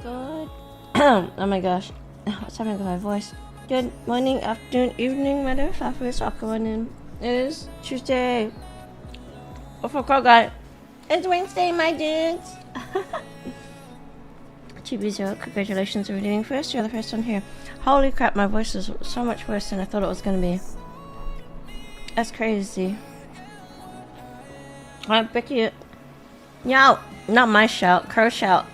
Good. Oh my gosh. What's happening with my voice? Good morning, afternoon, evening, motherfuckers. Welcome in. It is Tuesday. Oh, for God. It's Wednesday, my dudes. TB0, congratulations on reading first. You're the first one here. Holy crap, my voice is so much worse than I thought it was gonna be. That's crazy. Alright, Becky. Yo, not my shout. Crow shout.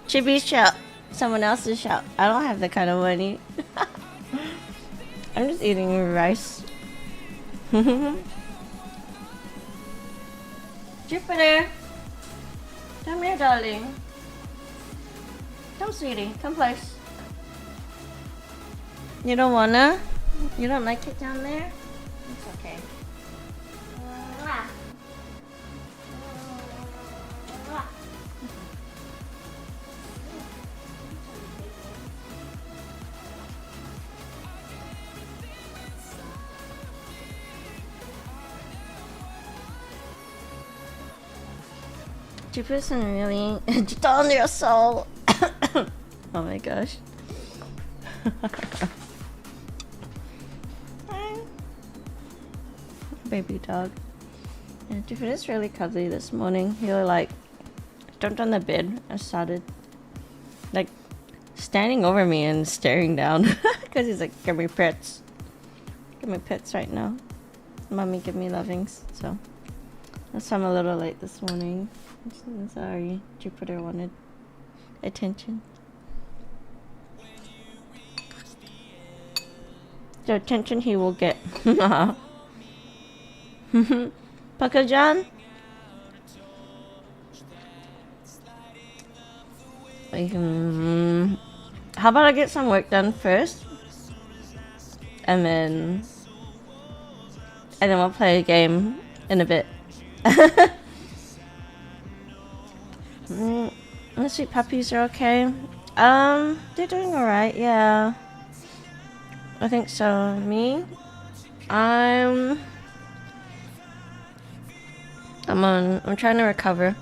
Chibi's shout. Someone else's shout. I don't have that kind of money. I'm just eating rice. Jupiter. Come here, darling. Come, sweetie. Come, place. You don't wanna? You don't like it down there? It's okay. Jupiter's really on your soul. Oh my gosh. Baby dog. Yeah, Jupiter's really cuddly this morning. He like jumped on the bed and started like standing over me and staring down because he's like, give me pets. Give me pets right now. Mommy, give me lovings. So that's why I'm a little late this morning. I'm sorry. Jupiter wanted attention. The attention he will get. Paka John? How about I get some work done first? And then we'll play a game in a bit. The sweet puppies are okay. They're doing alright, yeah. I think so. Me? I'm trying to recover.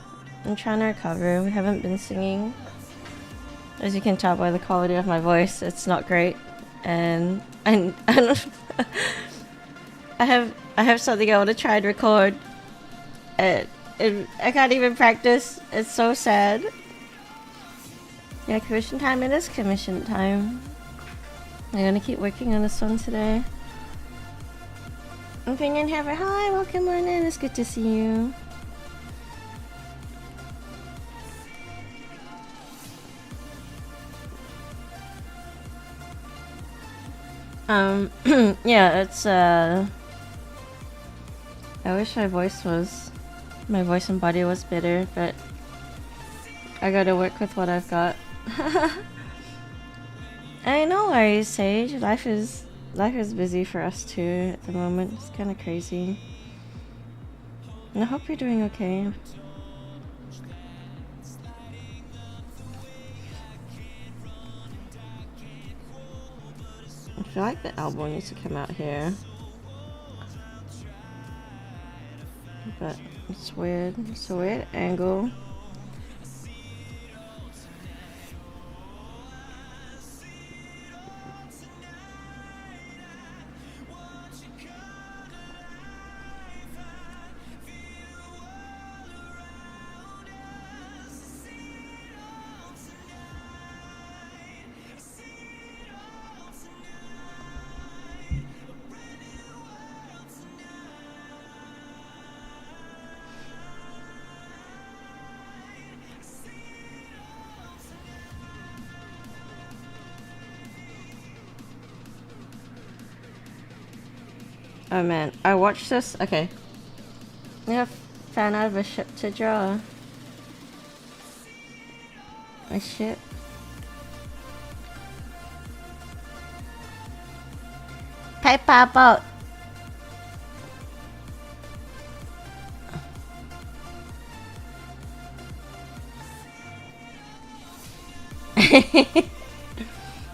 We haven't been singing. As you can tell by the quality of my voice, it's not great. And I don't I have something I want to try and record. I can't even practice. It's so sad. Yeah, commission time. It is commission time. I'm gonna keep working on this one today. Opinion Haver, hi, welcome on in. It's good to see you. Yeah, it's I wish my voice and body was better, but I gotta work with what I've got. I know, worries, Sage. Life is busy for us too at the moment. It's kind of crazy. And I hope you're doing okay. I feel like the elbow needs to come out here. But it's weird. It's a weird angle. Oh man, I watched this. Okay. Yeah, fan out of a ship to draw. A ship. Paper boat.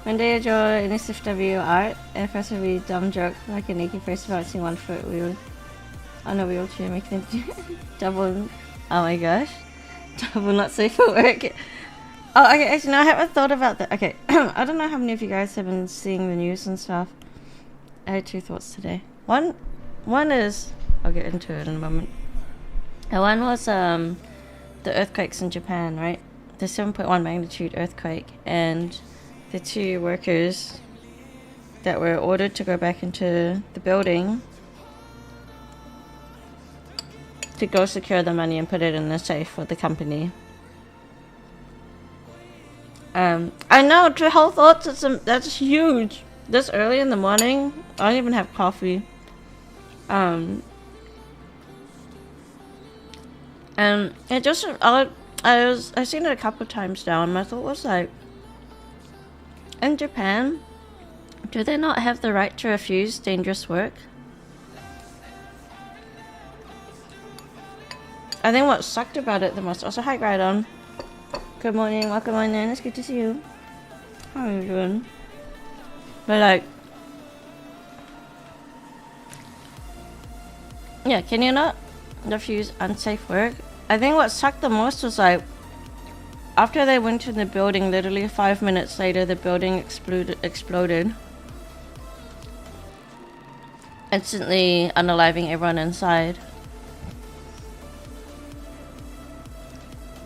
One day I draw an SFW art, and first would be dumb joke like a naked person bouncing 1 foot wheel on a wheelchair, making it double. Oh my gosh, double not safe for work. Oh, okay. Actually, no, I haven't thought about that. Okay, I don't know how many of you guys have been seeing the news and stuff. I had 2 thoughts today. One is I'll get into it in a moment. And one was the earthquakes in Japan, right? The 7.1 magnitude earthquake, and the 2 workers that were ordered to go back into the building to go secure the money and put it in the safe for the company. I know, to whole thoughts, that's huge. This early in the morning, I don't even have coffee. And it just, I've seen it a couple times now, and my thought was like, in Japan, do they not have the right to refuse dangerous work? I think what sucked about it the most. Also, hi Grydon. Good morning, welcome on in. It's good to see you. How are you doing? But like, yeah, can you not refuse unsafe work? I think what sucked the most was like, after they went to the building, literally 5 minutes later, the building exploded. Instantly unaliving everyone inside.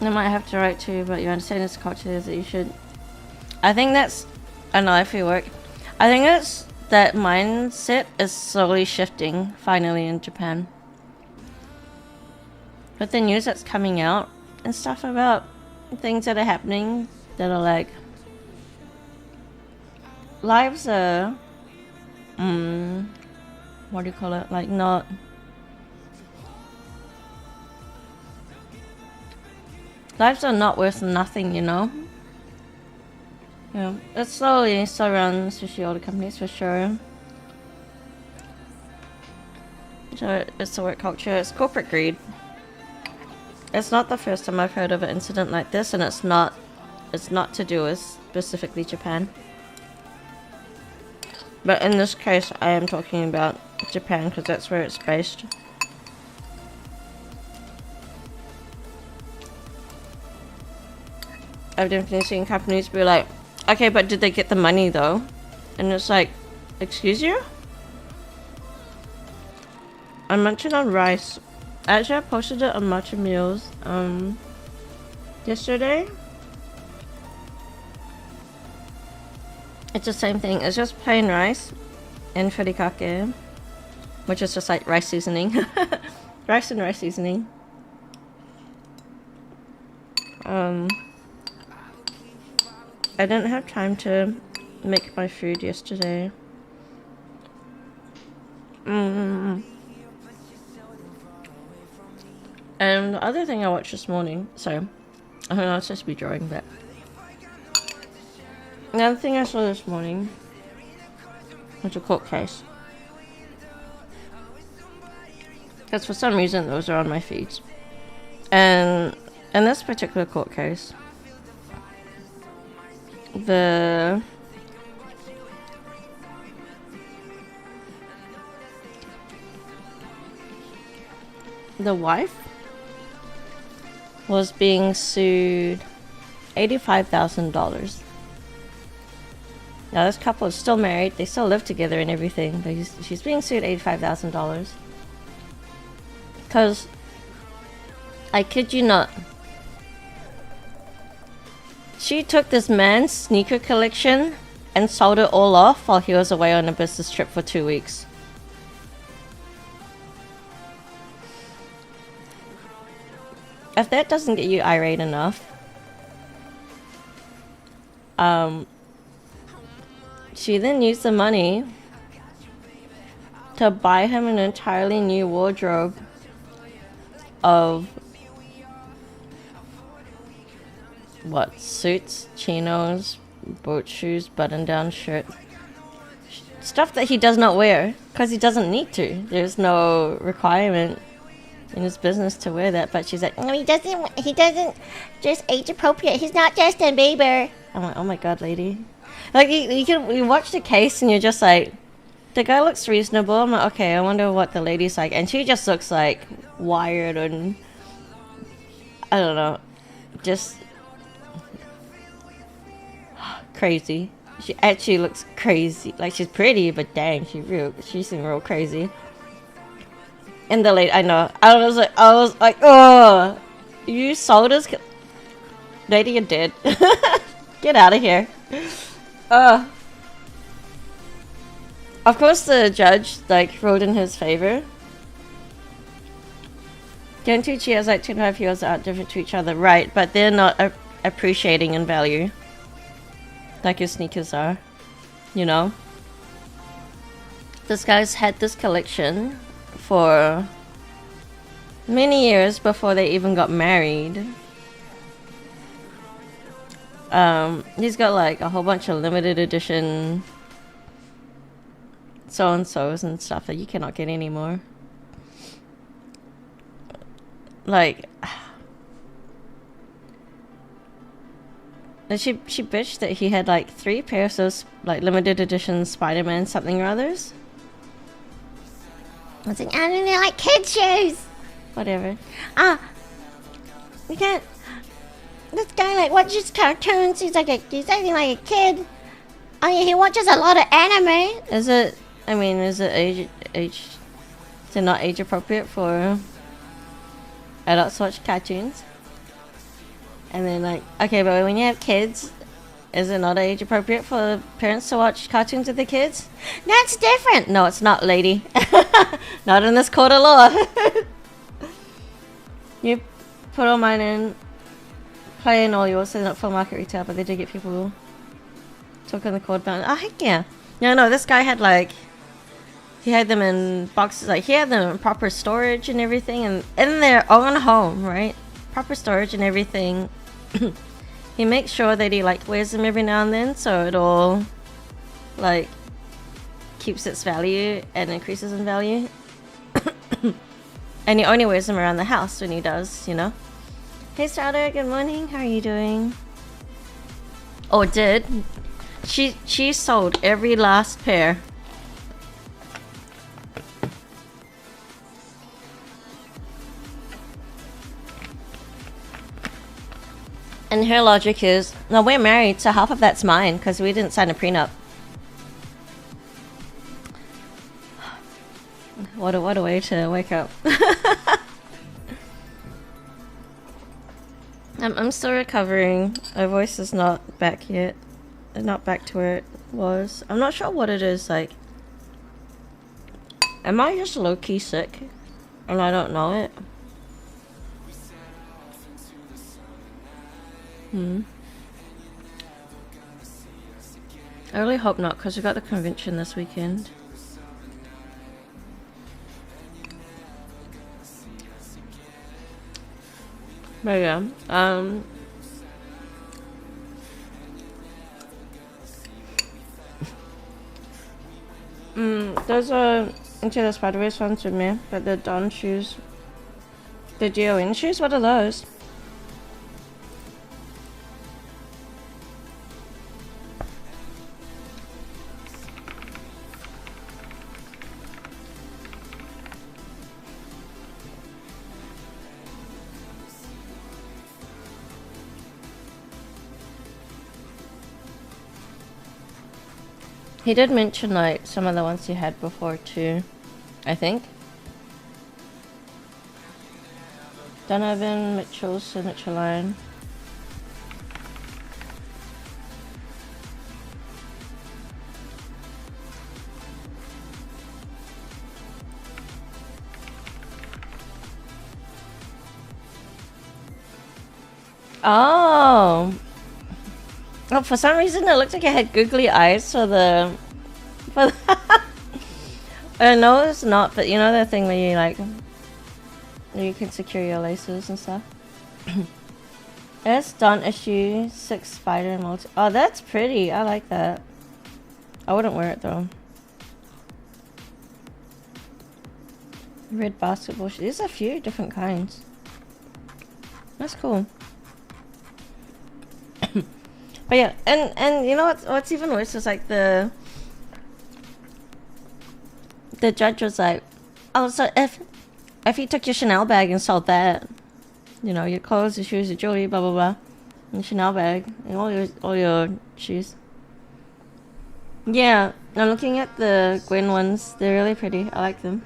They might have to write to you, but you understand this culture is that you should. I think that's unlikely work. I think it's that mindset is slowly shifting finally in Japan. With the news that's coming out and stuff about things that are happening that are like, lives are what do you call it, like not lives are not worth nothing, you know. Yeah, it's slowly still around, especially all the companies for sure. So it's the work culture, it's corporate greed. It's not the first time I've heard of an incident like this, and it's not to do with specifically Japan. But in this case, I am talking about Japan because that's where it's based. I've definitely seen companies be like, okay, but did they get the money though? And it's like, excuse you? I mentioned on rice. Actually, I posted it on Matcha Meals yesterday. It's the same thing. It's just plain rice and furikake, which is just like rice seasoning. Rice and rice seasoning. I didn't have time to make my food yesterday. And the other thing I watched this morning, so I don't know, it's supposed to be drawing, but the other thing I saw this morning was a court case. Because for some reason those are on my feeds. And in this particular court case, the wife was being sued $85,000. Now this couple is still married, they still live together and everything, but she's being sued $85,000. Because, I kid you not, she took this man's sneaker collection and sold it all off while he was away on a business trip for 2 weeks. If that doesn't get you irate enough, she then used the money to buy him an entirely new wardrobe of what, suits, chinos, boat shoes, button-down shirt, stuff that he does not wear because he doesn't need to. There's no requirement in his business to wear that, but she's like, no, he doesn't just age appropriate, he's not Justin Bieber. I'm like, oh my god, lady. Like, you watch the case and you're just like, the guy looks reasonable. I'm like, okay, I wonder what the lady's like. And she just looks like wired and I don't know, just crazy. She actually looks crazy. Like, she's pretty, but dang, she seems real crazy. And the lady, I know, I was like, oh, you sold us, lady, you're dead. Get out of here. Of course the judge, like, ruled in his favor. Getting 2 cheers like 2.5 years are different to each other, right, but they're not appreciating in value. Like your sneakers are, you know? This guy's had this collection for many years before they even got married. He's got like a whole bunch of limited edition so-and-sos and stuff that you cannot get anymore. Like, and she bitched that he had like 3 pairs of like limited edition Spider-Man something or others. I was like, I don't know, like kid shoes. Whatever. You can't. This guy like watches cartoons. He's acting like a kid. Oh yeah, he watches a lot of anime. Is it? I mean, is it age? Is it not age appropriate for adults to watch cartoons? And then like, okay, but when you have kids, is it not age appropriate for parents to watch cartoons with their kids? That's different. No, it's not, lady. Not in this court of law. You put all mine in, play in all yours, so they're not full market retail, but they do get people talking the court about it. Oh, heck yeah. No, this guy had like, he had them in boxes, like he had them in proper storage and everything, and in their own home, right? Proper storage and everything. He makes sure that he like wears them every now and then, so it all like keeps its value and increases in value. And he only wears them around the house when he does, you know. Hey Strada, good morning. How are you doing? Oh, did she sold every last pair. And her logic is, no, we're married, so half of that's mine because we didn't sign a prenup. What a way to wake up. I'm still recovering. My voice is not back yet. Not back to where it was. I'm not sure what it is, like. Am I just low-key sick? And I don't know it? I really hope not, because we got the convention this weekend. But yeah, those are Into the Spider-Verse ones with me, but the Dawn shoes, the GON shoes, what are those? He did mention like some of the ones he had before too, I think. Donovan Mitchell's signature line. Oh. Oh, for some reason it looked like it had googly eyes for the no, it's not, but you know that thing where you like you can secure your laces and stuff. It's Dawn issue 6 spider multi. Oh, that's pretty. I like that. I wouldn't wear it though. Red basketball shoes. There's a few different kinds. That's cool. But yeah, and you know what's even worse is like the judge was like, oh, so if you took your Chanel bag and sold that, you know, your clothes, your shoes, your jewelry, blah blah blah, and Chanel bag and all your shoes. Yeah, I'm looking at the Gwen ones. They're really pretty. I like them.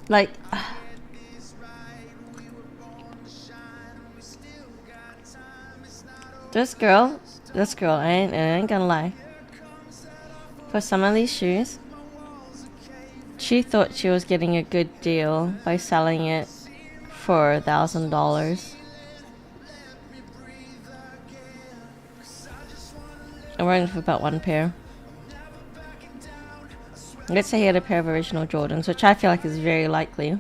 Like. This girl, I ain't gonna lie. For some of these shoes, she thought she was getting a good deal by selling it for $1,000. I'm wearing for about one pair. Let's say he had a pair of original Jordans, which I feel like is very likely.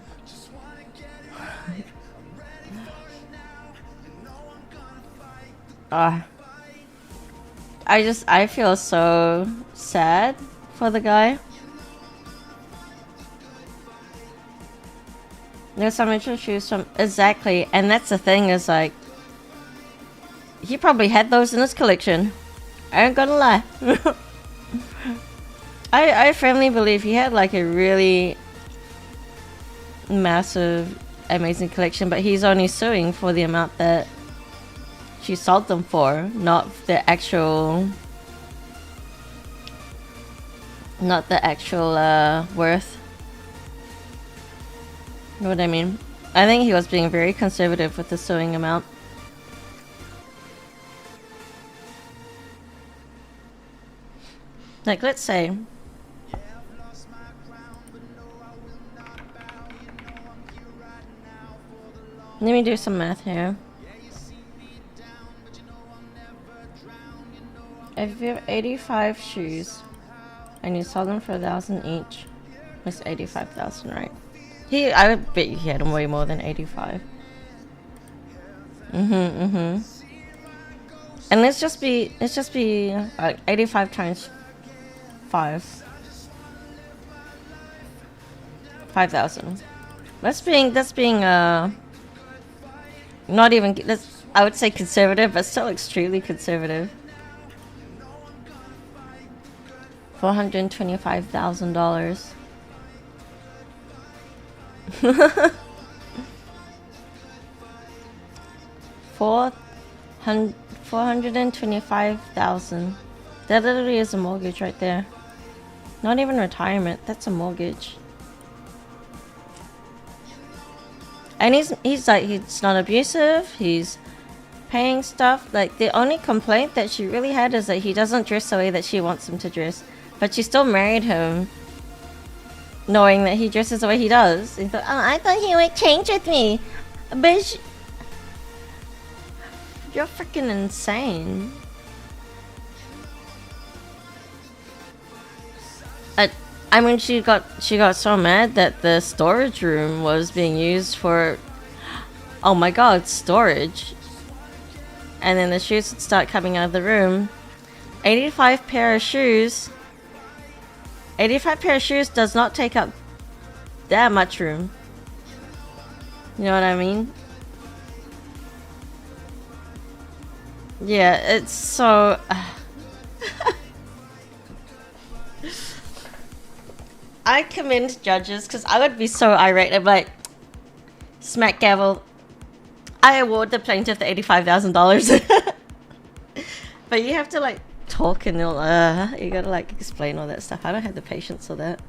I feel so sad for the guy. There's some retro shoes from exactly, and that's the thing is like he probably had those in his collection. I ain't gonna lie. I firmly believe he had like a really massive, amazing collection, but he's only suing for the amount that she sold them for, not the actual worth. You know what I mean? I think he was being very conservative with the suing amount. Like, let's say let me do some math here. If you have 85 shoes and you sell them for 1,000 each, it's 85,000, right? I would bet he had way more than 85. And let's just be 85 times 5,000. That's being not even, I would say conservative, but still extremely conservative. $425,000. $425,000. That literally is a mortgage right there. Not even retirement. That's a mortgage. And he's like, he's not abusive. He's paying stuff. Like, the only complaint that she really had is that he doesn't dress the way that she wants him to dress. But she still married him knowing that he dresses the way he does. He thought, oh, I thought he would change with me. But you're freaking insane. I mean, she got so mad that the storage room was being used for, oh my god, storage. And then the shoes would start coming out of the room. 85 pair of shoes. 85 pair of shoes does not take up that much room. You know what I mean? Yeah, it's so... I commend judges because I would be so irate. I'd be like, smack gavel. I award the plaintiff the $85,000. But you have to like talk and you gotta like explain all that stuff. I don't have the patience for that.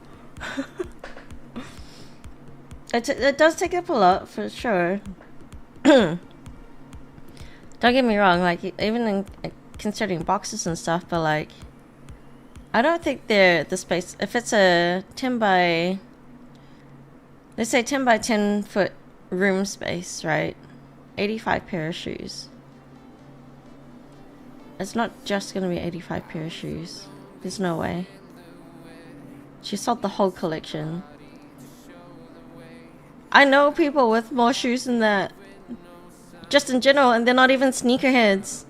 It does take up a lot for sure. Don't get me wrong, like even in considering boxes and stuff, but like I don't think they're the space. If it's a 10 by, let's say 10 by 10 foot room space, right? 85 pair of shoes. It's not just gonna be 85 pair of shoes. There's no way. She sold the whole collection. I know people with more shoes than that. Just in general, and they're not even sneakerheads.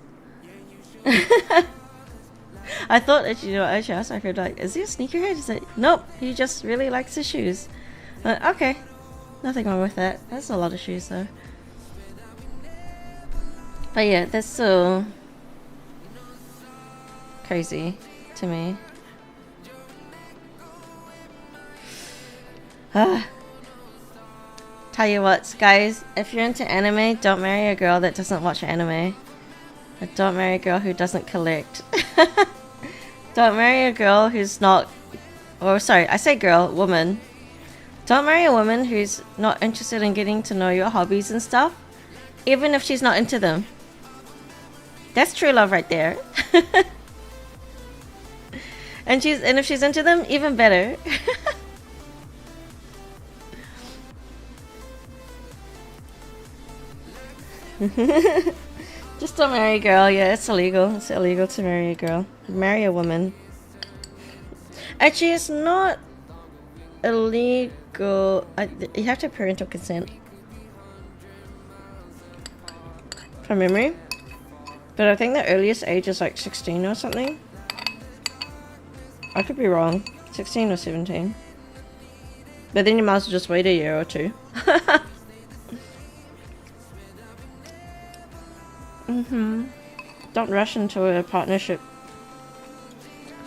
I thought that, you know, actually I asked my friend, like, is he a sneakerhead? He said, nope, he just really likes his shoes. Okay, nothing wrong with that. That's a lot of shoes though. But yeah, that's so crazy to me. Tell you what, guys, if you're into anime, don't marry a girl that doesn't watch anime. Or don't marry a girl who doesn't collect. Don't marry a girl who's not... Or sorry, I say girl, woman. Don't marry a woman who's not interested in getting to know your hobbies and stuff. Even if she's not into them. That's true love right there. And if she's into them, even better. Just don't marry a girl. Yeah, it's illegal. It's illegal to marry a girl. Marry a woman. Actually, it's not illegal. You have to have parental consent. From memory. But I think the earliest age is like 16 or something. I could be wrong. 16 or 17. But then you might as well just wait a year or two. Don't rush into a partnership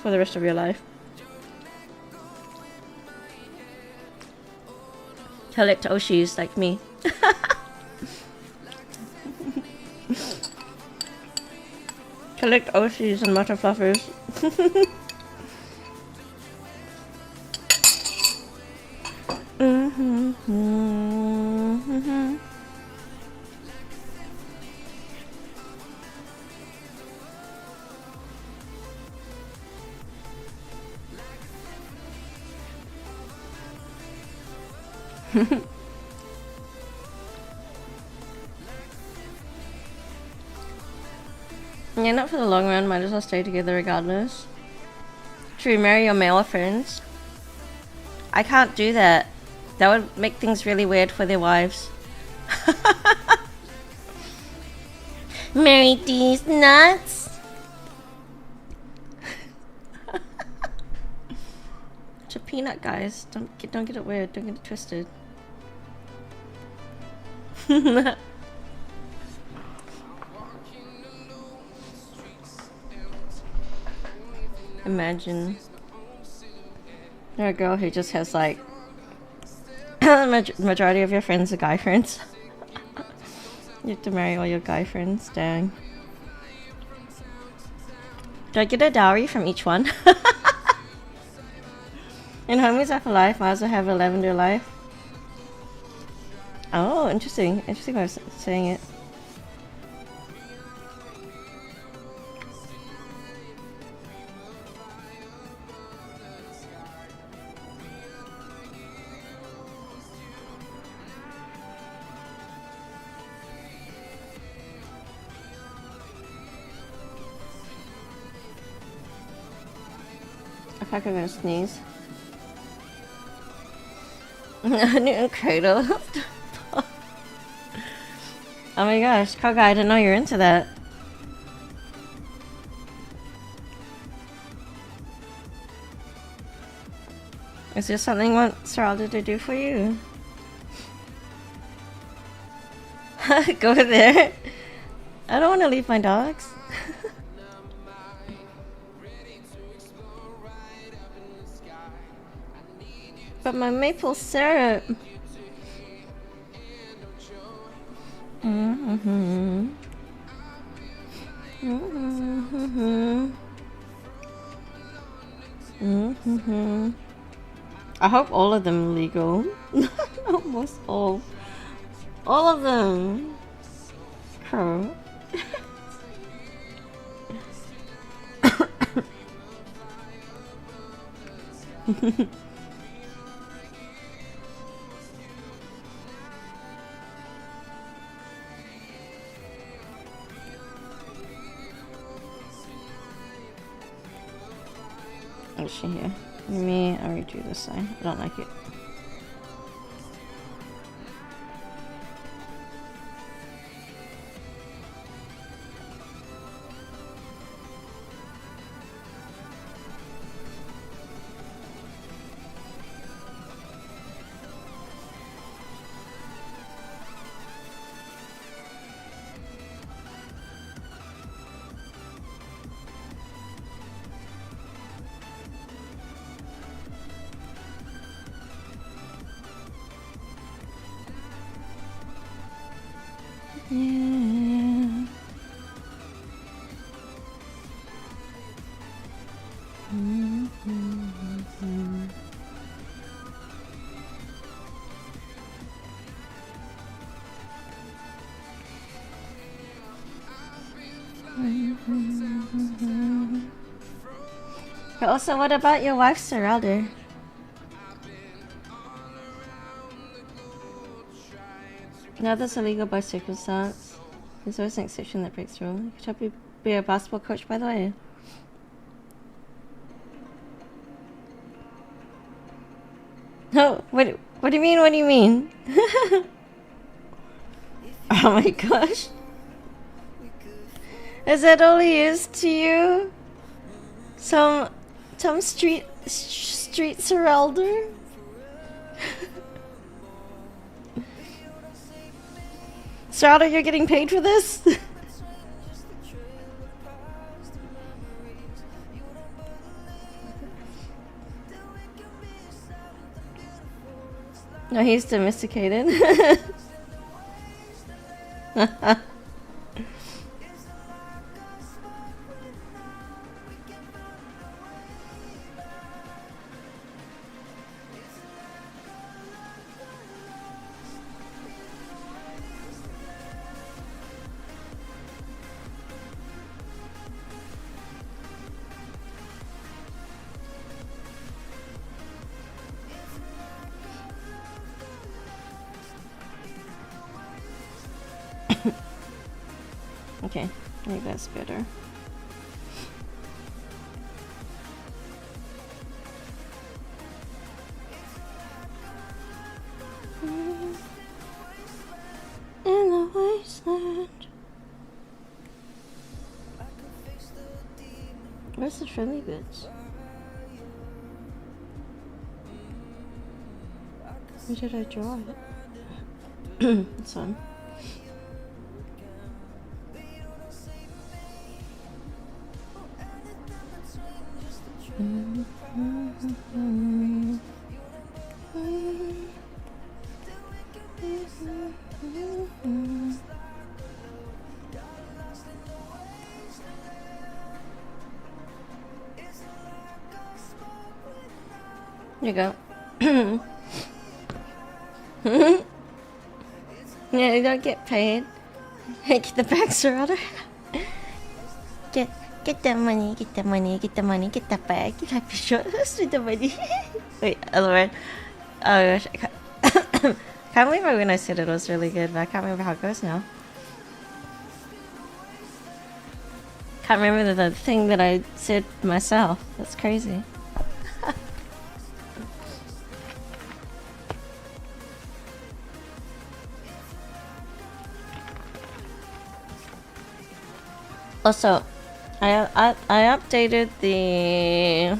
for the rest of your life. Collect Oshis like me. Collect Oshis and Mutter Fluffers. Yeah, not for the long run. Might as well stay together regardless. Should we marry your male friends? I can't do that. That would make things really weird for their wives. Marry these nuts. It's a peanut, guys. Don't get it weird. Don't get it twisted. Imagine you're a girl who just has like majority of your friends are guy friends. You have to marry all your guy friends. Dang. Do I get a dowry from each one? In Homies After Life, might as well have a lavender life. Oh, interesting. Interesting way of saying it. I feel like I'm gonna sneeze. New cradle. Oh my gosh, Koga, I didn't know you're into that. Is there something you want Seralda to do for you? Go there. I don't want to leave my dogs. But my maple syrup. Mm-hmm. Mm-hmm. Mm-hmm. I hope all of them are legal. Almost all. All of them. Crow. Is she here? Me, I already drew this sign. I don't like it. Yeah. Also, what about your wife, Seralda? Now that's illegal by circumstance. There's always an exception that breaks the rule. You could help you be a basketball coach, by the way. No, what do you mean? What do you mean? Oh my gosh. Is that all he is to you? Some street Seralda? Seralda, you're getting paid for this? No, he's domesticated. Okay, I think that's better. In the wasteland. Where's the friendly bits? Where did I draw it? This one. Here you go. Yeah, you don't get paid. Get the back surrounded. Get the money, get the money, get the money, get the bag. You have to show us with the money. Wait, other word. Oh gosh, I can't believe when I said it was really good, but I can't remember how it goes now. Can't remember the thing that I said myself. That's crazy. Also, I updated the,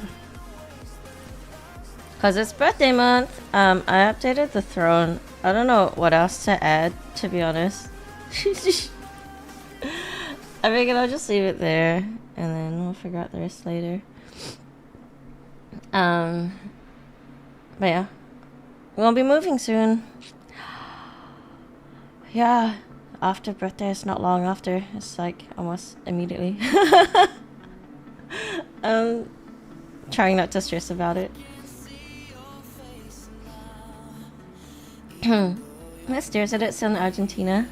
cause it's birthday month. I updated the throne. I don't know what else to add, to be honest. I figured I'll just leave it there, and then we'll figure out the rest later. But yeah, we'll be moving soon. Yeah, after birthday, it's not long after. It's like almost immediately. Trying not to stress about it. Let's do it. So it's in Argentina.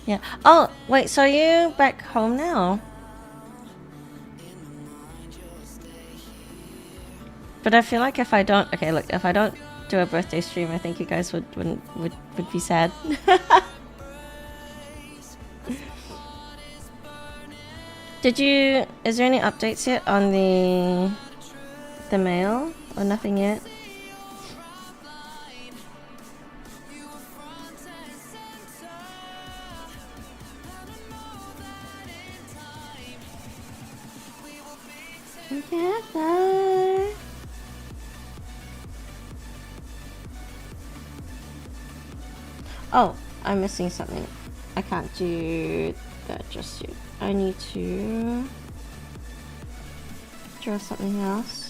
Yeah. Oh, wait, so you back home now? But I feel like if I don't, okay, look, if I don't do a birthday stream, I think you guys would be sad. Is there any updates yet on the mail or nothing yet? Together. Oh, I'm missing something. I can't do that just yet. I need to draw something else.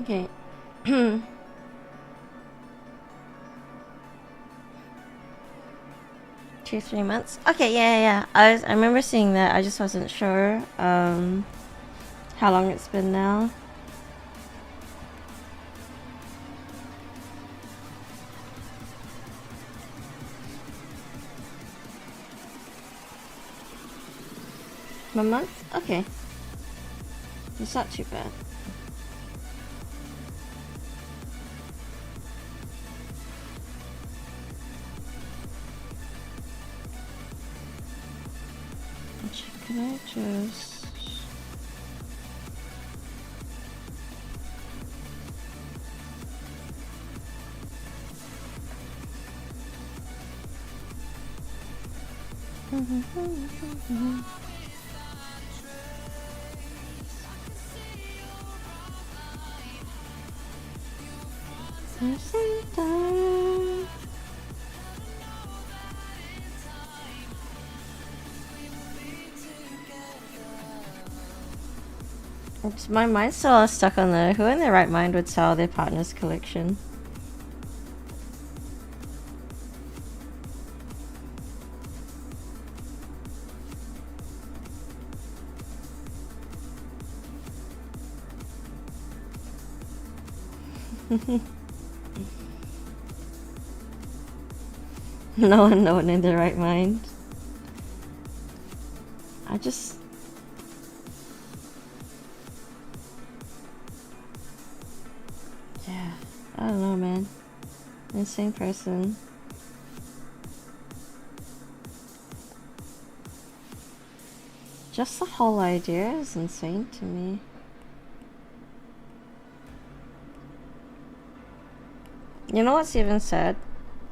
Okay. 2-3 months. Okay, yeah. I remember seeing that. I just wasn't sure how long it's been now. A month? Okay. It's not too bad. Can I just... My mind's still stuck on the who in their right mind would sell their partner's collection. No one in their right mind. I just... Yeah, I don't know, man. Insane person. Just the whole idea is insane to me. You know what's even sad?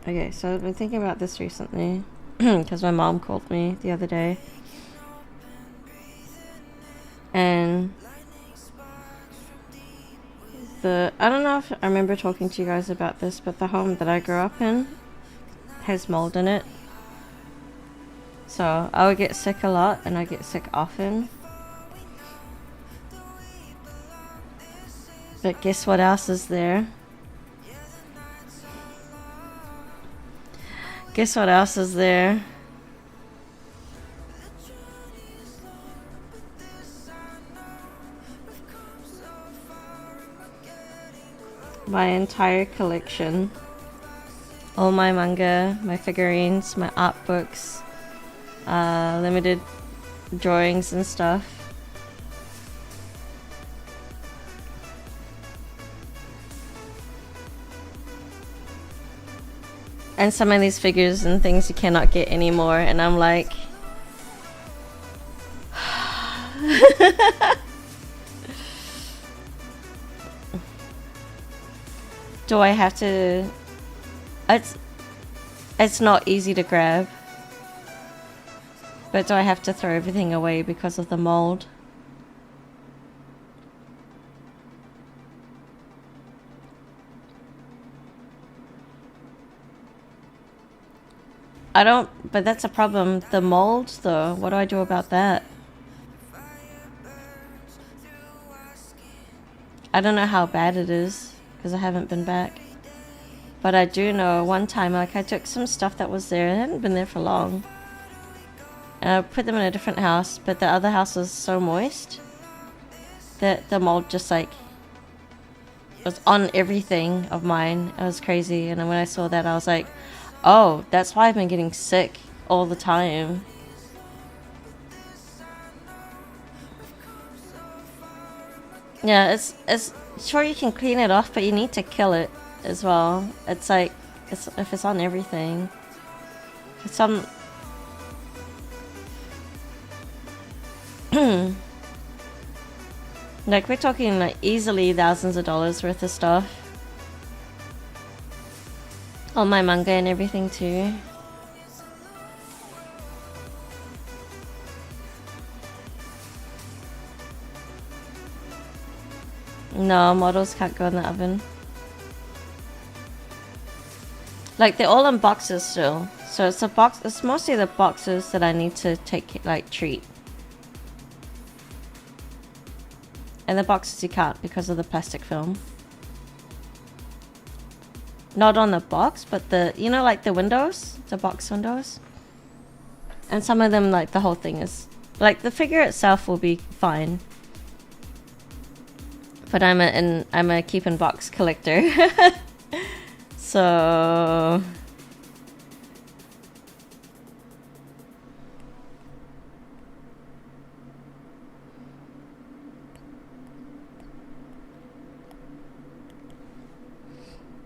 Okay, so I've been thinking about this recently because my mom called me the other day. And I don't know if I remember talking to you guys about this, but the home that I grew up in has mold in it. So I would get sick a lot and I get sick often. But guess what else is there? Guess what else is there? My entire collection. All my manga, my figurines, my art books, limited drawings and stuff. And some of these figures and things you cannot get anymore, and I'm like... Do I have to... It's not easy to grab. But do I have to throw everything away because of the mold? I don't... But that's a problem. The mold, though. What do I do about that? I don't know how bad it is, because I haven't been back. But I do know one time, like, I took some stuff that was there. It hadn't been there for long. And I put them in a different house, but the other house was so moist that the mold just, like, was on everything of mine. It was crazy. And then when I saw that, I was like, oh, that's why I've been getting sick all the time. Yeah, it's sure you can clean it off, but you need to kill it as well. It's like, if it's on everything. Some... Like, we're talking like easily thousands of dollars worth of stuff. All my manga and everything too. No, models can't go in the oven. Like, they're all in boxes still. So it's it's mostly the boxes that I need to treat. And the boxes you can't because of the plastic film. Not on the box, but you know, like the windows? The box windows? And some of them, like, the whole thing is... Like, the figure itself will be fine. But I'm a keep in box collector. So...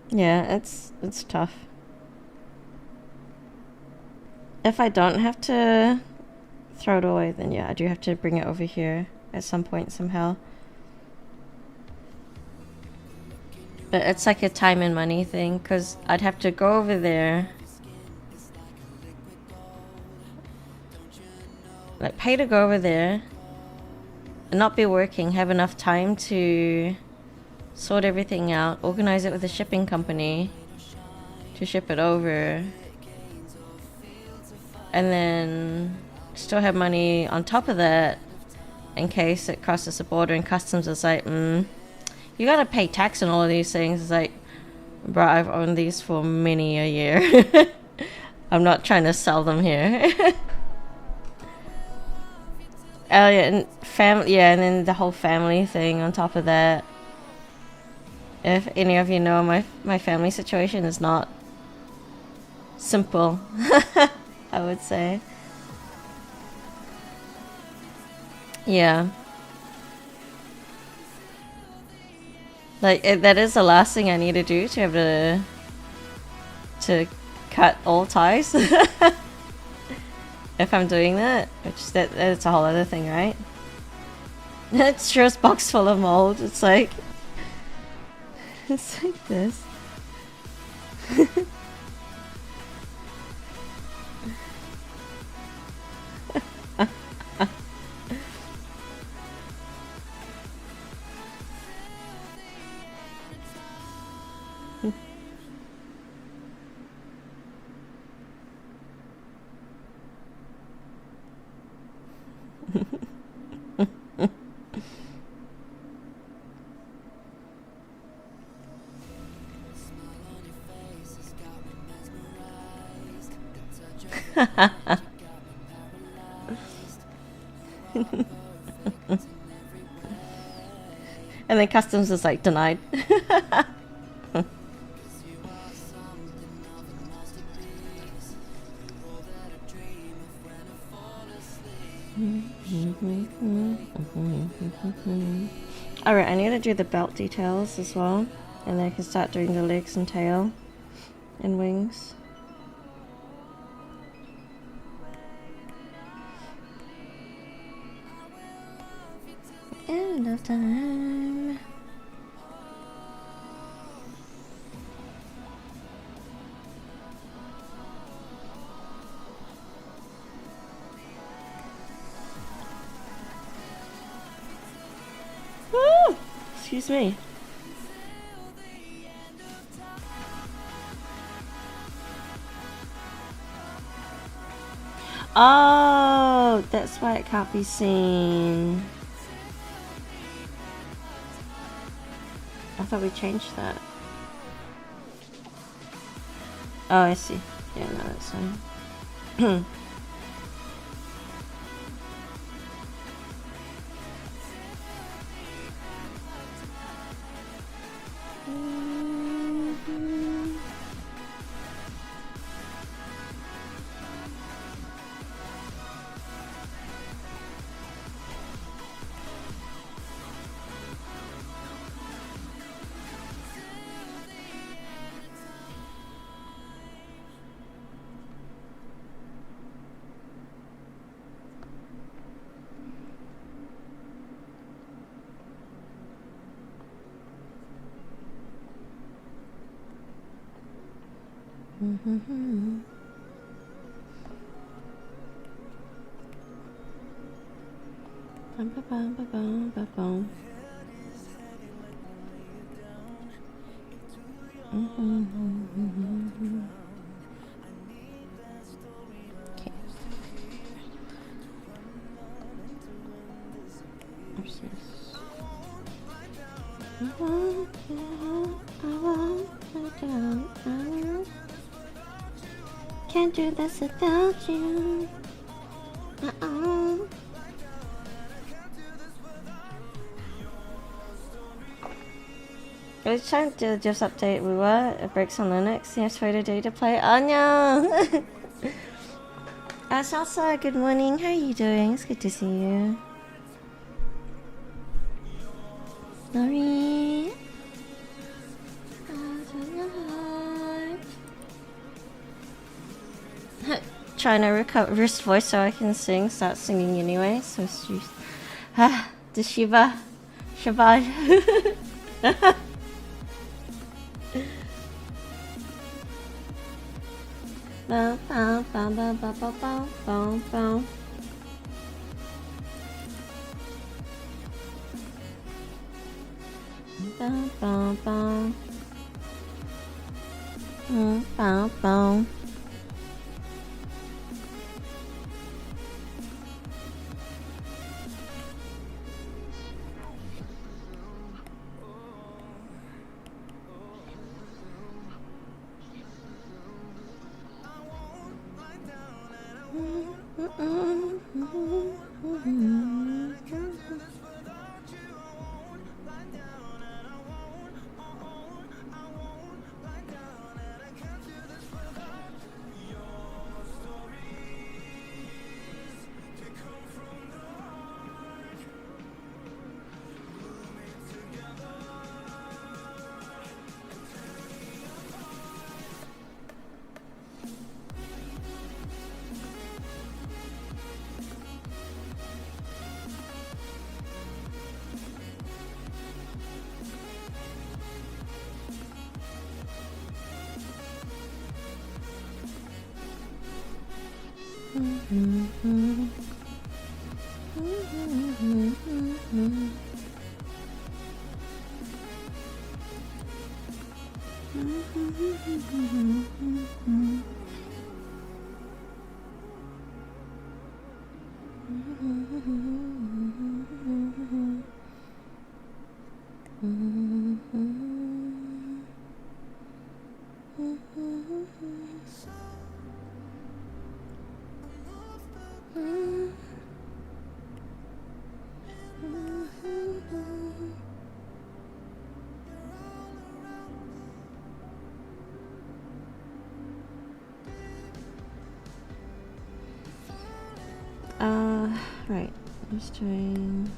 Yeah, it's tough. If I don't have to throw it away, then yeah, I do have to bring it over here at some point somehow. But it's like a time and money thing, because I'd have to go over there, like pay to go over there and not be working, have enough time to sort everything out, organize it with a shipping company to ship it over, and then still have money on top of that in case it crosses the border and customs is like, you gotta pay tax and all of these things. It's like, bro, I've owned these for many a year. I'm not trying to sell them here. Oh yeah, and and then the whole family thing on top of that. If any of you know, my family situation is not simple, I would say. Yeah. Like, that is the last thing I need to do to be able to cut all ties. if I'm doing that, which that's a whole other thing, right? It's just box full of mold. It's like it's like this. And then customs is like denied. Alright, I need to do the belt details as well, and then I can start doing the legs and tail and wings. End of time. Woo! Excuse me. Oh, that's why it can't be seen. I thought we changed that. Oh, I see. Yeah, no, that's fine. Can't do this without you. I was trying to do the GIFs update. We were. It breaks on Linux. You have to wait a day to play. Oh no! Salsa, good morning. How are you doing? It's good to see you. Nori. Trying to recover wrist voice so I can start singing anyway. So the Shiva. Shabbat. Bow, bow, bow, bow, bow, bow, bow, bow, bow. Bow, bow, bow. Bow, bow. Right. I'm just doing.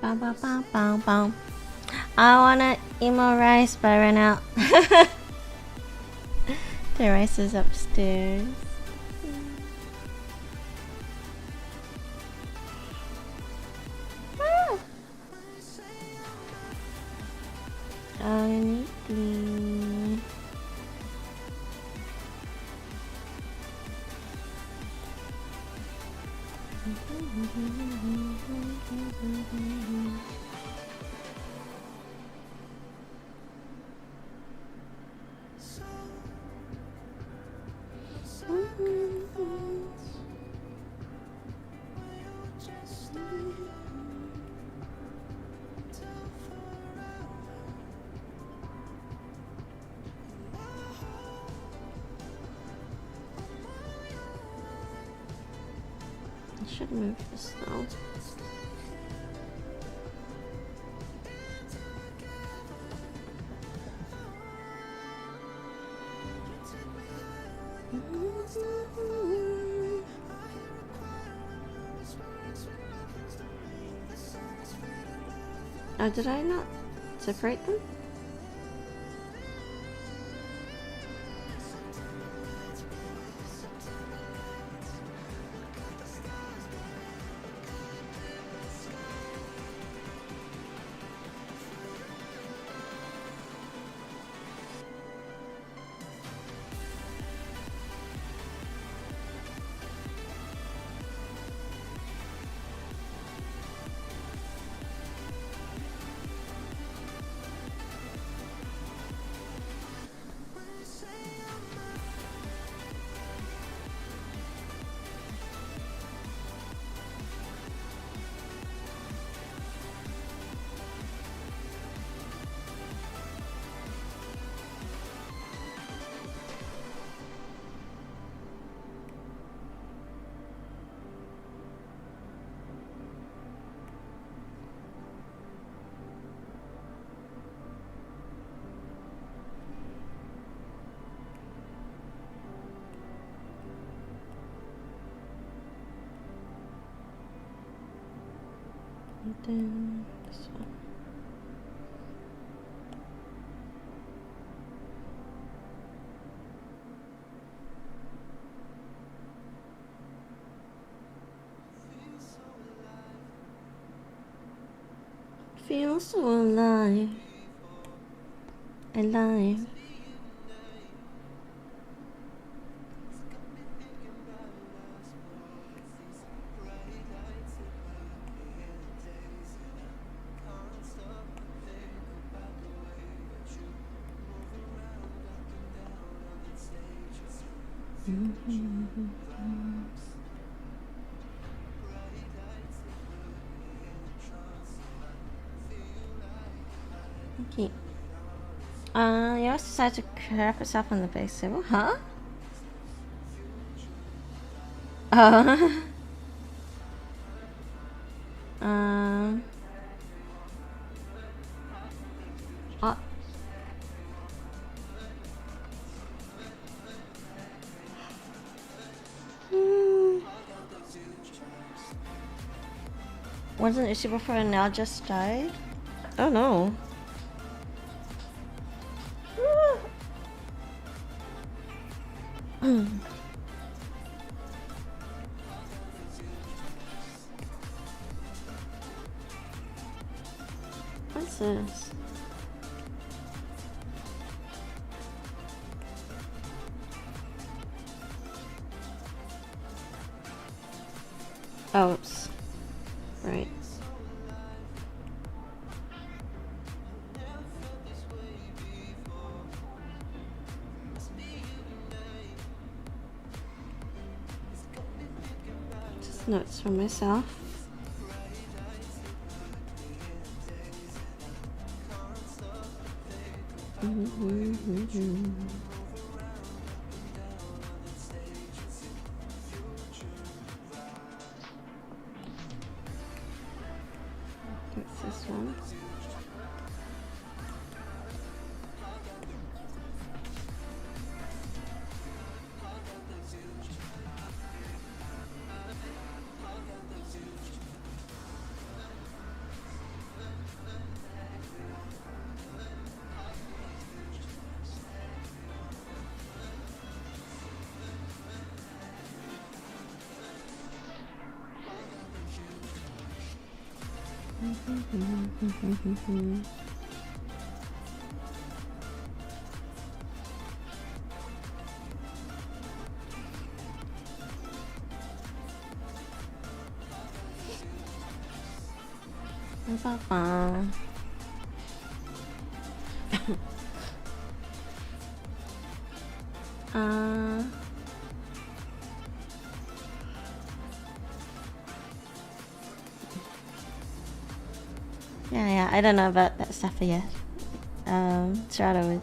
Bow, bow, bow, bow, bow. I wanna emo rice, but I ran out. The rice is upstairs. Neatly. I should move this though. Oh, did I not separate them? And then this one. Feel so alive. Alive. He. You always decide to crap yourself on the base table, huh? Um. Uh, hmm. Wasn't an issue before and now just died? Oh no. What's this? Oh, oops. Right. Just notes for myself. What's this one? uh, yeah, I don't know about that stuff yet. Strata with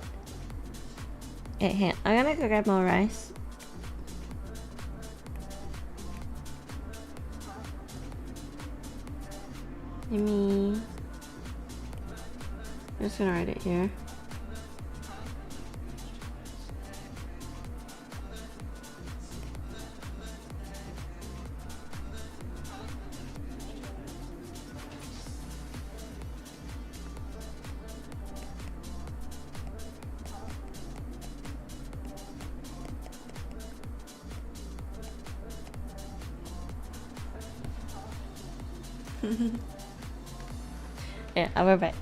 8 hand. I'm gonna go grab more rice. Gimme. I'm just gonna write it here. Yeah, I'll be back.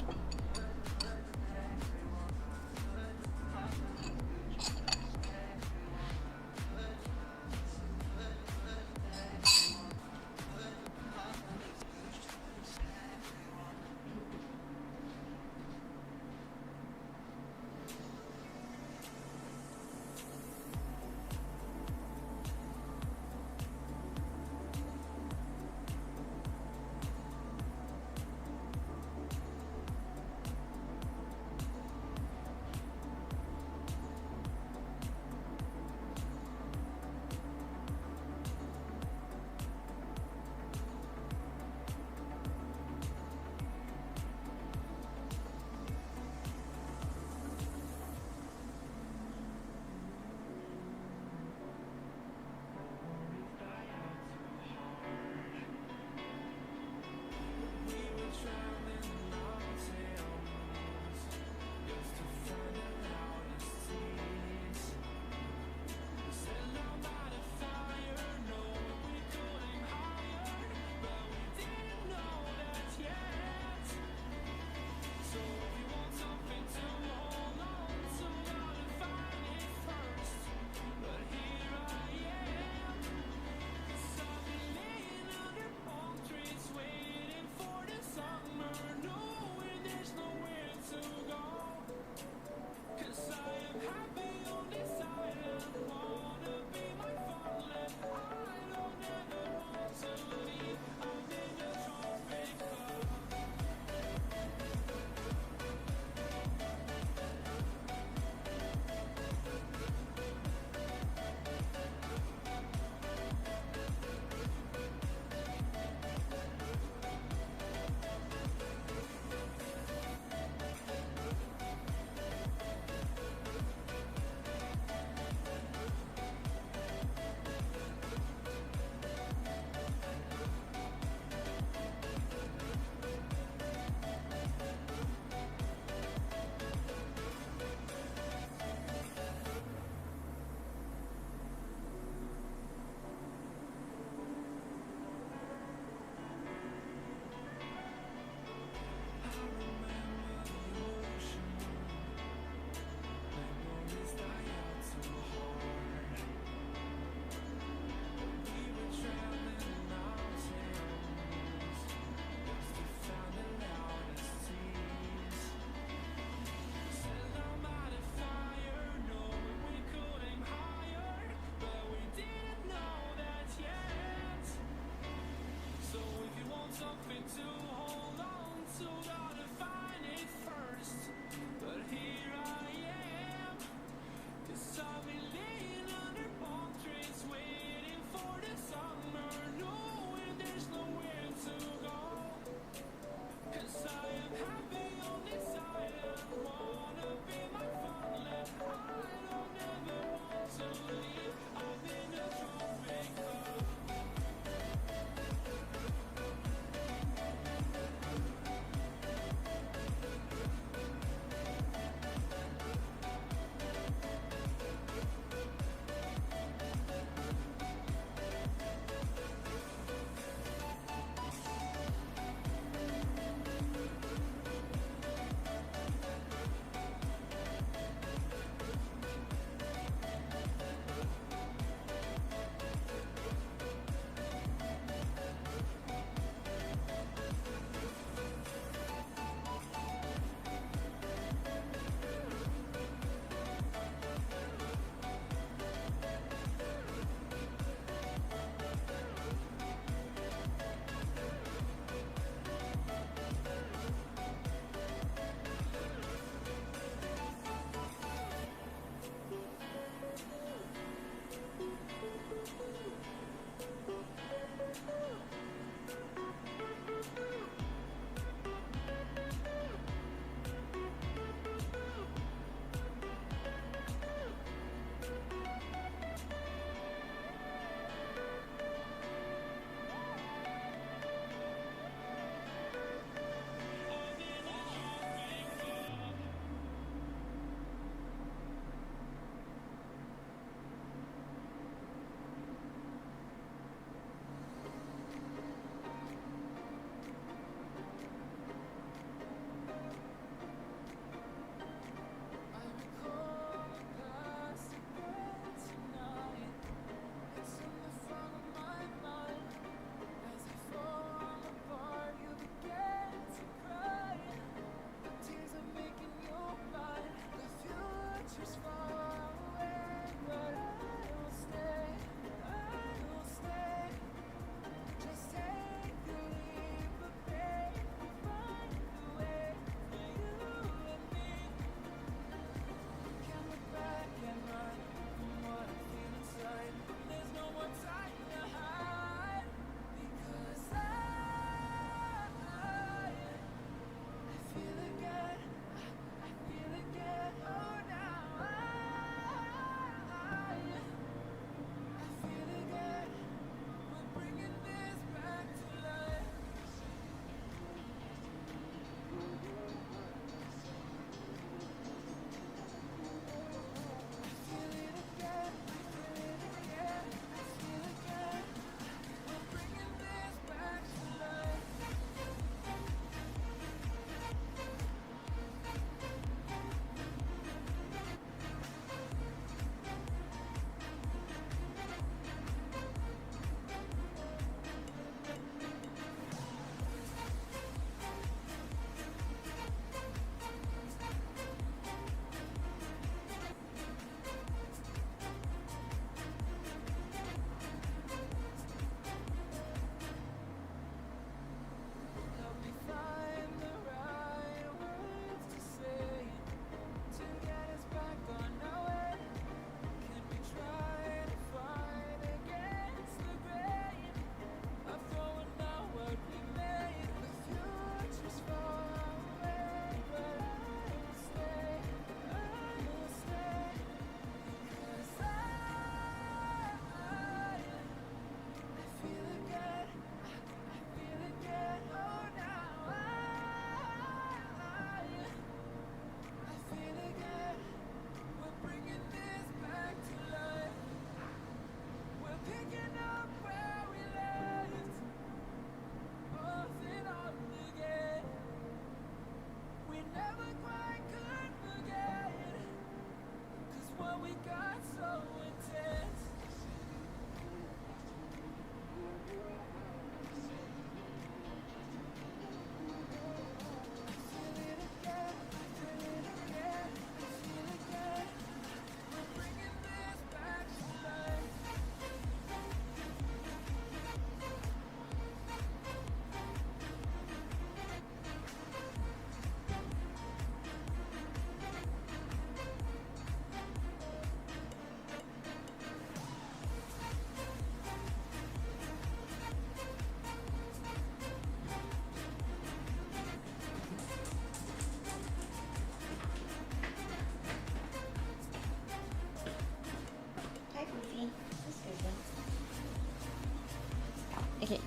Okay.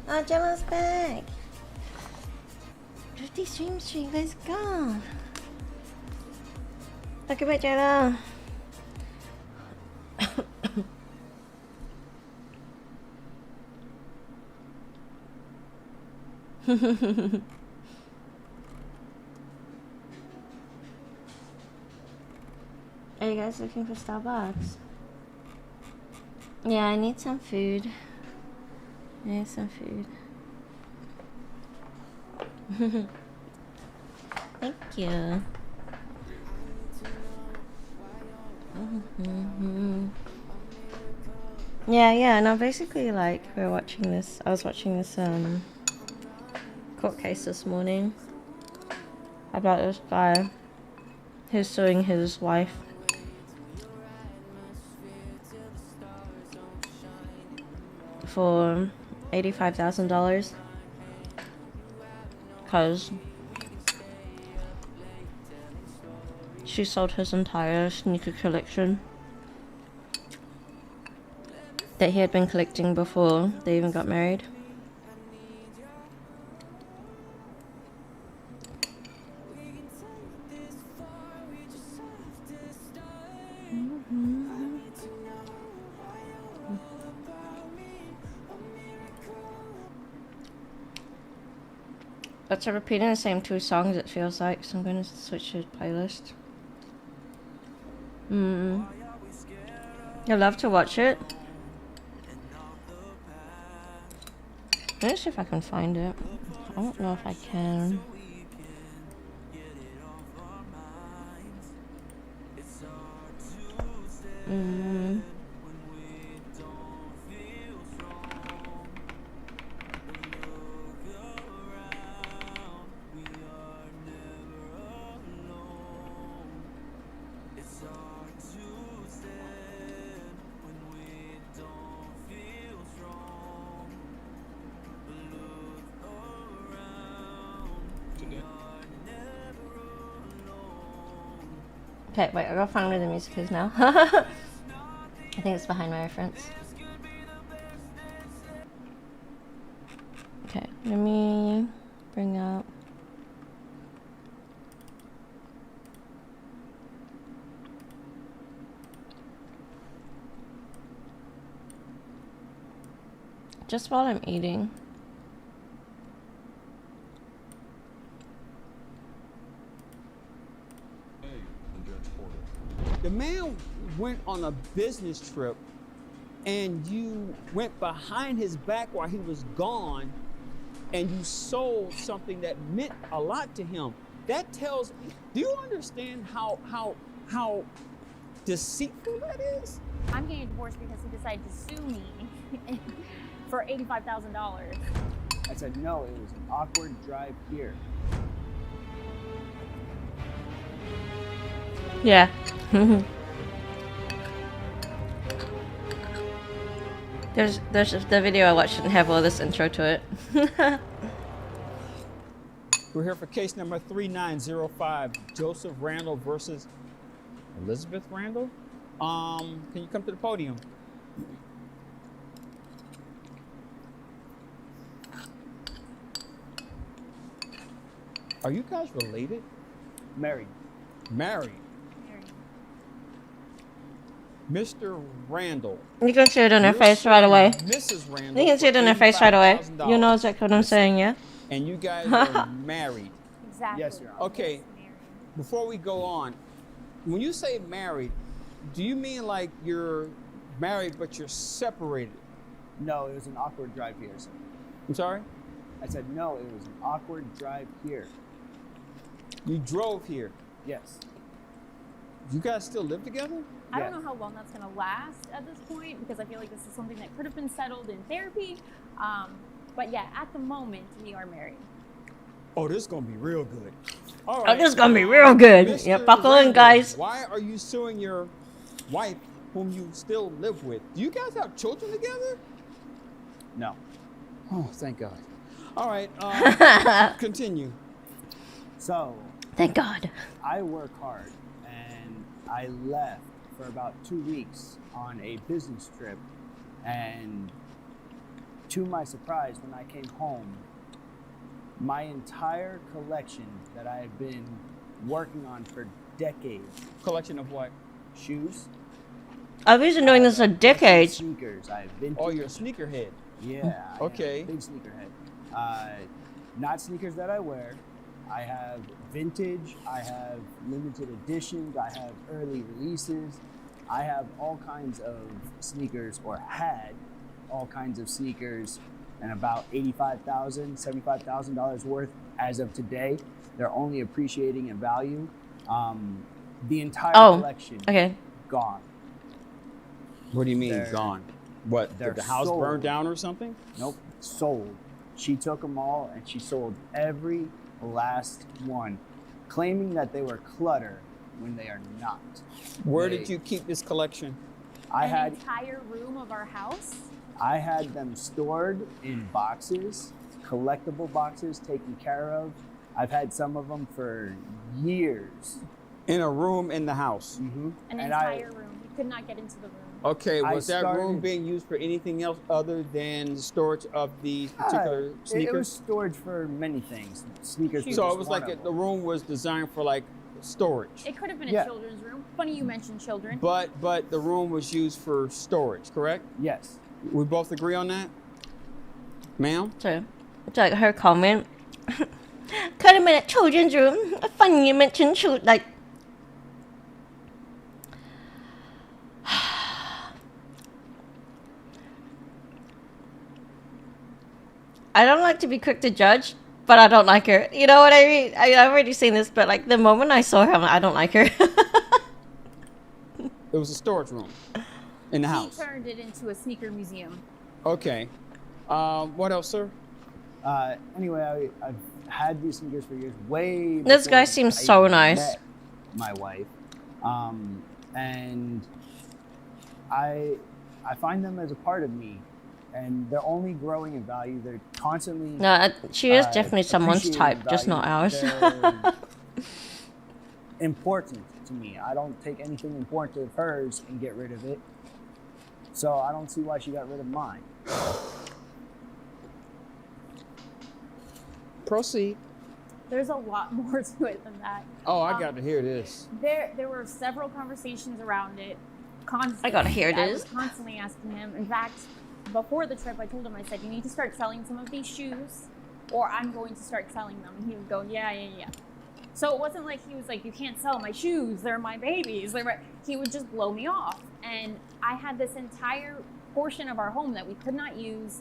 Oh, Jello's back. 50 stream streak, let's go. Look at Jello. Are you guys looking for Starbucks? Yeah, I need some food. I need some food. Thank you. Yeah, no, basically, like, we're watching this. I was watching this, court case this morning about this guy who's suing his wife for $85,000 because she sold his entire sneaker collection that he had been collecting before they even got married. But to repeating the same two songs, it feels like, so I'm going to switch to playlist. I'd love to watch it. Let me see if I can find it. I don't know if I can. Okay, wait, I gotta find where the music is now. I think it's behind my reference. Okay, let me bring up. Just while I'm eating. The man went on a business trip and you went behind his back while he was gone and you sold something that meant a lot to him. That tells me, do you understand how deceitful that is? I'm getting divorced because he decided to sue me for $85,000. I said, no, it was an awkward drive here. Yeah. There's the video I watched didn't have all this intro to it. We're here for case number 3905, Joseph Randall versus Elizabeth Randall. Can you come to the podium? Are you guys related? Married. Married. Mr. Randall. You can see it on her face right away. Mrs. Randall. You can see it on her face right away. You know exactly what I'm saying, yeah? And you guys are married. Exactly. Yes, Your Honor. Okay, before we go on, when you say married, do you mean like you're married but you're separated? No, it was an awkward drive here, sir. I'm sorry? I said, no, it was an awkward drive here. You drove here. Yes. You guys still live together? I don't know how long that's going to last at this point because I feel like this is something that could have been settled in therapy. But yeah, at the moment, we are married. Oh, this is going to be real good. All Oh, this is gonna be real good. Mr. Yeah, buckle in, Randall, guys. Why are you suing your wife whom you still live with? Do you guys have children together? No. Oh, thank God. All right, continue. So, Thank God. I work hard, and I left for about 2 weeks on a business trip, and to my surprise, when I came home, my entire collection that I have been working on for decades, Collection of what? shoes. I've been doing this for decades. Sneakers. I have vintage. Oh, you're a sneakerhead. Yeah. I am Okay. a big sneakerhead. Not sneakers that I wear. I have vintage. I have limited editions. I have early releases. I have all kinds of sneakers, or had all kinds of sneakers, and about $85,000, $75,000 worth as of today. They're only appreciating in value. The entire collection Okay. gone. What do you mean They're- gone? What? they're Did the house sold. burn down or something? Nope, sold. She took them all and she sold every last one, claiming that they were clutter when they are not. Where They- did you keep this collection? An entire room of our house. I had them stored in boxes, collectible boxes, taken care of. I've had some of them for years. In a room in the house. Mm-hmm. An And entire room. You could not get into the room. Okay, I was that room started- being used for anything else other than storage of these particular It was sneakers? storage for many things. Sneakers. was So it just was one like of the them. room was designed for like storage, It could have been Yeah. a children's room. Funny you mentioned children. but the room was used for storage, correct? Yes. We both agree on that, ma'am. So, it's like her comment. Could have been a children's room. Funny you mentioned children. Like, I don't like to be quick to judge, but I don't like her. You know what I mean? I've already seen this, but like the moment I saw her, I'm like, I don't like her. It was a storage room in the He house. turned it into a sneaker museum. Okay. What else, sir? Anyway, I've had these sneakers for years. Way. This before guy seems I so even nice. met my wife, and I find them as a part of me, and they're only growing in value. They're constantly. No, she is definitely someone's appreciated type, in just value. not ours. They're important to me. I don't take anything important of hers and get rid of it. So I don't see why she got rid of mine. Proceed. There's a lot more to it than that. Oh, I got to hear this. There were several conversations around it. Constantly. I gotta hear I was this. constantly asking him. In fact, before the trip, I told him, I said, you need to start selling some of these shoes, or I'm going to start selling them. And he would go, yeah. So it wasn't like he was like, you can't sell my shoes. They're my babies. He would just blow me off. And I had this entire portion of our home that we could not use.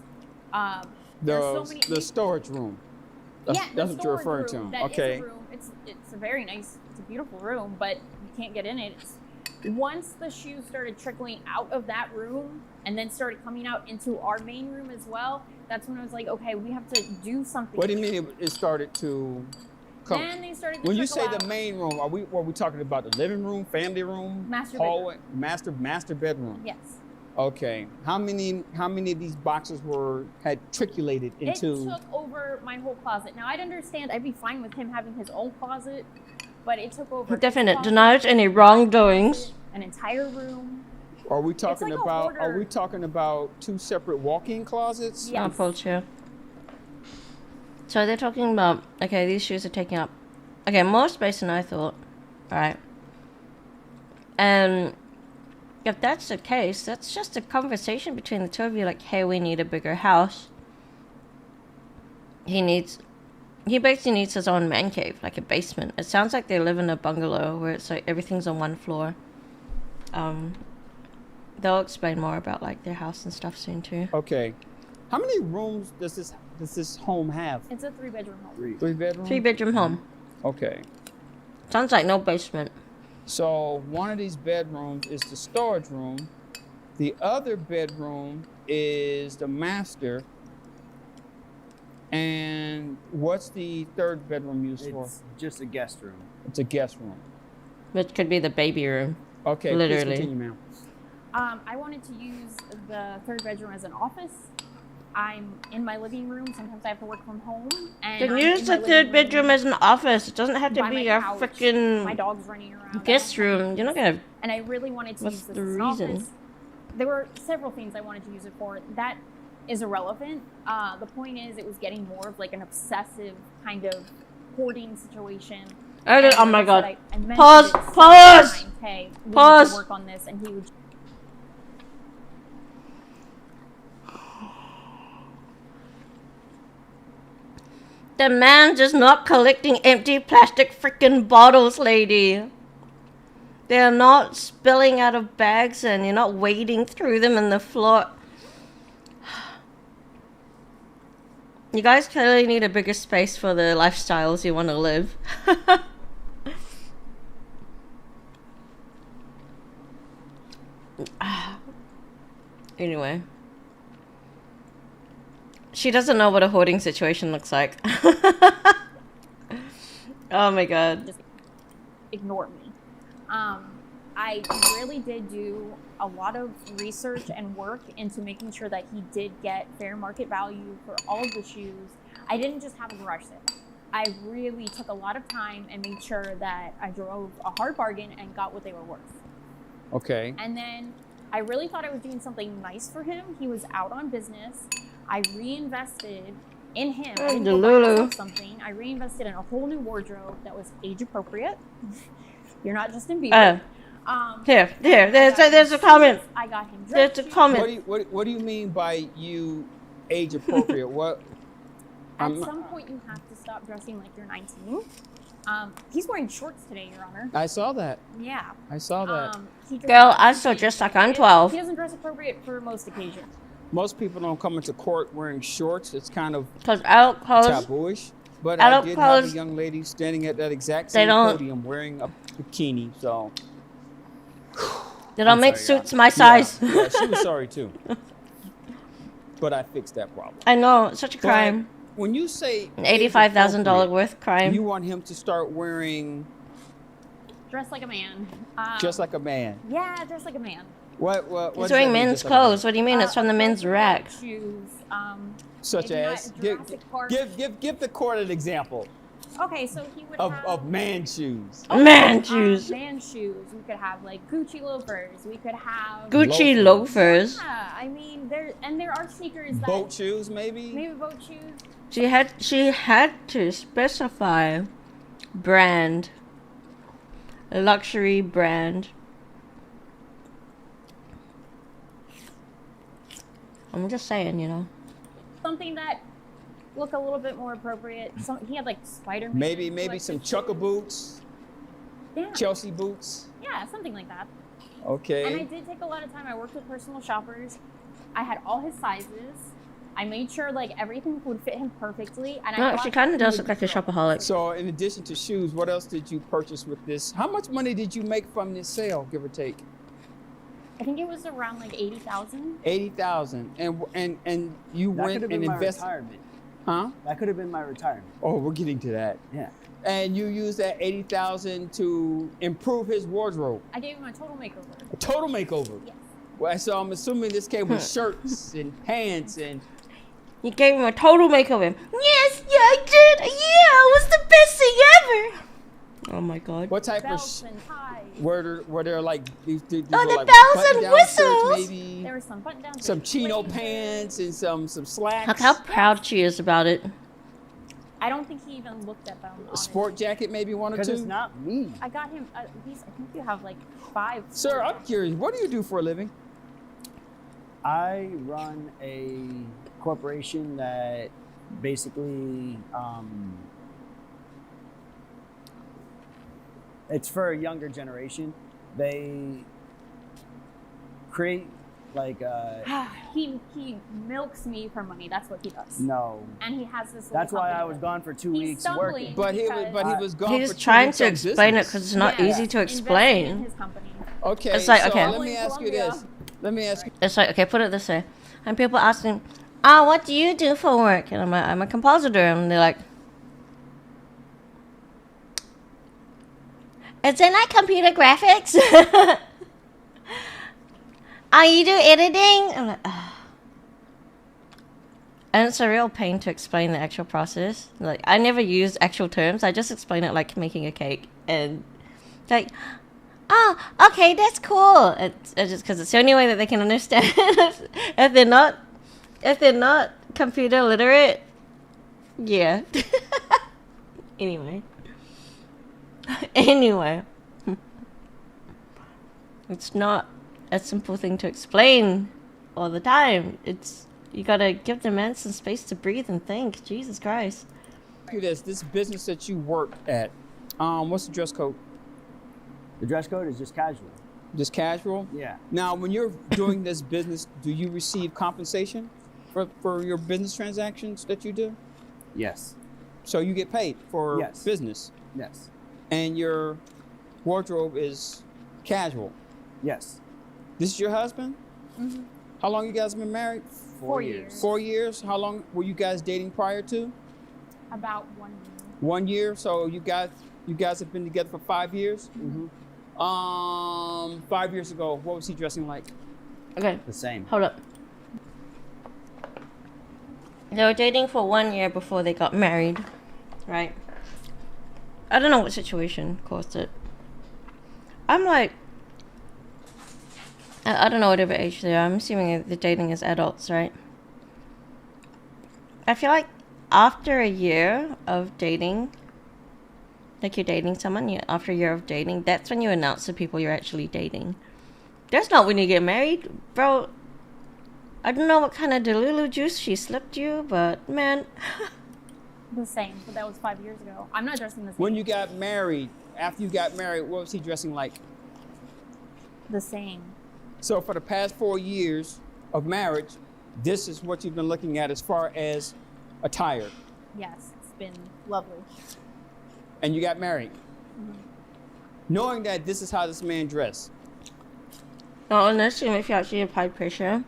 There's so many. The storage room. That's the what you're storage referring room, to. that is Okay. a room. It's a very nice, it's a beautiful room, but you can't get in it. Once the shoes started trickling out of that room and then started coming out into our main room as well, that's when I was like, okay, we have to do something. What do you mean it started to come? Then they started to When you trickle say the out. main room, are we talking about the living room, family room, Master hallway, master bedroom? Yes. Okay. How many of these boxes had trickulated It into? took over my whole closet. Now, I'd understand, I'd be fine with him having his own closet, but it took over. his Definite closet, denies any wrongdoings. an entire room. Are we talking like a about? Are hoarder. we talking about two separate walk-in closets? Yeah. I'll pull two. So they're talking about, okay, these shoes are taking up, okay, more space than I thought. Alright. And if that's the case, that's just a conversation between the two of you, like, hey, we need a bigger house. He basically needs his own man cave, like a basement. It sounds like they live in a bungalow where it's like everything's on one floor. They'll explain more about like their house and stuff soon too. Okay. How many rooms does this home have? It's a 3-bedroom home. 3 bedrooms. 3-bedroom home. Okay. Sounds like no basement. So one of these bedrooms is the storage room. The other bedroom is the master. And what's the third bedroom used for? It's just a guest room. It's a guest room. Which could be the baby room. Okay, Literally. please continue, ma'am. I wanted to use the 3rd bedroom as an office. I'm in my living room. Sometimes I have to work from home. And Then I'm use in the my third living bedroom room as an office. It doesn't have to by be my a couch. My freaking dog's running around. guest room. You're not gonna. And I really wanted to What's use this the as an reason? office. There were several things I wanted to use it for. That is irrelevant. The point is, it was getting more of like an obsessive kind of hoarding situation. Oh my like god. I said, I mentioned Pause, it several pause, times, hey, we need pause. to work on this, and he would. The man just not collecting empty plastic freaking bottles, lady. They're not spilling out of bags and you're not wading through them in the floor. You guys clearly need a bigger space for the lifestyles you want to live. Anyway. She doesn't know what a hoarding situation looks like. Oh my god. Just ignore me. I really did do a lot of research and work into making sure that he did get fair market value for all of the shoes. I didn't just have a garage sale. I really took a lot of time and made sure that I drove a hard bargain and got what they were worth. Okay. And then I really thought I was doing something nice for him. He was out on business. I reinvested in him. I didn't go buy myself something. I reinvested in a whole new wardrobe that was age appropriate. You're not Justin Bieber. There's a comment. I got him There's a dress comment. What do you mean by you age appropriate? What? At some point, you have to stop dressing like you're 19. He's wearing shorts today, Your Honor. I saw that. Yeah. I saw that. Girl, I still dress like I'm 12. He doesn't dress appropriate for most occasions. Most people don't come into court wearing shorts. It's kind of Because adult clothes, tabooish. But adult I did have a clothes, young lady standing at that exact they same don't- podium wearing a bikini. So they don't I'm make sorry, suits my size. Yeah, she was sorry too. But I fixed that problem. I know, it's such a But crime. when you say An $85,000 worth crime. you want him to start wearing Dress like a man. just like a man. Yeah, dress like a man. What He's does that wearing mean, men's just like a man? clothes. What do you mean? It's from the men's rack. Shoes. Such maybe not as Jurassic Park. give the court an example Okay, so he would of have man shoes. Man shoes. Man shoes. We could have like Gucci loafers. We could have Gucci Loafers. loafers. Yeah, I mean there are sneakers that Boat shoes, maybe. maybe boat shoes. She had to specify brand. A luxury brand. I'm just saying, you know. Something that look a little bit more appropriate. He had like Spider-Man. Maybe collective some shoes. Chukka boots, Yeah, Chelsea boots. yeah, something like that. And I Okay. did take a lot of time. I worked with personal shoppers. I had all his sizes. I made sure like everything would fit him perfectly. And I No, thought she kind of he does would look like a grow. shopaholic. So in addition to shoes, what else did you purchase with this? How much money did you make from this sale, give or take? I think it was around like 80,000. 80,000. And you That could went have and been my invested. retirement. Huh? That could have been my retirement. Oh, we're getting to that. Yeah. And you used that 80,000 to improve his wardrobe. I gave him a total makeover. A total makeover. Yes. Well, so I'm assuming this came with shirts and pants and You gave him a total makeover. Yes, yeah, I did. Yeah, it was the best thing ever. Oh my god. what type Belts of and ties. were there like these Oh, were the like bells and button-down whistles. shirts, maybe There were some button downs. some chino pants and some slacks. Look how proud she is about it. I don't think he even looked at them. A honestly. sport jacket, maybe one or Because it's two. not me. I got him. I think you have like 5. Sir, I'm curious. What do you do for a living? I run a corporation that basically it's for a younger generation. They create like he milks me for money. That's what he does. no. And he has this. That's little why I company was that- gone for 2 He's weeks stumbling. working. But he Because- was gone He's for 2 trying weeks to on explain it business. because it's not Yeah. easy to Investing in explain. his company. Okay, It's like, so okay. let me ask you this. Let me ask you. It's like, okay, put it this way. And people asking, what do you do for work? And I'm a compositor. And they're like, is it like computer graphics? You do editing? I'm like, ugh. And it's a real pain to explain the actual process. Like, I never use actual terms. I just explain it like making a cake. And it's like, oh, okay, that's cool. It's just because it's the only way that they can understand. If they're not if they're not computer literate, yeah. Anyway. Anyway. It's not a simple thing to explain all the time. You gotta give the man some space to breathe and think. Jesus Christ. This business that you work at, what's the dress code? The dress code is just casual. Just casual? Yeah. Now, when you're doing this business, do you receive compensation for your business transactions that you do? Yes. So you get paid for Yes. business, Yes. and your wardrobe is casual. Yes. This is your husband? Mm-hmm. How long you guys been married? 4 years. 4 years. How long were you guys dating prior to? About 1 year. 1 year. So you guys have been together for 5 years. Mm-hmm. 5 years ago, what was he dressing like? Okay, The same. hold up. They were dating for 1 year before they got married, right? I don't know what situation caused it. I'm like, I don't know whatever age they are. I'm assuming they're dating as adults, right? I feel like after a year of dating, like you're dating someone, after a year of dating, that's when you announce to people you're actually dating. That's not when you get married, bro. I don't know what kind of Delulu juice she slipped you, but man. The same, but that was 5 years ago. I'm not dressing the same. When you got married, after you got married, what was he dressing like? The same. So for the past 4 years of marriage, this is what you've been looking at as far as attire. Yes, it's been lovely. And you got married. Knowing that this is how this man dressed. No, honestly, if you actually applied pressure,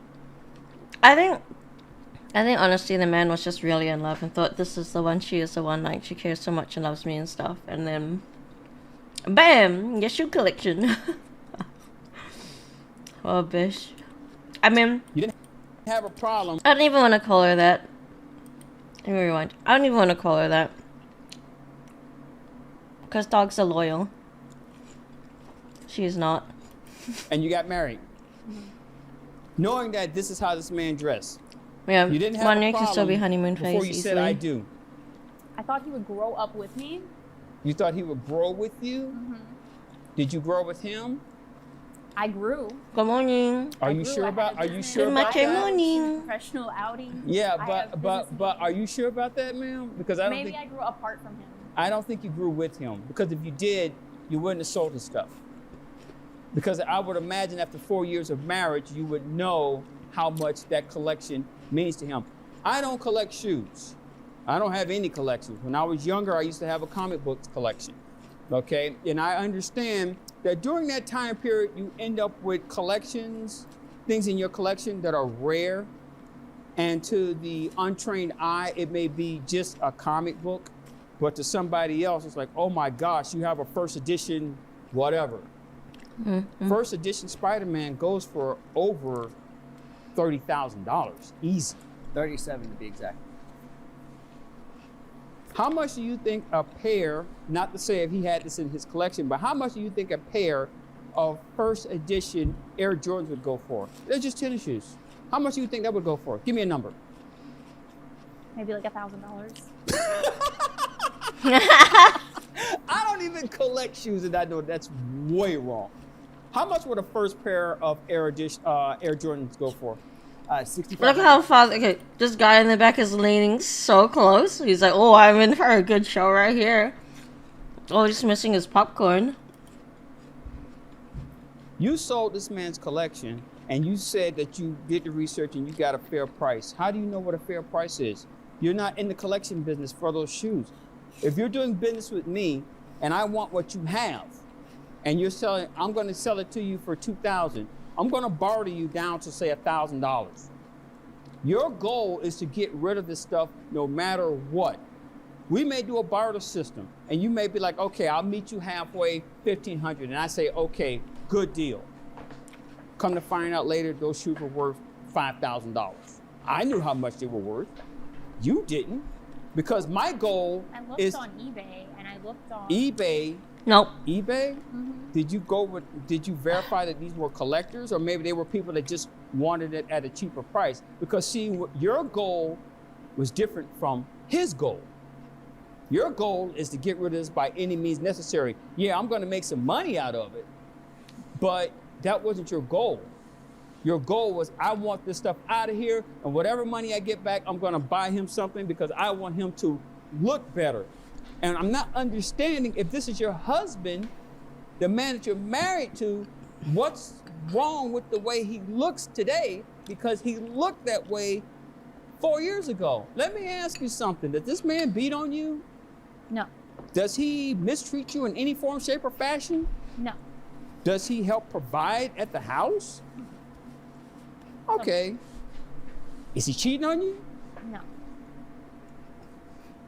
I think honestly the man was just really in love and thought this is the one, she is the one, like she cares so much and loves me and stuff, and then bam, your shoe collection. Oh bish. I mean, You didn't have a problem. I don't even want to call her that. Let me rewind. I don't even want to call her that. Because dogs are loyal. She is not. And you got married. Knowing that this is how this man dressed. Yeah, You didn't have 1 a year can still be problem honeymoon phase before you easily. said I do. I thought he would grow up with me. You thought he would grow with you? Did you grow with him? I grew. Good morning. Are I you grew. sure I about? had Are you business. sure Good about Monday that? morning. Professional outing. Yeah, I have business but are you sure about that, ma'am? Because I don't Maybe think I grew apart from him. I don't think you grew with him. Because if you did, you wouldn't have sold his stuff. Because I would imagine after 4 years of marriage, you would know how much that collection means to him. I don't collect shoes. I don't have any collections. When I was younger, I used to have a comic books collection. Okay, and I understand that during that time period, you end up with collections, things in your collection that are rare. And to the untrained eye, it may be just a comic book, but to somebody else, it's like, oh my gosh, you have a first edition, whatever. First edition Spider-Man goes for over $30,000, easy. 37 to be exact. How much do you think a pair, not to say if he had this in his collection, but how much do you think a pair of first edition Air Jordans would go for? They're just tennis shoes. How much do you think that would go for? Give me a number. Maybe like $1,000. I don't even collect shoes, and I know that's way wrong. How much would a first pair of Air Jordans go for? 65. Look how far. Okay, this guy in the back is leaning so close. He's like, "Oh, I'm in for a good show right here." Oh, he's missing his popcorn. You sold this man's collection, and you said that you did the research and you got a fair price. How do you know what a fair price is? You're not in the collection business for those shoes. If you're doing business with me, and I want what you have, and you're selling, I'm going to sell it to you for $2,000. I'm going to barter you down to say $1,000. Your goal is to get rid of this stuff no matter what. We may do a barter system, and you may be like, okay, I'll meet you halfway, $1,500, and I say, okay, good deal. Come to find out later, those shoes were worth $5,000. I knew how much they were worth. You didn't, because my goal I looked is on eBay and I looked on eBay. Nope. eBay? Mm-hmm. Did you verify that these were collectors, or maybe they were people that just wanted it at a cheaper price? Because see, your goal was different from his goal. Your goal is to get rid of this by any means necessary. Yeah, I'm going to make some money out of it, but that wasn't your goal. Your goal was, I want this stuff out of here, and whatever money I get back, I'm going to buy him something because I want him to look better. And I'm not understanding, if this is your husband, the man that you're married to, what's wrong with the way he looks today, because he looked that way 4 years ago. Let me ask you something. Did this man beat on you? No. Does he mistreat you in any form, shape, or fashion? No. Does he help provide at the house? Okay. Is he cheating on you? No.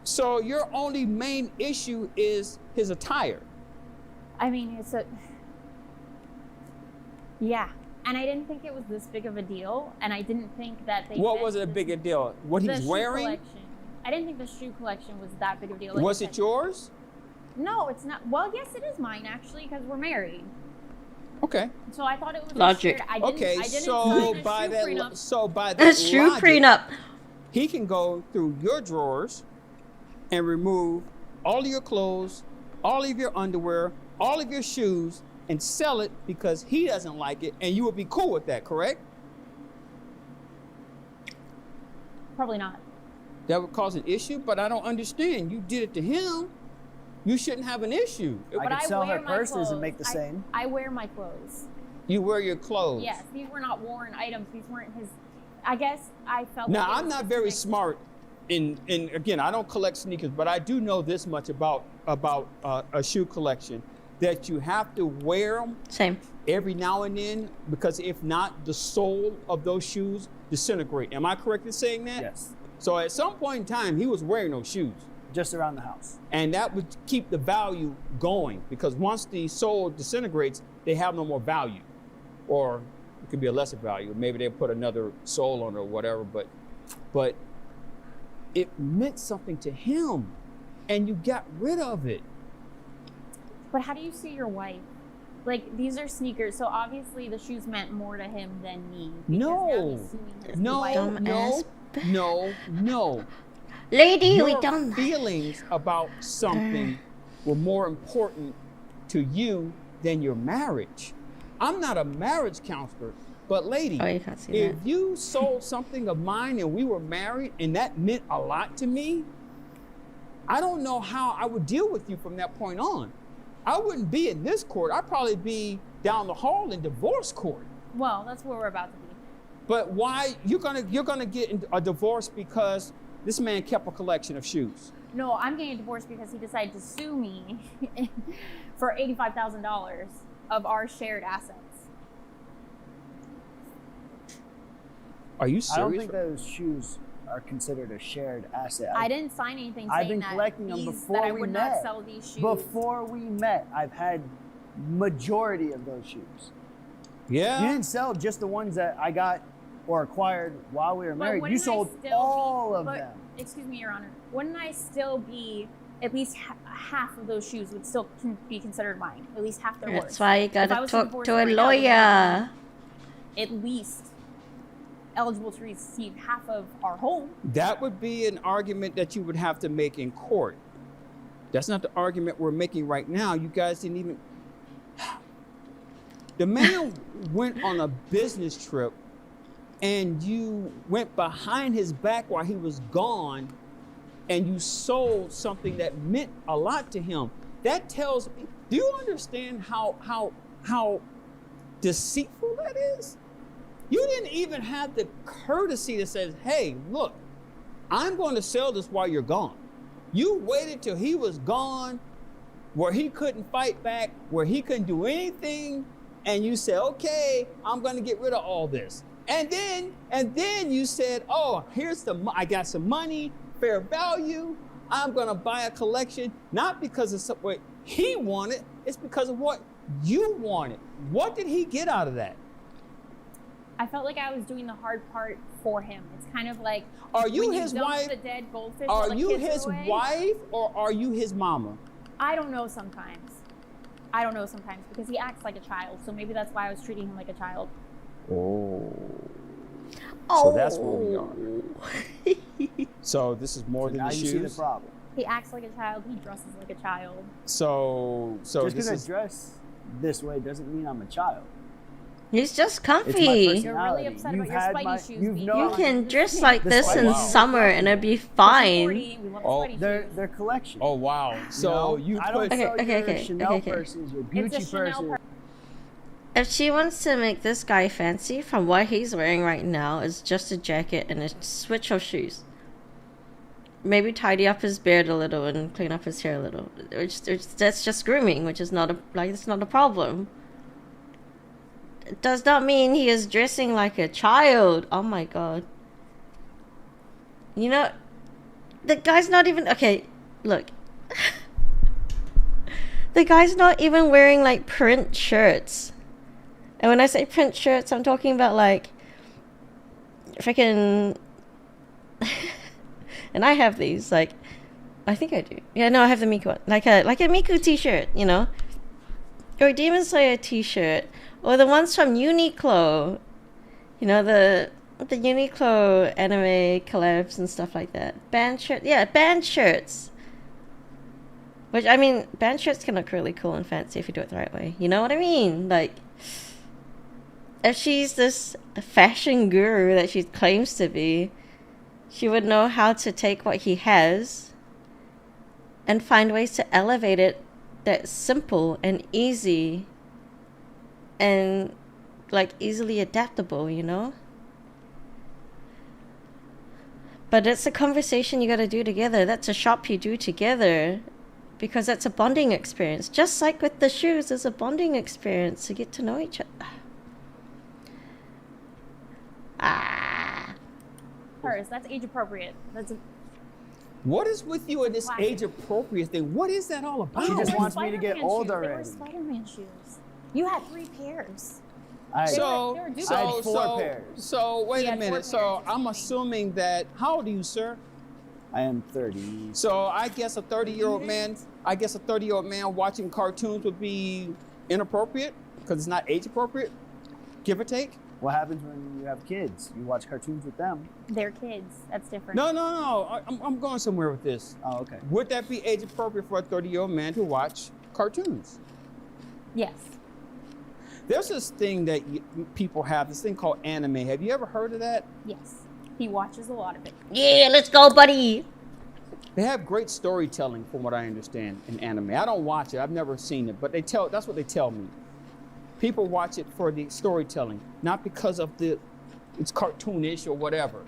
So your only main issue is his attire. I mean, yeah. And I didn't think it was this big of a deal, and I didn't think that they. What was it a bigger deal? What he's wearing? Collection. I didn't think the shoe collection was that big of a deal. Was it yours? No, it's not. Well, yes, it is mine actually, because we're married. Okay. So I thought it was Logic. shared. I didn't Okay. sign So a by shoe that, prenup. A shoe logic, prenup. he can go through your drawers and remove all of your clothes, all of your underwear, all of your shoes, and sell it because he doesn't like it, and you would be cool with that, correct? Probably not. That would cause an issue, but I don't understand. You did it to him. You shouldn't have an issue. I But could sell wear her my purses clothes. and make the same. I wear my clothes. You wear your clothes. Yes, these were not worn items. These weren't his. I guess I felt. Now, like it I'm was not just very mixed. smart in again, I don't collect sneakers, but I do know this much about a shoe collection, that you have to wear them Same. every now and then, because if not, the sole of those shoes disintegrate. Am I correct in saying that? Yes. So at some point in time, he was wearing those shoes. Just around the house. And that would keep the value going, because once the sole disintegrates, they have no more value. Or it could be a lesser value. Maybe they put another sole on it or whatever, but it meant something to him, and you got rid of it. But how do you see your wife? Like, these are sneakers, so obviously the shoes meant more to him than me. because now No. he's suing his No, wife. no. Lady, we Your don't. feelings about something were more important to you than your marriage. I'm not a marriage counselor, but lady, Oh, you can't see if that. you sold something of mine and we were married and that meant a lot to me, I don't know how I would deal with you from that point on. I wouldn't be in this court. I'd probably be down the hall in divorce court. Well, that's where we're about to be. But why you're gonna get a divorce because this man kept a collection of shoes? No, I'm getting a divorce because he decided to sue me for $85,000 of our shared assets. Are you I don't serious? think those shoes are considered a shared asset. I didn't sign anything saying I've been that collecting them these- before that I we would met. not sell these shoes. Before we met, I've had majority of those shoes. Yeah. You didn't sell just the ones that I got or acquired while we were But married. You wouldn't I sold still all be- of but- them. Excuse me, Your Honor. Wouldn't I still be at least half of those shoes would still be considered mine? At least half their worth. That's why you If I gotta was talk divorced to a right now, lawyer. At least eligible to receive half of our home. That would be an argument that you would have to make in court. That's not the argument we're making right now. You guys didn't even. The man went on a business trip and you went behind his back while he was gone and you sold something that meant a lot to him. That tells me, do you understand how deceitful that is? You didn't even have the courtesy that says, hey, look, I'm going to sell this while you're gone. You waited till he was gone, where he couldn't fight back, where he couldn't do anything, and you said, okay, I'm going to get rid of all this. And then you said, oh, I got some money, fair value. I'm going to buy a collection, not because of what he wanted, it's because of what you wanted. What did he get out of that? I felt like I was doing the hard part for him. It's kind of like Are you when his dump wife? the dead goldfish while Are the you kids are his away. wife or are you his mama? I don't know sometimes. I don't know sometimes because he acts like a child. So maybe that's why I was treating him like a child. Oh. So that's where we are. So this is more than Now the you see the shoes. problem. He acts like a child. He dresses like a child. So Just this because I is dress this way doesn't mean I'm a child. He's just It's my comfy. You're really personality. upset You've about your had Spidey my- shoes you've being known- You gone. can dress like The this in Spidey- summer and it'd be Pushing fine. 40, we love the Oh, Spidey They're shoes. their collection. oh wow. So you I don't put sell Okay, your okay, Chanel okay. purses, your It's a Gucci Chanel purses. If she wants to make this guy fancy, from what he's wearing right now is just a jacket and a switch of shoes. Maybe tidy up his beard a little and clean up his hair a little. That's just grooming, which is not it's not a problem. It does not mean he is dressing like a child. Oh my god. You know, the guy's not even okay. Look, the guy's not even wearing like print shirts. And when I say print shirts, I'm talking about like freaking. And I have these, like, I think I do. Yeah, no, I have the Miku one, like a Miku T-shirt, you know, or Demon Slayer T-shirt, or the ones from Uniqlo, you know, the Uniqlo anime collabs and stuff like that. Band shirt, yeah, band shirts. Which I mean, band shirts can look really cool and fancy if you do it the right way. You know what I mean? Like, if she's this fashion guru that she claims to be, she would know how to take what he has and find ways to elevate it that's simple and easy and like easily adaptable, you know? But it's a conversation you gotta do together. That's a shop you do together because that's a bonding experience. Just like with the shoes, it's a bonding experience to get to know each other. Hers. That's age appropriate. That's a, What is with you in this Classic. age appropriate thing? What is that all about? She just they're wants me to get Spider-Man old shoes. They were already. Spider-Man shoes. You had 3 pairs. I, They So, were dupes. I had 4 pairs. So wait He a had 4 minute. So pairs. I'm assuming that. How old are you, sir? I am 30. So I guess a 30-year-old man. I guess a 30-year-old man watching cartoons would be inappropriate because it's not age appropriate. Give or take. What happens when you have kids? You watch cartoons with them. They're kids. That's different. No. I'm going somewhere with this. Oh, okay. Would that be age appropriate for a 30-year-old man to watch cartoons? Yes. There's this thing that people have, this thing called anime. Have you ever heard of that? Yes. He watches a lot of it. Yeah, let's go, buddy. They have great storytelling, from what I understand, in anime. I don't watch it. I've never seen it, but that's what they tell me. People watch it for the storytelling, not because of it's cartoonish or whatever.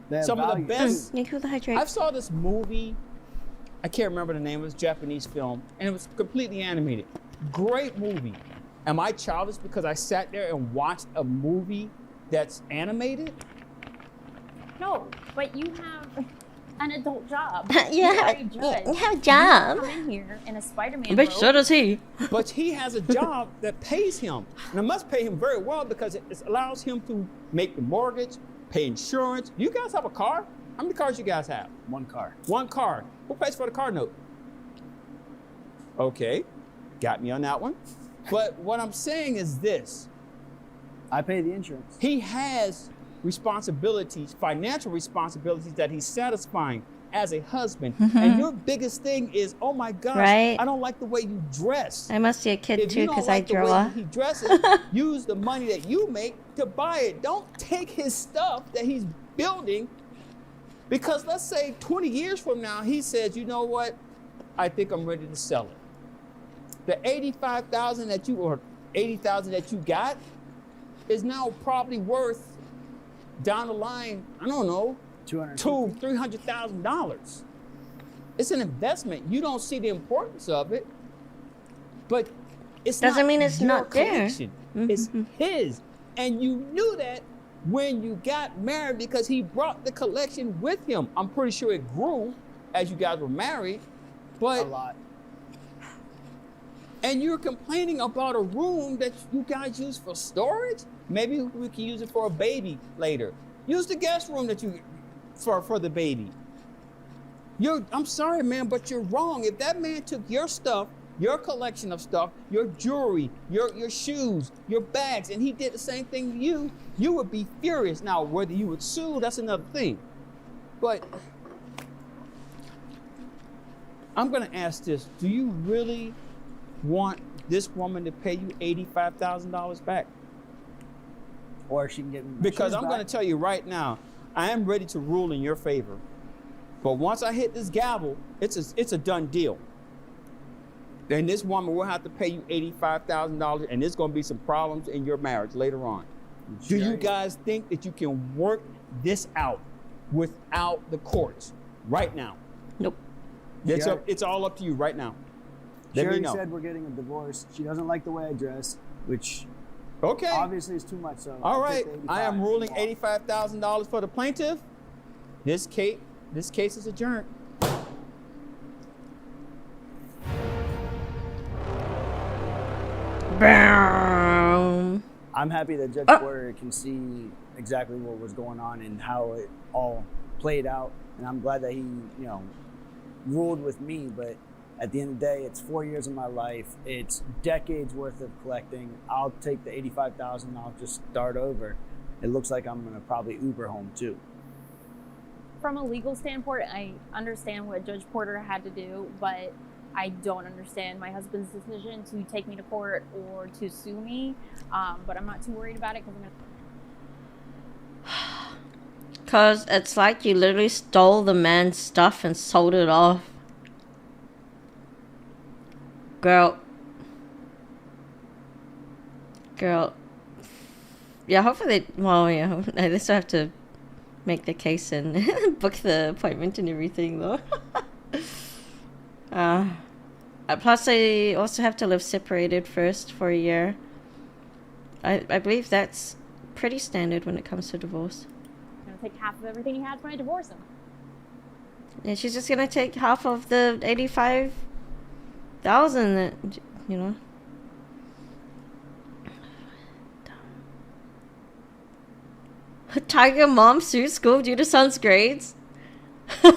They have Some of the values. best. Need to hydrate. I saw this movie. I can't remember the name. It was a Japanese film, and it was completely animated. Great movie. Am I childish because I sat there and watched a movie that's animated? No, but you have an adult job. You are have a judge. a You job. come in here in a Spider-Man But robe. so does he. But he has a job that pays him. And it must pay him very well because it allows him to make the mortgage, pay insurance. You guys have a car? How many cars you guys have? 1 car. One car. Who pays for the car note? Okay, got me on that one. But what I'm saying is this. I pay the insurance. He has responsibilities, financial responsibilities that he's satisfying as a husband. And your biggest thing is, oh my gosh, Right. I don't like the way you dress. I must be a kid If too you don't because like I the way draw. he dresses, use the money that you make to buy it. Don't take his stuff that he's building, because let's say 20 years from now, he says, you know what? I think I'm ready to sell it. The 85,000 that you, or 80,000 that you got is now probably worth down the line, I don't know, $200,000-$300,000. It's an investment. You don't see the importance of it, but it's Doesn't not mean it's your not there. collection. It's his, and you knew that when you got married because he brought the collection with him. I'm pretty sure it grew as you guys were married, A but lot. and you're complaining about a room that you guys use for storage. Maybe we can use it for a baby later. Use the guest room that you for the baby. I'm sorry, man, but you're wrong. If that man took your stuff your collection of stuff, your jewelry, your shoes, your bags, and he did the same thing to you, you would be furious. Now, whether you would sue, that's another thing. But I'm gonna ask this, do you really want this woman to pay you $85,000 back? Or she can get me my Because shoes I'm back. gonna tell you right now, I am ready to rule in your favor. But once I hit this gavel, it's a done deal. Then this woman will have to pay you $85,000, and there's gonna be some problems in your marriage later on. Do you guys think that you can work this out without the courts right now? Nope. It's all up to you right now. She Let me already know. said we're getting a divorce. She doesn't like the way I dress, which Okay. obviously is too much. So All I'll right. take the I am 85 ruling off. $85,000 for the plaintiff. This case is adjourned. Boom. I'm happy that Judge Porter can see exactly what was going on and how it all played out, and I'm glad that he, ruled with me. But at the end of the day, it's 4 years of my life. It's decades worth of collecting. I'll take the $85,000. I'll just start over. It looks like I'm gonna probably Uber home too. From a legal standpoint, I understand what Judge Porter had to do, but I don't understand my husband's decision to take me to court or to sue me. But I'm not too worried about it because I'm gonna. Cause it's like you literally stole the man's stuff and sold it off. Girl. Yeah, hopefully they still have to make the case and book the appointment and everything though. Plus they also have to live separated first for a year. I believe that's pretty standard when it comes to divorce. I'm gonna take half of everything he had when I divorce him. Yeah, she's just gonna take half of the 85,000 that, Tiger mom sues school due to son's grades? They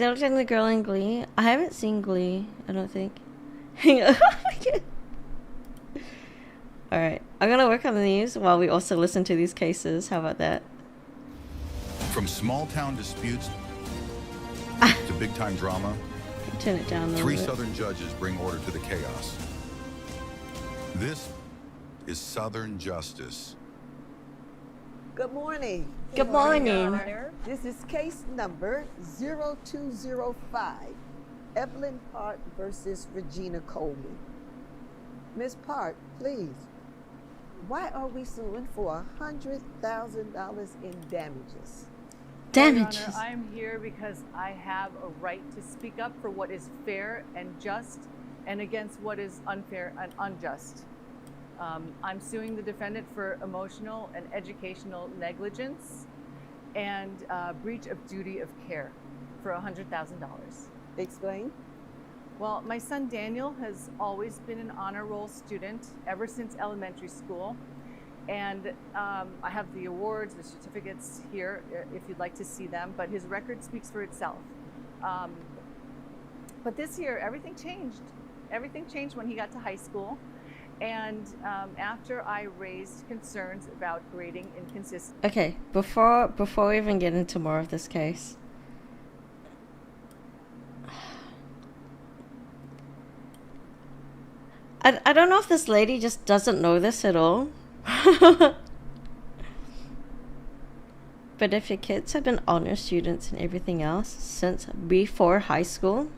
looked like the girl in Glee. I haven't seen Glee, I don't think. Hang on. Alright, I'm gonna work on these while we also listen to these cases. How about that? From small town disputes to big time drama, Turn it down a little three bit. Southern judges bring order to the chaos. This is Southern justice. Good morning. Good morning. This is case number 0205, Evelyn Park versus Regina Coleman. Miss Park, please. Why are we suing for $100,000 in damages? Damages. Your Honor, I'm here because I have a right to speak up for what is fair and just and against what is unfair and unjust. I'm suing the defendant for emotional and educational negligence and breach of duty of care for $100,000. Explain. Well, my son Daniel has always been an honor roll student ever since elementary school. And I have the awards, the certificates here, if you'd like to see them, but his record speaks for itself. But this year, everything changed. Everything changed when he got to high school. And after I raised concerns about grading inconsistency. Okay, before we even get into more of this case, I don't know if this lady just doesn't know this at all. But if your kids have been honor students and everything else since before high school,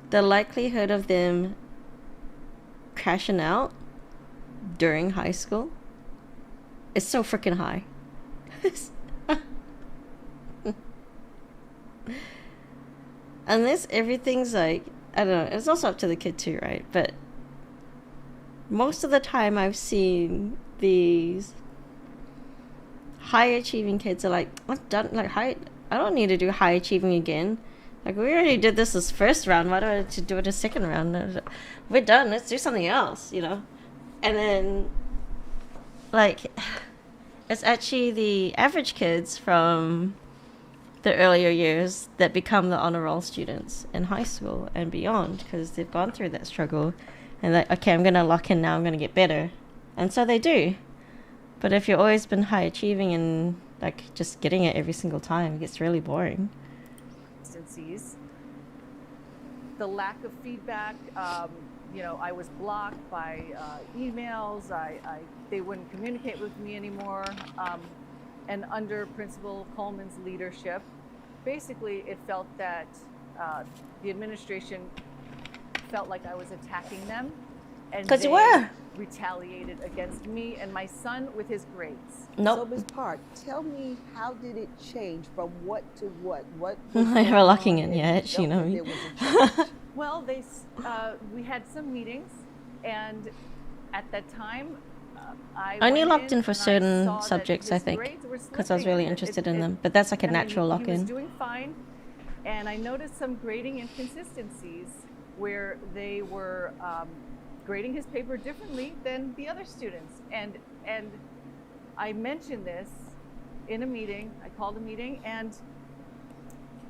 the likelihood of them crashing out during high school is so freaking high. Unless everything's like, I don't know, it's also up to the kid too, right? But most of the time I've seen these high achieving kids are like, I'm done, like I don't need to do high achieving again. Like, we already did this first round, why do I have to do it a second round? We're done, let's do something else, And then, like, it's actually the average kids from the earlier years that become the honor roll students in high school and beyond, because they've gone through that struggle and like, okay, I'm going to lock in now, I'm going to get better. And so they do. But if you've always been high achieving and like just getting it every single time, it gets really boring. The lack of feedback, you know, I was blocked by emails. They wouldn't communicate with me anymore. And under Principal Coleman's leadership, basically it felt that the administration felt like I was attacking them, and 'Cause you they were. retaliated against me and my son with his grades. Nope. So, Ms. Park, tell me, how did it change from what to what? What I was haven't going locking on in and yet, you you know felt me. that there was a change? Well, we had some meetings, and at that time, I Only went locked in for and I certain saw that subjects, I his think, grades were because I was slipping. really interested in them. But that's like a I mean, natural He lock-in. was doing fine, and I noticed some grading inconsistencies where they were grading his paper differently than the other students. And I mentioned this in a meeting. I called a meeting, and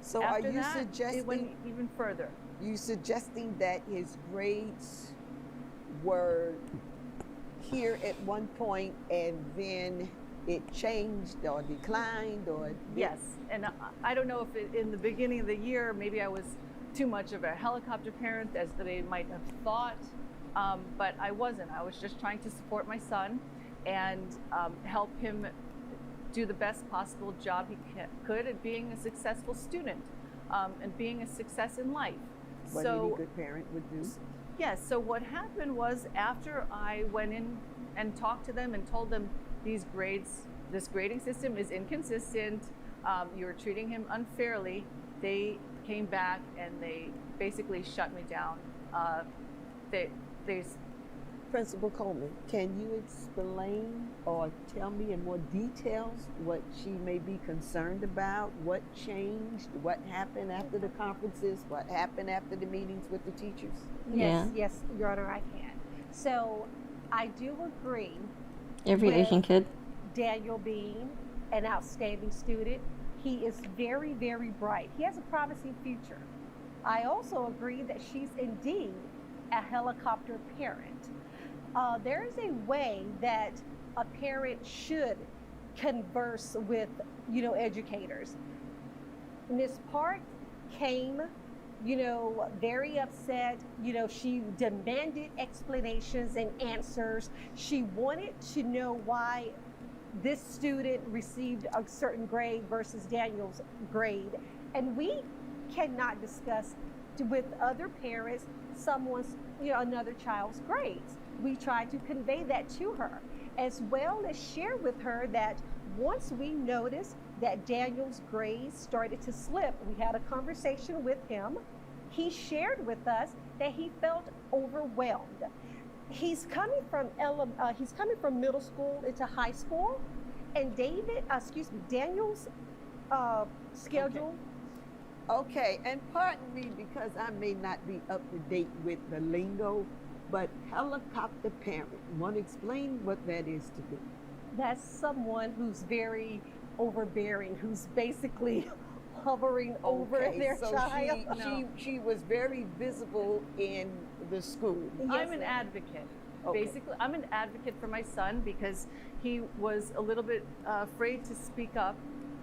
So after are you that, it went suggesting even further. that his grades were here at one point and then it changed or declined or Yes, and I don't know if in the beginning of the year, maybe I was too much of a helicopter parent as they might have thought, but I wasn't. I was just trying to support my son and help him do the best possible job he could at being a successful student and being a success in life. what any good parent would do? Yes, so what happened was after I went in and talked to them and told them this grading system is inconsistent, you're treating him unfairly, they came back and they basically shut me down. They Principal Coleman, can you explain or tell me in more details what she may be concerned about? What changed? What happened after the conferences? What happened after the meetings with the teachers? Yeah. Yes, Your Honor, I can. So I do agree Every with Asian kid. Daniel being an outstanding student. He is very, very bright. He has a promising future. I also agree that she's indeed a helicopter parent. There is a way that a parent should converse with, educators. Ms. Park came, very upset. She demanded explanations and answers. She wanted to know why this student received a certain grade versus Daniel's grade. And we cannot discuss with other parents another child's grades. We tried to convey that to her, as well as share with her that once we noticed that Daniel's grades started to slip, we had a conversation with him. He shared with us that he felt overwhelmed. He's coming from middle school into high school, and Daniel's schedule. Okay, and pardon me because I may not be up to date with the lingo, but helicopter parent, want to explain what that is to me? That's someone who's very overbearing, who's basically hovering over their so child. She was very visible in the school. I'm an advocate. Okay. Basically, I'm an advocate for my son because he was a little bit afraid to speak up.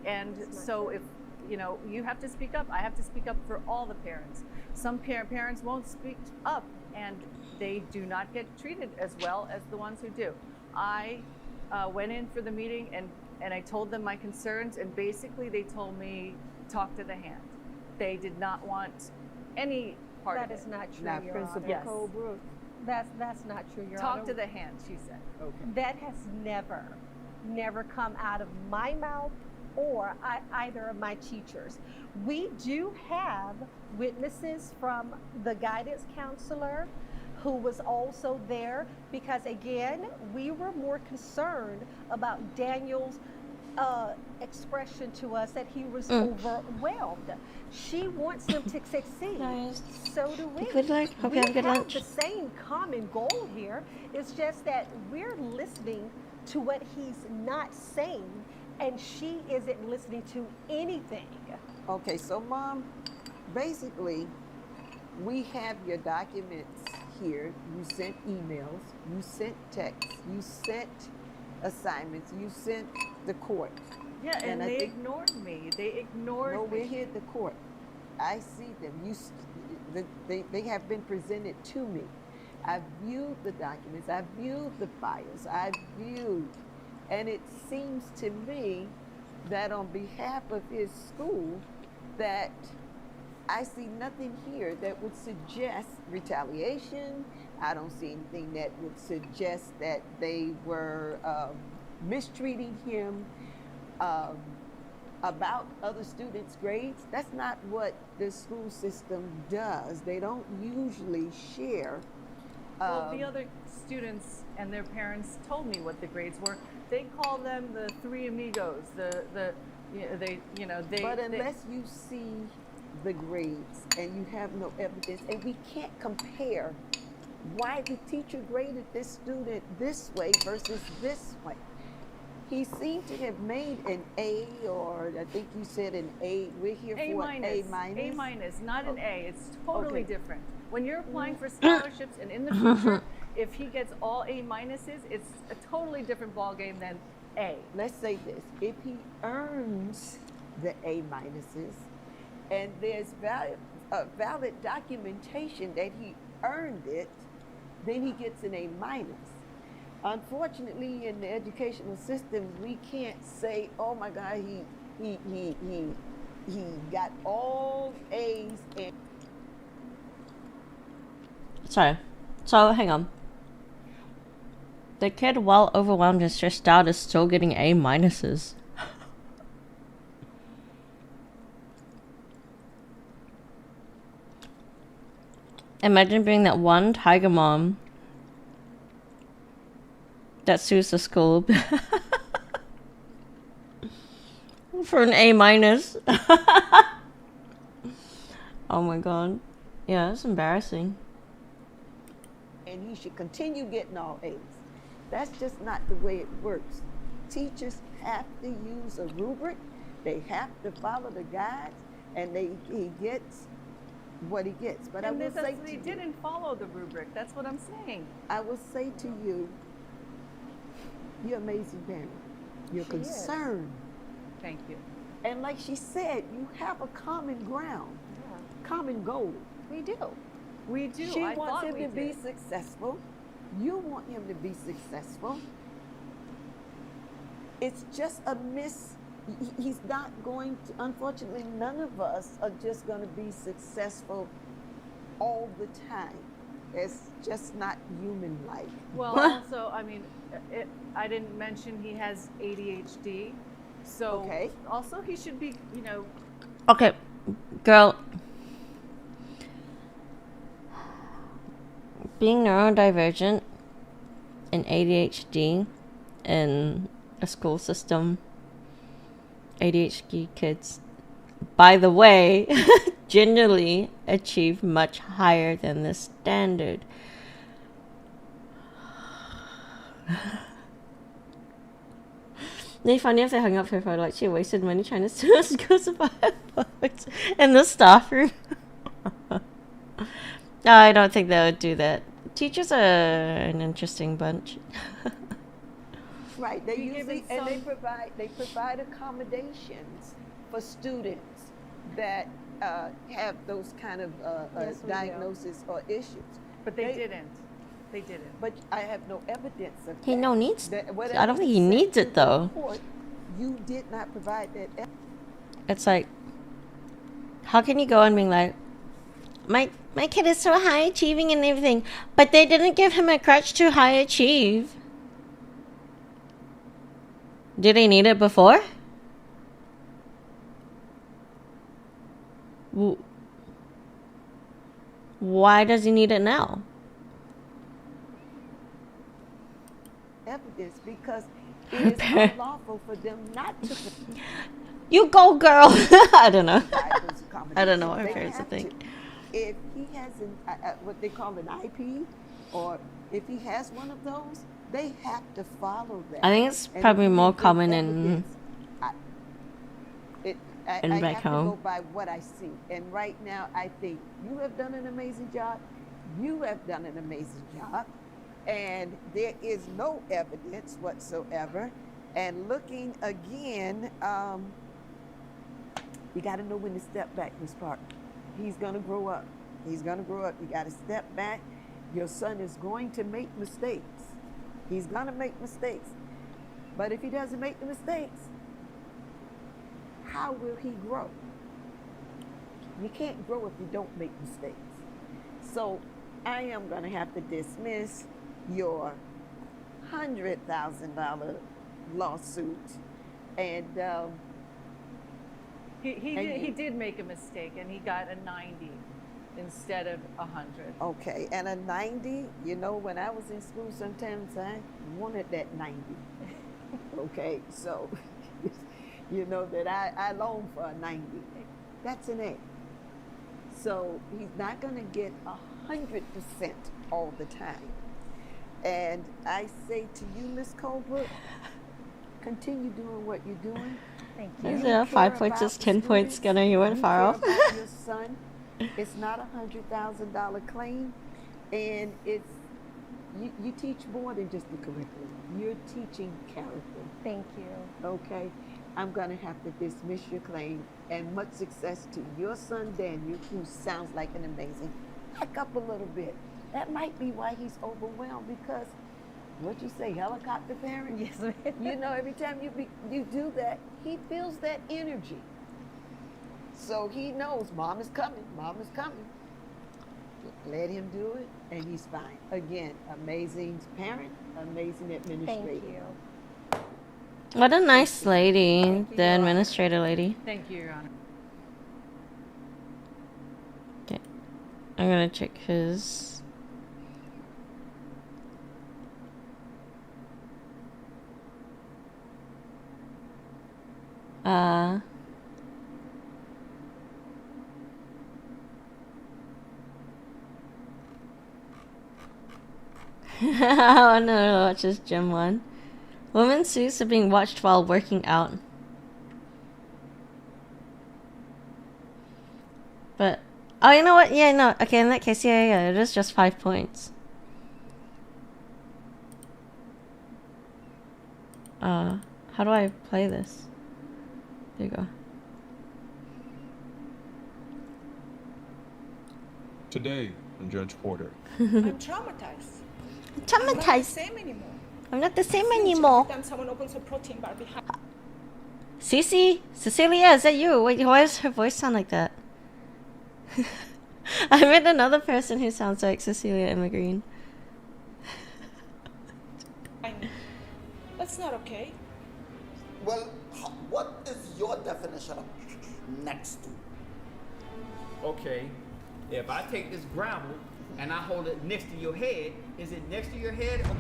And so if, you have to speak up, I have to speak up for all the parents. Some parents won't speak up and they do not get treated as well as the ones who do. I went in for the meeting and I told them my concerns, and basically they told me, talk to the hand. They did not want any part of it. That is not true, Now, Your Principal Honor. Yes. Colebrook. That's not true, Your Talk Honor. to the hand, she said. Okay. That has never come out of my mouth or either of my teachers. We do have witnesses from the guidance counselor who was also there, because again, we were more concerned about Daniel's expression to us that he was overwhelmed. She wants him to succeed. Guys, So do we. good luck. Hope you have a good lunch. The same common goal here. It's just that we're listening to what he's not saying and she isn't listening to anything. Okay, so Mom, basically, we have your documents here. You sent emails, you sent texts, you sent assignments, you sent the court. Yeah, and I they think- ignored me. They ignored No, me. we're here at the court. I see them. They have been presented to me. I've viewed the documents. I've viewed the files. I've viewed, and it seems to me that on behalf of his school, that I see nothing here that would suggest retaliation. I don't see anything that would suggest that they were mistreating him about other students' grades. That's not what the school system does. They don't usually share. Well, the other students and their parents told me what the grades were. They call them the three amigos. But unless you see the grades and you have no evidence, and we can't compare why the teacher graded this student this way versus this way. He seemed to have made an A, or I think you said an A. We're here A for minus. A minus. A minus, not an A. It's totally Okay. different. When you're applying for scholarships and in the future, if he gets all A minuses, it's a totally different ballgame than A. Let's say this: if he earns the A minuses, and there's valid documentation that he earned it, then he gets an A minus. Unfortunately, in the educational system, we can't say, "Oh my God, he got all A's." And Sorry. So, hang on. The kid, while overwhelmed and stressed out, is still getting A minuses. Imagine being that one tiger mom that sues the school for an A minus. Oh my God. Yeah, it's embarrassing. and he should continue getting all A's. That's just not the way it works. Teachers have to use a rubric. They have to follow the guides, and he gets what he gets. But I will say to they you, didn't follow the rubric. That's what I'm saying. I will say to you, you're amazing parent. You're concerned. Thank you. And like she said, you have a common ground, common goal. We do. We do. She I wants thought him we to be did. successful. You want him to be successful. It's just a he's not going to, unfortunately, none of us are just going to be successful all the time. It's just not human-like. Well, also, I mean, I didn't mention he has ADHD. So Okay. also he should be, Okay, girl. Being neurodivergent and ADHD in a school system, ADHD kids, by the way, generally achieve much higher than the standard. It'd be funny if they hung up her phone like she wasted money trying to sue us because of iPhones in the staff room. No, I don't think they would do that. Teachers are an interesting bunch. Right, they You give usually, it and they some- provide accommodations for students that have those kind of Yes, we do. diagnoses or issues. but they didn't. They didn't. But I have no evidence of He that. no needs. That I whatever don't think he sent needs to it the though. court, you did not provide that evidence. It's like, how can you go and being like, my kid is so high achieving and everything, but they didn't give him a crutch to high achieve. Did he need it before? Why does he need it now? Evidence because it is unlawful for them not to You go, girl. I don't know. provide those accommodations. I don't know what They her parents have would think. to. If he has what they call an IP, or if he has one of those, they have to follow that. I think it's And if probably you more give common in evidence and I back have to home. go by what I see. And right now, I think you have done an amazing job. You have done an amazing job. And there is no evidence whatsoever. And looking again, you got to know when to step back, Miss Parker. He's going to grow up. He's going to grow up. You got to step back. Your son is going to make mistakes. He's going to make mistakes. But if he doesn't make the mistakes, how will he grow? You can't grow if you don't make mistakes. So I am going to have to dismiss your $100,000 lawsuit. And he did make a mistake, and he got a 90 instead of 100. okay, and a 90, you know, when I was in school, sometimes I wanted that 90. Okay, so you know that I long for a 90. That's an A. So he's not going to get 100% all the time. And I say to you, Miss Colbert, continue doing what you're doing. Thank you. Is You it a care 5 points about is the 10 points students. Skinner? You went You far care off. about your son. It's not a $100,000 claim, and it's you teach more than just the curriculum. You're teaching character. Thank you. Okay, I'm gonna have to dismiss your claim, and much success to your son Daniel, who sounds like an amazing. Back up a little bit. That might be why he's overwhelmed, because what you say, helicopter parent? Yes, ma'am. You know, every time you do that, he feels that energy. So he knows mom is coming, mom is coming. Let him do it, and he's fine. Again, amazing parent, amazing administrator. Thank you. What a nice lady, Thank you, the Your Honor. administrator lady. Thank you, Your Honor. Okay, I'm gonna check his. I want to watch this gym one. Women's suits are being watched while working out. But, oh, you know what? Yeah, no. Okay, in that case, yeah, it is just 5 points. How do I play this? There you go. Today, I'm Judge Porter. I'm traumatized. I'm not the Traumatized. same anymore. I'm not the same Every anymore. time someone opens a protein bar behind Cece? Cecilia, is that you? Wait, why does her voice sound like that? I met another person who sounds like Cecilia Emma Green. me, that's not okay. Well, what is your definition of next to? Okay, if I take this gravel and I hold it next to your head, is it next to your head? Or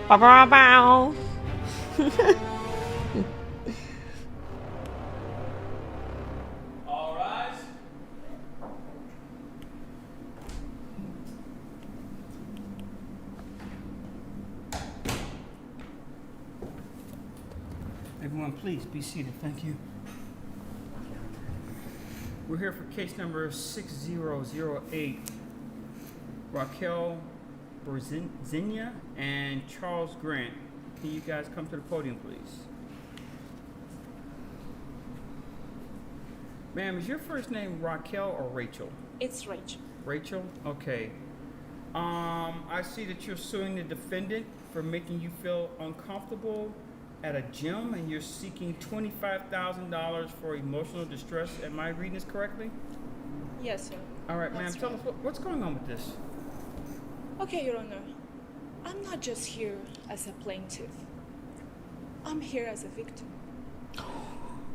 Bow, bow, bow. all rise. Everyone, please be seated. Thank you. We're here for case number 6008. Raquel Berzinia and Charles Grant. Can you guys come to the podium, please? Ma'am, is your first name Raquel or Rachel? It's Rachel. Rachel? Okay. I see that you're suing the defendant for making you feel uncomfortable at a gym, and you're seeking $25,000 for emotional distress. Am I reading this correctly? Yes, sir. All right, ma'am, That's tell right. us what's going on with this. Okay, Your Honor. I'm not just here as a plaintiff. I'm here as a victim.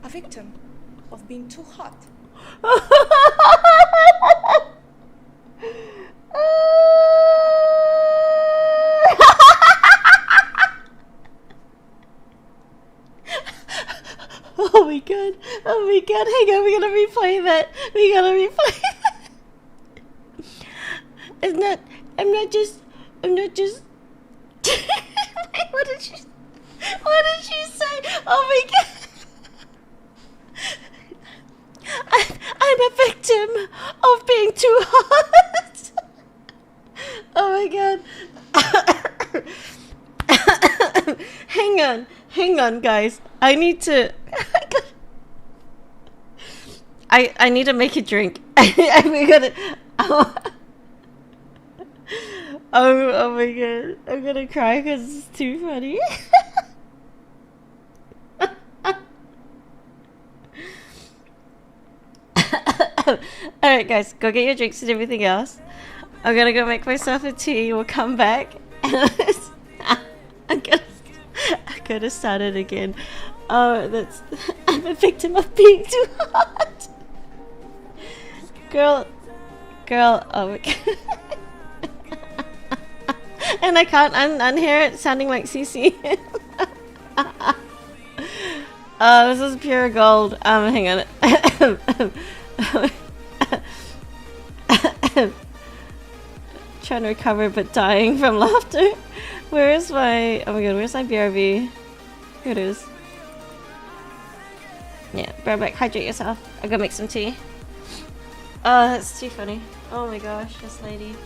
A victim of being too hot. Oh my god. Oh my god. Hang on, we gotta replay that. We gotta replay that. I'm not just I'm not just. What did she say? Oh my god. I'm a victim of being too hot. Oh my god. Hang on, guys. I need to. I need to make a drink. We gotta. Oh my god. I'm gonna cry because it's too funny. Alright guys, go get your drinks and everything else. I'm gonna go make myself a tea. We'll come back. I'm gonna start it again. Oh, I'm a victim of being too hot. Girl, oh my god. And I can't unhear it sounding like CC. This is pure gold. Hang on. Trying to recover but dying from laughter. Where's my... Oh my god, where's my BRB? Here it is. Yeah, bareback, hydrate yourself. I gotta make some tea. That's too funny. Oh my gosh, this lady.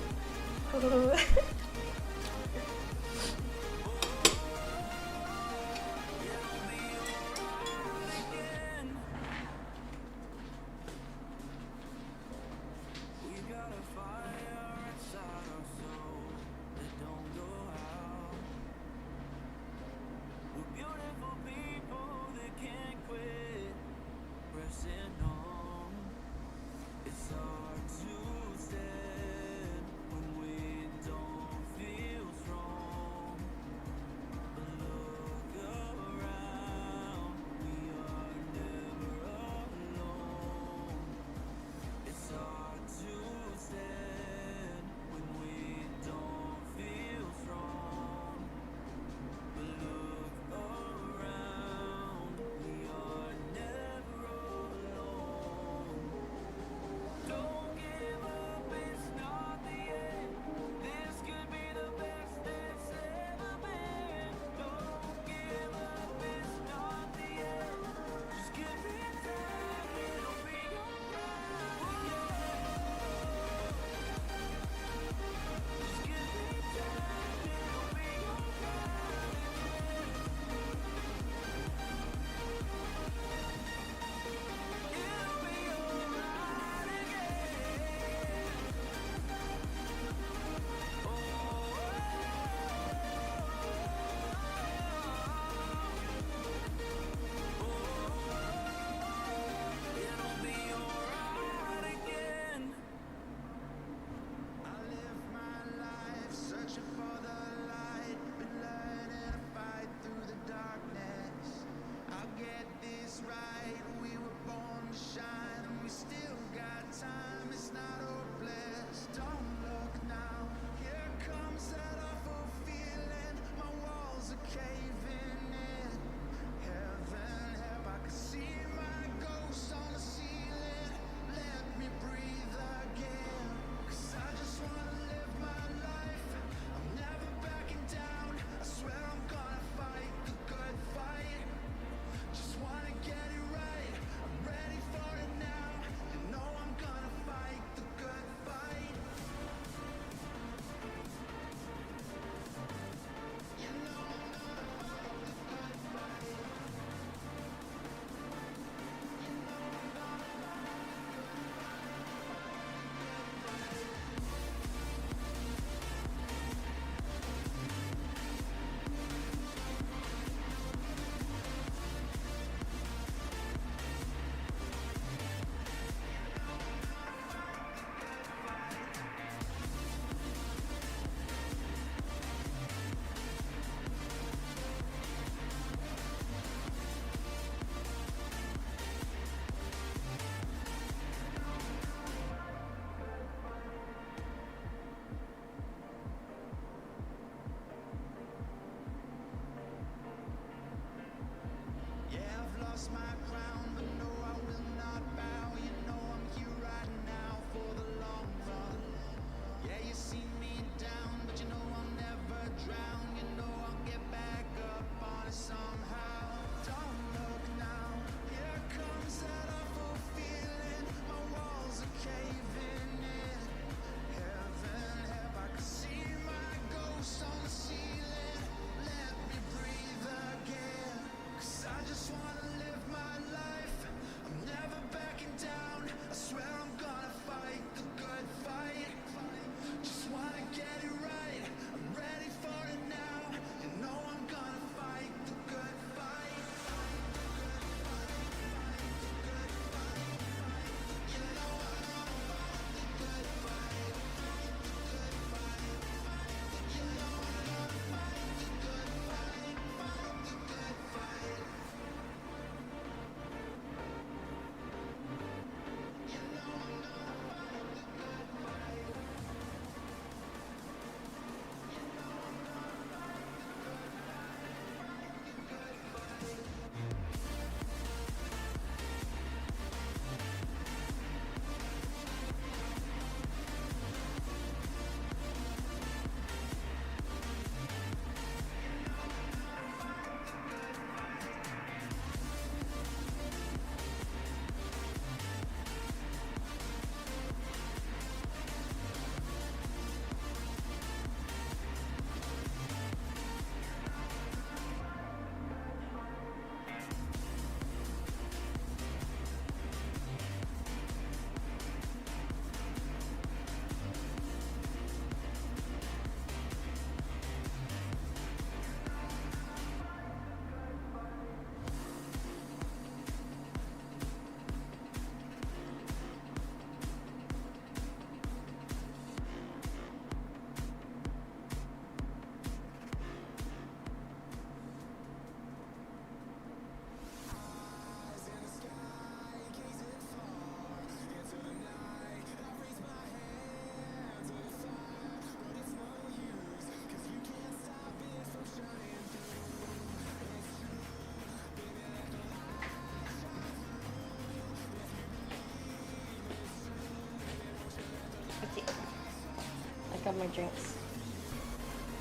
got my drinks.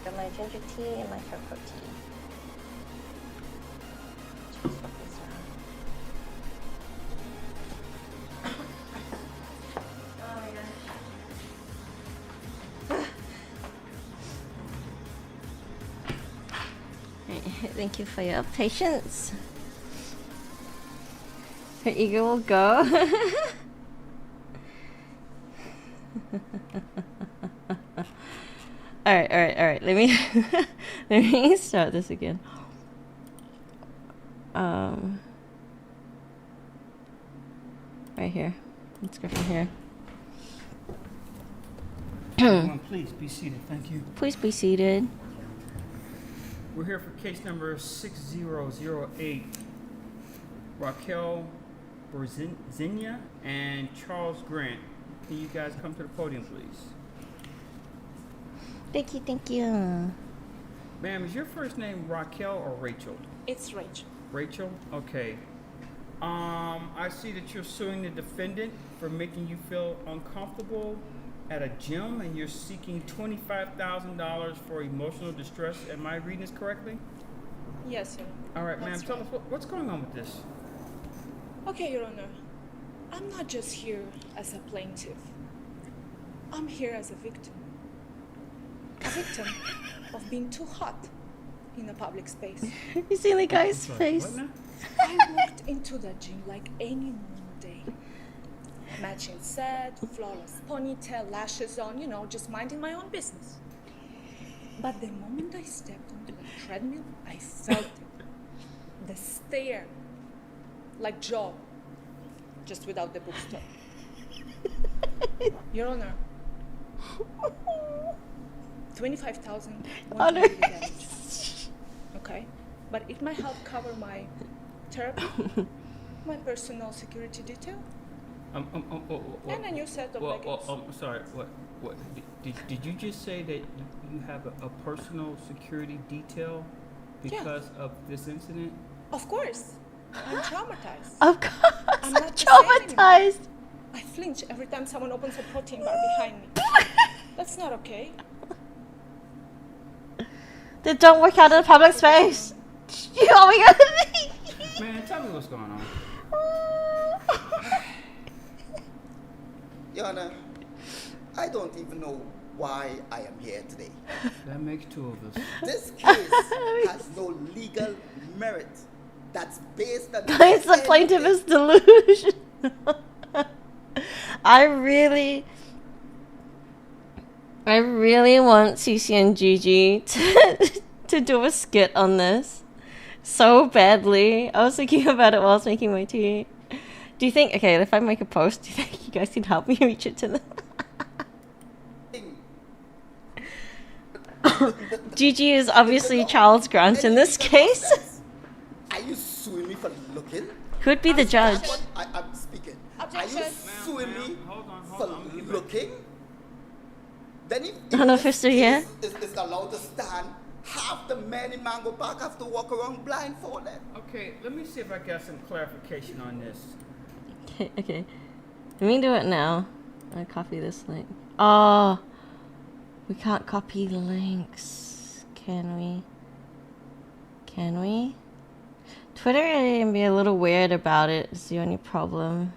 Got my ginger tea and my cocoa tea. Just put this down. Oh my gosh. Right, thank you for your patience. Her ego will go. Alright. Let me let me start this again. Right here. Let's go from here. Everyone, please be seated. Thank you. Please be seated. We're here for case number 6008. Raquel Berzinia and Charles Grant. Can you guys come to the podium, please? Thank you. Ma'am, is your first name Raquel or Rachel? It's Rachel. Rachel? Okay. I see that you're suing the defendant for making you feel uncomfortable at a gym, and you're seeking $25,000 for emotional distress. Am I reading this correctly? Yes, Your Honor. All right, ma'am. That's Tell right. us what's going on with this. Okay, Your Honor. I'm not just here as a plaintiff. I'm here as a victim. A victim of being too hot in a public space. You see the guy's Sorry, face? what now? I walked into the gym like any normal day. Matching set, flawless ponytail, lashes on, you know, just minding my own business. But the moment I stepped onto the treadmill, I felt it. The stare. Like Joe, just without the bookstore. Your Honor, 25,000 won't really damage. Okay, but it might help cover my therapy, my personal security detail, and a new set of leggings. Sorry. What? Did you just say that you have a personal security detail because of this incident? Of course, I'm traumatized. Of course, I'm I'm not the same anymore. traumatized. I flinch every time someone opens a protein bar behind me. That's not okay. They don't work out in a public space. Oh my god. Man, tell me what's going on. Your Honor, I don't even know why I am here today. That makes two of us. This case has no legal merit that's based on Guys, the plaintiff is delusional. I really want CC and Gigi to do a skit on this so badly. I was thinking about it while I was making my tea. Do you think, okay, if I make a post, do you think you guys can help me reach it to them? Gigi is obviously Charles Grant in this case. Are you suing me for looking? Who'd be the judge? That's what I'm speaking. Objection. Are you suing me for looking? Then if On officer, yeah. is allowed to stand, half the men in Mango Park have to walk around blindfolded. Okay, let me see if I got some clarification on this. Okay. Let me do it now. I copy this link. Oh, we can't copy links. Can we? Can we? Twitter can be a little weird about it. Is the only problem.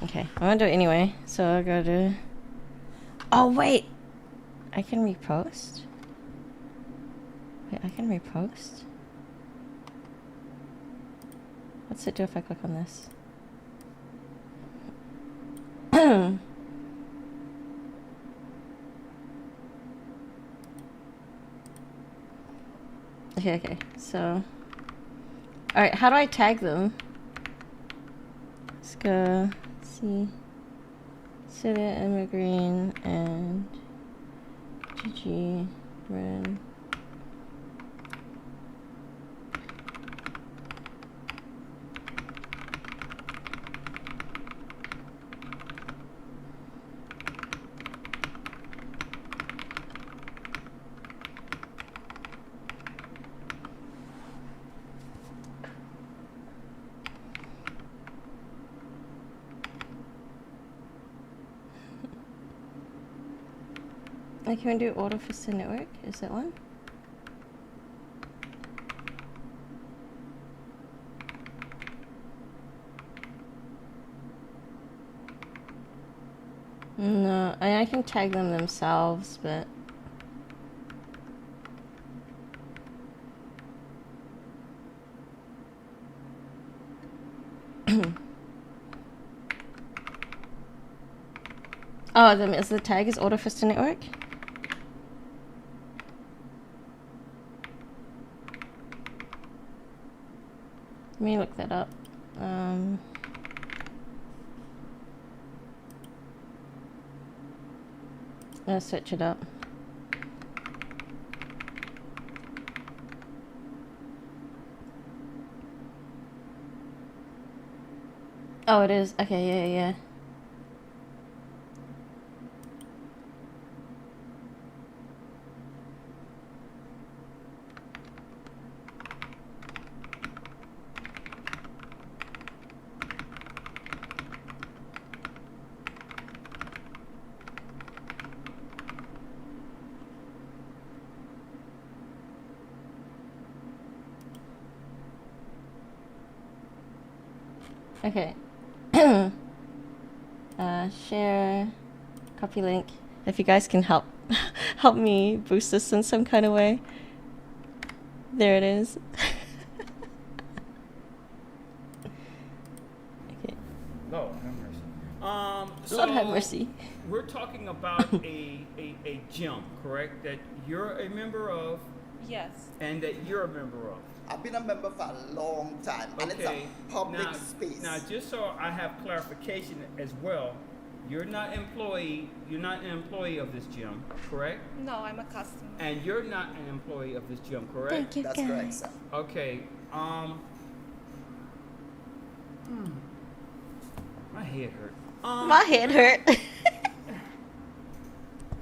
Okay, I'm gonna do it anyway. So I'll go to. Oh wait, I can repost. Wait, I can repost? What's it do if I click on this? Okay, so... Alright, how do I tag them? Let's go... see... Sita, Emma Green, and... Gigi, Ren... I can do Auto Fister Network. Is that one? No, I can tag them themselves, but oh, the tag is Auto Fister Network. Let me look that up. I'll search it up. Oh, it is. Okay, yeah. Okay. Share, copy link. If you guys can help me boost this in some kind of way. There it is. Okay. Lord have mercy. Lord have mercy. We're talking about a gym, correct? That you're a member of. Yes. And that you're a member of. I've been a member for a long time, and it's a public space. Now, just so I have clarification as well, you're not an employee of this gym, correct? No, I'm a customer. And you're not an employee of this gym, correct? Thank you, That's guys. correct, sir. Okay. My head hurt. My head hurt.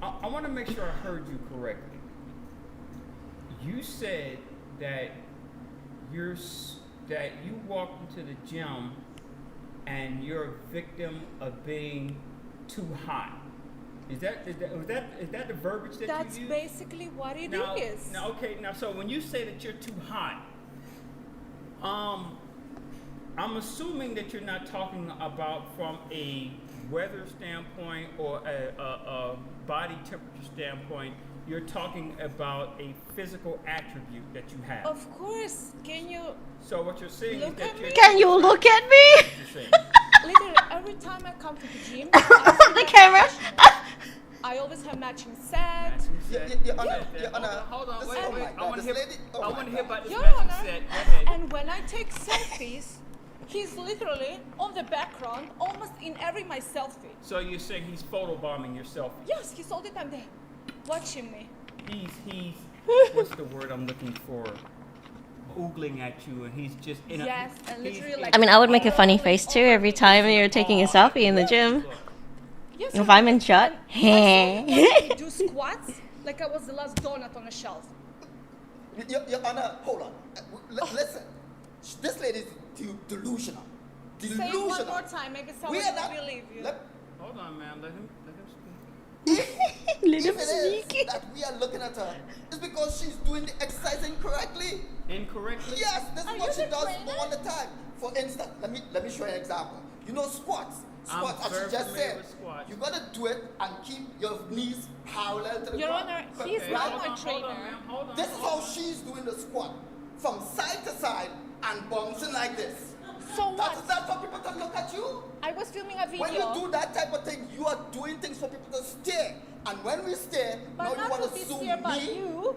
I want to make sure I heard you correctly. You said that you walked into the gym and you're a victim of being too hot. Is that the verbiage that That's you use? basically what it is. Now, so when you say that you're too hot, I'm assuming that you're not talking about from a weather standpoint or a body temperature standpoint. You're talking about a physical attribute that you have. Of course. Can you So what you're saying look is that at you're... me? Can you look at me? Literally, every time I come to the gym, The camera. I always have matching set. Your Honor, Hold on, this- wait. oh my I God, want to this hear. lady- I oh want my to hear God. about this Your matching Honor, set. Go ahead. and when I take selfies, he's literally on the background, almost in every my selfie. So you're saying he's photobombing your selfie? Yes, he's all the time there, watching me. He's what's the word I'm looking for? Oogling at you, and he's just in Yes, a. and he's- literally like. I mean, I would make a funny face too every time you're taking a selfie in the gym. Yes, If I'm in shot, I saw you do squats like I was the last donut on a shelf. Your Honor, hold on. Listen, this lady is delusional. Say it Delusional. one more time, maybe someone We are will not. believe you. Hold on, man. Let him speak. Let him If it speak. is that we are looking at her, it's because she's doing the exercise incorrectly. Incorrectly? Yes, this Are is what you she the does trainer? all the time. For instance, let me show you an example. You know squats. Squats, as very she just familiar said. with squats. You gotta do it and keep your knees parallel to the Your ground. Honor, he's Okay, not hold my on, trainer. Hold on, ma'am. Hold on. This is how she's doing the squat. From side to side and bouncing like this. So That what? is that for people to look at you? I was filming a video. When you do that type of thing, you are doing things for people to stare. And when we stare, but now you not want to to be sue scared by me? you.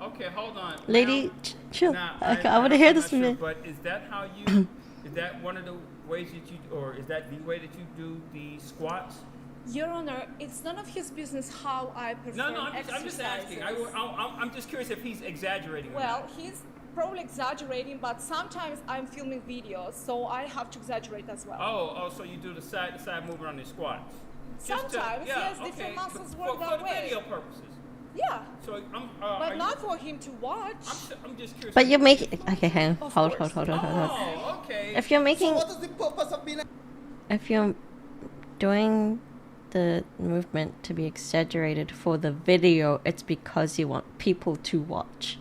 Okay, hold on. Lady, Now- chill. now, I want to hear I'm this not from sure, you. But is that how you? Is that one of the ways that you, or is that the way that you do the squats? Your Honor, it's none of his business how I perform No, I'm just asking. I'm just curious if he's exaggerating. or Well, not. he's probably exaggerating, but sometimes I'm filming videos, so I have to exaggerate as well. Oh, so you do the side to side movement on the squats? Just Sometimes, yes, different muscles work for that the way. video purposes. Yeah, So I'm. but not for him to watch. I'm just curious. But you're making. Okay, hang on. Of Hold. course. Oh, okay. If you're So making. what is the purpose of being a... If you're doing the movement to be exaggerated for the video, it's because you want people to watch.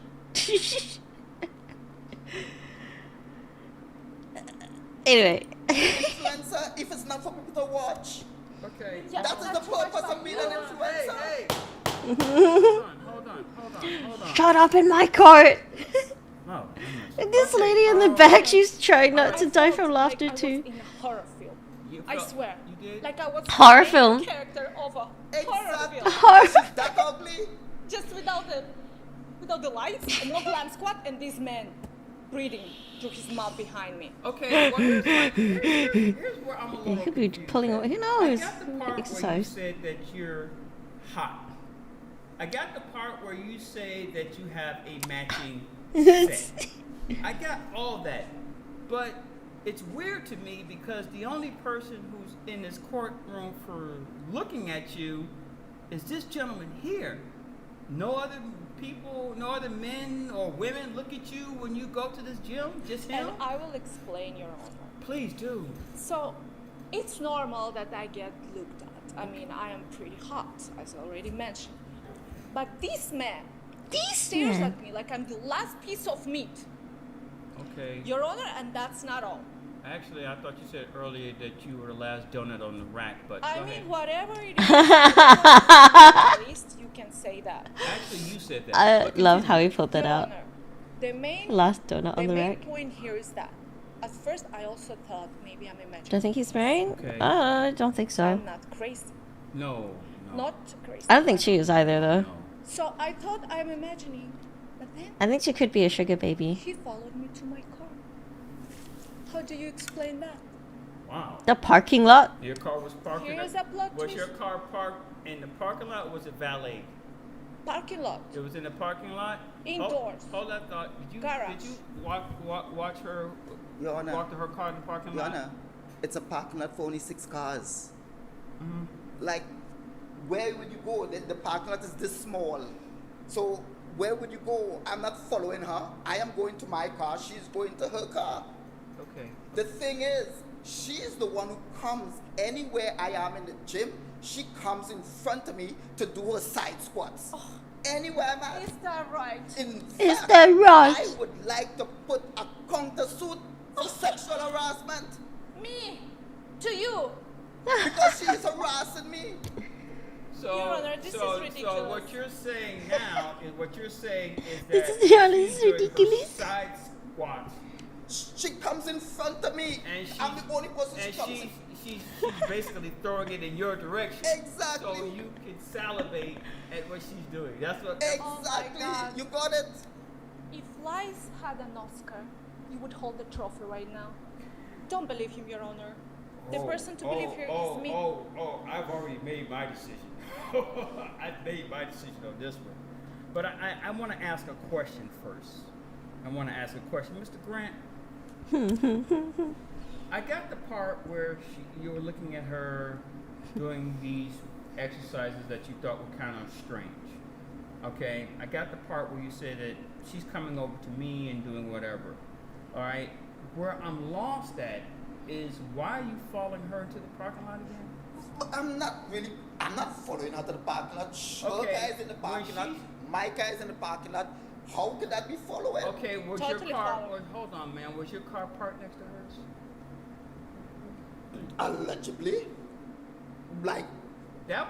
Anyway. Influencer, if it's not for people to watch. Okay. Yeah, That is the purpose of being an influencer. Hey, hold on. Shut up in my court! No. This lady in the back, she's trying not to die from laughter like I too. was in a horror film. I swear. You did? Like I was Horror the main film? character of a horror Exactly. film. Horror. That ugly. Just without the lights, and no glam squad, and this man breathing through his mouth behind me. Okay, well, here's where I'm a little He could be confused. pulling away. Who I knows? got the part where you Exercise. said that you're hot. I got the part where you say that you have a matching set. I got all that. But it's weird to me because the only person who's in this courtroom for looking at you is this gentleman here. No other people, no other men or women look at you when you go to this gym? Just him? And I will explain, Your Honor. Please do. So, it's normal that I get looked at. I mean, I am pretty hot, as I already mentioned. But this man, stares at me like I'm the last piece of meat. Okay. Your Honor, and that's not all. Actually, I thought you said earlier that you were the last donut on the rack, but I go mean, ahead. whatever it is, at least you can say that. Actually, you said that. I but love continue. how he pulled that Your out. Honor, the main Last donut on the main rack. point here is that at first I also thought maybe I'm imagining. Do you think he's married? Okay. I don't think so. I'm not crazy. No. Not crazy. I don't think she is either, though. No. So I thought I'm imagining, but then I think she could be a sugar baby. he followed me to my car. How do you explain that? Wow. The parking lot? Your car was parked. Here's a plot Was your twist. car parked in the parking lot or was it valet? Parking lot. It was in the parking lot. Indoors. Hold that thought. Garage. Did you watch her Your Honor. walk to her car in the parking Your lot? Honor, it's a parking lot for only 6 cars. Mhm. Like, where would you go? The parking lot is this small. So, where would you go? I'm not following her. I am going to my car. She's going to her car. Okay. The thing is, she's the one who comes anywhere I am in the gym. She comes in front of me to do her side squats. Anywhere I'm at. Is that right? In Is fact, that right? I would like to put a counter suit for sexual harassment Me? To you? because she is harassing me. So, Your Honor, this is so ridiculous. what you're saying now is what you're saying is This that is really she's doing her ridiculous. side squats. She comes in front of me. And I'm the only person she and comes in. she's basically throwing it in your direction. Exactly. So you can salivate at what she's doing. That's what. Exactly. God. You got it. If Lies had an Oscar, you would hold the trophy right now. Don't believe him, Your Honor. The person to believe here is me. I've already made my decision. I've made my decision on this one. But I want to ask a question first. Mr. Grant, I got the part where you were looking at her doing these exercises that you thought were kind of strange. Okay, I got the part where you said that she's coming over to me and doing whatever. All right, where I'm lost at is why are you following her into the parking lot again? I'm not following her to the parking lot. Her Okay, guy's in the parking lot. My guy's in the parking lot. How could that be following? Okay, was Totally your car? following. Hold on, man. Was your car parked next to hers? Allegedly. Like That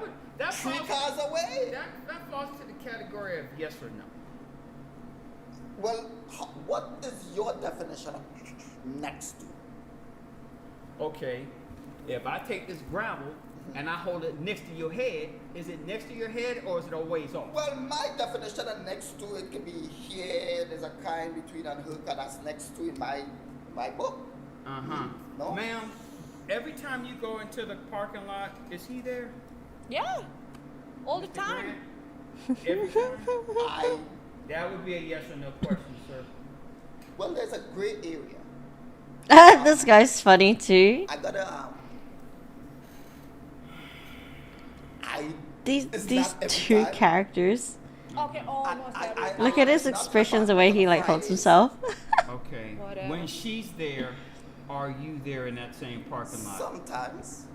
3 falls, cars away. that falls to the category of yes or no. Well, what is your definition of next to? Okay, if I take this gravel and I hold it next to your head, is it next to your head or is it a ways off? Well, my definition of next to it could be here. There's a kind between and hookah that's next to in my book. No? Ma'am, every time you go into the parking lot, is he there? Yeah, all the Mr. time. Grant? Every time? That would be a yes or no question, sir. Well, there's a gray area. This guy's funny too. I gotta. These It's these not every two time. characters. Okay, almost every time. Look at his expressions, the way he like holds himself. Okay. Whatever. When she's there, are you there in that same parking lot? Sometimes.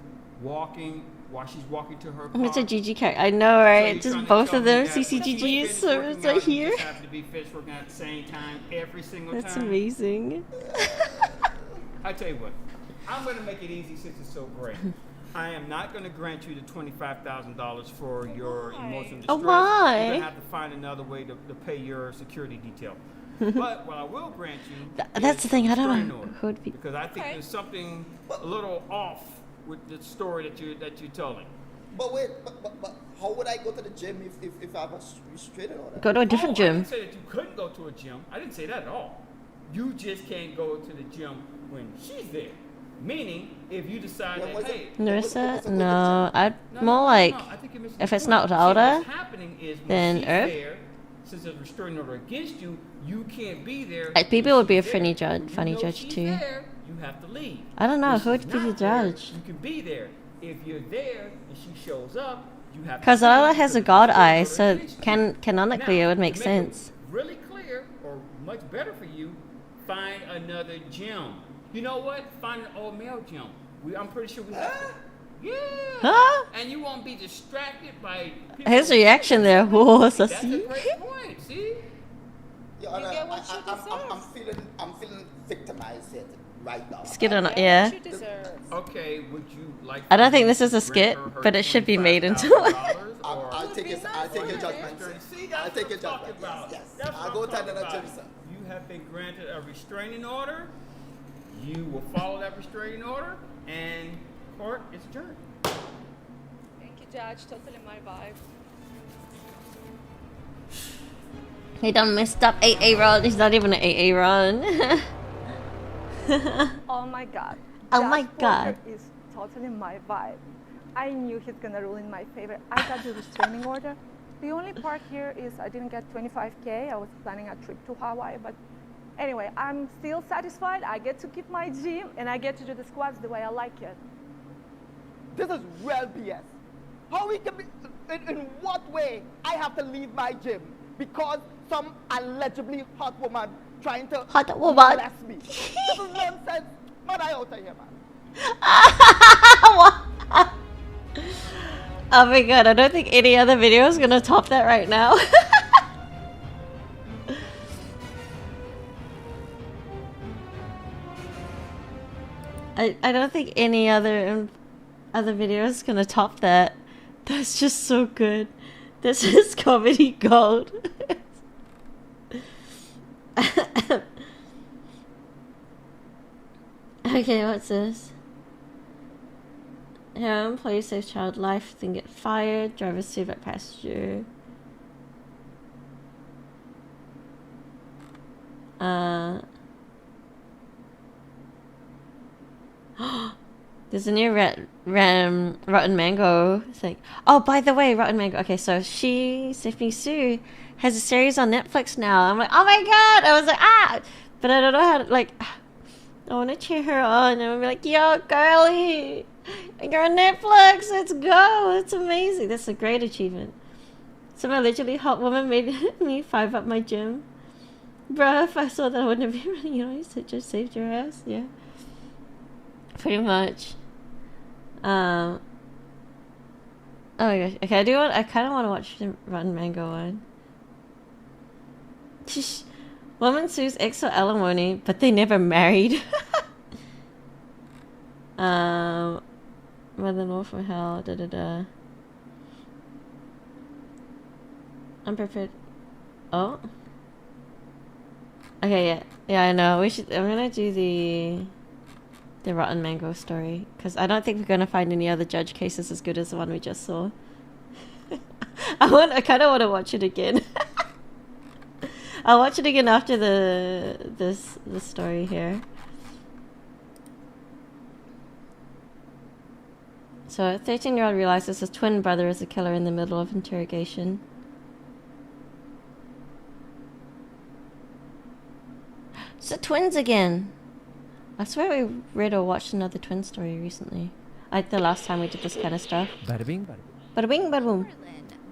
Walking while she's walking to her car. It's a GG character. I know, right? So Just both of them. CCGG CCGG is is so working right out, you here. just happen to be finished working at the same time every single That's time. amazing. I tell you what, I'm going to make it easy since it's so great. I am not going to grant you the $25,000 for your emotional distress. Oh, why? You're going to have to find another way to pay your security detail. But what I will grant you That's is the thing. I don't restraining know order, who would be. because I think there's something a little off with the story that you're telling. But wait, but how would I go to the gym if I was restraining order? Go to a different I gym. didn't say that you couldn't go to a gym. I didn't say that at all. You just can't go to the gym when she's there. Meaning, if you decide that, hey, Nurse? No, I'd more like I think you're missing if the it's point. not See, Zelda, what's happening is when then she's Earth. there, since there's a restraining order against you, you can't be there. People would be a she's funny there. judge, When funny you know judge she's too. There, you have to leave. I don't know When who would she's be the not there, judge. You can be there. If you're there and she shows up, you have to. Because leave Zelda has a because god the eye, restraining so order against you. canonically Now, it would make to sense. it really clear, or much better for you, find another gym. You know what? Find an old male gym. I'm pretty sure we have. Yeah. Huh? And you won't be distracted by people. His reaction there. Whoa, That's a sassy. great point. See? Yeah, You get what you deserve. I'm feeling victimized here right now. Skit on Get yeah. what you deserve. Okay. Would you like? I don't think this is a skit, her but it should be made into $25,000, or- I'll take your judgment. Sir. See, that's I'll take your what I'm judgment. talking about. Yes, yes. That's I'll what go I'm to another talking gym, about. sir. You have been granted a restraining order. You will follow that restraining order, and court is adjourned. Thank you, Judge. Totally my vibe. He done messed up AA run. It's not even an AA run. Oh my god. Oh my Judge God. Porter is totally my vibe. I knew he's gonna rule in my favor. I got the restraining order. The only part here is I didn't get 25K. I was planning a trip to Hawaii, but anyway, I'm still satisfied. I get to keep my gym and I get to do the squats the way I like it. This is real BS. How we can be, in what way I have to leave my gym because some allegedly hot woman trying to Hot woman. molest me? This is nonsense. Man, I out of here, man. Oh my god, I don't think any other video is gonna top that right now. I don't think any other video is gonna top that. That's just so good. This is comedy gold. Okay, what's this? Yeah, employee saves child life, then get fired. Driver save at passenger. There's a new Rotten Mango thing. Oh, by the way, Rotten Mango. Okay, so Stephanie Sue, has a series on Netflix now. I'm like, oh my god! I was like, ah! But I don't know how to, like, I want to cheer her on. And I'm like, yo, girlie! You're on Netflix! Let's go! It's amazing. That's a great achievement. Some allegedly hot woman made me 5 up my gym. Bruh, if I saw that, I wouldn't be running. You know, you just saved your ass. Yeah. Pretty much. Oh my gosh. Okay, I kind of want to watch the Rotten Mango one. Woman sues ex for alimony, but they never married. Mother North from Hell, Unprepared. Oh. Okay, yeah, I know. I'm gonna do the Rotten Mango story, because I don't think we're gonna find any other judge cases as good as the one we just saw. I kind of want to watch it again. I'll watch it again after the story here. So a 13-year-old realizes his twin brother is a killer in the middle of interrogation. It's the twins again. I swear we read or watched another twin story recently. Like the last time we did this kind of stuff. Bada bing, bada boom. Bada bing, bada boom.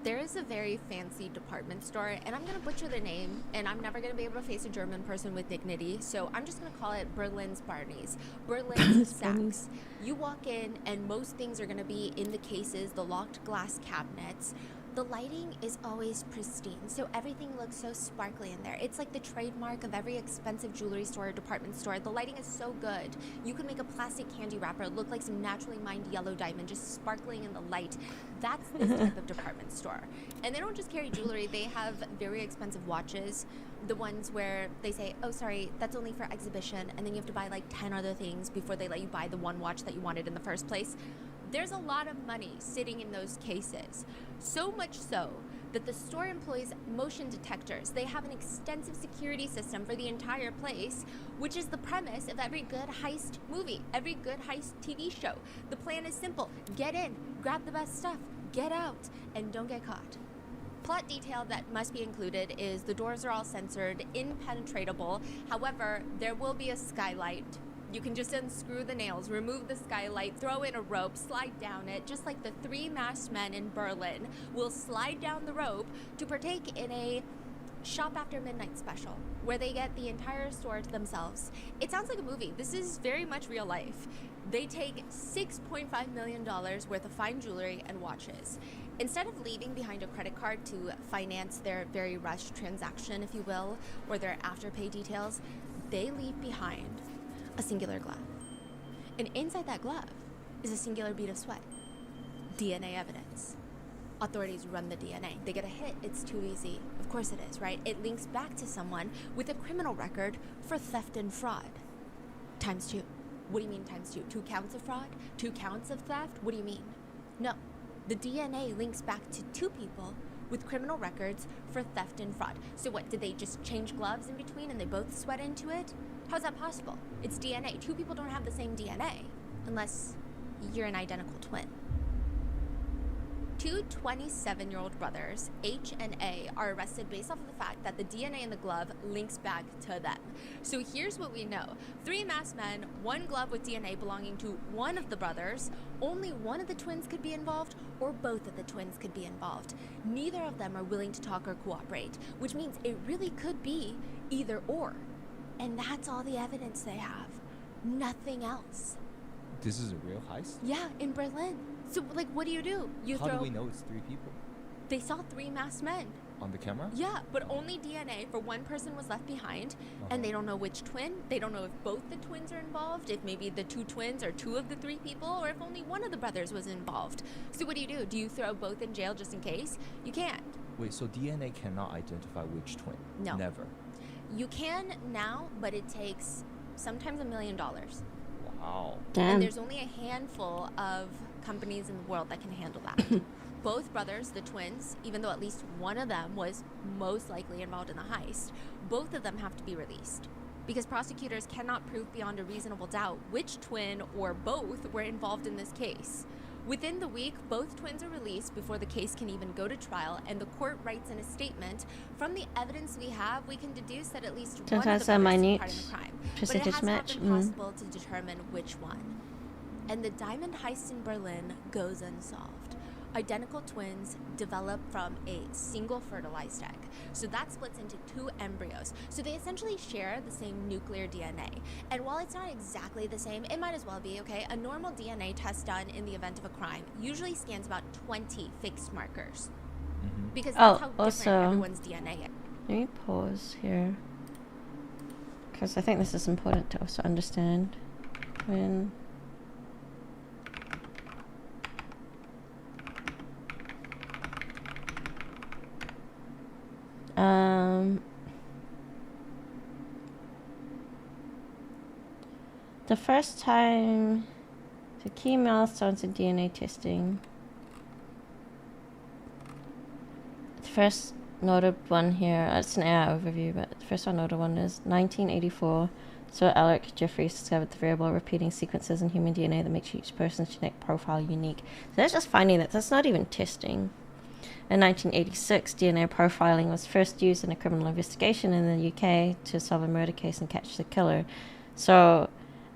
there is a very fancy department store, and I'm going to butcher the name, and I'm never going to be able to face a German person with dignity, so I'm just going to call it Berlin's Barney's. Berlin's Saks. You walk in, and most things are going to be in the cases, the locked glass cabinets. The lighting is always pristine, so everything looks so sparkly in there. It's like the trademark of every expensive jewelry store or department store. The lighting is so good. You can make a plastic candy wrapper look like some naturally mined yellow diamond just sparkling in the light. That's this type of department store. And they don't just carry jewelry, they have very expensive watches. The ones where they say, oh, sorry, that's only for exhibition, and then you have to buy like 10 other things before they let you buy the one watch that you wanted in the first place. There's a lot of money sitting in those cases. So much so that the store employs motion detectors. They have an extensive security system for the entire place, which is the premise of every good heist movie, every good heist TV show. The plan is simple. Get in, grab the best stuff, get out, and don't get caught. Plot detail that must be included is the doors are all censored, impenetrable. However, there will be a skylight. You can just unscrew the nails, remove the skylight, throw in a rope, slide down it, just like the 3 masked men in Berlin will slide down the rope to partake in a shop after midnight special, where they get the entire store to themselves. It sounds like a movie. This is very much real life. They take $6.5 million worth of fine jewelry and watches. Instead of leaving behind a credit card to finance their very rushed transaction, if you will, or their afterpay details, they leave behind a singular glove. And inside that glove is a singular bead of sweat. DNA evidence. Authorities run the DNA. They get a hit, it's too easy. Of course it is, right? It links back to someone with a criminal record for theft and fraud. Times 2. What do you mean times 2? 2 counts of fraud? 2 counts of theft? What do you mean? No. The DNA links back to 2 people with criminal records for theft and fraud. So what, did they just change gloves in between and they both sweat into it? How's that possible? It's DNA. 2 people don't have the same DNA unless you're an identical twin. 2 27-year-old brothers, H and A, are arrested based off of the fact that the DNA in the glove links back to them. So here's what we know. 3 masked men, 1 glove with DNA belonging to one of the brothers. Only one of the twins could be involved, or both of the twins could be involved. Neither of them are willing to talk or cooperate, which means it really could be either or. And that's all the evidence they have. Nothing else. This is a real heist? Yeah, in Berlin. So, like, what do? How do we know it's 3 people? They saw 3 masked men. On the camera? Yeah, but only DNA for 1 person was left behind, and they don't know which twin. They don't know if both the twins are involved, if maybe the 2 twins are 2 of the 3 people, or if only one of the brothers was involved. So what do? Do you throw both in jail just in case? You can't. Wait, so DNA cannot identify which twin? No. Never? You can now, but it takes sometimes $1 million. Wow. Damn. And there's only a handful of companies in the world that can handle that. Both brothers, the twins, even though at least one of them was most likely involved in the heist, both of them have to be released. Because prosecutors cannot prove beyond a reasonable doubt which twin or both were involved in this case. Within the week, both twins are released before the case can even go to trial, and the court writes in a statement, from the evidence we have, we can deduce that at least one of the brothers took part in the crime. But it has not been possible to determine which one. And the diamond heist in Berlin goes unsolved. Identical twins develop from a single fertilized egg. So that splits into 2 embryos. So they essentially share the same nuclear DNA. And while it's not exactly the same, it might as well be, okay? A normal DNA test done in the event of a crime usually scans about 20 fixed markers. Because that's how different everyone's DNA is. Let me pause here. Because I think this is important to also understand. When the first time, the key milestones in DNA testing. The first noted one here, it's an AI overview, but the first one noted one is 1984. So Alec Jeffries discovered the variable repeating sequences in human DNA that makes each person's genetic profile unique. So that's just finding that. That's not even testing. In 1986, DNA profiling was first used in a criminal investigation in the UK to solve a murder case and catch the killer. So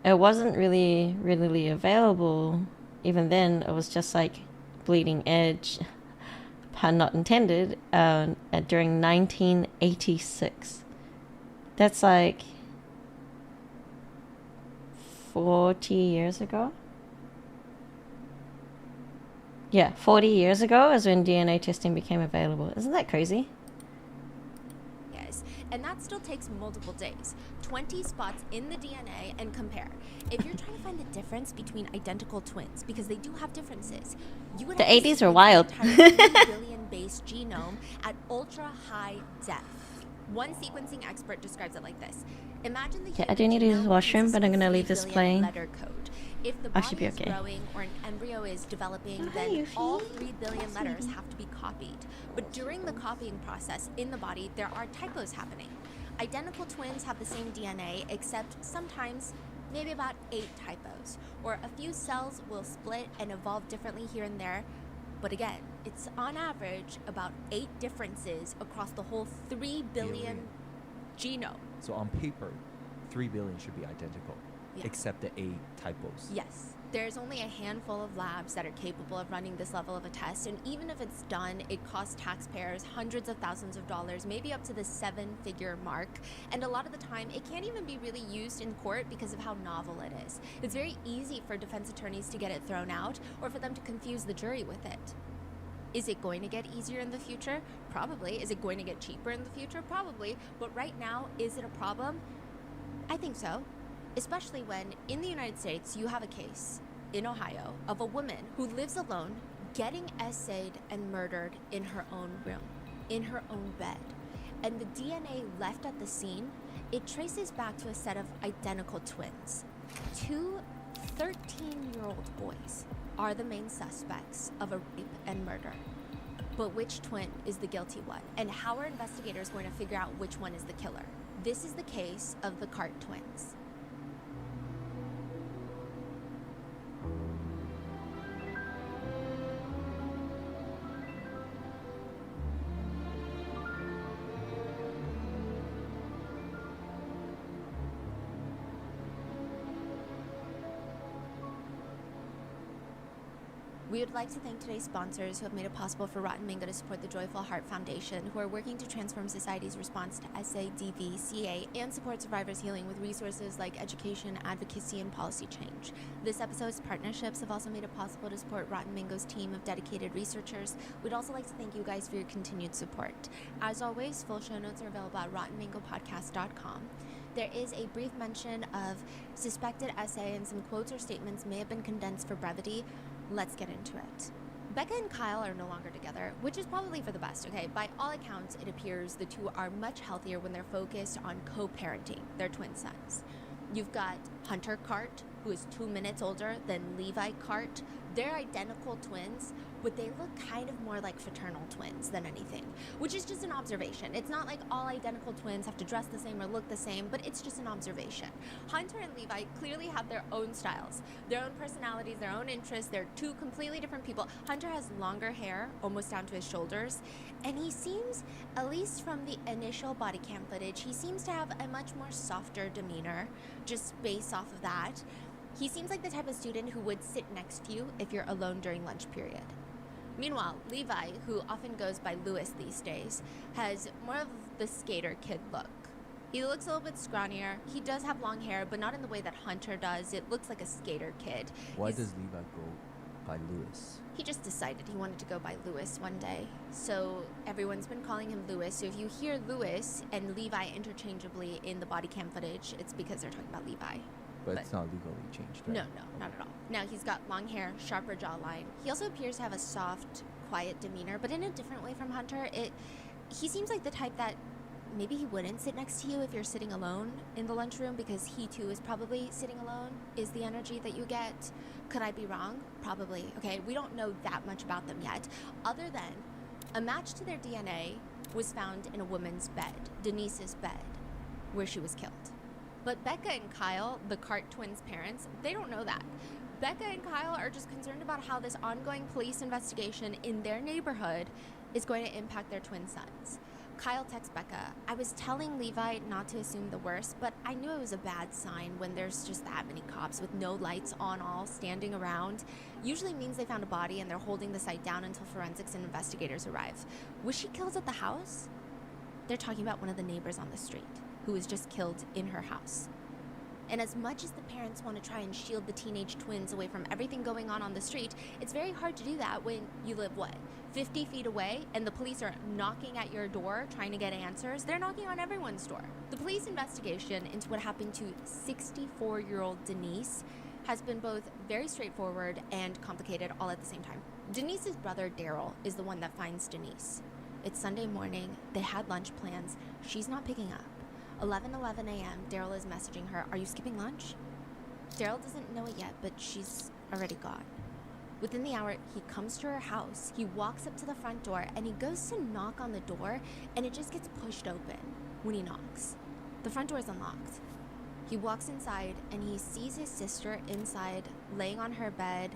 it wasn't really readily available. Even then, it was just like bleeding edge pun not intended, during 1986. That's like 40 years ago. Yeah, 40 years ago is when DNA testing became available. Isn't that crazy? Yes, and that still takes multiple days. 20 spots in the DNA and compare. If you're trying to find the difference between identical twins, because they do have differences, you would The have to 80s are sequence wild. the entire 3 billion base genome at ultra high depth. One sequencing expert describes it like this. Imagine the Yeah, I human do need to use the genome washroom, but I'm consists gonna of leave 3 this billion playing. letter code. If the I should body be is okay. growing or an embryo is developing, Oh, hi, then Yuffie. all 3 billion Hi, letters sweetie. have to be copied. But during the copying process in the body, there are typos happening. Identical twins have the same DNA, except sometimes maybe about 8 typos, or a few cells will split and evolve differently here and there. But again, it's on average about 8 differences across the whole 3 billion genome. So on paper, 3 billion should be identical, Yeah. except the 8 typos. Yes. There's only a handful of labs that are capable of running this level of a test, and even if it's done, it costs taxpayers hundreds of thousands of dollars, maybe up to the 7-figure mark. And a lot of the time, it can't even be really used in court because of how novel it is. It's very easy for defense attorneys to get it thrown out, or for them to confuse the jury with it. Is it going to get easier in the future? Probably. Is it going to get cheaper in the future? Probably. But right now, is it a problem? I think so. Especially when, in the United States, you have a case in Ohio of a woman who lives alone, getting essayed and murdered in her own room, in her own bed. And the DNA left at the scene, it traces back to a set of identical twins. 2 13-year-old boys are the main suspects of a rape and murder. But which twin is the guilty one? And how are investigators going to figure out which one is the killer? This is the case of the Cart twins. We would like to thank today's sponsors who have made it possible for Rotten Mango to support the Joyful Heart Foundation, who are working to transform society's response to SADV, CA, and support survivors' healing with resources like education, advocacy, and policy change. This episode's partnerships have also made it possible to support Rotten Mango's team of dedicated researchers. We'd also like to thank you guys for your continued support. As always, full show notes are available at RottenMangoPodcast.com. There is a brief mention of suspected essay, and some quotes or statements may have been condensed for brevity. Let's get into it. Becca and Kyle are no longer together, which is probably for the best, okay? By all accounts, it appears the two are much healthier when they're focused on co-parenting their twin sons. You've got Hunter Cart, who is 2 minutes older than Levi Cart. They're identical twins, but they look kind of more like fraternal twins than anything, which is just an observation. It's not like all identical twins have to dress the same or look the same, but it's just an observation. Hunter and Levi clearly have their own styles, their own personalities, their own interests. They're two completely different people. Hunter has longer hair, almost down to his shoulders, and he seems, at least from the initial body cam footage, he seems to have a much more softer demeanor, just based off of that. He seems like the type of student who would sit next to you if you're alone during lunch period. Meanwhile, Levi, who often goes by Lewis these days, has more of the skater kid look. He looks a little bit scrawnier. He does have long hair, but not in the way that Hunter does. It looks like a skater kid. Why does Levi go by Lewis? He just decided he wanted to go by Lewis one day. So everyone's been calling him Lewis. So if you hear Lewis and Levi interchangeably in the body cam footage, it's because they're talking about Levi. But it's not legally changed, right? No, not at all. Now, he's got long hair, sharper jawline. He also appears to have a soft, quiet demeanor, but in a different way from Hunter. He seems like the type that maybe he wouldn't sit next to you if you're sitting alone in the lunchroom, because he too is probably sitting alone, is the energy that you get. Could I be wrong? Probably. Okay, we don't know that much about them yet, other than a match to their DNA was found in a woman's bed, Denise's bed, where she was killed. But Becca and Kyle, the Cart twins' parents, they don't know that. Becca and Kyle are just concerned about how this ongoing police investigation in their neighborhood is going to impact their twin sons. Kyle texts Becca, I was telling Levi not to assume the worst, but I knew it was a bad sign when there's just that many cops with no lights on all standing around. Usually means they found a body and they're holding the site down until forensics and investigators arrive. Was she killed at the house? They're talking about one of the neighbors on the street who was just killed in her house. And as much as the parents want to try and shield the teenage twins away from everything going on the street, it's very hard to do that when you live, 50 feet away, and the police are knocking at your door trying to get answers. They're knocking on everyone's door. The police investigation into what happened to 64-year-old Denise has been both very straightforward and complicated all at the same time. Denise's brother, Daryl, is the one that finds Denise. It's Sunday morning. They had lunch plans. She's not picking up. 11:11 a.m., Daryl is messaging her, are you skipping lunch? Daryl doesn't know it yet, but she's already gone. Within the hour, he comes to her house, he walks up to the front door, and he goes to knock on the door, and it just gets pushed open when he knocks. The front door is unlocked. He walks inside, and he sees his sister inside, laying on her bed.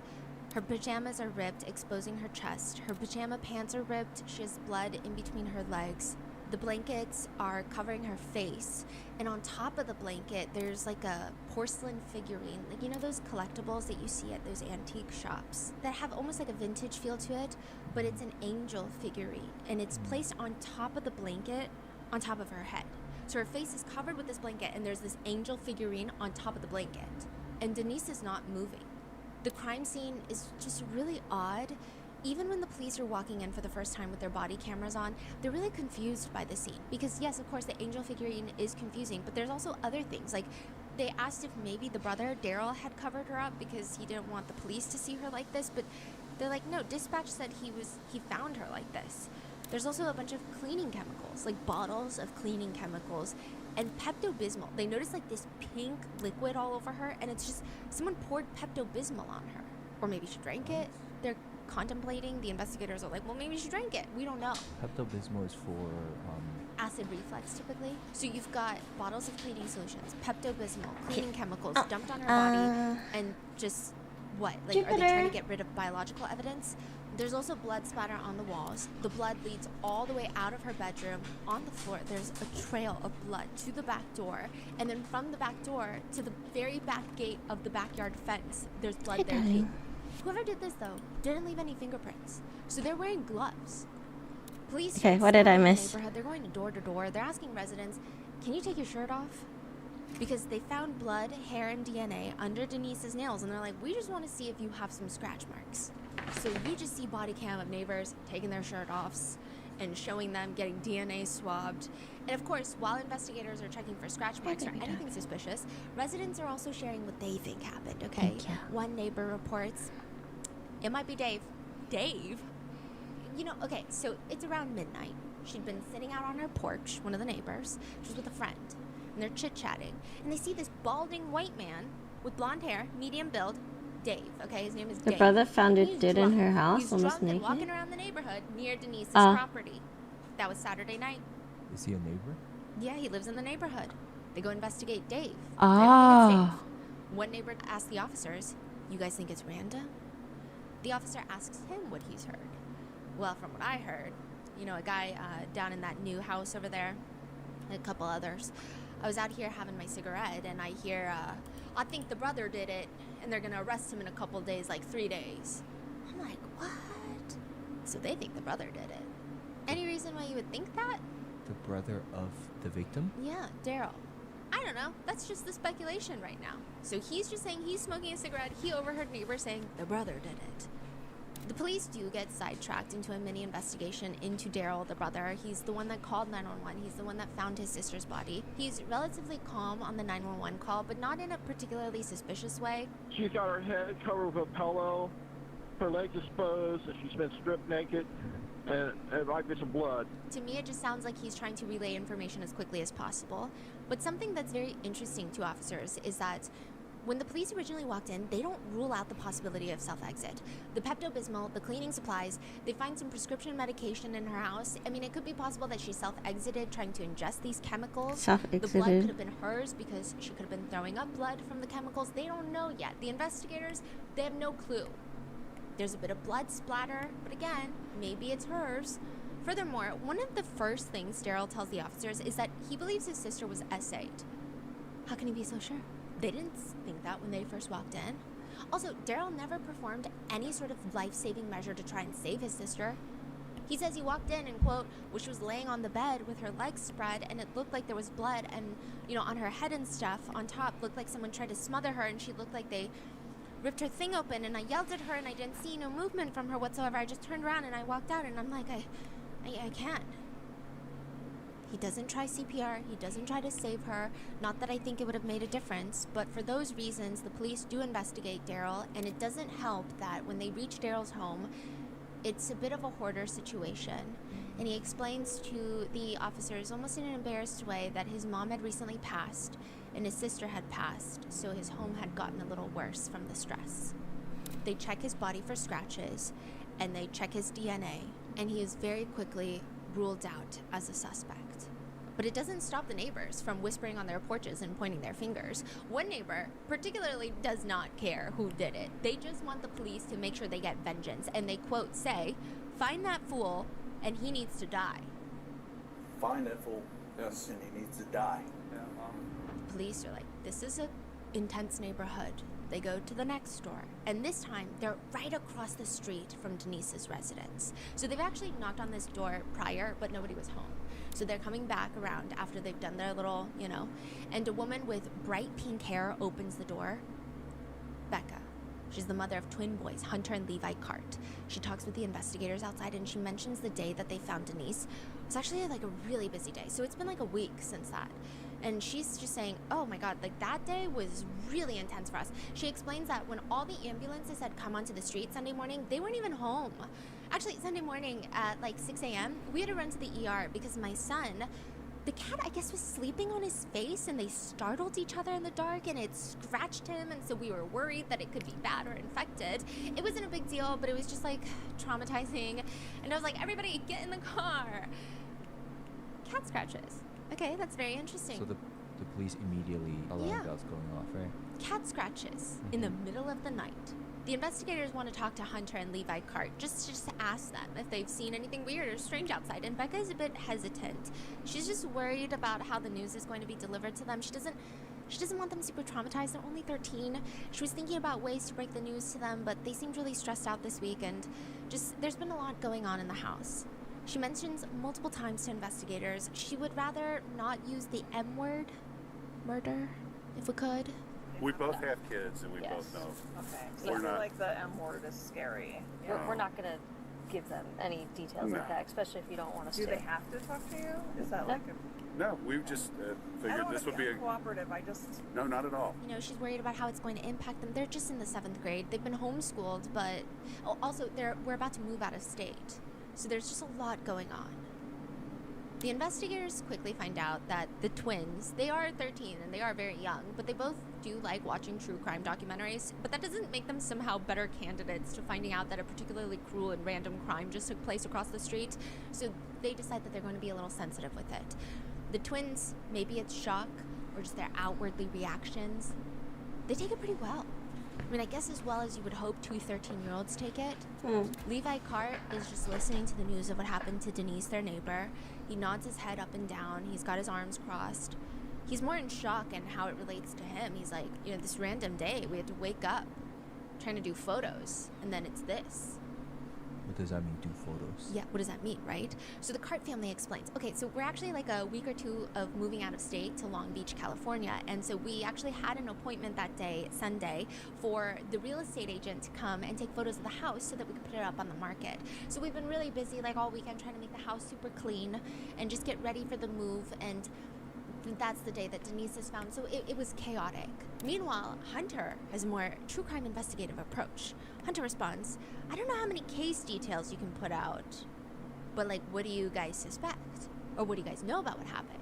Her pajamas are ripped, exposing her chest. Her pajama pants are ripped, she has blood in between her legs. The blankets are covering her face, and on top of the blanket, there's like a porcelain figurine, like you know those collectibles that you see at those antique shops that have almost like a vintage feel to it, but it's an angel figurine, and it's placed on top of the blanket, on top of her head. So her face is covered with this blanket, and there's this angel figurine on top of the blanket, and Denise is not moving. The crime scene is just really odd. Even when the police are walking in for the first time with their body cameras on, they're really confused by the scene. Because yes, of course, the angel figurine is confusing, but there's also other things. Like, they asked if maybe the brother, Daryl, had covered her up because he didn't want the police to see her like this, but they're like, no, dispatch said he found her like this. There's also a bunch of cleaning chemicals, like bottles of cleaning chemicals, and Pepto-Bismol. They noticed like this pink liquid all over her, and it's just someone poured Pepto-Bismol on her. Or maybe she drank it. They're contemplating. The investigators are like, well, maybe she drank it. We don't know. Pepto-Bismol is for acid reflux, typically. So you've got bottles of cleaning solutions, Pepto-Bismol, cleaning chemicals dumped on her body, and just what? Like, are they trying to get rid of biological evidence? There's also blood splatter on the walls. The blood leads all the way out of her bedroom. On the floor, there's a trail of blood to the back door. And then from the back door to the very back gate of the backyard fence, there's blood there too. Whoever did this, though, didn't leave any fingerprints. So they're wearing gloves. Police. Okay, what did I miss? They're going door to door. They're asking residents, can you take your shirt off? Because they found blood, hair, and DNA under Denise's nails. And they're like, we just want to see if you have some scratch marks. So you just see body cam of neighbors taking their shirt offs and showing them getting DNA swabbed. And of course, while investigators are checking for scratch marks or anything suspicious, residents are also sharing what they think happened, okay? One neighbor reports, it might be Dave. Dave? You know, okay, so it's around midnight. She'd been sitting out on her porch, one of the neighbors. She was with a friend, and they're chit-chatting. And they see this balding white man with blonde hair, medium build, Dave, okay? His name is Dave. The brother found it dead in her house, He's almost drunk and naked. walking around the neighborhood near Denise's property. That was Saturday night. Is he a neighbor? Yeah, he lives in the neighborhood. They go investigate Dave. Oh. One neighbor asks the officers, you guys think it's random? The officer asks him what he's heard. Well, from what I heard, you know, a guy down in that new house over there, and a couple others. I was out here having my cigarette, and I hear, I think the brother did it, and they're gonna arrest him in a couple days, like 3 days. I'm like, what? So they think the brother did it. Any reason why you would think that? The brother of the victim? Yeah, Daryl. I don't know. That's just the speculation right now. So he's just saying he's smoking a cigarette. He overheard neighbors saying the brother did it. The police do get sidetracked into a mini investigation into Daryl, the brother. He's the one that called 911. He's the one that found his sister's body. He's relatively calm on the 911 call, but not in a particularly suspicious way. She's got her head covered with a pillow, her legs exposed, and she's been stripped naked, and might be some blood. To me, it just sounds like he's trying to relay information as quickly as possible. But something that's very interesting to officers is that when the police originally walked in, they don't rule out the possibility of self-exit. The Pepto-Bismol, the cleaning supplies, they find some prescription medication in her house. I mean, it could be possible that she self-exited trying to ingest these chemicals. The blood could have been hers because she could have been throwing up blood from the chemicals. They don't know yet. The investigators, they have no clue. There's a bit of blood splatter, but again, maybe it's hers. Furthermore, one of the first things Daryl tells the officers is that he believes his sister was SA'd. How can he be so sure? They didn't think that when they first walked in. Also, Daryl never performed any sort of life-saving measure to try and save his sister. He says he walked in and, quote, well, she was laying on the bed with her legs spread and it looked like there was blood and, on her head and stuff on top looked like someone tried to smother her and she looked like they ripped her thing open and I yelled at her and I didn't see no movement from her whatsoever. I just turned around and I walked out and I'm like, I can't. He doesn't try CPR, he doesn't try to save her. Not that I think it would have made a difference, but for those reasons, the police do investigate Daryl, and it doesn't help that when they reach Daryl's home, it's a bit of a hoarder situation. And he explains to the officers, almost in an embarrassed way, that his mom had recently passed and his sister had passed, so his home had gotten a little worse from the stress. They check his body for scratches, and they check his DNA, and he is very quickly ruled out as a suspect. But it doesn't stop the neighbors from whispering on their porches and pointing their fingers. One neighbor particularly does not care who did it. They just want the police to make sure they get vengeance. And they, quote, say, find that fool and he needs to die. Find that fool. Yes. And he needs to die. Yeah, Police are like, this is a intense neighborhood. They go to the next door, and this time they're right across the street from Denise's residence. So they've actually knocked on this door prior, but nobody was home. So they're coming back around after they've done their little, and a woman with bright pink hair opens the door. Becca. She's the mother of twin boys, Hunter and Levi Cart. She talks with the investigators outside, and she mentions the day that they found Denise. It was actually like a really busy day, so it's been like a week since that. And she's just saying, oh my God, like that day was really intense for us. She explains that when all the ambulances had come onto the street Sunday morning, they weren't even home. Actually, Sunday morning at like 6 a.m., we had to run to the ER because my son, the cat, I guess, was sleeping on his face and they startled each other in the dark and it scratched him. And so we were worried that it could be bad or infected. It wasn't a big deal, but it was just like traumatizing. And I was like, everybody get in the car. Cat scratches. Okay, that's very interesting. So the police immediately alarm bells going off, right? Cat scratches in the middle of the night. The investigators want to talk to Hunter and Levi Cart just to ask them if they've seen anything weird or strange outside. And Becca is a bit hesitant. She's just worried about how the news is going to be delivered to them. She doesn't want them super traumatized. They're only 13. She was thinking about ways to break the news to them, but they seemed really stressed out this week and just there's been a lot going on in the house. She mentions multiple times to investigators she would rather not use the M word, murder, if we could. We both have kids and we both know. Okay, so We're not, like the M word is scary. We're not going to give them any details like that, especially if you don't want us Do to. they have to talk to you? Is that like a... No, we've just I figured don't this would be a... cooperative, I just... No, not at all. She's worried about how it's going to impact them. They're just in the 7th grade. They've been homeschooled, but also we're about to move out of state. So there's just a lot going on. The investigators quickly find out that the twins, they are 13 and they are very young, but they both do like watching true crime documentaries, but that doesn't make them somehow better candidates to finding out that a particularly cruel and random crime just took place across the street. So they decide that they're going to be a little sensitive with it. The twins, maybe it's shock or just their outwardly reactions, they take it pretty well. I mean, I guess as well as you would hope 2 13-year-olds take it. Levi Cart is just listening to the news of what happened to Denise, their neighbor. He nods his head up and down. He's got his arms crossed. He's more in shock and how it relates to him. He's like, this random day, we had to wake up trying to do photos, and then it's this. What does that mean, do photos? Yeah, what does that mean, right? So the Cart family explains. Okay, so we're actually like a week or two of moving out of state to Long Beach, California. And so we actually had an appointment that day, Sunday, for the real estate agent to come and take photos of the house so that we could put it up on the market. So we've been really busy like all weekend trying to make the house super clean and just get ready for the move. And that's the day that Denise is found. So it was chaotic. Meanwhile, Hunter has a more true crime investigative approach. Hunter responds, I don't know how many case details you can put out, but like, what do you guys suspect? Or what do you guys know about what happened?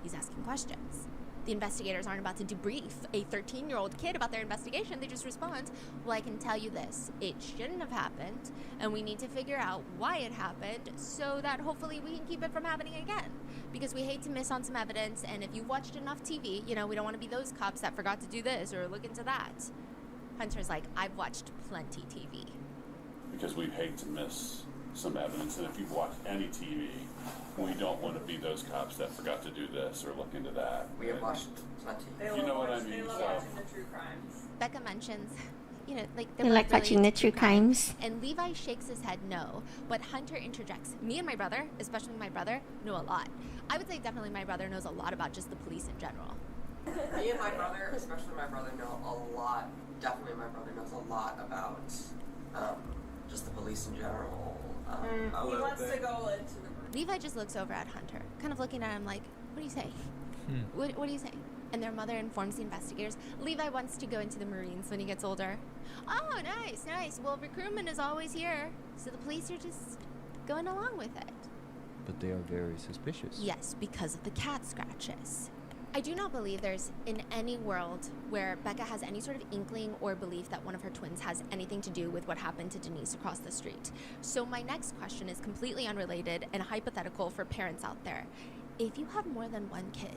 He's asking questions. The investigators aren't about to debrief a 13-year-old kid about their investigation. They just respond, well, I can tell you this. It shouldn't have happened, and we need to figure out why it happened so that hopefully we can keep it from happening again. Because we hate to miss on some evidence, and if you've watched enough TV, we don't want to be those cops that forgot to do this or look into that. Hunter's like, I've watched plenty TV. Because we hate to miss some evidence. And if you've watched any TV, we don't want to be those cops that forgot to do this or look into that. We have watched plenty. You know what I mean? They love So. watching the true crimes. Becca mentions, you know, like You like watching the true crimes? And Levi shakes his head no, but Hunter interjects. Me and my brother, especially my brother, know a lot. I would say definitely my brother knows a lot about just the police in general. Me and my brother, especially my brother, know a lot. Definitely my brother knows a lot about just the police in general. He wants to go into the Levi just looks over at Hunter, kind of looking at him like, what do you say? What do you say? And their mother informs the investigators, Levi wants to go into the Marines when he gets older. Oh, nice, nice. Well, recruitment is always here. So the police are just going along with it. But they are very suspicious. Yes, because of the cat scratches. I do not believe there's in any world where Becca has any sort of inkling or belief that one of her twins has anything to do with what happened to Denise across the street. So my next question is completely unrelated and hypothetical for parents out there. If you have more than one kid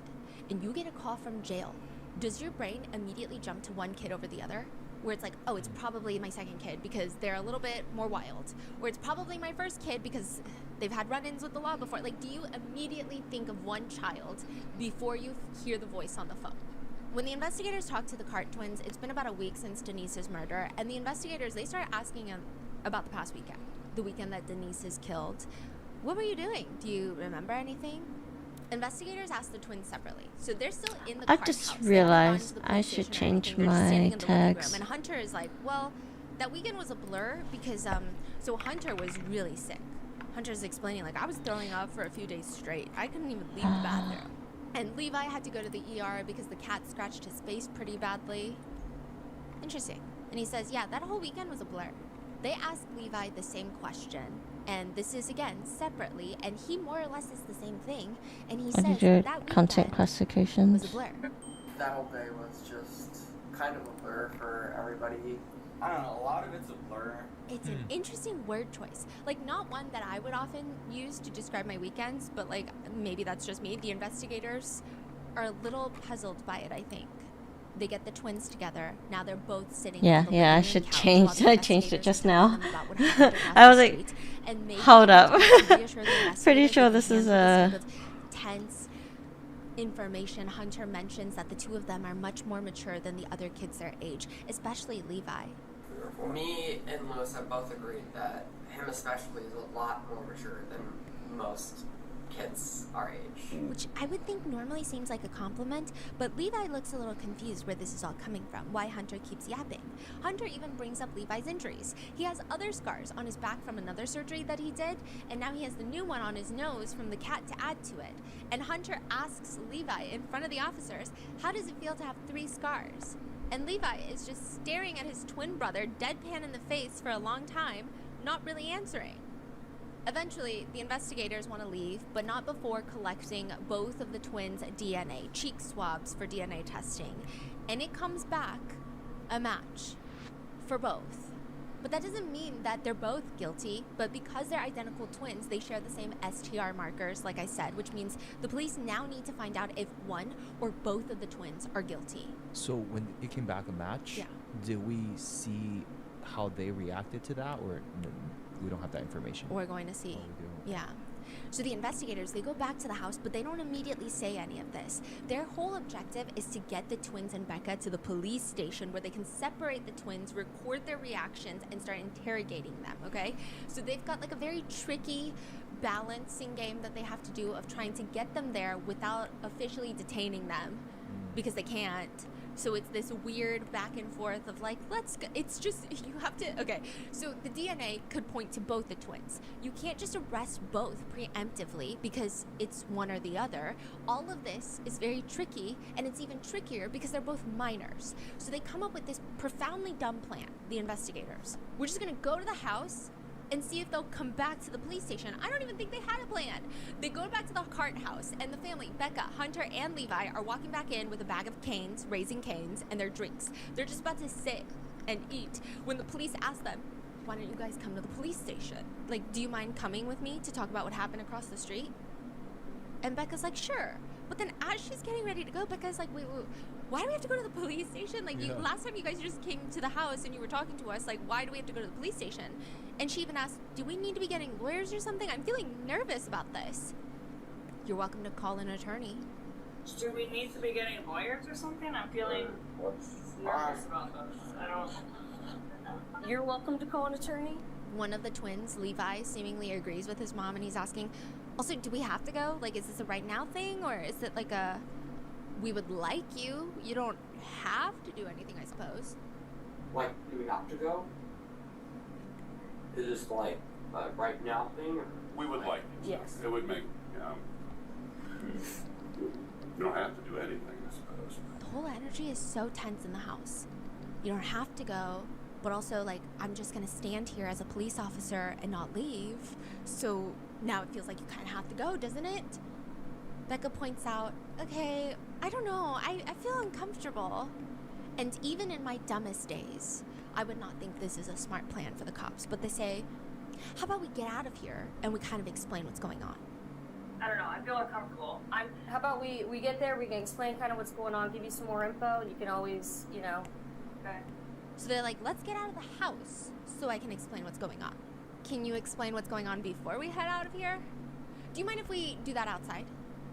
and you get a call from jail, does your brain immediately jump to one kid over the other? Where it's like, oh, it's probably my second kid because they're a little bit more wild. Or it's probably my first kid because they've had run-ins with the law before. Like, do you immediately think of one child before you hear the voice on the phone? When the investigators talked to the Cart twins, it's been about a week since Denise's murder, and the investigators, they started asking them about the past weekend, the weekend that Denise is killed. What were you doing? Do you remember anything? Investigators asked the twins separately, so they're still in the I Cart just house. They haven't gone realized to the I police should station or change anything. They're just standing my in the living room, tags. and Hunter is like, well, that weekend was a blur because so Hunter was really sick. Hunter's explaining, like, I was throwing up for a few days straight. I couldn't even leave the bathroom. And Levi had to go to the ER because the cat scratched his face pretty badly. Interesting. And he says, yeah, that whole weekend was a blur. They asked Levi the same question, and this is, again, separately, and he more or less says the same thing. And he What says did your that content weekend classifications? was a blur. That whole day was just kind of a blur for everybody. I don't know, a lot of it's a blur. It's an interesting word choice. Like, not one that I would often use to describe my weekends, but, like, maybe that's just me. The investigators are a little puzzled by it, I think. They get the twins together. Now they're both sitting Yeah, on the yeah, I living should room couch change. while the I changed it investigators just are now. telling them about what happened across I was the like, street. And maybe hold up. to reassure the investigators Pretty sure that this he is handled a. this with tense information. Hunter mentions that the two of them are much more mature than the other kids their age, especially Levi. Me and Lewis have both agreed that him especially is a lot more mature than most kids our age. Which I would think normally seems like a compliment, but Levi looks a little confused where this is all coming from, why Hunter keeps yapping. Hunter even brings up Levi's injuries. He has other scars on his back from another surgery that he did, and now he has the new one on his nose from the cat to add to it. And Hunter asks Levi in front of the officers, how does it feel to have 3 scars? And Levi is just staring at his twin brother, deadpan in the face for a long time, not really answering. Eventually, the investigators want to leave, but not before collecting both of the twins' DNA, cheek swabs for DNA testing. And it comes back a match for both. But that doesn't mean that they're both guilty, but because they're identical twins, they share the same STR markers, like I said, which means the police now need to find out if one or both of the twins are guilty. So when it came back a match, did we see how they reacted to that, or we don't have that information? We're going to see. Yeah. So the investigators, they go back to the house, but they don't immediately say any of this. Their whole objective is to get the twins and Becca to the police station where they can separate the twins, record their reactions, and start interrogating them, okay? So they've got like a very tricky balancing game that they have to do of trying to get them there without officially detaining them because they can't. So it's this weird back and forth of like, let's go. It's just, you have to, okay. So the DNA could point to both the twins. You can't just arrest both preemptively because it's one or the other. All of this is very tricky, and it's even trickier because they're both minors. So they come up with this profoundly dumb plan, the investigators. We're just gonna go to the house and see if they'll come back to the police station. I don't even think they had a plan. They go back to the Cart house, and the family, Becca, Hunter, and Levi, are walking back in with a bag of canes, raising canes, and their drinks. They're just about to sit and eat when the police ask them, why don't you guys come to the police station? Like, do you mind coming with me to talk about what happened across the street? And Becca's like, sure. But then as she's getting ready to go, Becca's like, wait, why do we have to go to the police station? Like, Yeah. last time you guys just came to the house and you were talking to us, like, why do we have to go to the police station? And she even asked, do we need to be getting lawyers or something? I'm feeling nervous about this. You're welcome to call an attorney. Do we need to be getting lawyers or something? I'm feeling nervous about this. I don't. You're welcome to call an attorney? One of the twins, Levi, seemingly agrees with his mom, and he's asking, also, do we have to go? Like, is this a right now thing, or is it like a, we would like you? You don't have to do anything, I suppose. Like, do we have to go? Is this like a right now thing? Or We would like it. Yes. It would make, you don't have to do anything, I suppose. The whole energy is so tense in the house. You don't have to go, but also, like, I'm just gonna stand here as a police officer and not leave. So now it feels like you kind of have to go, doesn't it? Becca points out, okay, I don't know, I feel uncomfortable. And even in my dumbest days, I would not think this is a smart plan for the cops, but they say, how about we get out of here and we kind of explain what's going on? I don't know. I feel uncomfortable. How about we get there? We can explain kind of what's going on. Give you some more info. You can always, Okay. So they're like, let's get out of the house so I can explain what's going on. Can you explain what's going on before we head out of here? Do you mind if we do that outside?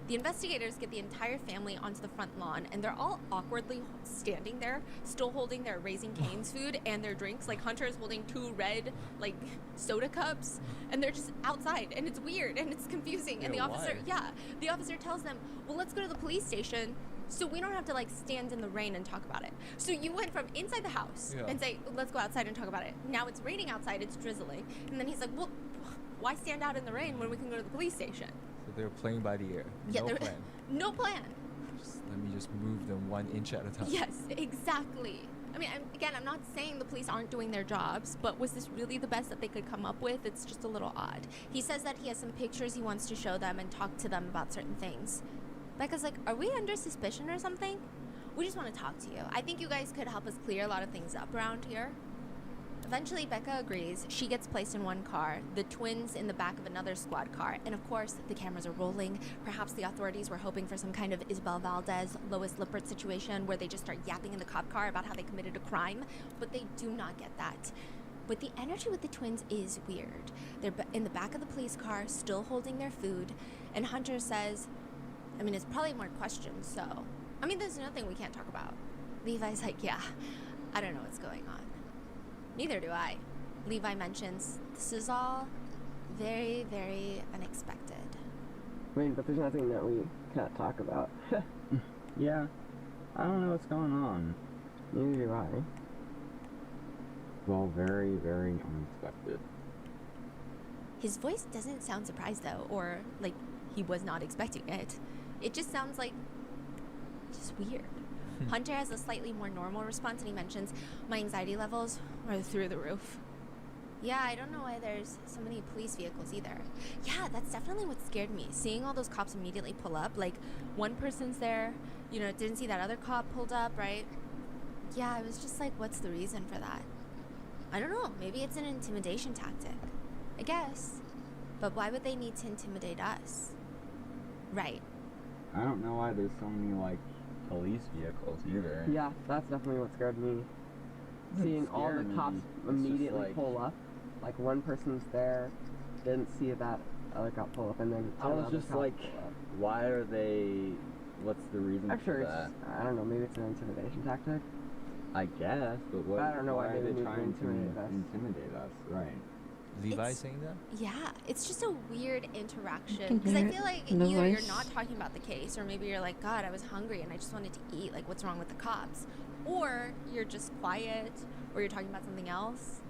The investigators get the entire family onto the front lawn, and they're all awkwardly standing there, still holding their Raising Cane's food and their drinks. Like, Hunter is holding 2 red, like, soda cups, and they're just outside, and it's weird, and it's confusing. And the officer tells them, well, let's go to the police station so we don't have to, like, stand in the rain and talk about it. So you went from inside the house and say, let's go outside and talk about it. Now it's raining outside, it's drizzling. And then he's like, well, why stand out in the rain when we can go to the police station? So they're playing by the ear. Yeah, No plan. No plan. Let me just move them 1 inch at a time. Yes, exactly. I mean, I'm not saying the police aren't doing their jobs, but was this really the best that they could come up with? It's just a little odd. He says that he has some pictures he wants to show them and talk to them about certain things. Becca's like, are we under suspicion or something? We just want to talk to you. I think you guys could help us clear a lot of things up around here. Eventually, Becca agrees. She gets placed in one car, the twins in the back of another squad car, and of course, the cameras are rolling. Perhaps the authorities were hoping for some kind of Isabel Valdez, Lois Lippert situation where they just start yapping in the cop car about how they committed a crime, but they do not get that. But the energy with the twins is weird. They're in the back of the police car, still holding their food, and Hunter says, I mean, it's probably more questions, so, I mean, there's nothing we can't talk about. Levi's like, yeah, I don't know what's going on. Neither do I. Levi mentions, this is all very, very unexpected. I mean, but there's nothing that we can't talk about. Yeah, I don't know what's going on. Neither do I. Well, very, very unexpected. His voice doesn't sound surprised, though, or like he was not expecting it. It just sounds like just weird. Hunter has a slightly more normal response, and he mentions, my anxiety levels are through the roof. Yeah, I don't know why there's so many police vehicles either. Yeah, that's definitely what scared me. Seeing all those cops immediately pull up, like, one person's there, didn't see that other cop pulled up, right? Yeah, I was just like, what's the reason for that? I don't know, maybe it's an intimidation tactic. I guess. But why would they need to intimidate us? Right. I don't know why there's so many, police vehicles either. Yeah, that's definitely what scared me. Seeing all the cops immediately pull up. Like, one person's there, didn't see that other cop pull up, and then I was just like, why are they, what's the reason I'm for sure that? I don't know, maybe it's an intimidation tactic. I guess, but what, I don't know why are they they would trying to intimidate us. intimidate us? Right. Levi saying that? Yeah, it's just a weird interaction. can Because I hear feel it like in the either you're voice. not talking about the case, or maybe you're like, God, I was hungry and I just wanted to eat. Like, what's wrong with the cops? Or you're just quiet, or you're talking about something else.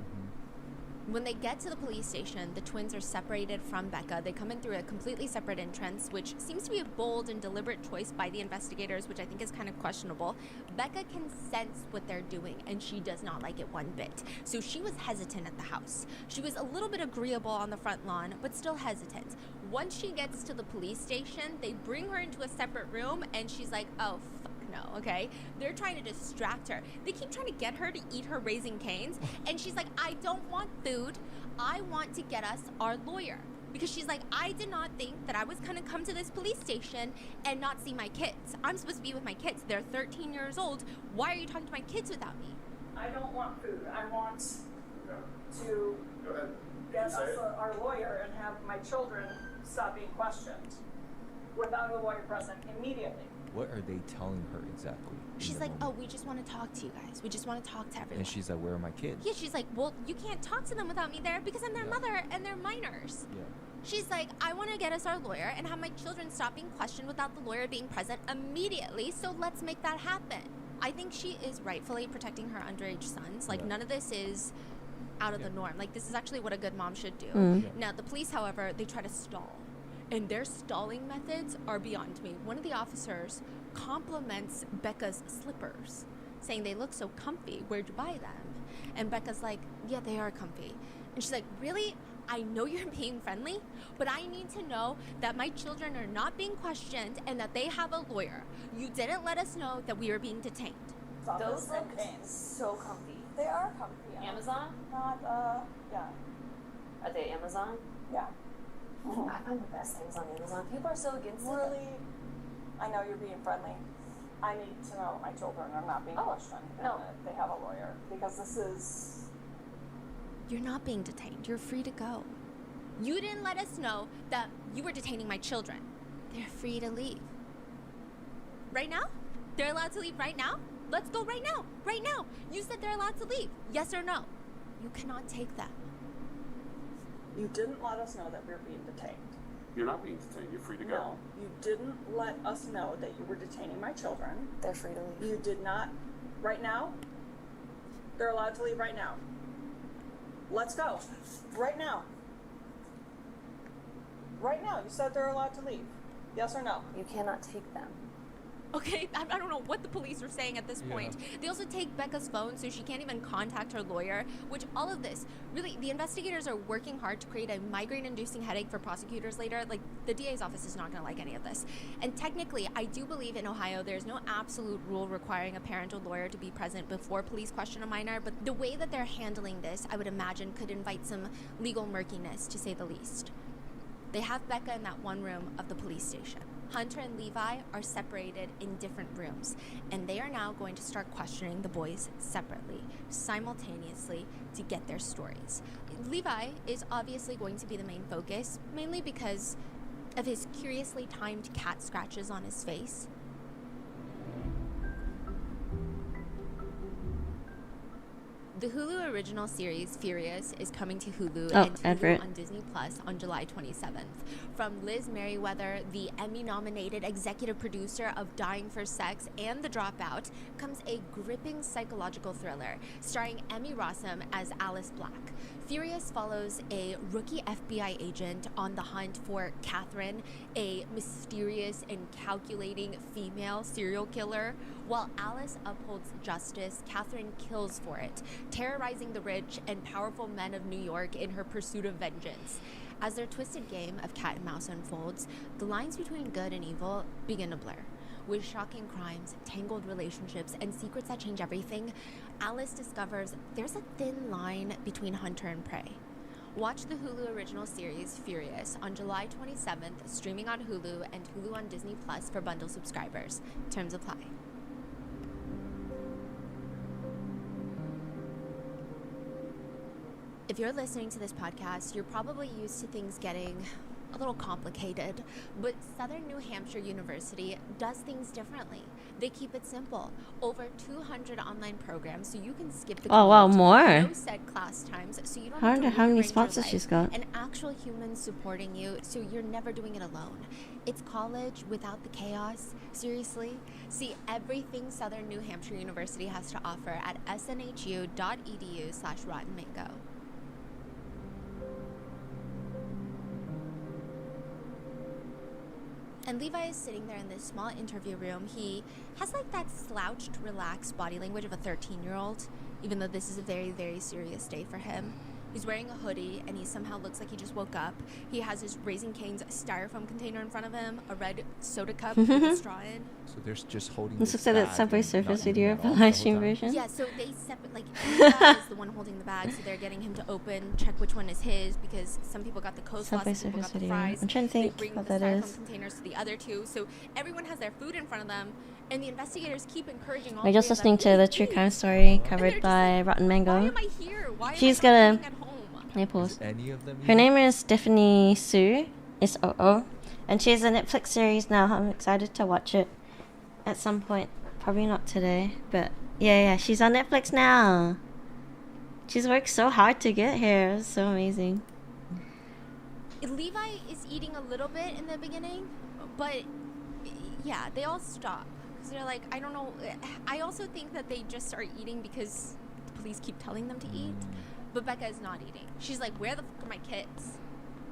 When they get to the police station, the twins are separated from Becca. They come in through a completely separate entrance, which seems to be a bold and deliberate choice by the investigators, which I think is kind of questionable. Becca can sense what they're doing, and she does not like it one bit. So she was hesitant at the house. She was a little bit agreeable on the front lawn, but still hesitant. Once she gets to the police station, they bring her into a separate room, and she's like, oh, no, okay? They're trying to distract her. They keep trying to get her to eat her Raising Cane's, and she's like, I don't want food. I want to get us our lawyer. Because she's like, I did not think that I was going to come to this police station and not see my kids. I'm supposed to be with my kids. They're 13 years old. Why are you talking to my kids without me? I don't want food. I want to get us our lawyer and have my children stop being questioned without a lawyer present immediately. What are they telling her exactly? She's like, oh, we just want to talk to you guys. We just want to talk to everyone. And she's like, where are my kids? Yeah, she's like, well, you can't talk to them without me there because I'm their mother and they're minors. Yeah. She's like, I want to get us our lawyer and have my children stop being questioned without the lawyer being present immediately, so let's make that happen. I think she is rightfully protecting her underage sons. Like, none of this is out of the norm. Like, this is actually what a good mom should do. Now, the police, however, they try to stall. And their stalling methods are beyond me. One of the officers compliments Becca's slippers, saying they look so comfy. Where'd you buy them? And Becca's like, yeah, they are comfy. And she's like, really? I know you're being friendly, but I need to know that my children are not being questioned and that they have a lawyer. You didn't let us know that we were being detained. Those look so comfy. They are comfy. Amazon? Not, yeah. Are they Amazon? Yeah. I find the best things on Amazon. People are so against Really, I know you're being friendly. I need to know my children are not being questioned. no. And that they have a lawyer, because this is... You're not being detained. You're free to go. You didn't let us know that you were detaining my children. They're free to leave. Right now? They're allowed to leave right now? Let's go right now. Right now. You said they're allowed to leave. Yes or no? You cannot take them. You didn't let us know that we were being detained. You're not being detained. You're free to go. No, you didn't let us know that you were detaining my children. They're free to leave. You did not. Right now? They're allowed to leave right now. Let's go. Right now. Right now. You said they're allowed to leave. Yes or no? You cannot take them. Okay, I don't know what the police are saying at this point. They also take Becca's phone so she can't even contact her lawyer, which all of this, really, the investigators are working hard to create a migraine-inducing headache for prosecutors later. Like, the DA's office is not going to like any of this. And technically, I do believe in Ohio there's no absolute rule requiring a parental lawyer to be present before police question a minor, but the way that they're handling this, I would imagine, could invite some legal murkiness, to say the least. They have Becca in that one room of the police station. Hunter and Levi are separated in different rooms, and they are now going to start questioning the boys separately, simultaneously, to get their stories. Levi is obviously going to be the main focus, mainly because of his curiously timed cat scratches on his face. The Hulu original series, Furious, is coming to Hulu and Hulu on Disney Plus on July 27th. From Liz Merriweather, the Emmy-nominated executive producer of Dying for Sex and The Dropout, comes a gripping psychological thriller starring Emmy Rossum as Alice Black. Furious follows a rookie FBI agent on the hunt for Catherine, a mysterious and calculating female serial killer. While Alice upholds justice, Catherine kills for it, terrorizing the rich and powerful men of New York in her pursuit of vengeance. As their twisted game of cat and mouse unfolds, the lines between good and evil begin to blur. With shocking crimes, tangled relationships, and secrets that change everything, Alice discovers there's a thin line between hunter and prey. Watch the Hulu original series, Furious, on July 27th, streaming on Hulu and Hulu on Disney Plus for bundle subscribers. Terms apply. If you're listening to this podcast, you're probably used to things getting a little complicated, but Southern New Hampshire University does things differently. They keep it simple. Over 200 online programs, so you can skip the Oh, wow, commute. more. No set class times, so you don't I have to wonder how many rearrange your sponsors life. she's got. And actual humans supporting you, so you're never doing it alone. It's college without the chaos. Seriously? See everything Southern New Hampshire University has to offer at snhu.edu/rottenmango. And Levi is sitting there in this small interview room. He has like that slouched, relaxed body language of a 13-year-old, even though this is a very, very serious day for him. He's wearing a hoodie, and he somehow looks like he just woke up. He has his Raising Cane's styrofoam container in front of him, a red soda cup with a straw in. So they're just holding This this looks like that bag Subway and Surfers not video eating of it the all live whole stream time? version. Yeah, so they separate, like, Levi is the one holding holding the bag, so they're getting him to open, check which one is his, because some people got the coleslaw, some people got the fries. I'm trying to think they bring what the that styrofoam is. containers to the other two, so everyone has their food in front of them, and the investigators keep encouraging all We're just three of them, listening to the true crime story covered by Rotten Mango. Why am I here? Why She's am I gonna. not being at home? Let me pause. Any of them? Her name is Tiffany Sue. It's OO, and she has a Netflix series now. I'm excited to watch it at some point. Probably not today, but yeah, she's on Netflix now. She's worked so hard to get here. It's so amazing. Levi is eating a little bit in the beginning, but yeah, they all stop. Because they're like, I don't know. I also think that they just are eating because the police keep telling them to eat. But Becca is not eating. She's like, where the fuck are my kids?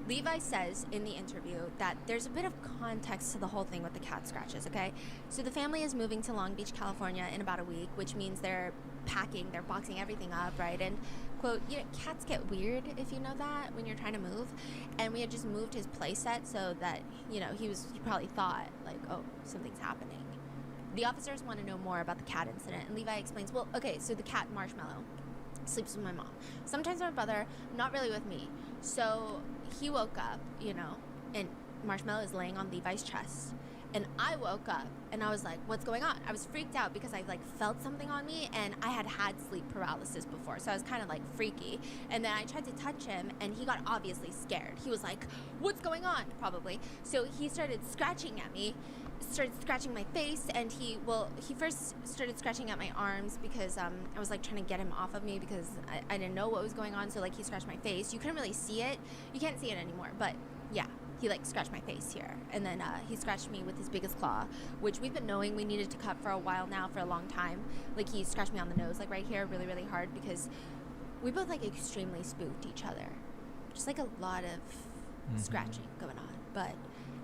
Levi says in the interview that there's a bit of context to the whole thing with the cat scratches, okay? So the family is moving to Long Beach, California in about a week, which means they're packing, they're boxing everything up, right? And, quote, you know, cats get weird, if you know that, when you're trying to move. And we had just moved his play set so that, you know, he probably thought, like, oh, something's happening. The officers want to know more about the cat incident, and Levi explains, well, okay, so the cat, Marshmallow, sleeps with my mom. Sometimes my brother, not really with me. So he woke up, you know, and Marshmallow is laying on Levi's chest. And I woke up and I was like, what's going on? I was freaked out because I like felt something on me, and I had sleep paralysis before. So I was kind of like freaky. And then I tried to touch him and he got obviously scared. He was like, what's going on? Probably. So he started scratching at me, started scratching my face, and he first started scratching at my arms because I was like trying to get him off of me because I didn't know what was going on. So like he scratched my face. You couldn't really see it. You can't see it anymore, but yeah. He like scratched my face here, and then he scratched me with his biggest claw, which we've been knowing we needed to cut for a while now, for a long time. Like he scratched me on the nose, like right here, really, really hard, because we both like extremely spooked each other. Just like a lot of scratching going on. But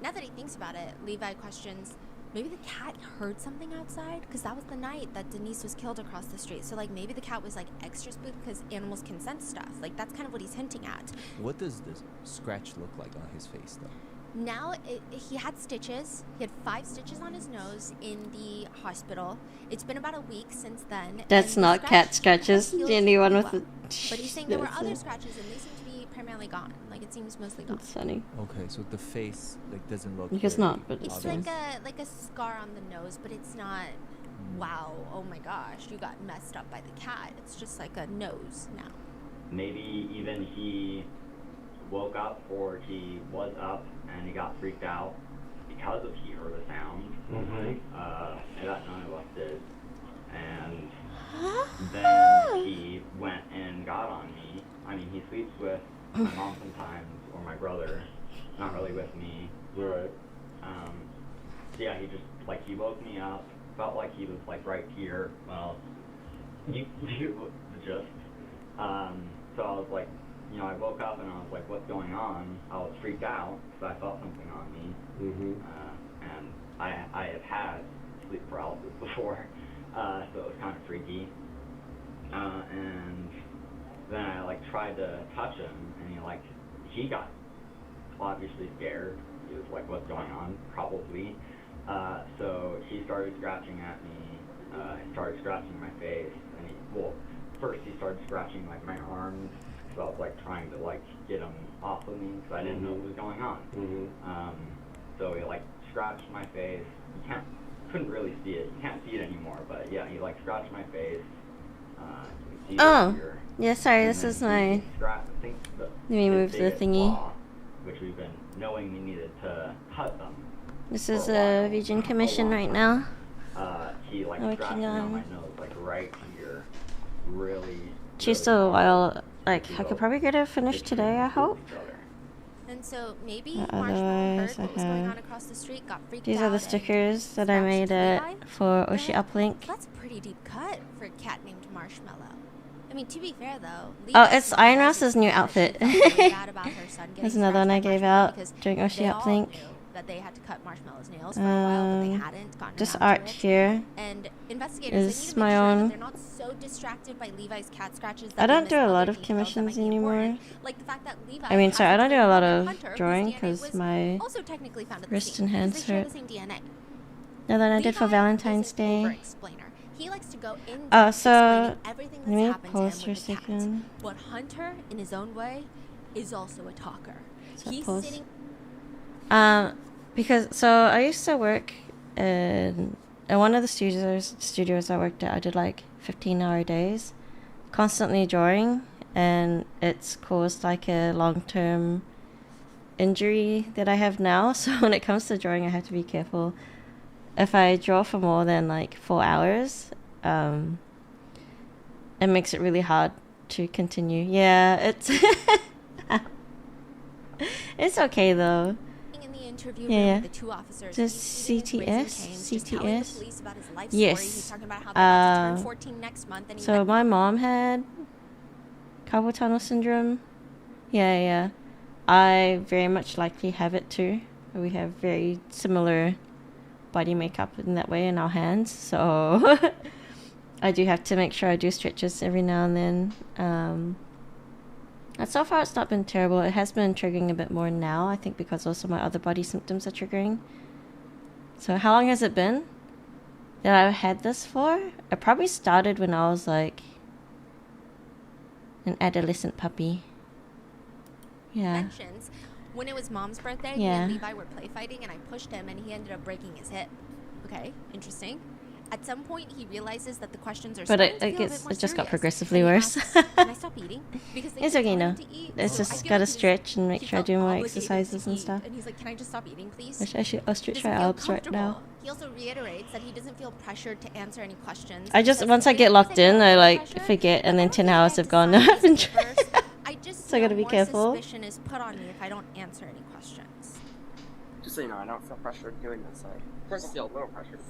now that he thinks about it, Levi questions, maybe the cat heard something outside, because that was the night that Denise was killed across the street. So like maybe the cat was like extra spooked because animals can sense stuff. Like that's kind of what he's hinting at. What does this scratch look like on his face though? Now he had stitches. He had 5 stitches on his nose in the hospital. It's been about a week since then. That's not cat scratches. Anyone with a... But he's saying there were other scratches, and they seem to be primarily gone. Like it seems mostly gone. That's funny. Okay, so the face like doesn't look. It's not, but it's like a scar on the nose, but it's not. Wow! Oh my gosh! You got messed up by the cat. It's just like a nose now. Maybe even he woke up, or he was up and he got freaked out because of he heard a sound. That none of us did, and then he went and got on me. I mean, he sleeps with my mom sometimes, or my brother, not really with me. Right. Yeah, he just, like, he woke me up, felt like he was, like, right here. Well, you just, so I was like, you know, I woke up and I was like, what's going on? I was freaked out because I felt something on me. And I have had sleep paralysis before, so it was kind of freaky. And then I like tried to touch him, and he got obviously scared. He was like, what's going on? Probably. So he started scratching at me. He started scratching my face, and first he started scratching like my arms, because I was like trying to like get him off of me because I didn't know what was going on. So he like scratched my face. You couldn't really see it. You can't see it anymore, but yeah, he like scratched my face. You can see it here. Yeah, sorry, And this then is he my... Let me move the thingy. Claw, which we've been knowing we needed to cut them. This is a VGEN commission right now. He like scratched me on my nose, like right here, really. She's still a while. Like, I could probably get it finished today, I hope. And so maybe But Marshmallow heard otherwise, what was going on across the street, got freaked these out. are the stickers that I made for Oshi Uplink. That's a pretty deep cut for a cat named Marshmallow. I mean, to be fair though, Oh, it's Iron Ross's new outfit. bad about her son getting There's another one I gave out during Oshi they all Uplink. knew that they had to cut Marshmallow's nails for a while, but they hadn't gotten Just around to art it. here And investigators is they need to my make sure own. that they're not so distracted by Levi's cat scratches that I they don't miss do a other lot of details that commissions might be anymore. important. Like the fact that Levi I mean, sorry, I don't do a lot of Hunter, whose drawing DNA because was my also technically found at the wrist scene and because hands they share hurt. the same DNA. No, than I did for Levi Valentine's is an Day. over-explainer. He likes to go in Oh, depth so explaining everything let that's me happened to him pause for a with the cat. second. But Hunter, in his own way, is also a talker. He's Pause. sitting. Because so I used to work in one of the studios I worked at. I did like 15-hour days, constantly drawing, and it's caused like a long-term injury that I have now. So when it comes to drawing, I have to be careful. If I draw for more than like 4 hours, it makes it really hard to continue. Yeah, it's it's okay though. In the interview Yeah, room with the two officers. Just he's eating his CTS, raisin canes, just telling the CTS. police about his life Yes. story. He's talking about how they're about to turn 14 next month, and he's So like, my mom had carpal tunnel syndrome. Yeah. I very much likely have it too. We have very similar body makeup in that way in our hands. So I do have to make sure I do stretches every now and then. And so far it's not been terrible. It has been triggering a bit more now, I think, because also my other body symptoms are triggering. So how long has it been that I've had this for? It probably started when I was like an adolescent puppy. Yeah. mentions when it was Mom's birthday, he Yeah. and Levi were play fighting, and I pushed him, and he ended up breaking his hip. Okay, interesting. At some point, he realizes that the questions are But starting it to feel a bit more it just got serious. progressively And he worse. asks, Can I stop eating? Because they It's keep okay, telling no. him to eat. It's So I just feel gotta like he stretch and make he sure I felt do more obligated to exercises and eat, stuff. And he's like, "Can I just stop eating, please?" I should He try doesn't feel abs right now. comfortable. He also reiterates that he doesn't feel pressured to answer any questions. I He just says once that I he get feels locked in, I like pressure, forget, and then but 10 I don't hours feel have like gone. I I have to haven't sign tried. papers. I just So I gotta be more careful. Suspicion is put on me if I don't answer any questions. Just so you know, I don't feel pressured doing this. I of course feel a little pressured,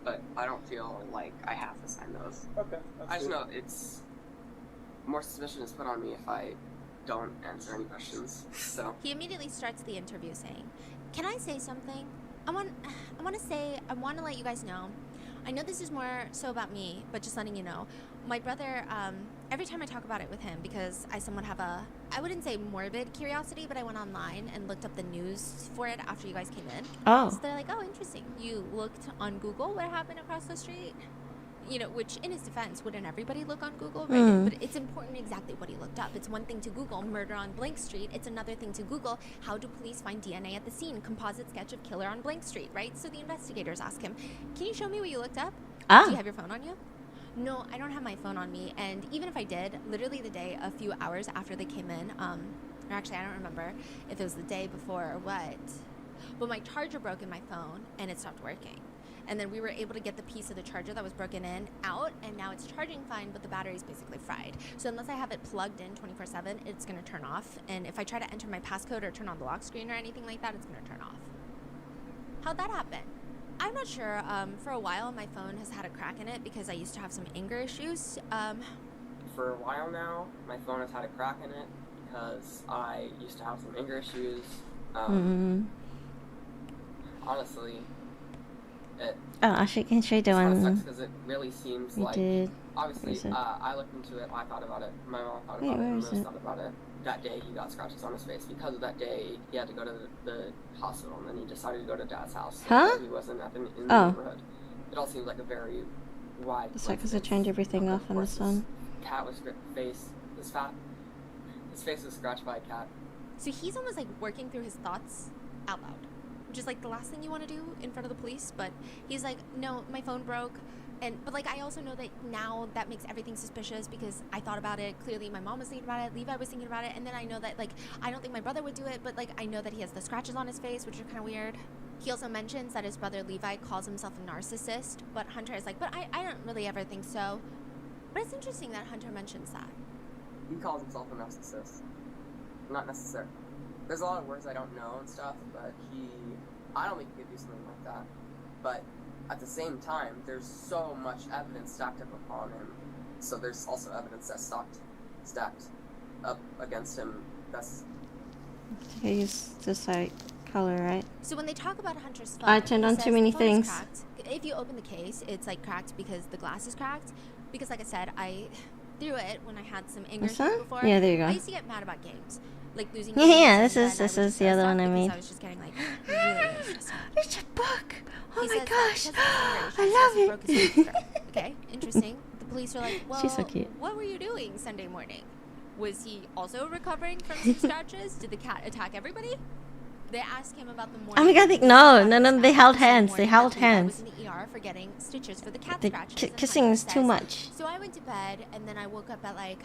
but I don't feel like I have to sign those. Okay. I just know it's more suspicion is put on me if I don't answer any questions. So He immediately starts the interview saying, "Can I say something? I want to let you guys know. I know this is more so about me, but just letting you know. My brother, every time I talk about it with him, because I somewhat have I wouldn't say morbid curiosity, but I went online and looked up the news for it after you guys came in. Oh. So they're like, oh, interesting. You looked on Google what happened across the street? You know, which in his defense, wouldn't everybody look on Google, right? Mm. But it's important exactly what he looked up. It's one thing to Google murder on blank street. It's another thing to Google how do police find DNA at the scene, composite sketch of killer on blank street, right? So the investigators ask him, can you show me what you looked up? Ah. Do you have your phone on you? No, I don't have my phone on me. And even if I did, literally the day, a few hours after they came in, or actually I don't remember if it was the day before or what, but my charger broke in my phone and it stopped working. And then we were able to get the piece of the charger that was broken in out, and now it's charging fine, but the battery's basically fried. So unless I have it plugged in 24/7, it's going to turn off. And if I try to enter my passcode or turn on the lock screen or anything like that, it's going to turn off. How'd that happen? I'm not sure. For a while, my phone has had a crack in it because I used to have some anger issues. for a while now, my phone has had a crack in it because I used to have some anger issues. Honestly, it Actually, can show you the kind of one sucks because it really seems we like did. obviously Where is it? I looked into it. I thought about it. My mom thought Wait, about it. where My is mom it? thought about it. That day he got scratches on his face. Because of that day, he had to go to the hospital, and then he decided to go to Dad's house. Huh? He wasn't in the Oh. neighborhood. It all seems like a very wide. It's like because I turned everything off on this one. Cat was face. His face was scratched by a cat. So he's almost like working through his thoughts out loud, which is like the last thing you want to do in front of the police. But he's like, no, my phone broke. But like I also know that now that makes everything suspicious because I thought about it. Clearly my mom was thinking about it, Levi was thinking about it, and then I know that like I don't think my brother would do it, but like I know that he has the scratches on his face, which are kind of weird. He also mentions that his brother Levi calls himself a narcissist, but Hunter is like, but I don't really ever think so. But it's interesting that Hunter mentions that. He calls himself a narcissist. Not necessarily. There's a lot of words I don't know and stuff, but I don't think he could do something like that. But at the same time, there's so much evidence stacked up upon him. So there's also evidence that's stacked up against him. That's. I use this like color, right? So when they talk about Hunter's phone, I turned he on says too many the phone is things. cracked. If you open the case, it's like cracked because the glass is cracked. Because like I said, I threw it when I had some anger This issues one? before. Yeah, there you go. I used to get mad about games, like losing. Yeah, games, yeah, and this then is I would just the go other stop one I because made. I was just getting like really stressed out. It's a book. Oh He my says gosh. that I because love he broke his it. finger. Okay, interesting. The police are like, well, She's so cute. what were you doing Sunday morning? Was he also recovering from some scratches? Did the cat attack everybody? They asked him about the morning. Oh my god, no, they held hands. They held I hands. was in the ER for getting stitches for the cat The scratches. and kissing Hunter is too says- much. So I went to bed, and then I woke up at like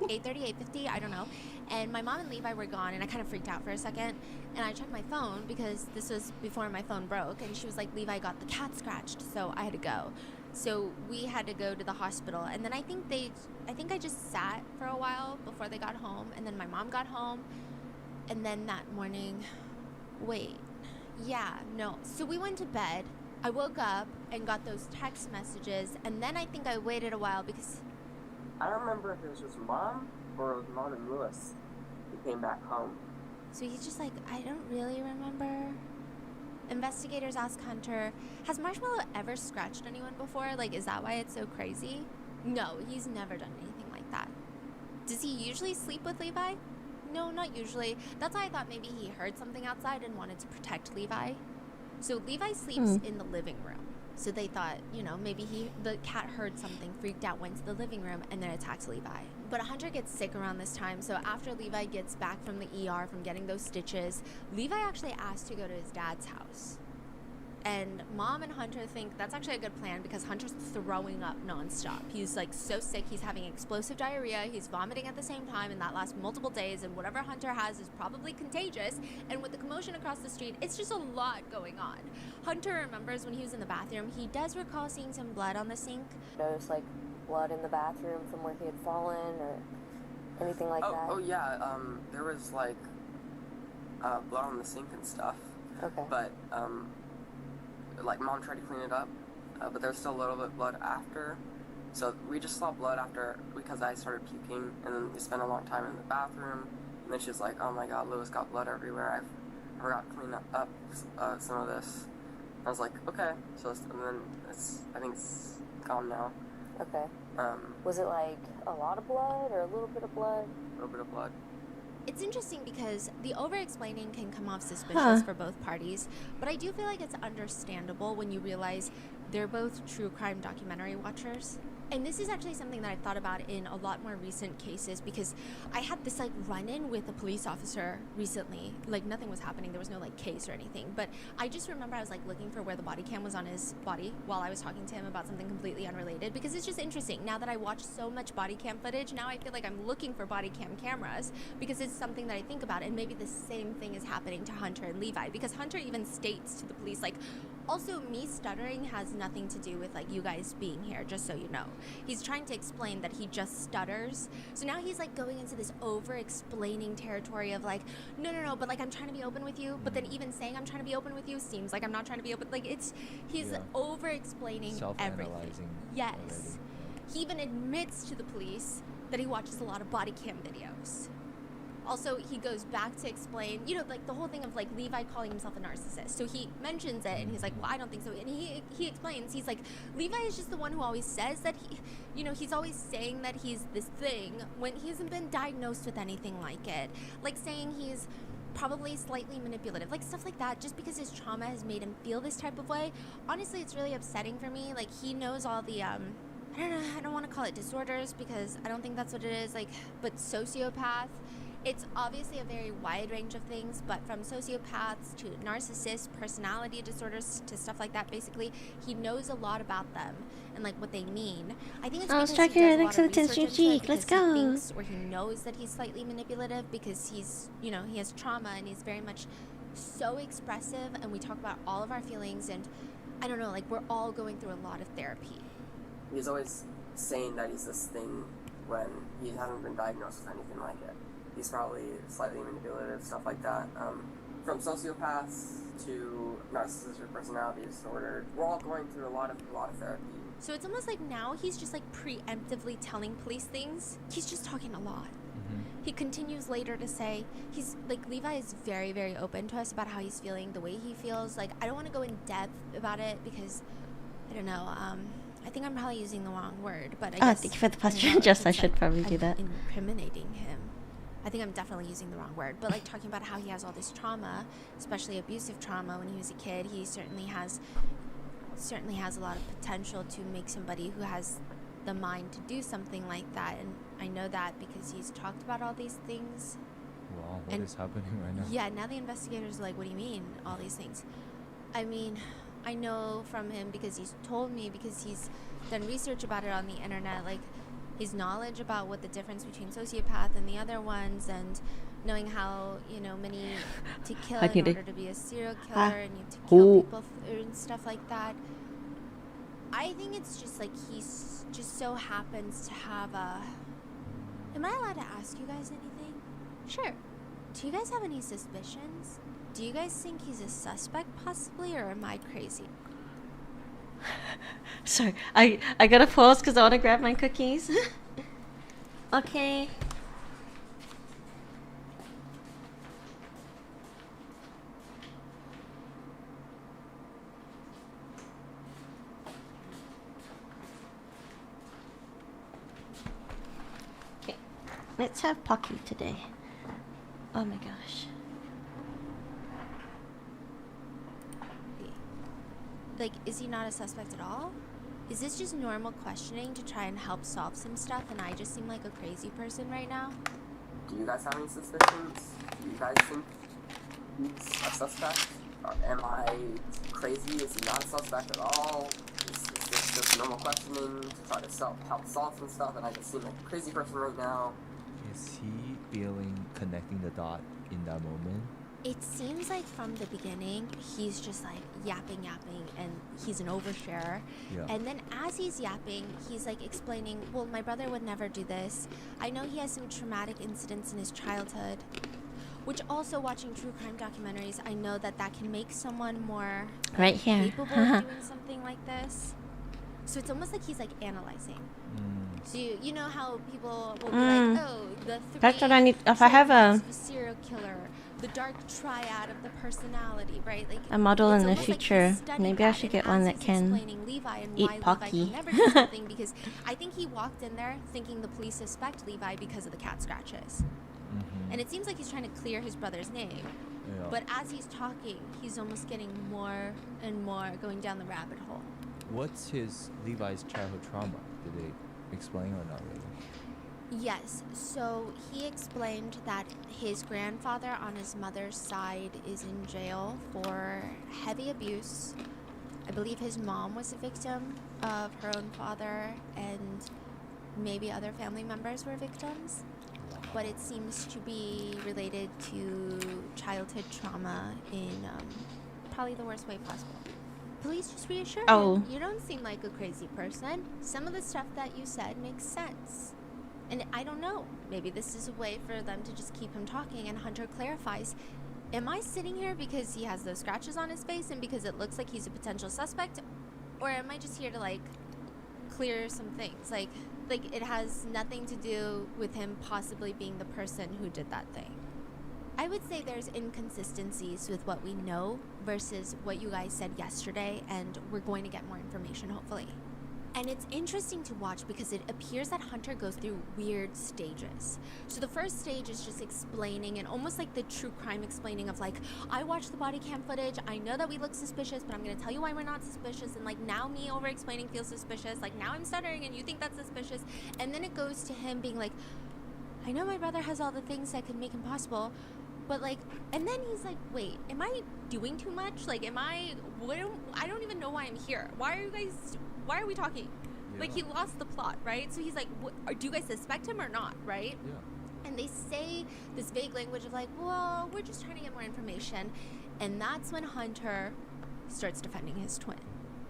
8:30, 8:50, I don't know. And my mom and Levi were gone, and I kind of freaked out for a second. And I checked my phone because this was before my phone broke, and she was like, Levi got the cat scratched, so I had to go. So we had to go to the hospital, and then I think I just sat for a while before they got home, and then my mom got home, and then that morning, wait, yeah, no. So we went to bed. I woke up and got those text messages, and then I think I waited a while because I don't remember if it was just mom or it was mom and Lewis who came back home. so he's just like, I don't really remember. Investigators ask Hunter, has Marshmallow ever scratched anyone before? Like, is that why it's so crazy? No, he's never done anything like that. Does he usually sleep with Levi? No, not usually. That's why I thought maybe he heard something outside and wanted to protect Levi. So Levi sleeps in the living room. So they thought, maybe the cat heard something, freaked out, went to the living room, and then attacked Levi. But Hunter gets sick around this time, so after Levi gets back from the ER from getting those stitches, Levi actually asked to go to his dad's house. And Mom and Hunter think that's actually a good plan because Hunter's throwing up nonstop. He's like so sick, he's having explosive diarrhea, he's vomiting at the same time, and that lasts multiple days, and whatever Hunter has is probably contagious. And with the commotion across the street, it's just a lot going on. Hunter remembers when he was in the bathroom, he does recall seeing some blood on the sink. There's like blood in the bathroom from where he had fallen or anything like that? Oh yeah, there was like blood on the sink and stuff. Okay. But like mom tried to clean it up, but there was still a little bit of blood after. So we just saw blood after because I started puking, and then we spent a long time in the bathroom. And then she was like, "Oh my God, Lewis got blood everywhere. I forgot to clean up some of this." I was like, "Okay." So and then I think it's gone now. Okay. Was it like a lot of blood or a little bit of blood? A little bit of blood. It's interesting because the over-explaining can come off suspicious for both parties, but I do feel like it's understandable when you realize they're both true crime documentary watchers. And this is actually something that I've thought about in a lot more recent cases because I had this like run-in with a police officer recently. Like nothing was happening, there was no like case or anything, but I just remember I was like looking for where the body cam was on his body while I was talking to him about something completely unrelated because it's just interesting. Now that I watch so much body cam footage, now I feel like I'm looking for body cam cameras because it's something that I think about, and maybe the same thing is happening to Hunter and Levi because Hunter even states to the police like, also me stuttering has nothing to do with like you guys being here, just so you know. He's trying to explain that he just stutters. So now he's like going into this over-explaining territory of like, no, but like I'm trying to be open with you, but then even saying I'm trying to be open with you seems like I'm not trying to be open. Like he's over-explaining everything. Self-analyzing. Yes. Already. He even admits to the police that he watches a lot of body cam videos. Also, he goes back to explain, like the whole thing of like Levi calling himself a narcissist. So he mentions it and he's like, well, I don't think so. And he explains, he's like, Levi is just the one who always says that he's always saying that he's this thing when he hasn't been diagnosed with anything like it. Like saying he's probably slightly manipulative, like stuff like that, just because his trauma has made him feel this type of way. Honestly, it's really upsetting for me. Like he knows all the, I don't want to call it disorders because I don't think that's what it is, like, but sociopath. It's obviously a very wide range of things, but from sociopaths to narcissists, personality disorders to stuff like that, basically, he knows a lot about them and like what they mean. I think it's because he does a lot of research into it because he thinks or he knows that he's slightly manipulative because he's, he has trauma and he's very much so expressive, and we talk about all of our feelings, and I don't know, like we're all going through a lot of therapy. He's always saying that he's this thing when he hasn't been diagnosed with anything like it. He's probably slightly manipulative, stuff like that. From sociopaths to narcissistic personality disorder, we're all going through a lot of therapy. So it's almost like now he's just like preemptively telling police things. He's just talking a lot. He continues later to say, he's like, Levi is very, very open to us about how he's feeling, the way he feels. Like, I don't want to go in depth about it because, I don't know, I think I'm probably using the wrong word, but I guess... thank you for the posture. Just I should probably do that. Incriminating him. I think I'm definitely using the wrong word, but like talking about how he has all this trauma, especially abusive trauma when he was a kid. He certainly has, certainly has a lot of potential to make somebody who has the mind to do something like that. And I know that because he's talked about all these things. Wow, what is happening right now? Yeah, now the investigators are like, what do you mean, all these things? I mean, I know from him because he's told me, because he's done research about it on the internet, like his knowledge about what the difference between sociopath and the other ones, and knowing how, you know, many to kill in order to be a serial killer and you have to kill people and stuff like that. I think it's just like he's just so happens to have a... Am I allowed to ask you guys anything? Sure. Do you guys have any suspicions? Do you guys think he's a suspect possibly, or am I crazy? Sorry, I gotta pause because I want to grab my cookies. Okay. Okay, let's have Pocky today. Oh my gosh. Like, is he not a suspect at all? Is this just normal questioning to try and help solve some stuff, and I just seem like a crazy person right now? Do you guys have any suspicions? Do you guys think he's a suspect? Or am I crazy? Is he not a suspect at all? Is this just normal questioning to try to help solve some stuff, and I just seem like a crazy person right now? Is he feeling connecting the dot in that moment? It seems like from the beginning, he's just like yapping, and he's an oversharer. Yeah. And then as he's yapping, he's like explaining, well, my brother would never do this. I know he has some traumatic incidents in his childhood, which also watching true crime documentaries, I know that can make someone more right here. capable of doing something like this. So it's almost like he's like analyzing. So you know how people will be like, oh, the That's what I need. If I have a serial killer, the dark triad of the personality, right? Like a model in the almost like future, he's maybe I should get one that can Levi and eat why Pocky. Levi can never do something, because I think he walked in there thinking the police suspect Levi because of the cat scratches. And it seems like he's trying to clear his brother's name. Yeah. But as he's talking, he's almost getting more and more going down the rabbit hole. What's Levi's childhood trauma? Did they explain or not really? Yes, so he explained that his grandfather on his mother's side is in jail for heavy abuse. I believe his mom was a victim of her own father, and maybe other family members were victims. But it seems to be related to childhood trauma in probably the worst way possible. Please just reassure him. You don't seem like a crazy person. Some of the stuff that you said makes sense. And I don't know, maybe this is a way for them to just keep him talking, and Hunter clarifies, am I sitting here because he has those scratches on his face and because it looks like he's a potential suspect? Or am I just here to like clear some things? Like it has nothing to do with him possibly being the person who did that thing. I would say there's inconsistencies with what we know versus what you guys said yesterday, and we're going to get more information hopefully. And it's interesting to watch because it appears that Hunter goes through weird stages. So the first stage is just explaining, and almost like the true crime explaining of like, I watched the body cam footage, I know that we look suspicious, but I'm gonna tell you why we're not suspicious, and like now me over explaining feels suspicious, like now I'm stuttering and you think that's suspicious. And then it goes to him being like, I know my brother has all the things that could make him possible, but like, and then he's like, wait, am I doing too much? Like, I don't even know why I'm here. Why are we talking? Yeah. Like, he lost the plot, right? So he's like, do you guys suspect him or not, right? Yeah. And they say this vague language of like, well, we're just trying to get more information. And that's when Hunter starts defending his twin.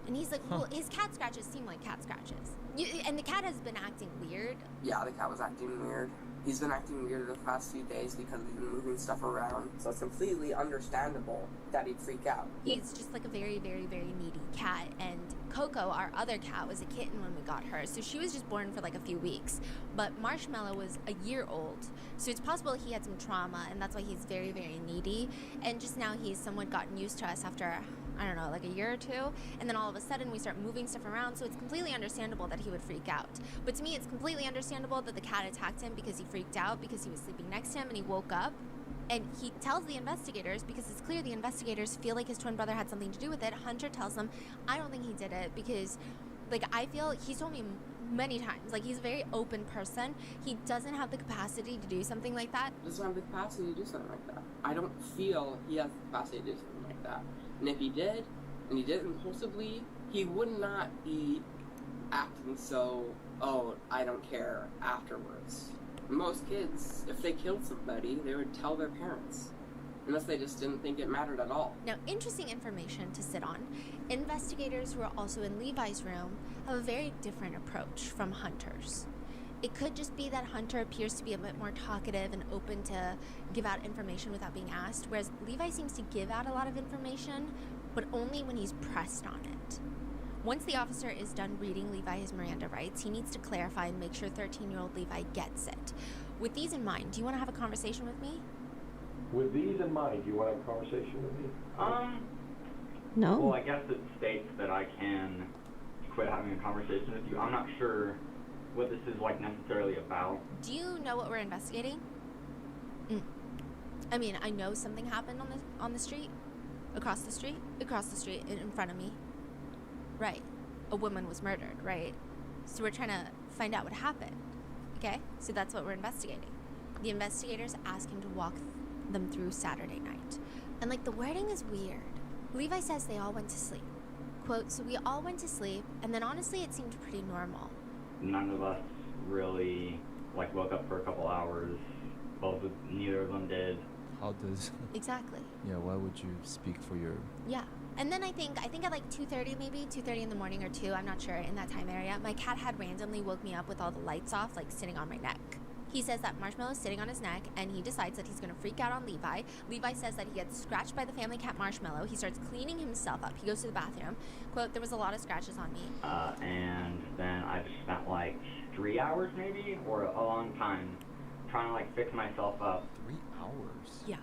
And he's like, well, his cat scratches seem like cat scratches. And the cat has been acting weird. Yeah, the cat was acting weird. He's been acting weird the past few days because we've been moving stuff around. So it's completely understandable that he'd freak out. He's just like a very, very, very needy cat. And Coco, our other cat, was a kitten when we got her. So she was just born for like a few weeks. But Marshmallow was a year old. So it's possible he had some trauma, and that's why he's very, very needy. And just now he's somewhat gotten used to us after, I don't know, like a year or two. And then all of a sudden we start moving stuff around. So it's completely understandable that he would freak out. But to me, it's completely understandable that the cat attacked him because he freaked out because he was sleeping next to him and he woke up. And he tells the investigators, because it's clear the investigators feel like his twin brother had something to do with it. Hunter tells them, I don't think he did it because, like, I feel he's told me many times, like, he's a very open person. He doesn't have the capacity to do something like that. Doesn't have the capacity to do something like that. I don't feel he has the capacity to do something like that. And if he did, and he did it impulsively, he would not be acting so, oh, I don't care afterwards. Most kids, if they killed somebody, they would tell their parents. Unless they just didn't think it mattered at all. Now, interesting information to sit on. Investigators who are also in Levi's room have a very different approach from Hunter's. It could just be that Hunter appears to be a bit more talkative and open to give out information without being asked, whereas Levi seems to give out a lot of information, but only when he's pressed on it. Once the officer is done reading Levi his Miranda rights, he needs to clarify and make sure 13-year-old Levi gets it. With these in mind, do you want to have a conversation with me? With these in mind, do you want to have a conversation with me? No. Well, I guess it states that I can quit having a conversation with you. I'm not sure what this is, like, necessarily about. Do you know what we're investigating? I mean, I know something happened on the street. Across the street in front of me. Right. A woman was murdered, right? So we're trying to find out what happened. Okay? So that's what we're investigating. The investigators ask him to walk them through Saturday night. And, like, the wording is weird. Levi says they all went to sleep. Quote, so we all went to sleep, and then honestly it seemed pretty normal. None of us really, like, woke up for a couple hours. Neither of them did. How does... Exactly. Yeah, why would you speak for your... Yeah. And then I think at like 2:30 maybe, 2:30 in the morning or 2, I'm not sure, in that time area, my cat had randomly woke me up with all the lights off, like sitting on my neck. He says that Marshmallow's sitting on his neck, and he decides that he's going to freak out on Levi. Levi says that he gets scratched by the family cat Marshmallow. He starts cleaning himself up. He goes to the bathroom. Quote, there was a lot of scratches on me. And then I just spent like 3 hours maybe, or a long time, trying to like fix myself up. 3 hours? Yeah.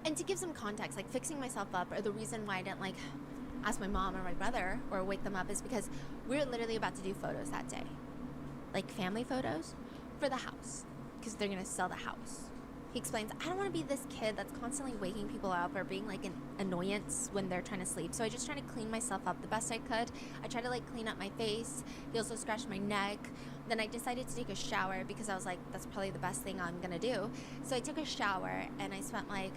And to give some context, like fixing myself up, or the reason why I didn't like ask my mom or my brother or wake them up is because we were literally about to do photos that day. Like family photos for the house. Because they're going to sell the house. He explains, I don't want to be this kid that's constantly waking people up or being like an annoyance when they're trying to sleep. So I just try to clean myself up the best I could. I try to like clean up my face. He also scratched my neck. Then I decided to take a shower because I was like, that's probably the best thing I'm going to do. So I took a shower and I spent like,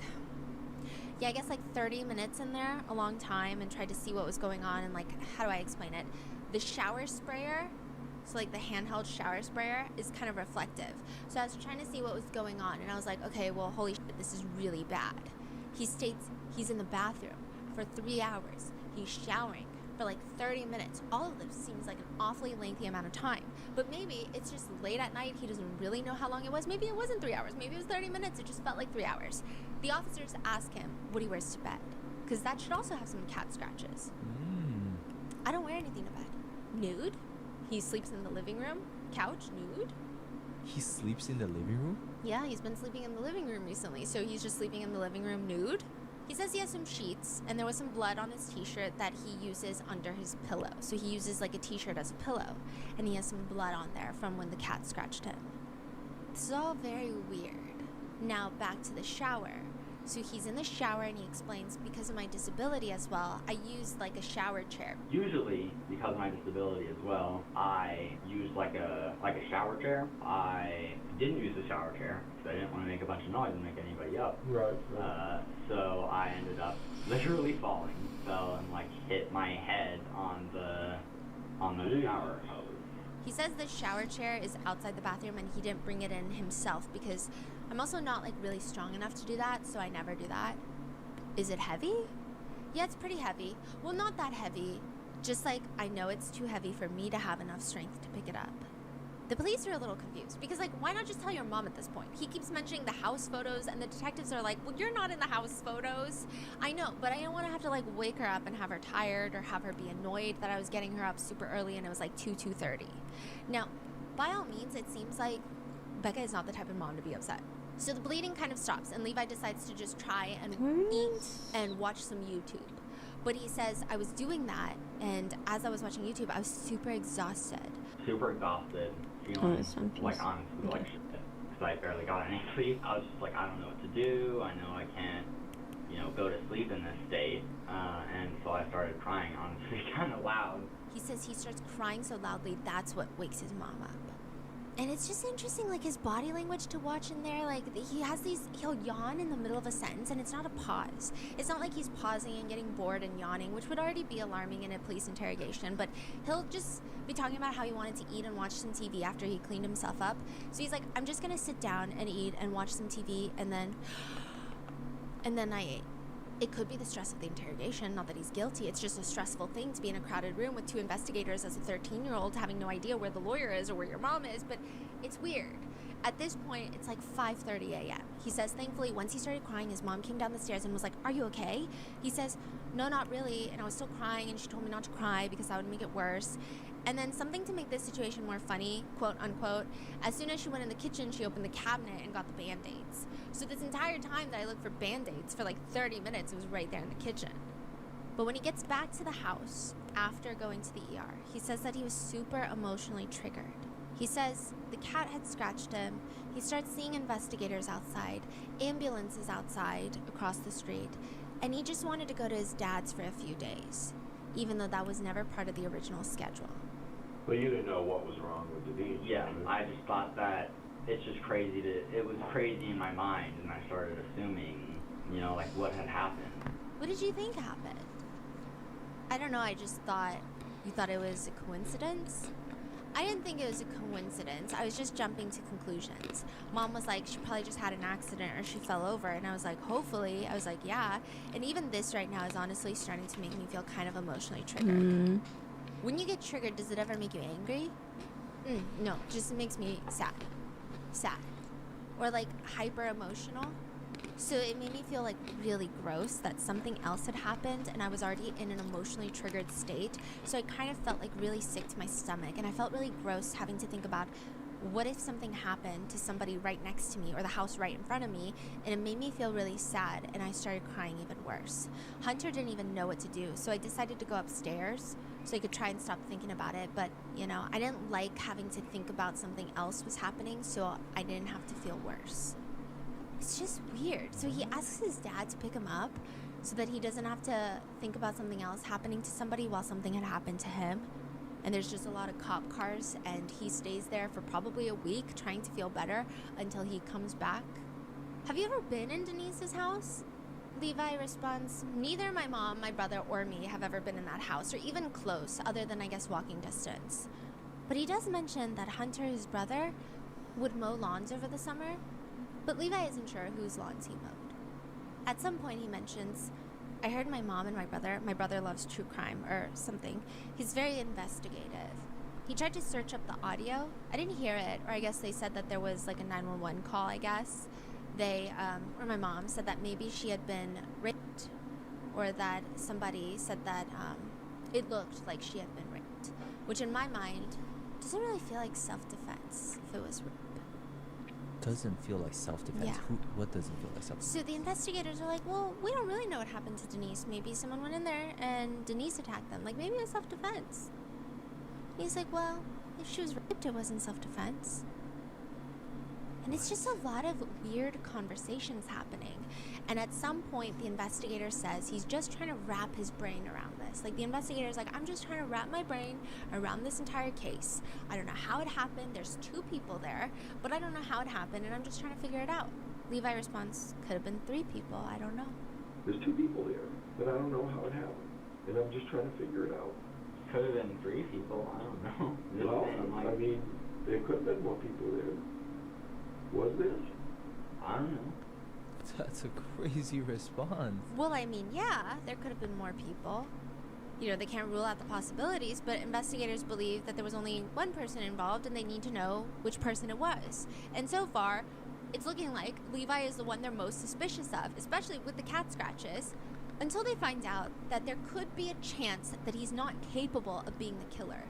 yeah, I guess like 30 minutes in there, a long time, and tried to see what was going on and like, how do I explain it? The shower sprayer, so like the handheld shower sprayer, is kind of reflective. So I was trying to see what was going on, and I was like, okay, well, holy shit, this is really bad. He states he's in the bathroom for 3 hours. He's showering for like 30 minutes. All of this seems like an awfully lengthy amount of time. But maybe it's just late at night. He doesn't really know how long it was. Maybe it wasn't 3 hours. Maybe it was 30 minutes. It just felt like 3 hours. The officers ask him what he wears to bed, because that should also have some cat scratches. I don't wear anything to bed. Nude? He sleeps in the living room, couch, nude. He sleeps in the living room? Yeah, he's been sleeping in the living room recently, so he's just sleeping in the living room nude. He says he has some sheets, and there was some blood on his t-shirt that he uses under his pillow. So he uses like a t-shirt as a pillow, and he has some blood on there from when the cat scratched him. This is all very weird. Now back to the shower. So he's in the shower and he explains, because of my disability as well, I use like a shower chair. Usually, because of my disability as well, I use like a shower chair. I didn't use the shower chair because I didn't want to make a bunch of noise and make anybody up. Right. So I ended up literally falling, fell and like hit my head on the shower hose. He says the shower chair is outside the bathroom and he didn't bring it in himself because I'm also not like really strong enough to do that, so I never do that. Is it heavy? Yeah, it's pretty heavy. Well, not that heavy. Just like I know it's too heavy for me to have enough strength to pick it up. The police are a little confused because like, why not just tell your mom at this point? He keeps mentioning the house photos and the detectives are like, well, you're not in the house photos. I know, but I didn't want to have to like wake her up and have her tired or have her be annoyed that I was getting her up super early and it was like 2:30. Now, by all means, it seems like Becca is not the type of mom to be upset. So the bleeding kind of stops and Levi decides to just try and eat and watch some YouTube. But he says, I was doing that, and as I was watching YouTube, I was super exhausted. Super exhausted, feeling like honestly like shit. Because I barely got any sleep. I was just like, I don't know what to do. I know I can't, go to sleep in this state. And so I started crying, honestly, kind of loud. He says he starts crying so loudly, that's what wakes his mom up. And it's just interesting, like, his body language to watch in there. Like, he'll yawn in the middle of a sentence, and it's not a pause. It's not like he's pausing and getting bored and yawning, which would already be alarming in a police interrogation. But he'll just be talking about how he wanted to eat and watch some TV after he cleaned himself up. So he's like, I'm just going to sit down and eat and watch some TV, and then I ate. It could be the stress of the interrogation, not that he's guilty. It's just a stressful thing to be in a crowded room with 2 investigators as a 13-year-old having no idea where the lawyer is or where your mom is, but it's weird. At this point, it's like 5:30 a.m. He says, thankfully, once he started crying, his mom came down the stairs and was like, are you okay? He says, no, not really, and I was still crying, and she told me not to cry because that would make it worse. And then something to make this situation more funny, quote unquote, as soon as she went in the kitchen, she opened the cabinet and got the Band-Aids. So this entire time that I looked for Band-Aids for like 30 minutes, it was right there in the kitchen. But when he gets back to the house after going to the ER, he says that he was super emotionally triggered. He says the cat had scratched him. He starts seeing investigators outside, ambulances outside across the street, and he just wanted to go to his dad's for a few days, even though that was never part of the original schedule. Well, you didn't know what was wrong with Denise. Yeah, I just thought that it's just crazy it was crazy in my mind, and I started assuming, like what had happened. What did you think happened? I don't know, I just thought, you thought it was a coincidence? I didn't think it was a coincidence. I was just jumping to conclusions. Mom was like, she probably just had an accident or she fell over. And I was like, hopefully. I was like, yeah. And even this right now is honestly starting to make me feel kind of emotionally triggered. When you get triggered, does it ever make you angry? No, just makes me sad. Or like hyper emotional. So it made me feel like really gross that something else had happened and I was already in an emotionally triggered state. So I kind of felt like really sick to my stomach, and I felt really gross having to think about what if something happened to somebody right next to me or the house right in front of me, and it made me feel really sad, and I started crying even worse. Hunter didn't even know what to do, so I decided to go upstairs so I could try and stop thinking about it, but I didn't like having to think about something else was happening, so I didn't have to feel worse. It's just weird. So he asks his dad to pick him up so that he doesn't have to think about something else happening to somebody while something had happened to him. And there's just a lot of cop cars, and he stays there for probably a week trying to feel better until he comes back. Have you ever been in Denise's house? Levi responds, neither my mom, my brother, or me have ever been in that house, or even close, other than, I guess, walking distance. But he does mention that Hunter, his brother, would mow lawns over the summer, but Levi isn't sure whose lawns he mowed. At some point he mentions, I heard my mom and my brother loves true crime or something. He's very investigative. He tried to search up the audio. I didn't hear it, or I guess they said that there was like a 911 call, I guess. Or my mom said that maybe she had been raped, or that somebody said that it looked like she had been raped, which in my mind doesn't really feel like self-defense if it was rape. Doesn't feel like self-defense? Yeah. What doesn't feel like self-defense? So the investigators are like, well, we don't really know what happened to Denise. Maybe someone went in there and Denise attacked them. Like, maybe it was self-defense. He's like, well, if she was raped, it wasn't self-defense. And it's just a lot of weird conversations happening. And at some point, the investigator says he's just trying to wrap his brain around this. Like, the investigator's like, I'm just trying to wrap my brain around this entire case. I don't know how it happened. There's 2 people there, but I don't know how it happened, and I'm just trying to figure it out. Levi responds, could have been 3 people. I don't know. There's 2 people there, but I don't know how it happened, and I'm just trying to figure it out. Could have been 3 people. I don't know. Well, I mean, there could have been more people there. Was there? I don't know. That's a crazy response. Well, I mean, yeah, there could have been more people. They can't rule out the possibilities, but investigators believe that there was only 1 person involved, and they need to know which person it was. And so far, it's looking like Levi is the one they're most suspicious of, especially with the cat scratches, until they find out that there could be a chance that he's not capable of being the killer.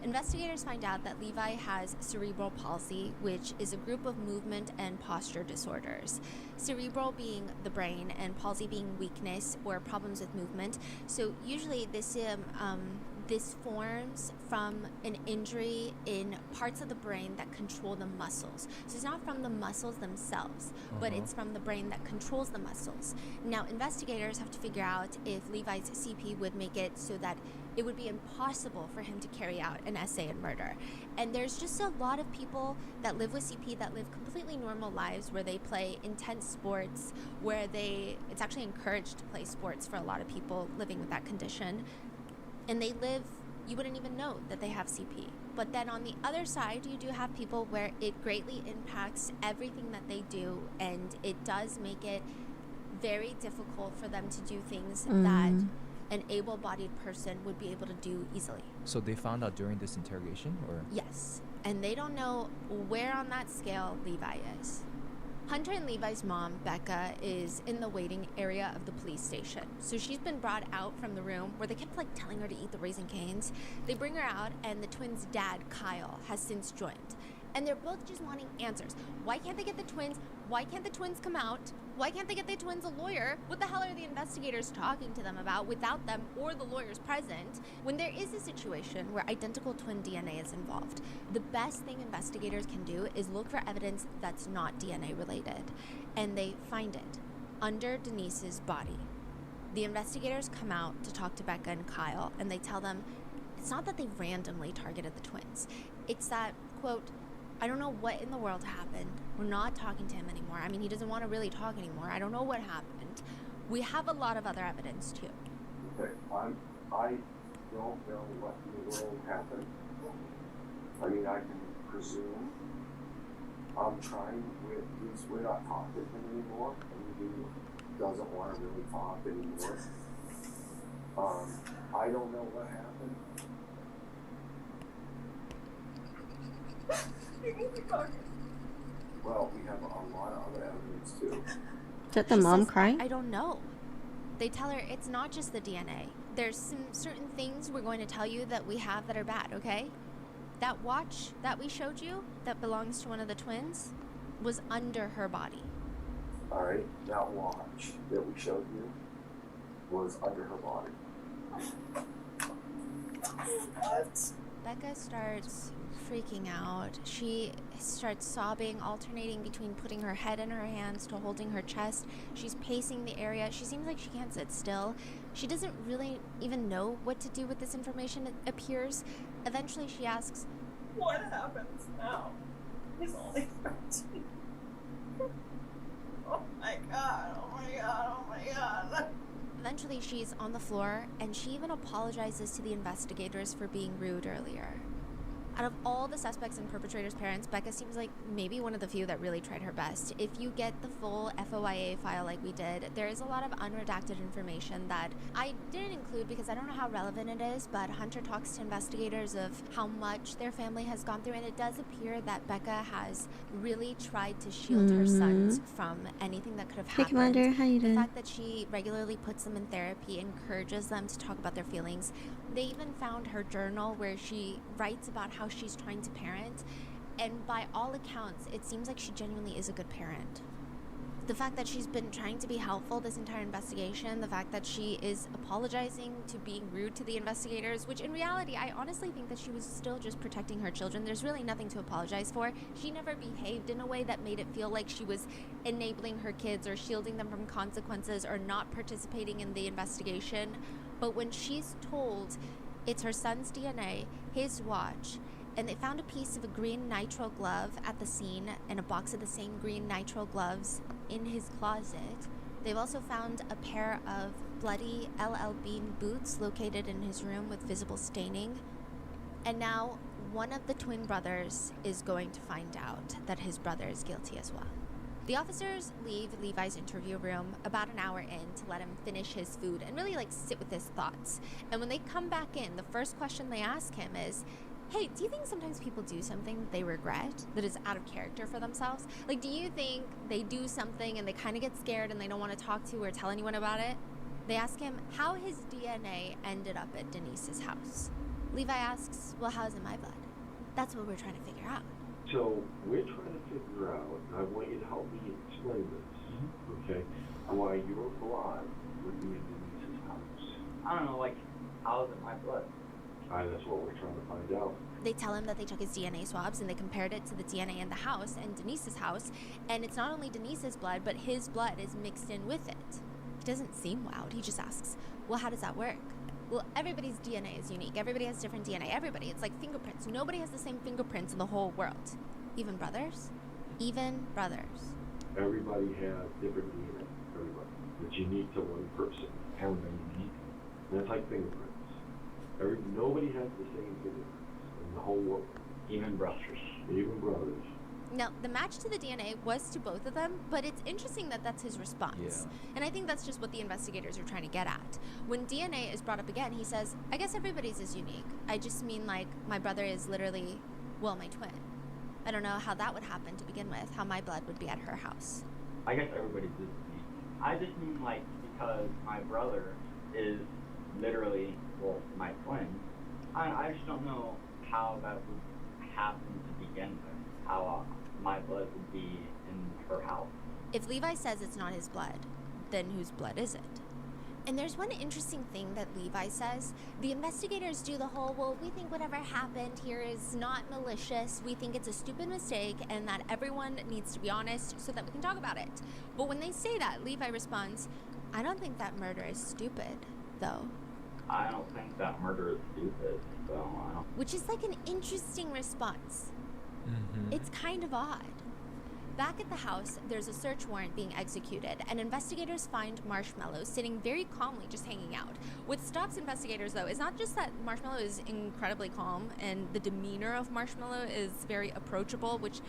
Investigators find out that Levi has cerebral palsy, which is a group of movement and posture disorders. Cerebral being the brain and palsy being weakness or problems with movement. So usually this this forms from an injury in parts of the brain that control the muscles. So it's not from the muscles themselves, but it's from the brain that controls the muscles. Now, investigators have to figure out if Levi's CP would make it so that it would be impossible for him to carry out an essay in murder. And there's just a lot of people that live with CP that live completely normal lives where they play intense sports, where it's actually encouraged to play sports for a lot of people living with that condition. And they live, you wouldn't even know that they have CP. But then on the other side, you do have people where it greatly impacts everything that they do, and it does make it very difficult for them to do things that an able-bodied person would be able to do easily. So they found out during this interrogation, or? Yes, and they don't know where on that scale Levi is. Hunter and Levi's mom, Becca, is in the waiting area of the police station. So she's been brought out from the room where they kept telling her to eat the Raisin Canes. They bring her out, and the twins' dad, Kyle, has since joined. And they're both just wanting answers. Why can't they get the twins? Why can't the twins come out? Why can't they get the twins a lawyer? What the hell are the investigators talking to them about without them or the lawyers present? When there is a situation where identical twin DNA is involved, the best thing investigators can do is look for evidence that's not DNA related. And they find it under Denise's body. The investigators come out to talk to Becca and Kyle, and they tell them it's not that they randomly targeted the twins. It's that, quote, I don't know what in the world happened. We're not talking to him anymore. I mean, he doesn't want to really talk anymore. I don't know what happened. We have a lot of other evidence, too. Okay, I don't know what in the world happened. I mean, I can presume. I'm trying we're not talking to him anymore, and he doesn't want to really talk anymore. I don't know what happened. Well, we have a lot of other evidence too. Is that the mom crying? I don't know. They tell her it's not just the DNA. There's some certain things we're going to tell you that we have that are bad, okay? That watch that we showed you that belongs to one of the twins was under her body. All right, that watch that we showed you was under her body. What? Becca starts freaking out. She starts sobbing, alternating between putting her head in her hands to holding her chest. She's pacing the area. She seems like she can't sit still. She doesn't really even know what to do with this information, it appears. Eventually she asks, what happens now? He's only 13. Oh my god, oh my god, oh my god. Eventually she's on the floor, and she even apologizes to the investigators for being rude earlier. Out of all the suspects and perpetrators' parents, Becca seems like maybe one of the few that really tried her best. If you get the full FOIA file like we did, there is a lot of unredacted information that I didn't include because I don't know how relevant it is, but Hunter talks to investigators of how much their family has gone through, and it does appear that Becca has really tried to shield her sons from anything that could have happened. Hey, Commander, how you doing? The fact that she regularly puts them in therapy, encourages them to talk about their feelings. They even found her journal where she writes about how she's trying to parent, and by all accounts it seems like she genuinely is a good parent. The fact that she's been trying to be helpful this entire investigation, the fact that she is apologizing to being rude to the investigators, which in reality I honestly think that she was still just protecting her children. There's really nothing to apologize for. She never behaved in a way that made it feel like she was enabling her kids or shielding them from consequences or not participating in the investigation. But when she's told it's her son's DNA, his watch, and they found a piece of a green nitrile glove at the scene and a box of the same green nitrile gloves in his closet. They've also found a pair of bloody LL Bean boots located in his room with visible staining. And now one of the twin brothers is going to find out that his brother is guilty as well. The officers leave Levi's interview room about an hour in to let him finish his food and really sit with his thoughts. And when they come back in, the first question they ask him is, hey, do you think sometimes people do something that they regret, that is out of character for themselves? Do you think they do something and they kind of get scared and they don't want to talk to or tell anyone about it? They ask him how his DNA ended up at Denise's house. Levi asks, well, how's in my blood? That's what we're trying to figure out. So we're trying to figure out, I want you to help me explain this, okay, why your blood would be in Denise's house. I don't know, how's in my blood? That's what we're trying to find out. They tell him that they took his DNA swabs and they compared it to the DNA in the house and Denise's house, and it's not only Denise's blood, but his blood is mixed in with it. He doesn't seem wowed. He just asks, well, how does that work? Well, everybody's DNA is unique. Everybody has different DNA. Everybody. It's like fingerprints. Nobody has the same fingerprints in the whole world. Even brothers? Even brothers. Everybody has different DNA. Everybody. It's unique to one person. Everybody's unique. And it's like fingerprints. Nobody has the same fingerprints in the whole world. Even brothers. Even brothers. Now, the match to the DNA was to both of them, but it's interesting that that's his response. Yeah. And I think that's just what the investigators are trying to get at. When DNA is brought up again, he says, I guess everybody's is unique. I just mean, like, my brother is literally, well, my twin. I don't know how that would happen to begin with, how my blood would be at her house. I guess everybody's is unique. I just mean, like, because my brother is literally, well, my twin, I just don't know how that would happen to begin with, how my blood would be in her house. If Levi says it's not his blood, then whose blood is it? And there's one interesting thing that Levi says. The investigators do the whole, well, we think whatever happened here is not malicious. We think it's a stupid mistake and that everyone needs to be honest so that we can talk about it. But when they say that, Levi responds, I don't think that murder is stupid, though. I don't think that murder is stupid, so I don't... Which is like an interesting response. Mm-hmm. It's kind of odd. Back at the house, there's a search warrant being executed, and investigators find Marshmallow sitting very calmly just hanging out. What stops investigators, though, is not just that Marshmallow is incredibly calm, and the demeanor of Marshmallow is very approachable, which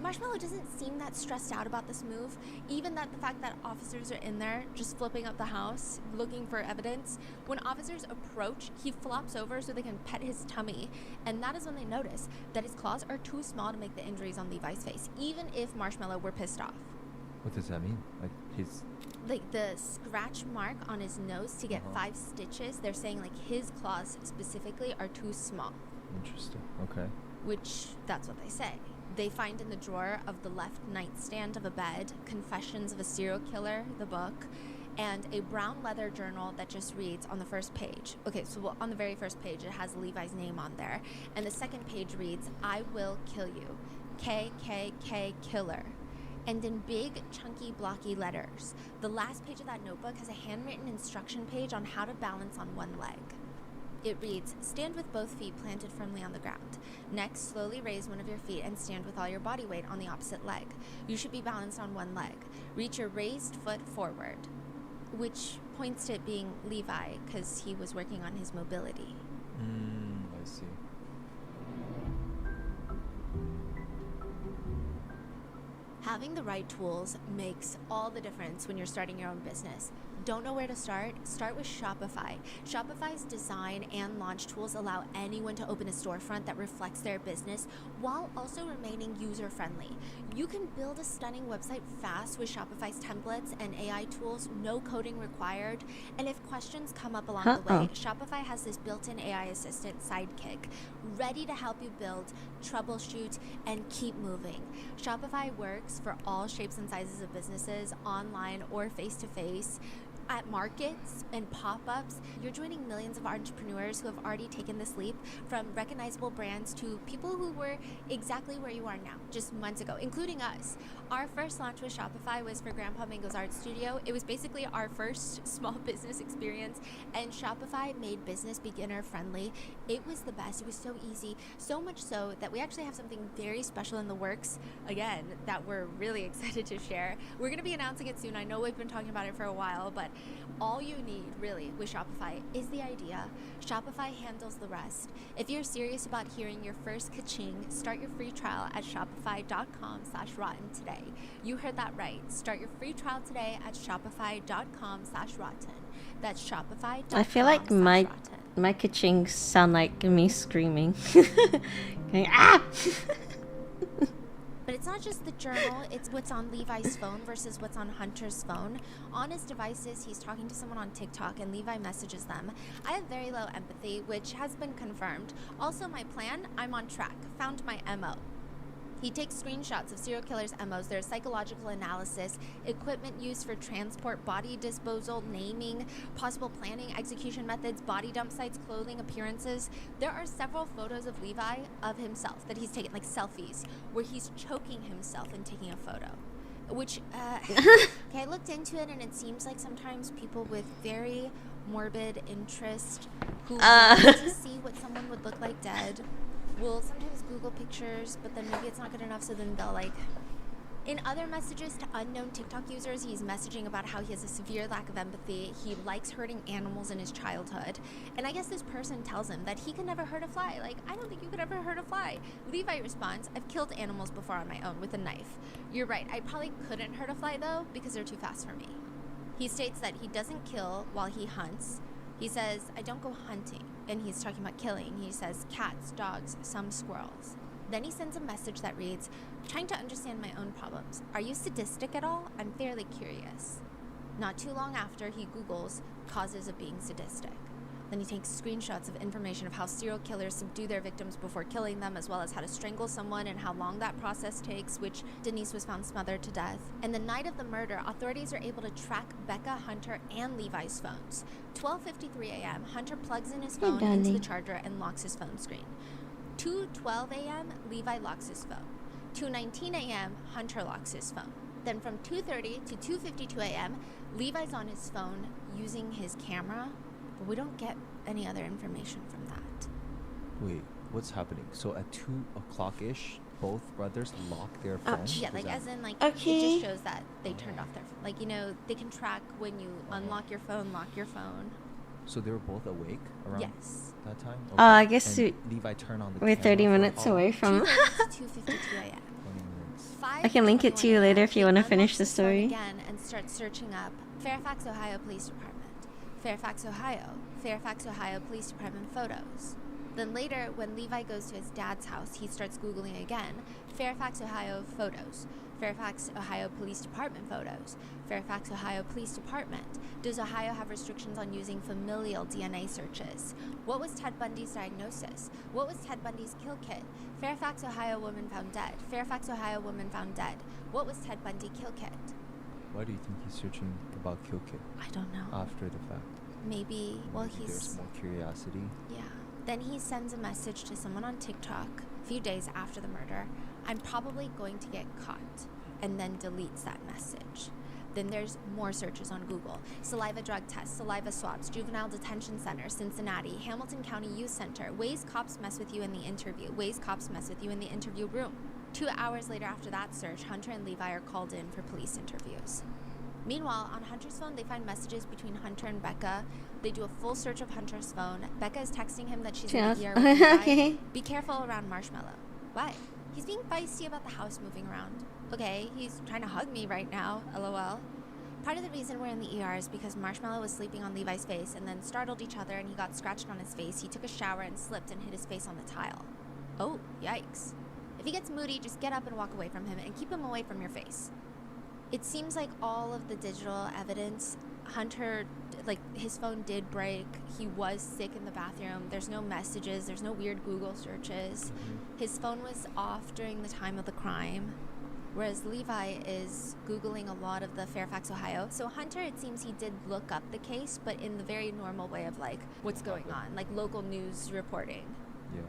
Marshmallow doesn't seem that stressed out about this move. Even the fact that officers are in there just flipping up the house, looking for evidence. When officers approach, he flops over so they can pet his tummy, and that is when they notice that his claws are too small to make the injuries on Levi's face, even if Marshmallow were pissed off. What does that mean? Like his... Like the scratch mark on his nose to get 5 stitches, they're saying like his claws specifically are too small. Interesting. Okay. Which, that's what they say. They find in the drawer of the left nightstand of a bed, Confessions of a Serial Killer, the book, and a brown leather journal that just reads on the first page. Okay, so on the very first page, it has Levi's name on there. And the second page reads, I will kill you. KKK Killer. And in big, chunky, blocky letters, the last page of that notebook has a handwritten instruction page on how to balance on one leg. It reads, stand with both feet planted firmly on the ground. Next, slowly raise one of your feet and stand with all your body weight on the opposite leg. You should be balanced on one leg. Reach your raised foot forward, which points to it being Levi because he was working on his mobility. I see. Having the right tools makes all the difference when you're starting your own business. Don't know where to start? Start with Shopify. Shopify's design and launch tools allow anyone to open a storefront that reflects their business while also remaining user-friendly. You can build a stunning website fast with Shopify's templates and AI tools, no coding required. And if questions come up along the way, Shopify has this built-in AI assistant, Sidekick, ready to help you build, troubleshoot, and keep moving. Shopify works for all shapes and sizes of businesses, online or face-to-face. At markets and pop-ups, you're joining millions of entrepreneurs who have already taken this leap, from recognizable brands to people who were exactly where you are now, just months ago, including us. Our first launch with Shopify was for Grandpa Mingo's art studio. It was basically our first small business experience, and Shopify made business beginner friendly. It was the best. It was so easy, so much so that we actually have something very special in the works, again, that we're really excited to share. We're going to be announcing it soon. I know we've been talking about it for a while, but all you need, really, with Shopify is the idea. Shopify handles the rest. If you're serious about hearing your first ka-ching, start your free trial at shopify.com/rotten today. You heard that right. Start your free trial today at shopify.com/rotten. That's shopify.com/rotten. I feel like my ka-chings sound like me screaming. Going, ah! But it's not just the journal, it's what's on Levi's phone versus what's on Hunter's phone. On his devices, he's talking to someone on TikTok and Levi messages them. I have very low empathy, which has been confirmed. Also, my plan, I'm on track. Found my MO. He takes screenshots of serial killers' MOs, their psychological analysis, equipment used for transport, body disposal, naming, possible planning, execution methods, body dump sites, clothing, appearances. There are several photos of Levi of himself that he's taken, like selfies, where he's choking himself and taking a photo. Which, okay, I looked into it, and it seems like sometimes people with very morbid interest who want to see what someone would look like dead will sometimes Google pictures, but then maybe it's not good enough, so then they'll like... In other messages to unknown TikTok users, he's messaging about how he has a severe lack of empathy, he likes hurting animals in his childhood, and I guess this person tells him that he could never hurt a fly. Like, I don't think you could ever hurt a fly. Levi responds, I've killed animals before on my own with a knife. You're right, I probably couldn't hurt a fly though, because they're too fast for me. He states that he doesn't kill while he hunts. He says, I don't go hunting. And he's talking about killing. He says cats, dogs, some squirrels. Then he sends a message that reads, trying to understand my own problems. Are you sadistic at all? I'm fairly curious. Not too long after, he Googles causes of being sadistic. Then he takes screenshots of information of how serial killers subdue their victims before killing them, as well as how to strangle someone and how long that process takes, which Denise was found smothered to death. And the night of the murder, authorities are able to track Becca, Hunter, and Levi's phones. 12:53 a.m., Hunter plugs in his phone into the charger and locks his phone screen. 2:12 a.m., Levi locks his phone. 2:19 a.m., Hunter locks his phone. Then from 2:30 to 2:52 a.m., Levi's on his phone using his camera, but we don't get any other information from that. Wait, what's happening? So at 2 o'clock-ish, both brothers lock their phones? Yeah, like as in like, it just shows that they turned off their phone. Like, you know, they can track when you unlock your phone, lock your phone. So they were both awake around that time? Okay. I guess Levi turned on the we're camera 30 for minutes how long? away from... 2:52 a.m. I can link it to you later if you want to finish the story. Again and start searching up Fairfax, Ohio Police Department. Fairfax, Ohio Police Department photos. Then later, when Levi goes to his dad's house, he starts Googling again. Fairfax, Ohio photos. Fairfax, Ohio Police Department photos. Fairfax, Ohio Police Department. Does Ohio have restrictions on using familial DNA searches? What was Ted Bundy's diagnosis? What was Ted Bundy's kill kit? Fairfax, Ohio woman found dead. Fairfax, Ohio woman found dead. What was Ted Bundy kill kit? Why do you think he's searching about kill kit? I don't know. After the fact. Maybe, there's more curiosity. Yeah. Then he sends a message to someone on TikTok a few days after the murder. I'm probably going to get caught. And then deletes that message. Then there's more searches on Google. Saliva drug tests, saliva swabs, juvenile detention center, Cincinnati, Hamilton County Youth Center, ways cops mess with you in the interview, ways cops mess with you in the interview room. 2 hours later after that search, Hunter and Levi are called in for police interviews. Meanwhile, on Hunter's phone, they find messages between Hunter and Becca. They do a full search of Hunter's phone. Becca is texting him that she's in the ER with Levi. Okay. Be careful around Marshmallow. Why? He's being feisty about the house moving around. Okay, he's trying to hug me right now, LOL. Part of the reason we're in the ER is because Marshmallow was sleeping on Levi's face and then startled each other and he got scratched on his face. He took a shower and slipped and hit his face on the tile. Oh, yikes. If he gets moody, just get up and walk away from him and keep him away from your face. It seems like all of the digital evidence, Hunter, like his phone did break. He was sick in the bathroom. There's no messages. There's no weird Google searches. His phone was off during the time of the crime. Whereas Levi is Googling a lot of the Fairfax, Ohio. So Hunter, it seems he did look up the case, but in the very normal way of like, what's going on? Like local news reporting. Yeah.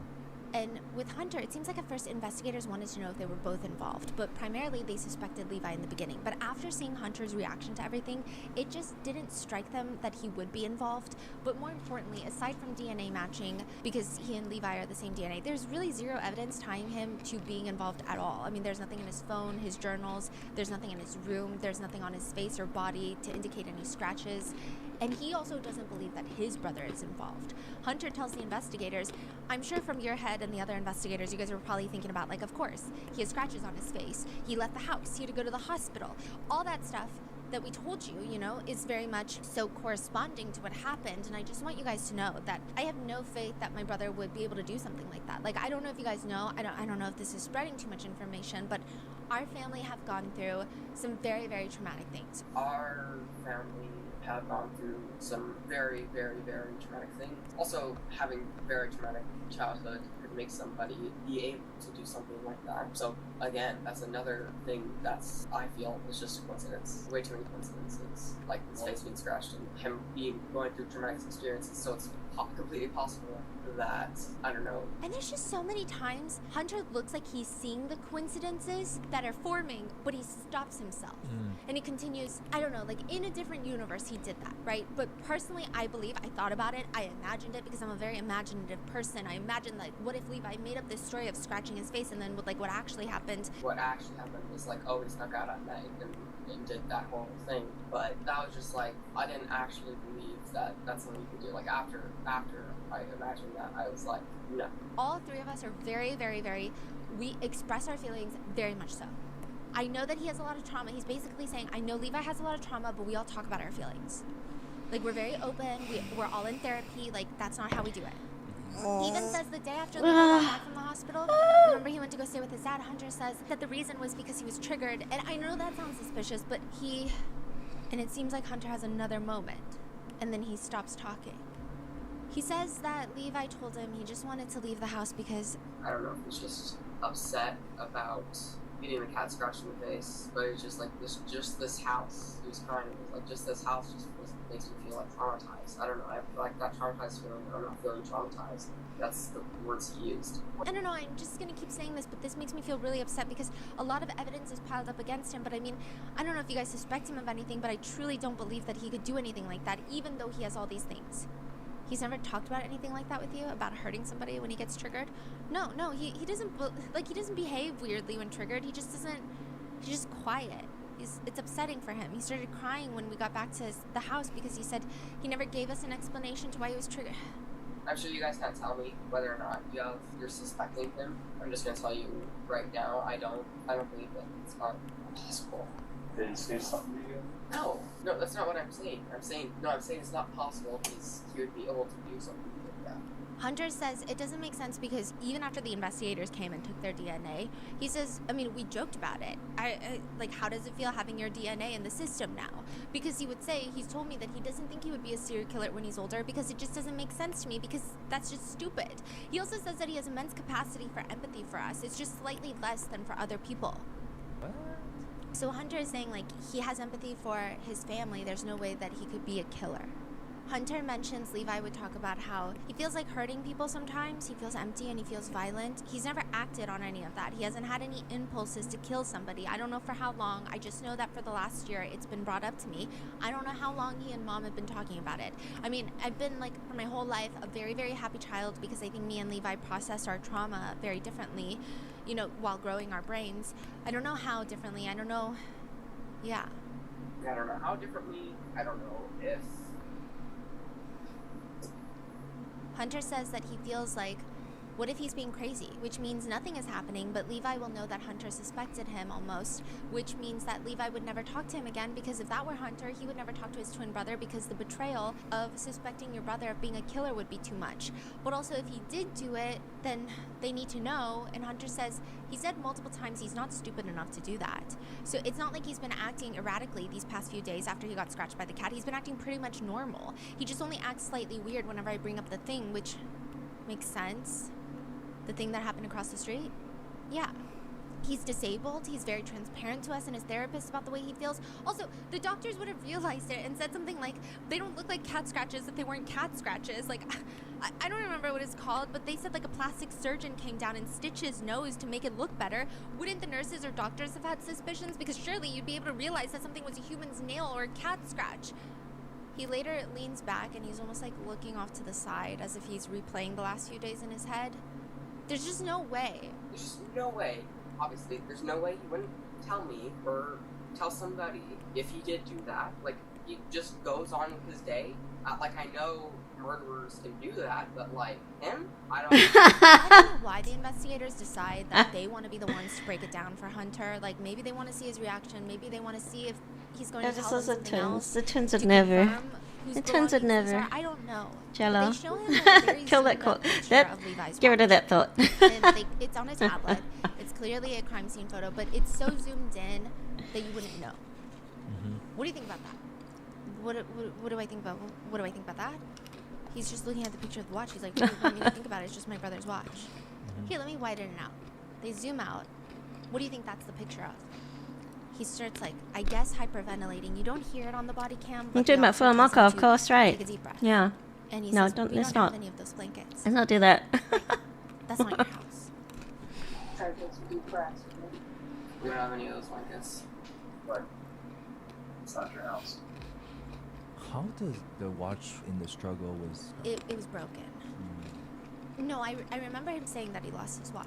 And with Hunter, it seems like at first investigators wanted to know if they were both involved, but primarily they suspected Levi in the beginning. But after seeing Hunter's reaction to everything, it just didn't strike them that he would be involved. But more importantly, aside from DNA matching, because he and Levi are the same DNA, there's really zero evidence tying him to being involved at all. I mean, there's nothing in his phone, his journals, there's nothing in his room, there's nothing on his face or body to indicate any scratches. And he also doesn't believe that his brother is involved. Hunter tells the investigators, I'm sure from your head and the other investigators, you guys were probably thinking about, like, of course, he has scratches on his face. He left the house. He had to go to the hospital. All that stuff that we told you, you know, is very much so corresponding to what happened. And I just want you guys to know that I have no faith that my brother would be able to do something like that. Like, I don't know if you guys know. I don't know if this is spreading too much information, but our family have gone through some very, very traumatic things. Our family have gone through some very, very, very traumatic things. Also, having very traumatic childhood, make somebody be able to do something like that. So again, that's another thing that's, I feel, is just a coincidence. Way too many coincidences, like his face being scratched and him going through traumatic experiences. So it's completely possible that, I don't know. And there's just so many times Hunter looks like he's seeing the coincidences that are forming, but he stops himself. And he continues, I don't know, like in a different universe he did that, right? But personally, I believe, I thought about it, I imagined it because I'm a very imaginative person. I imagined, like, what if Levi made up this story of scratching his face and then like what actually happened? What actually happened was like, oh, he snuck out at night and did that whole thing. But that was just like, I didn't actually believe that that's something you could do. Like after I imagined that, I was like, no. All three of us are very, very, very, we express our feelings very much so. I know that he has a lot of trauma. He's basically saying, I know Levi has a lot of trauma, but we all talk about our feelings. Like, we're very open. We're all in therapy. Like, that's not how we do it. He even says the day after Levi got back from the hospital, remember he went to go stay with his dad, Hunter says that the reason was because he was triggered. And I know that sounds suspicious, but and it seems like Hunter has another moment. And then he stops talking. He says that Levi told him he just wanted to leave the house because... I don't know if he's just upset about getting the cat scratched in the face, but it's just like this house. He was crying. It was like, just this house just makes me feel like traumatized. I don't know. I feel like that traumatized feeling, but I'm not feeling traumatized. That's the words he used. I don't know, I'm just gonna keep saying this, but this makes me feel really upset because a lot of evidence is piled up against him. But I mean, I don't know if you guys suspect him of anything, but I truly don't believe that he could do anything like that, even though he has all these things. He's never talked about anything like that with you, about hurting somebody when he gets triggered? No, he doesn't, like, he doesn't behave weirdly when triggered. He's just quiet. It's upsetting for him. He started crying when we got back to the house because he said he never gave us an explanation to why he was triggered. I'm sure you guys can't tell me whether or not you're suspecting him. I'm just gonna tell you right now, I don't believe it. It's not possible. Did he say something to you? No, that's not what I'm saying. I'm saying it's not possible he would be able to do something like that. Hunter says it doesn't make sense because even after the investigators came and took their DNA, he says, I mean, we joked about it. I like, how does it feel having your DNA in the system now? Because he would say, he's told me that he doesn't think he would be a serial killer when he's older because it just doesn't make sense to me because that's just stupid. He also says that he has immense capacity for empathy for us. It's just slightly less than for other people. What? So Hunter is saying, like, he has empathy for his family. There's no way that he could be a killer. Hunter mentions Levi would talk about how he feels like hurting people sometimes. He feels empty and he feels violent. He's never acted on any of that. He hasn't had any impulses to kill somebody. I don't know for how long. I just know that for the last year it's been brought up to me. I don't know how long he and Mom have been talking about it. I mean, I've been, like, for my whole life, a very, very happy child because I think me and Levi process our trauma very differently, you know, while growing our brains. I don't know how differently. I don't know. Yeah. I don't know how differently. I don't know if... Hunter says that he feels like, what if he's being crazy? Which means nothing is happening, but Levi will know that Hunter suspected him almost, which means that Levi would never talk to him again because if that were Hunter, he would never talk to his twin brother because the betrayal of suspecting your brother of being a killer would be too much. But also if he did do it, then they need to know, and Hunter says, he said multiple times he's not stupid enough to do that. So it's not like he's been acting erratically these past few days after he got scratched by the cat. He's been acting pretty much normal. He just only acts slightly weird whenever I bring up the thing, which makes sense. The thing that happened across the street? Yeah. He's disabled. He's very transparent to us and his therapist about the way he feels. Also, the doctors would have realized it and said something like, they don't look like cat scratches if they weren't cat scratches. Like, I don't remember what it's called, but they said like a plastic surgeon came down and stitched his nose to make it look better. Wouldn't the nurses or doctors have had suspicions? Because surely you'd be able to realize that something was a human's nail or a cat scratch. He later leans back and he's almost like looking off to the side as if he's replaying the last few days in his head. There's just no way. There's just no way. Obviously, there's no way he wouldn't tell me or tell somebody if he did do that. Like, he just goes on with his day. Like, I know murderers can do that, but, like, him? I don't know. I don't know why the investigators decide that they want to be the ones to break it down for Hunter. Like, maybe they want to see his reaction. Maybe they want to see if he's going to tell them something else. The twins would never. The twins would never. I don't know. Jello. They show him a very Kill that quote. of Levi's Get rid of that thought. And it's on his tablet. It's clearly a crime scene photo, but it's so zoomed in that you wouldn't know. Mm-hmm. What do you think about that? What do I think about? What do I think about that? He's just looking at the picture of the watch. He's like, what do you want me to think about it? It's just my brother's watch. Here, let me widen it out. They zoom out. What do you think that's the picture of? He starts like, I guess, hyperventilating. You don't hear it on the body cam. I'm But talking he about also Phil tells him Markov, of to course, right? Take a deep breath. Yeah. And he No, says, don't, we let's don't have not. any of those blankets. Let's not do that. That's not your house. Try to take some deep breaths. We don't have any of those blankets. But it's not your house. How does the watch in the struggle was? It was broken. No, I remember him saying that he lost his watch.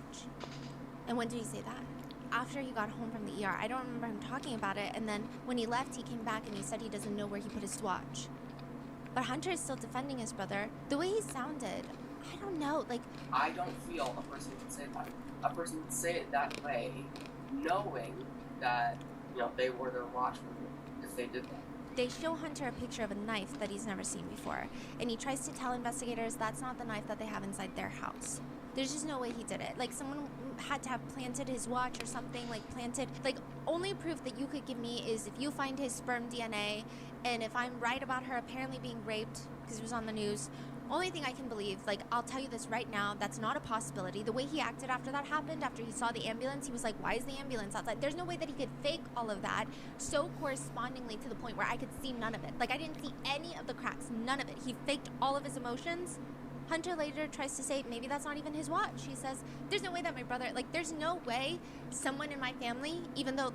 And when did he say that? After he got home from the ER. I don't remember him talking about it. And then when he left, he came back and he said he doesn't know where he put his watch. But Hunter is still defending his brother. The way he sounded, I don't know. Like, I don't feel a person would say that. A person would say it that way, knowing that, you know, they wore their watch if they did that. they show Hunter a picture of a knife that he's never seen before, and he tries to tell investigators that's not the knife that they have inside their house. There's just no way he did it. Like, someone had to have planted his watch or something, only proof that you could give me is if you find his sperm DNA, and if I'm right about her apparently being raped, because it was on the news, only thing I can believe, I'll tell you this right now, that's not a possibility. The way he acted after that happened, after he saw the ambulance, he was like, why is the ambulance outside? There's no way that he could fake all of that so correspondingly to the point where I could see none of it. I didn't see any of the cracks, none of it. He faked all of his emotions. Hunter later tries to say maybe that's not even his watch. He says, there's no way that my brother, there's no way someone in my family, even though,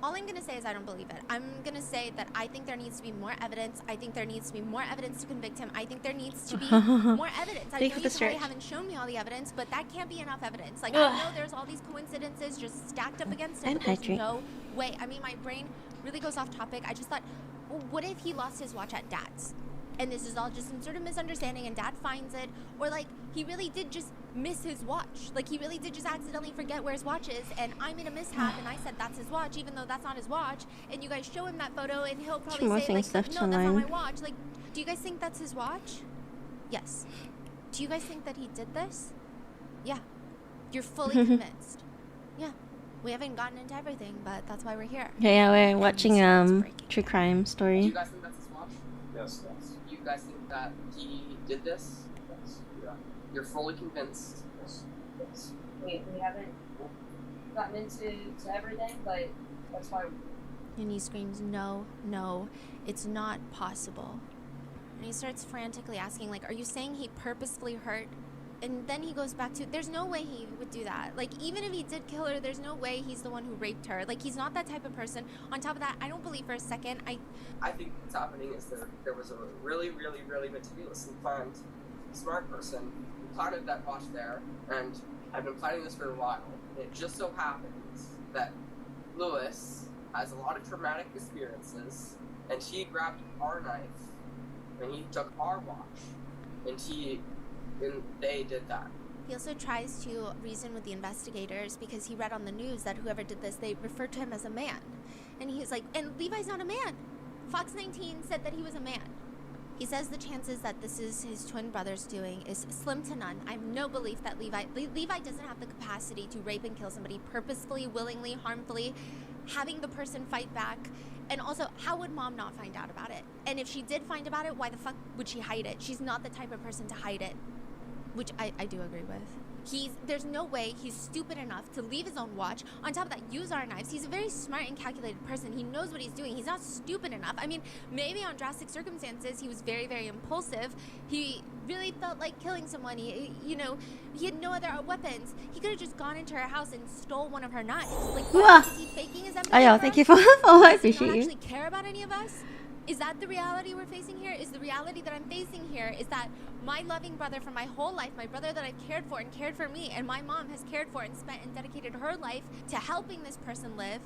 all I'm going to say is I don't believe it. I'm going to say that I think there needs to be more evidence. I think there needs to be more evidence to convict him. I think there needs to be more evidence. I know you probably haven't shown me all the evidence, but that can't be enough evidence. I know there's all these coincidences just stacked up against it, but there's no way. I mean, my brain really goes off topic. I just thought, well, what if he lost his watch at Dad's? And this is all just some sort of misunderstanding and Dad finds it, or he really did just miss his watch. He really did just accidentally forget where his watch is, and I made a mishap and I said that's his watch even though that's not his watch, and you guys show him that photo and he'll probably say no, that's not my watch. Do you guys think that's his watch? Yes. Do you guys think that he did this? Yeah. You're fully convinced? Yeah. We haven't gotten into everything, but that's why we're here. Yeah, we're watching true crime story. Do you guys think that's his watch? Yes. Do you guys think that he did this? Yes. Yeah. You're fully convinced? Yes. Yes. We haven't gotten into everything, but that's why. And he screams, no, it's not possible. And he starts frantically asking, are you saying he purposefully hurt? And then he goes back to, there's no way he would do that. Even if he did kill her, there's no way he's the one who raped her. He's not that type of person. On top of that, I don't believe for a second, I think what's happening is there was a really, really, really meticulous and planned, smart person who planted that watch there, and I've been planning this for a while. And it just so happens that Lewis has a lot of traumatic experiences, and he grabbed our knife, and he took our watch, and they did that. He also tries to reason with the investigators because he read on the news that whoever did this, they referred to him as a man. And he's like, and Levi's not a man. Fox 19 said that he was a man. He says the chances that this is his twin brother's doing is slim to none. I have no belief that Levi doesn't have the capacity to rape and kill somebody purposefully, willingly, harmfully, having the person fight back. And also, how would Mom not find out about it? And if she did find about it, why the fuck would she hide it? She's not the type of person to hide it. Which I do agree with. There's no way he's stupid enough to leave his own watch. On top of that, use our knives. He's a very smart and calculated person. He knows what he's doing. He's not stupid enough. I mean, maybe on drastic circumstances, he was very, very impulsive. He really felt like killing someone. He had no other weapons. He could have just gone into her house and stole one of her knives. Is he faking his empathy? Oh yeah, thank you for I appreciate Does he not you. actually care about any of us? Is that the reality we're facing here? Is the reality that I'm facing here is that my loving brother for my whole life, my brother that I've cared for and cared for me, and my mom has cared for and spent and dedicated her life to helping this person live.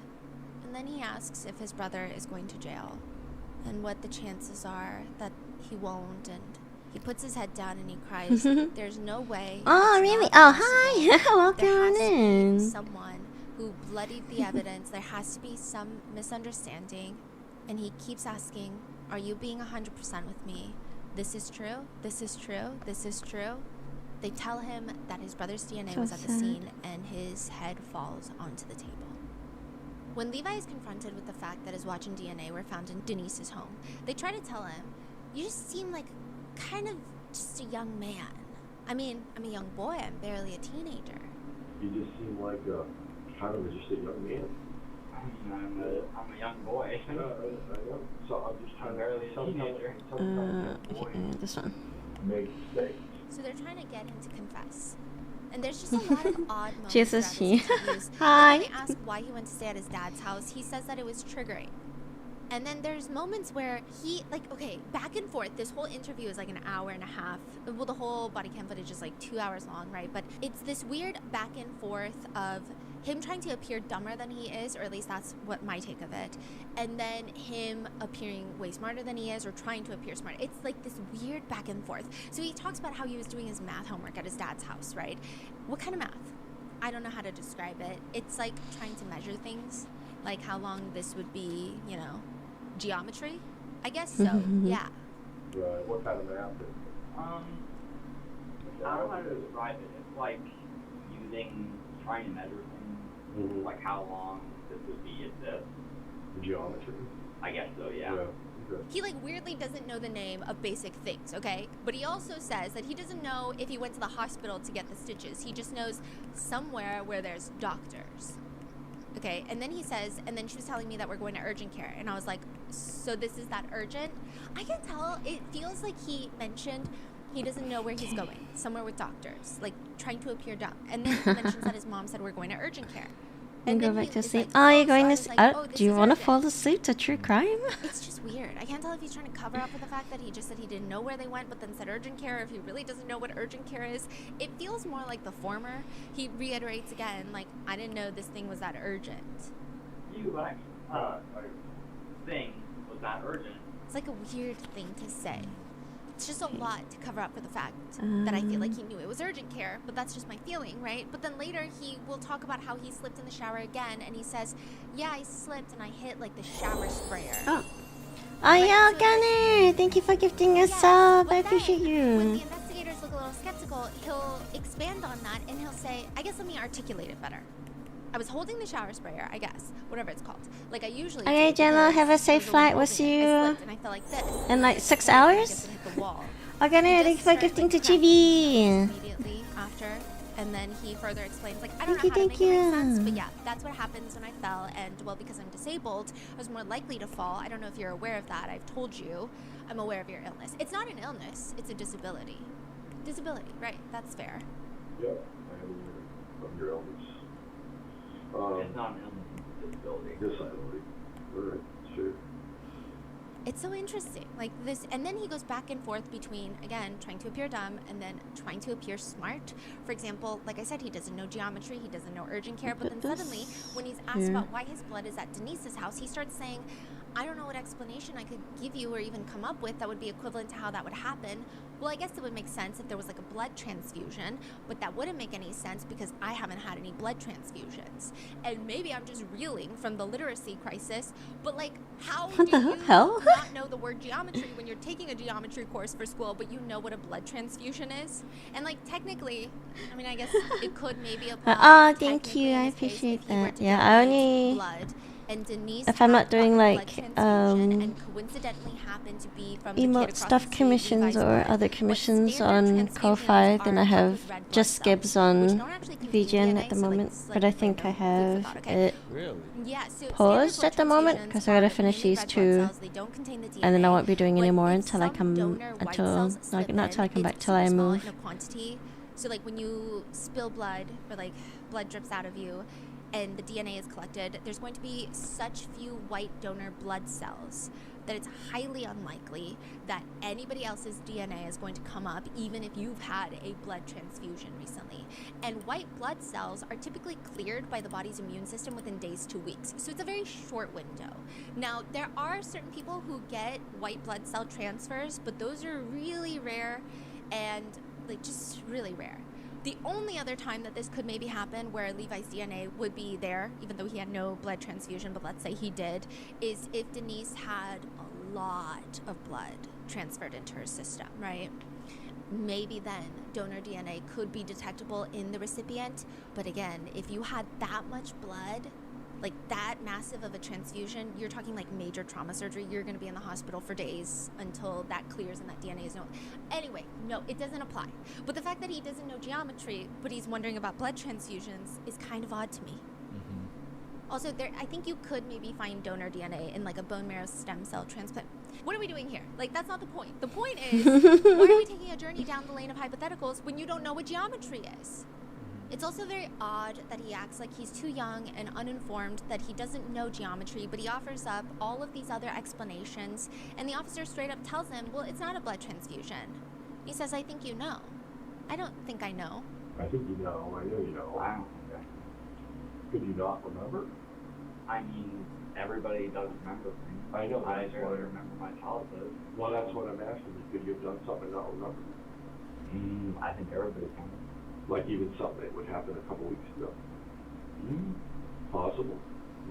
And then he asks if his brother is going to jail and what the chances are that he won't, and he puts his head down and he cries. There's no way. Oh, really? Oh, hi. Welcome on in. Someone who bloodied the evidence. There has to be some misunderstanding. And he keeps asking, are you being 100% with me? This is true? This is true? This is true? They tell him that his brother's DNA was at the scene, and his head falls onto the table. When Levi is confronted with the fact that his watch and DNA were found in Denise's home, they try to tell him, you just seem like kind of just a young man. I mean, I'm a young boy. I'm barely a teenager. You just seem like a kind of just a young man. I'm a young boy. I know. So I'm just trying barely a teenager. This one. Make mistakes. So they're trying to get him to confess. And there's just a lot of odd moments Jesus, throughout his she. interviews. Hi. When I ask why he went to stay at his dad's house, he says that it was triggering. And then there's moments where he, like, okay, back and forth. This whole interview is like an hour and a half. Well, the whole body cam footage is like 2 hours long, right? But it's this weird back and forth of him trying to appear dumber than he is, or at least that's what my take of it. And then him appearing way smarter than he is, or trying to appear smart. It's like this weird back and forth. So he talks about how he was doing his math homework at his dad's house, right? What kind of math? I don't know how to describe it. It's like trying to measure things, like how long this would be, you know, geometry? I guess so, yeah. Right. What kind of math is it? I don't know how to describe it. It's like trying to measure things, like how long this would be at this. Geometry? I guess so, yeah. He like weirdly doesn't know the name of basic things, okay? But he also says that he doesn't know if he went to the hospital to get the stitches. He just knows somewhere where there's doctors. Okay, and then he says, and then she was telling me that we're going to urgent care. And I was like, so this is that urgent? I can tell, it feels like he mentioned he doesn't know where he's going. Somewhere with doctors, like trying to appear dumb. And then he mentions that his mom said we're going to urgent care. And go back to sleep. Oh, you're going to sleep. Do you want to fall asleep to true crime? It's just weird. I can't tell if he's trying to cover up for the fact that he just said he didn't know where they went, but then said urgent care, or if he really doesn't know what urgent care is. It feels more like the former. He reiterates again, like, I didn't know this thing was that urgent. Thing was that urgent. It's like a weird thing to say. It's just a lot to cover up for the fact that I feel like he knew it was urgent care, but that's just my feeling, right? But then later he will talk about how he slipped in the shower again, and he says, yeah, I slipped and I hit like the shower sprayer. Oh, yeah, Gunner! Thank you for gifting us sub. I appreciate When you. the investigators look a little skeptical, he'll expand on that and he'll say, I guess let me articulate it better. I was holding the shower sprayer, I guess, whatever it's called. Like I usually Okay, do, Jello, because have a safe I was flight. always We'll holding see it. I you slipped and I fell like this. in like 6 And I guess hours. it hit the wall. Okay, thank you for gifting to Chibi. Immediately after, and then he further explains, like, I don't Thank know you, how to make it make sense, thank but you. yeah, that's what happens when I fell, and well, because I'm disabled, I was more likely to fall. I don't know if you're aware of that. I've told you, I'm aware of your illness. It's not an illness, it's a disability. Disability, right, that's fair. Yep, I am of your illness. It's not an illness, it's a disability. Disability. Alright, sure. It's so interesting, like this, and then he goes back and forth between, again, trying to appear dumb and then trying to appear smart. For example, like I said, he doesn't know geometry, he doesn't know urgent care, but then suddenly, when he's asked about why his blood is at Denise's house, he starts saying, I don't know what explanation I could give you or even come up with that would be equivalent to how that would happen. Well, I guess it would make sense if there was like a blood transfusion, but that wouldn't make any sense because I haven't had any blood transfusions. And maybe I'm just reeling from the literacy crisis, but like, how do you not know the word geometry when you're taking a geometry course for school, but you know what a blood transfusion is? And like, technically, I mean, I guess it could maybe apply. Oh, thank you. I appreciate that. Yeah, I only. Blood. And Denise If I'm not doing like and coincidentally happened to be from the kid emote across stuff the street, commissions Levi's or blood. other commissions on Ko-Fi, then I have just Skibbs on VGEN at the moment. But I think I have it paused at the moment because I gotta finish these two, and then I won't be doing any more until I come not until I come back, till I move. So like when you spill blood or like blood drips out of you and the DNA is collected, there's going to be such few white donor blood cells that it's highly unlikely that anybody else's DNA is going to come up even if you've had a blood transfusion recently. And white blood cells are typically cleared by the body's immune system within days to weeks. So it's a very short window. Now, there are certain people who get white blood cell transfers, but those are really rare and like just really rare. The only other time that this could maybe happen where Levi's DNA would be there, even though he had no blood transfusion, but let's say he did, is if Denise had a lot of blood transferred into her system, right? Maybe then donor DNA could be detectable in the recipient. But again, if you had that much blood, Like that massive of a transfusion, you're talking like major trauma surgery. You're going to be in the hospital for days until that clears and that DNA is known. Anyway, no, it doesn't apply. But the fact that he doesn't know geometry, but he's wondering about blood transfusions is kind of odd to me. Also, I think you could maybe find donor DNA in like a bone marrow stem cell transplant. What are we doing here? Like, that's not the point. The point is, why are we taking a journey down the lane of hypotheticals when you don't know what geometry is? It's also very odd that he acts like he's too young and uninformed, that he doesn't know geometry, but he offers up all of these other explanations, and the officer straight up tells him, well, it's not a blood transfusion. He says, I think you know. I don't think I know. I think you know. I know you know. I don't think I know. Could you not remember? I mean, everybody does remember things. I know. I That's barely why. remember my childhood. Well, that's what I'm asking. Could you have done something and not remember? I think everybody can. Like even something that would happen a couple weeks ago. Possible.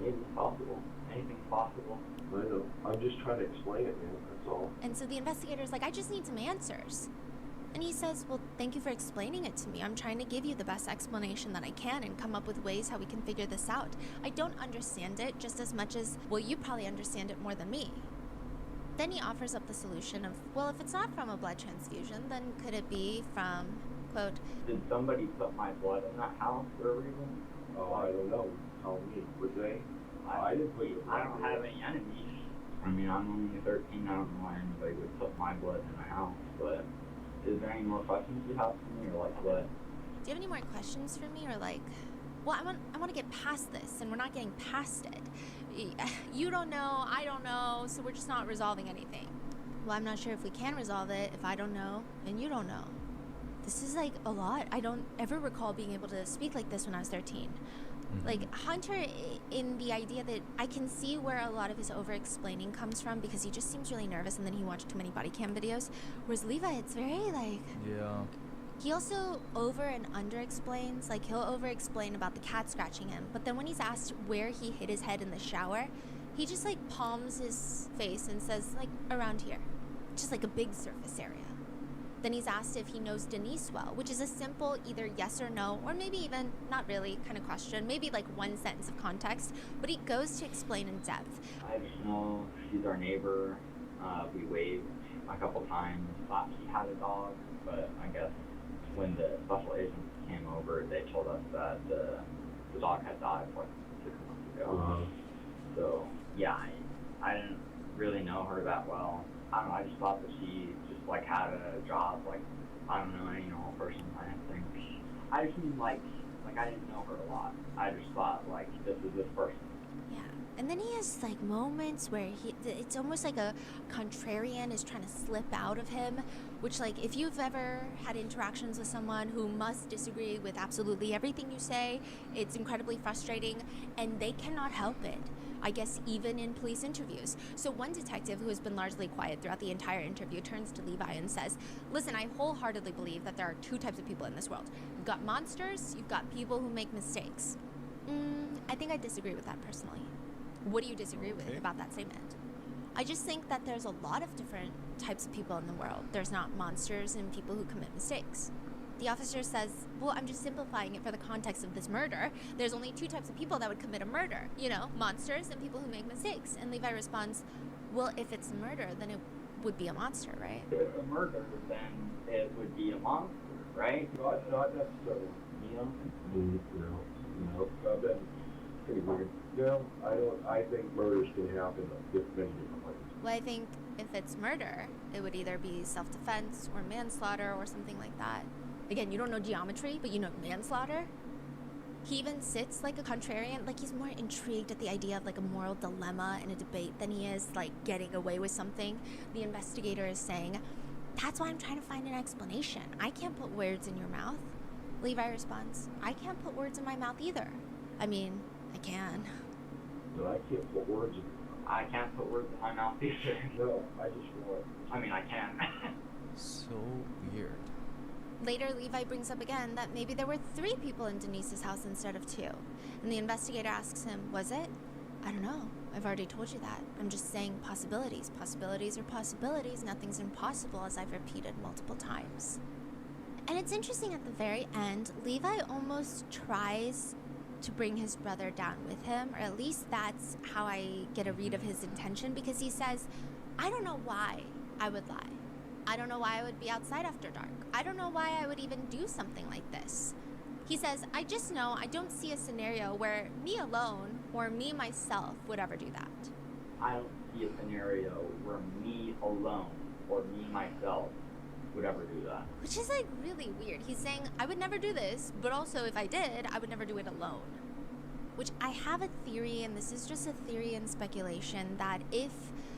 Maybe possible. Anything's possible. I know. I'm just trying to explain it, man. That's all. And so the investigator's like, I just need some answers. And he says, well, thank you for explaining it to me. I'm trying to give you the best explanation that I can and come up with ways how we can figure this out. I don't understand it just as much as, well, you probably understand it more than me. Then he offers up the solution of, well, if it's not from a blood transfusion, then could it be from, quote, Did somebody put my blood in that house for a reason? Oh, I don't know. Tell me. Would they? I didn't put your blood I don't have any enemies. I mean, I'm only 13. I don't know why anybody would put my blood in a house, but is there any more questions you have for me, or like what? do you have any more questions for me? Or like, well, I want to get past this, and we're not getting past it. You don't know, I don't know, so we're just not resolving anything. Well, I'm not sure if we can resolve it if I don't know and you don't know. This is like a lot. I don't ever recall being able to speak like this when I was 13. Like Hunter, in the idea that I can see where a lot of his over-explaining comes from, because he just seems really nervous and then he watched too many body cam videos. Whereas Levi, it's very like... Yeah. He also over and under explains. Like, he'll over explain about the cat scratching him, but then when he's asked where he hit his head in the shower, he just like palms his face and says, like, around here. Just like a big surface area. Then he's asked if he knows Denise well, which is a simple either yes or no, or maybe even not really kind of question, maybe like one sentence of context, but he goes to explain in depth. I just know she's our neighbor. We waved a couple times, thought she had a dog, but I guess when the special agents came over, they told us that the dog had died like 6 months ago. So yeah, I didn't really know her that well. I don't know, I just thought that she just like had a job, like, I don't know, any normal person. I didn't think, I just mean like I didn't know her a lot. I just thought like, this is this person. Yeah, and then he has like moments where it's almost like a contrarian is trying to slip out of him, which, like, if you've ever had interactions with someone who must disagree with absolutely everything you say, it's incredibly frustrating and they cannot help it. I guess even in police interviews. So one detective who has been largely quiet throughout the entire interview turns to Levi and says, listen, I wholeheartedly believe that there are two types of people in this world. You've got monsters, you've got people who make mistakes. I think I disagree with that personally. What do you disagree with about that statement? I just think that there's a lot of different types of people in the world. There's not monsters and people who commit mistakes. The officer says, well, I'm just simplifying it for the context of this murder. There's only two types of people that would commit a murder. You know, monsters and people who make mistakes. And Levi responds, well, if it's murder, then it would be a monster, right? If it's a murder, then it would be a monster, right? Not necessarily. You know? No. That's pretty weird. No, I think murders can happen many different ways. Well, I think if it's murder, it would either be self-defense or manslaughter or something like that. Again, you don't know geometry, but you know manslaughter. He even sits like a contrarian, like he's more intrigued at the idea of like a moral dilemma in a debate than he is like getting away with something. The investigator is saying, that's why I'm trying to find an explanation. I can't put words in your mouth. Levi responds, I can't put words in my mouth either. I mean, I can. No, I can't put words in. I can't put words in my mouth either. No, I just want. I mean, I can. So weird. Later, Levi brings up again that maybe there were 3 people in Denise's house instead of 2. And the investigator asks him, was it? I don't know. I've already told you that. I'm just saying possibilities. Possibilities are possibilities. Nothing's impossible, as I've repeated multiple times. And it's interesting at the very end, Levi almost tries to bring his brother down with him, or at least that's how I get a read of his intention, because he says, I don't know why I would lie. I don't know why I would be outside after dark. I don't know why I would even do something like this. He says, I just know I don't see a scenario where me alone or me myself would ever do that. I don't see a scenario where me alone or me myself would ever do that. Which is like really weird. He's saying, I would never do this, but also if I did, I would never do it alone. Which I have a theory, and this is just a theory and speculation, that if,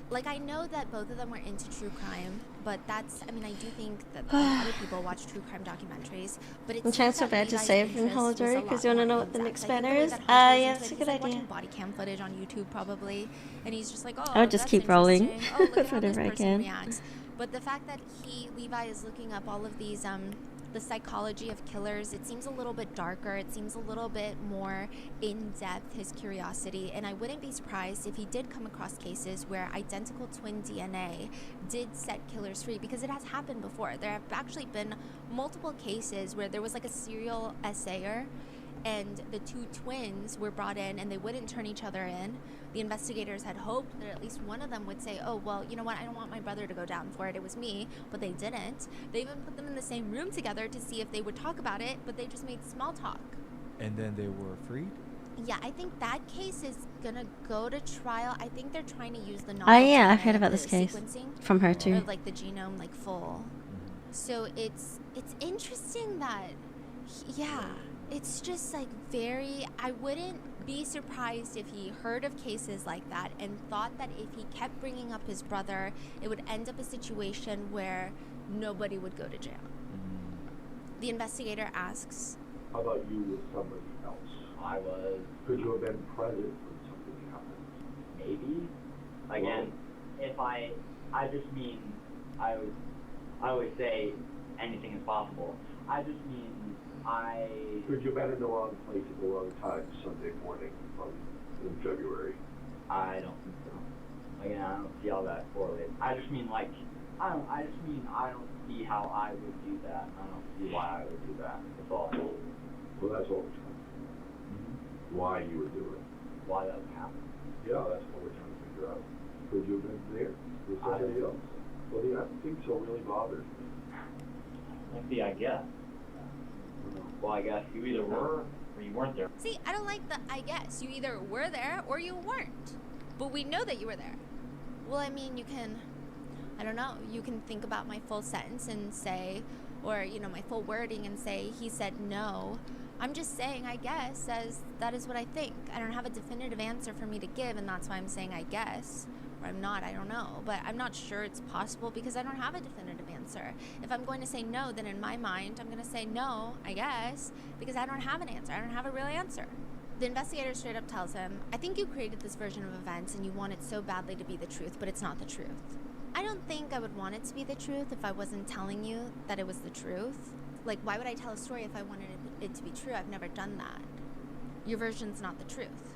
like, I know that both of them were into true crime, but that's, I mean, I do think that other people watch true crime documentaries, but it's I'm trying so bad to save from Holiday because you want to know what the next banner is? Yeah, it's a good idea. Watching body cam footage on YouTube probably, and he's just like, oh, I would just that's keep rolling interesting. Oh, look at how this whatever I person can. reacts. But the fact that Levi is looking up all of these, the psychology of killers, it seems a little bit darker. It seems a little bit more in-depth, his curiosity. And I wouldn't be surprised if he did come across cases where identical twin DNA did set killers free, because it has happened before. There have actually been multiple cases where there was like a serial assayer and the two twins were brought in and they wouldn't turn each other in. The investigators had hoped that at least one of them would say, oh, well, you know what, I don't want my brother to go down for it. It was me, but they didn't. They even put them in the same room together to see if they would talk about it, but they just made small talk. And then they were freed? Yeah, I think that case is gonna go to trial. I think they're trying to use the novel Yeah, I've DNA, heard about the this case sequencing, from her too. or like the genome, like full. So it's interesting that, it's just like very, I wouldn't be surprised if he heard of cases like that and thought that if he kept bringing up his brother, it would end up a situation where nobody would go to jail. The investigator asks, How about you with somebody else? I was. Could you have been present when something happened? Maybe. Again, if I just mean, I always say anything is possible. I just mean, Could you have been in the wrong place at the wrong time Sunday morning in February? I don't think so. Again, I don't see all that correlated. I just mean like, I don't see how I would do that. I don't see why I would do that. That's all. Well, that's what we're trying to figure out. Why you would do it. Why that would happen. Yeah, that's what we're trying to figure out. Could you have been there with somebody else? Well, the I think so really bothers me. Maybe, I guess. Well, I guess you either were or you weren't there. see, I don't like the I guess. You either were there or you weren't. But we know that you were there. Well, I mean, you can, I don't know, you can think about my full sentence and say, or, you know, my full wording and say, he said no. I'm just saying, I guess, says that is what I think. I don't have a definitive answer for me to give, and that's why I'm saying I guess. Or I'm not, I don't know. But I'm not sure it's possible because I don't have a definitive answer. If I'm going to say no, then in my mind, I'm going to say no, I guess, because I don't have an answer. I don't have a real answer. The investigator straight up tells him, I think you created this version of events and you want it so badly to be the truth, but it's not the truth. I don't think I would want it to be the truth if I wasn't telling you that it was the truth. Like, why would I tell a story if I wanted it to be true? I've never done that. Your version's not the truth.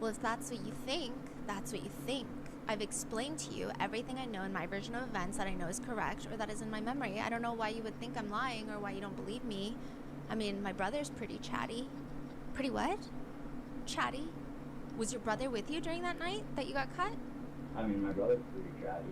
Well, if that's what you think, that's what you think. I've explained to you everything I know in my version of events that I know is correct or that is in my memory. I don't know why you would think I'm lying or why you don't believe me. I mean, my brother's pretty chatty. Pretty what? Chatty? Was your brother with you during that night that you got cut? I mean, my brother's pretty chatty.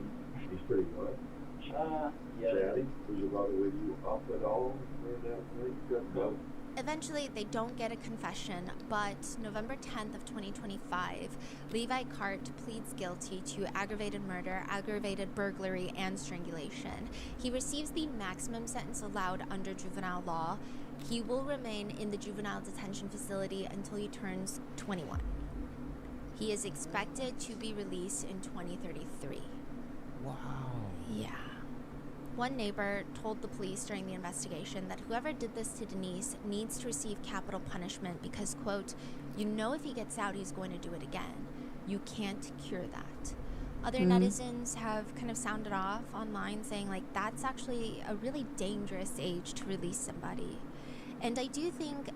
He's pretty good. Yeah. Chatty? Was your brother with you up at all during that night? No. Eventually, they don't get a confession, but November 10th of 2025, Levi Cart pleads guilty to aggravated murder, aggravated burglary, and strangulation. He receives the maximum sentence allowed under juvenile law. He will remain in the juvenile detention facility until he turns 21. He is expected to be released in 2033. Wow. Yeah. One neighbor told the police during the investigation that whoever did this to Denise needs to receive capital punishment because, quote, you know if he gets out, he's going to do it again. You can't cure that. Other netizens have kind of sounded off online saying, like, that's actually a really dangerous age to release somebody. And I do think...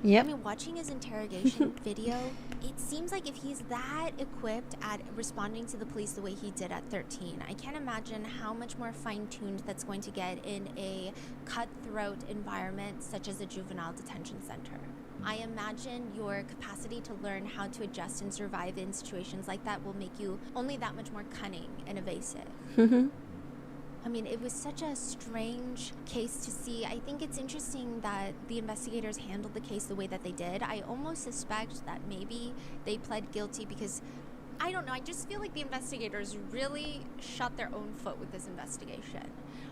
Yep. I mean, watching his interrogation video, it seems like if he's that equipped at responding to the police the way he did at 13, I can't imagine how much more fine-tuned that's going to get in a cutthroat environment such as a juvenile detention center. I imagine your capacity to learn how to adjust and survive in situations like that will make you only that much more cunning and evasive. I mean, it was such a strange case to see. I think it's interesting that the investigators handled the case the way that they did. I almost suspect that maybe they pled guilty because, I don't know, I just feel like the investigators really shot their own foot with this investigation.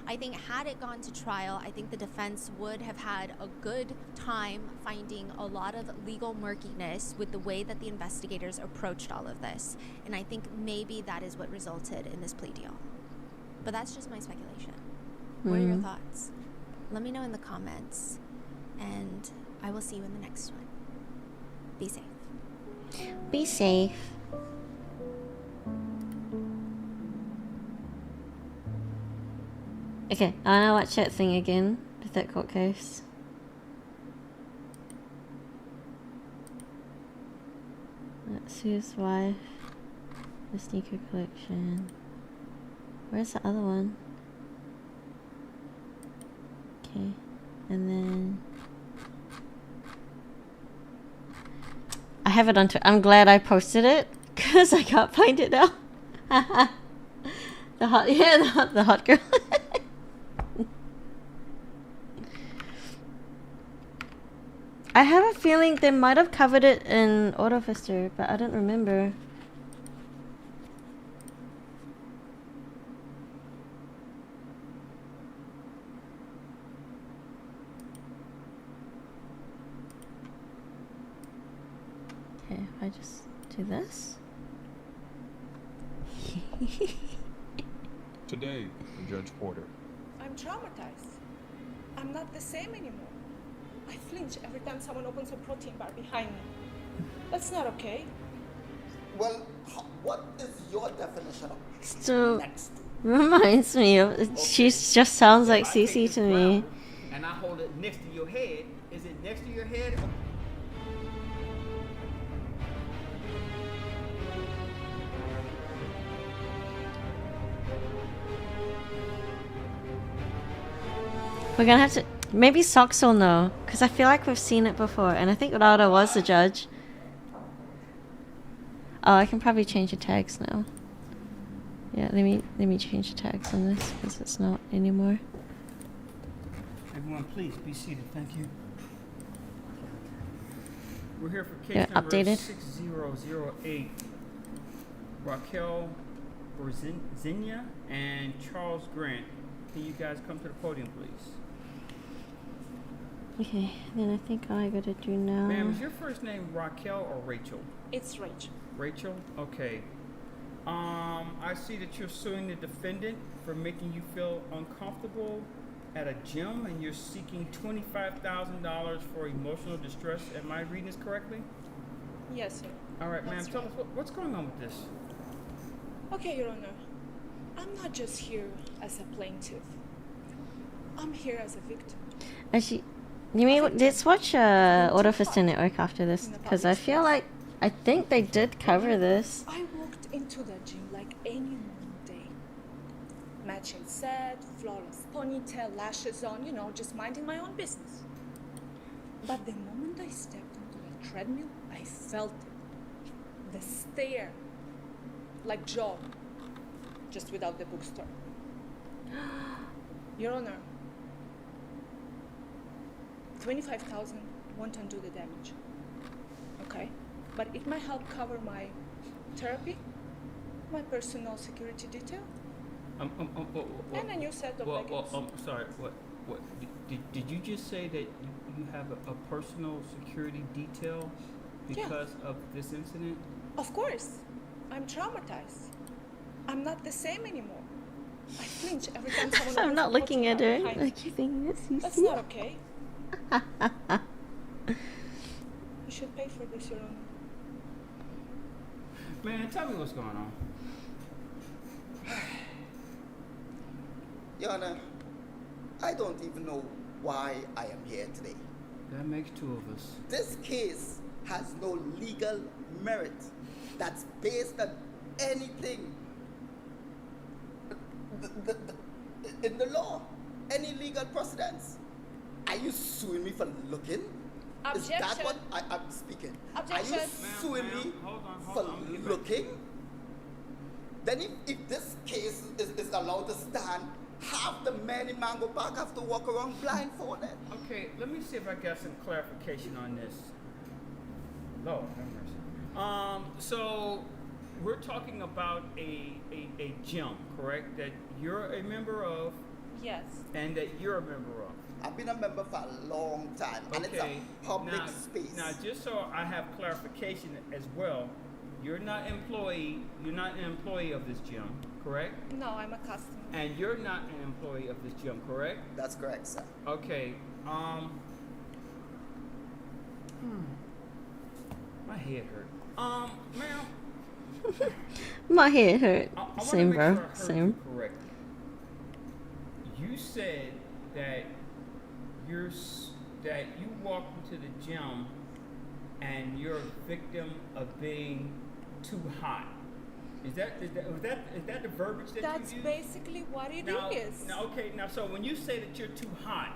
I think had it gone to trial, I think the defense would have had a good time finding a lot of legal murkiness with the way that the investigators approached all of this. And I think maybe that is what resulted in this plea deal. But that's just my speculation. What are your thoughts? Let me know in the comments, and I will see you in the next one. Be safe. Be safe. Okay, I wanna watch that thing again with that court case. That's his wife. The sneaker collection. Where's the other one? Okay, and then I have it on. I'm glad I posted it because I can't find it now. The hot, the hot girl. I have a feeling they might have covered it in Autofister, but I don't remember. Okay, if I just do this. Today, Judge Porter. I'm traumatized. I'm not the same anymore. I flinch every time someone opens a protein bar behind me. That's not okay. Well, what is your definition of So, next? reminds me of, she just sounds like Cece to me. And I hold it next to your head. Is it next to your head? Or We're gonna have to, maybe Socks will know, because I feel like we've seen it before, and I think Laura was the judge. Oh, I can probably change the tags now. Yeah, let me change the tags on this, because it's not anymore. everyone, please be seated. Thank you. We're here for case Yeah, number updated. 6008. Raquel Berzinia and Charles Grant. Can you guys come to the podium, please? Okay, then I think all I gotta do now. Ma'am, is your first name Raquel or Rachel? It's Rachel. Rachel? Okay. I see that you're suing the defendant for making you feel uncomfortable at a gym, and you're seeking $25,000 for emotional distress. Am I reading this correctly? Yes, sir. All right, ma'am. That's Tell right. us what's going on with this. Okay, Your Honor. I'm not just here as a plaintiff. I'm here as a victim. Actually, you mean let's watch Autofister Network after this, because I feel like I think they did cover this. I walked into the gym like any normal day. Matching set, flawless ponytail, lashes on, you know, just minding my own business. But the moment I stepped onto the treadmill, I felt it. The stare. Like Job, just without the bookstore. Your Honor, 25,000 won't undo the damage. Okay? But it might help cover my therapy, my personal security detail, and a new set of leggings. Sorry. What? Did you just say that you have a personal security detail because of this incident? Of course. I'm traumatized. I'm not the same anymore. I flinch every time someone I'm not looking at her behind me. like you think this. You That's see? not okay. You should pay for this, Your Honor. Man, tell me what's going on. Your Honor, I don't even know why I am here today. That makes two of us. This case has no legal merit that's based on anything in the law, any legal precedents. Are you suing me for looking? Is that Objection. what I'm speaking? Objection. Are you suing me for looking? Then if this case is allowed to stand, half the men in Mango Park have to walk around blindfolded. Okay, let me see if I got some clarification on this. Lord have mercy. So we're talking about a gym, correct? That you're a member of. Yes. And that you're a member of. I've been a member for a long time, and it's a public space. Now, just so I have clarification as well, you're not an employee of this gym, correct? No, I'm a customer. And you're not an employee of this gym, correct? That's correct, sir. Okay. My head hurt. Ma'am. My head hurt. I Same, wanna bro. make sure I heard Same. you correctly. You said that you walked into the gym and you're a victim of being too hot. Is that the verbiage that That's you use? basically what it is. Now, so when you say that you're too hot,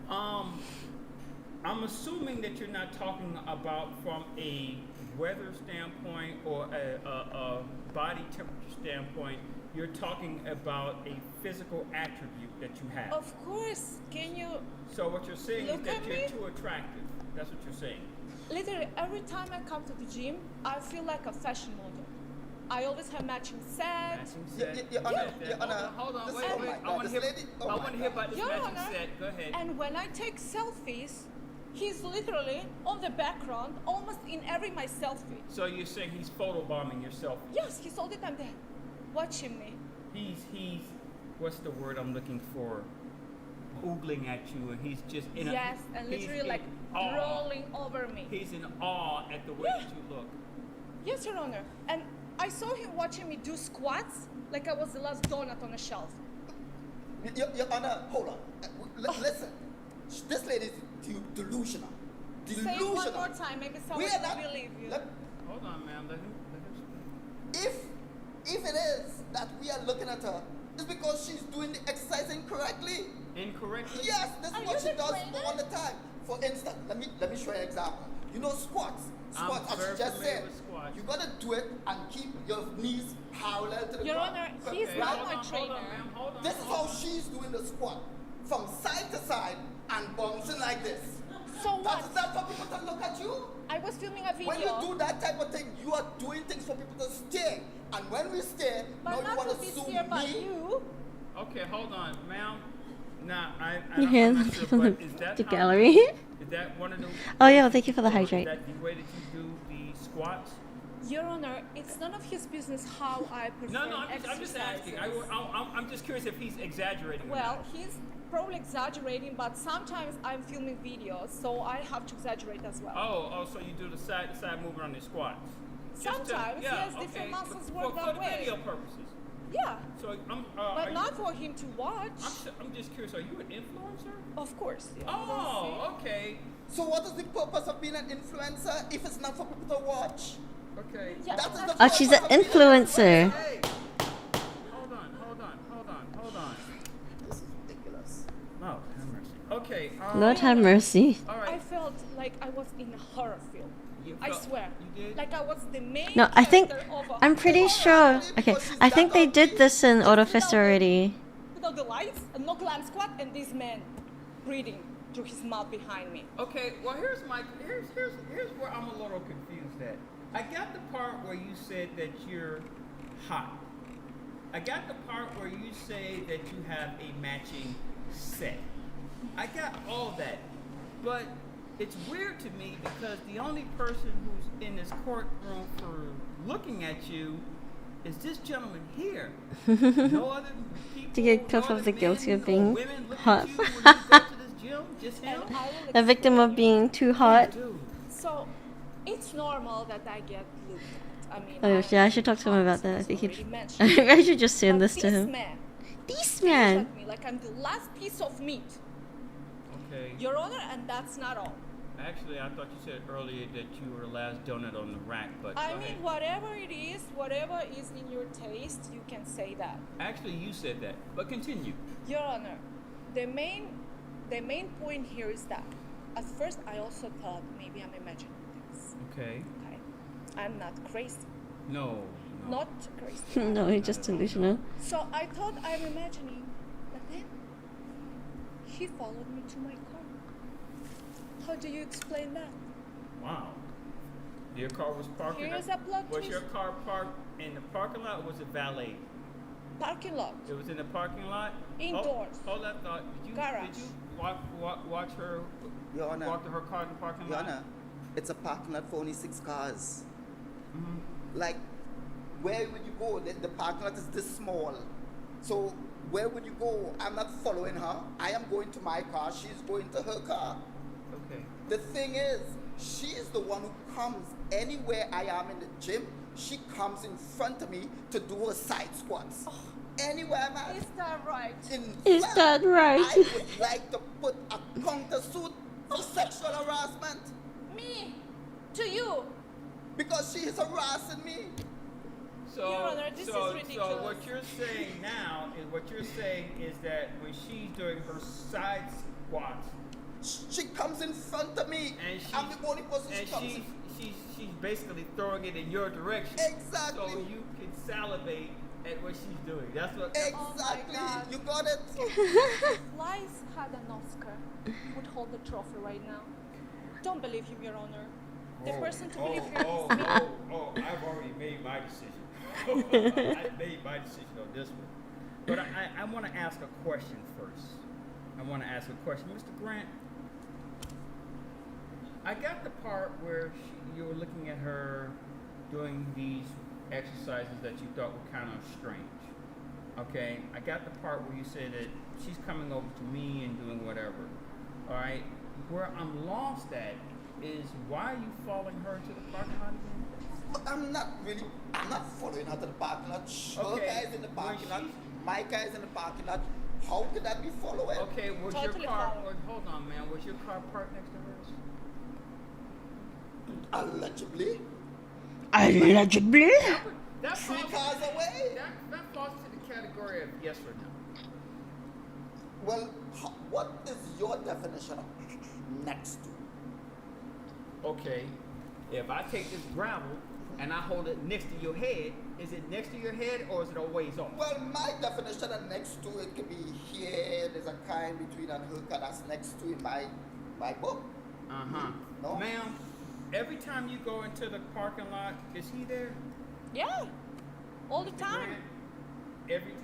I'm assuming that you're not talking about from a weather standpoint or a body temperature standpoint. You're talking about a physical attribute that you have. Of course. Can you? So what you're saying is look that at you're me? too attractive. That's what you're saying. Literally, every time I come to the gym, I feel like a fashion model. I always have matching sets. Hold on, wait. I want to hear about this Your matching Honor, set. Go ahead. And when I take selfies, he's literally on the background, almost in every my selfie. So you're saying he's photobombing your selfie? Yes, he's all the time there, watching me. He's what's the word I'm looking for? Oogling at you, and he's just in yes, and literally like rolling over me. He's in awe at the way that you look. Yes, Your Honor. And I saw him watching me do squats like I was the last donut on a shelf. Your Honor, hold on. Listen, this lady is delusional. Say it one more time, maybe someone will believe you. Hold on, ma'am. Let him If it is that we are looking at her, it's because she's doing the exercise incorrectly. Incorrectly? Yes, this is what she does all the time. For instance, let me show you an example. You know squats. Squats, as she just said. You gotta do it and keep your knees parallel to the Your ground. Honor, he's not my trainer. This is how she's doing the squat. From side to side and bouncing like this. So what? Is that for people to look at you? I was filming a video. When you do that type of thing, you are doing things for people to stare. And when we stare, but now you want to to be sue scared by me? you. Okay, hold on, ma'am. Now, You hear I'm the not sure, people but in is that the how- gallery? Is that one of the? Oh yeah, thank you for the Is hydrate. that the way that you do the squats? Your Honor, it's none of his business how I perform No, I'm just asking. I'm just curious if he's exaggerating. Well, he's probably exaggerating, but sometimes I'm filming videos, so I have to exaggerate as well. Oh, so you do the side-to-side movement on the squats. Sometimes, yes, different muscles work that for way. For video purposes. Yeah. So but not for him to watch. I'm just curious. Are you an influencer? Of course. Yeah. Oh, okay. So what is the purpose of being an influencer if it's not for people to watch? Okay. Yeah, that is the Oh, she's an influencer. Hey. Hold on. This is ridiculous. Oh, have mercy. Okay. Lord have mercy. All right. I felt like I was in a horror film. I swear. You did? Like I was the main No, I think character of a I'm pretty horror sure. Okay, I think they did this in Autofist already. without the lights, a no glam squat, and this man breathing through his mouth behind me. Okay. Well, here's where I'm a little confused at. I got the part where you said that you're hot. I got the part where you say that you have a matching set. I got all that. But it's weird to me because the only person who's in this courtroom for looking at you is this gentleman here. No other people. To get cuffed of the guilty of being hot. Just him? A victim of being too hot. So it's normal that I get looked at. I mean, Oh yeah, I should talk to him about that. I think already he'd. mentioned. I should just send this to This him. man This stares man. at me like I'm the last piece of meat. Okay. Your Honor, and that's not all. Actually, I thought you said earlier that you were the last donut on the rack, but I go mean, ahead. whatever is in your taste, you can say that. Actually, you said that, but continue. Your Honor, the main point here is that At first, I also thought maybe I'm imagining things. Okay. Okay. I'm not crazy. No. Not crazy. No, he's just delusional. So I thought I'm imagining, but then he followed me to my car. How do you explain that? Wow. Your car was parked. Here's a plot Was twist. your car parked in the parking lot, or was it valet? Parking lot. It was in the parking lot. Indoors. Hold that thought. Garage. Did you watch her Your Honor, walk to her car in the parking Your lot? Honor, it's a parking lot for only 6 cars. Mm-hmm. Like, where would you go? The parking lot is this small. So where would you go? I'm not following her. I am going to my car. She's going to her car. Okay. The thing is, she's the one who comes anywhere I am in the gym. She comes in front of me to do her side squats. Anywhere I'm at. Is that right? Is that right? I would like to put a countersuit for sexual harassment. Me? To you? Because she is harassing me. So, Your Honor, this is so ridiculous. what you're saying now is that when she's doing her side squats, she comes in front of me. And I'm the only person she comes in. She's basically throwing it in your direction. Exactly. So you can salivate at what she's doing. That's what. Exactly. You got it. If Lies had an Oscar, would hold the trophy right now. Don't believe him, Your Honor. The person to believe here is me. I've already made my decision. I made my decision on this one. But I want to ask a question first. Mr. Grant, I got the part where you were looking at her doing these exercises that you thought were kind of strange. Okay? I got the part where you said that she's coming over to me and doing whatever. All right? Where I'm lost at is, why are you following her to the parking lot again? I'm not following her to the parking lot. Her guy's in the parking lot. My guy's in the parking lot. How could that be following? Okay, was your car, hold on, man, was your car parked next to hers? Allegedly. Allegedly? That 3 cars away. That falls to the category of yes or no. Well, what is your definition of next to? Okay, if I take this gravel and I hold it next to your head, is it next to your head or is it a ways off? Well, my definition of next to, it could be here. There's a kind between and hook, and that's next to in my book. Uh-huh. No? Ma'am, every time you go into the parking lot, is he there? Yeah. All the time. Every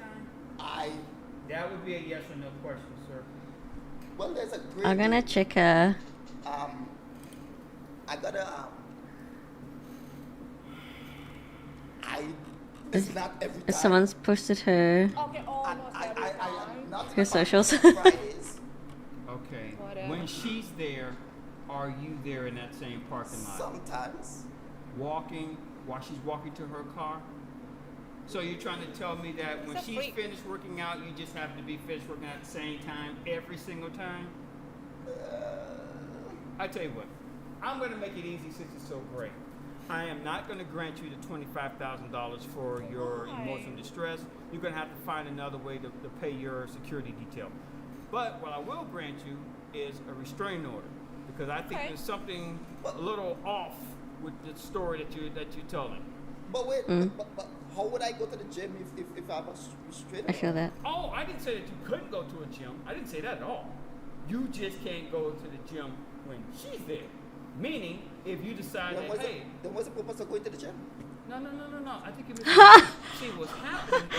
time? That would be a yes or no question, sir. Well, there's a great... I'm gonna check I gotta, it's not every time. someone's posted her Okay, almost every time. her socials. Okay. Whatever. When she's there, are you there in that same parking lot? Sometimes. Walking, while she's walking to her car? So you're trying to tell me that when she's finished working out, you just happen to be finished working out at the same time, every single time? I tell you what, I'm going to make it easy since it's so great. I am not going to grant you the $25,000 for your emotional distress. You're going to have to find another way to pay your security detail. But what I will grant you is a restraining order, because I think there's something a little off with the story that you're telling. But wait, but how would I go to the gym if I was restraining? I feel that. Oh, I didn't say that you couldn't go to a gym. I didn't say that at all. You just can't go to the gym when she's there. Meaning, if you decide then that, hey... Then what's the purpose of going to the gym? No. I think you see what's happening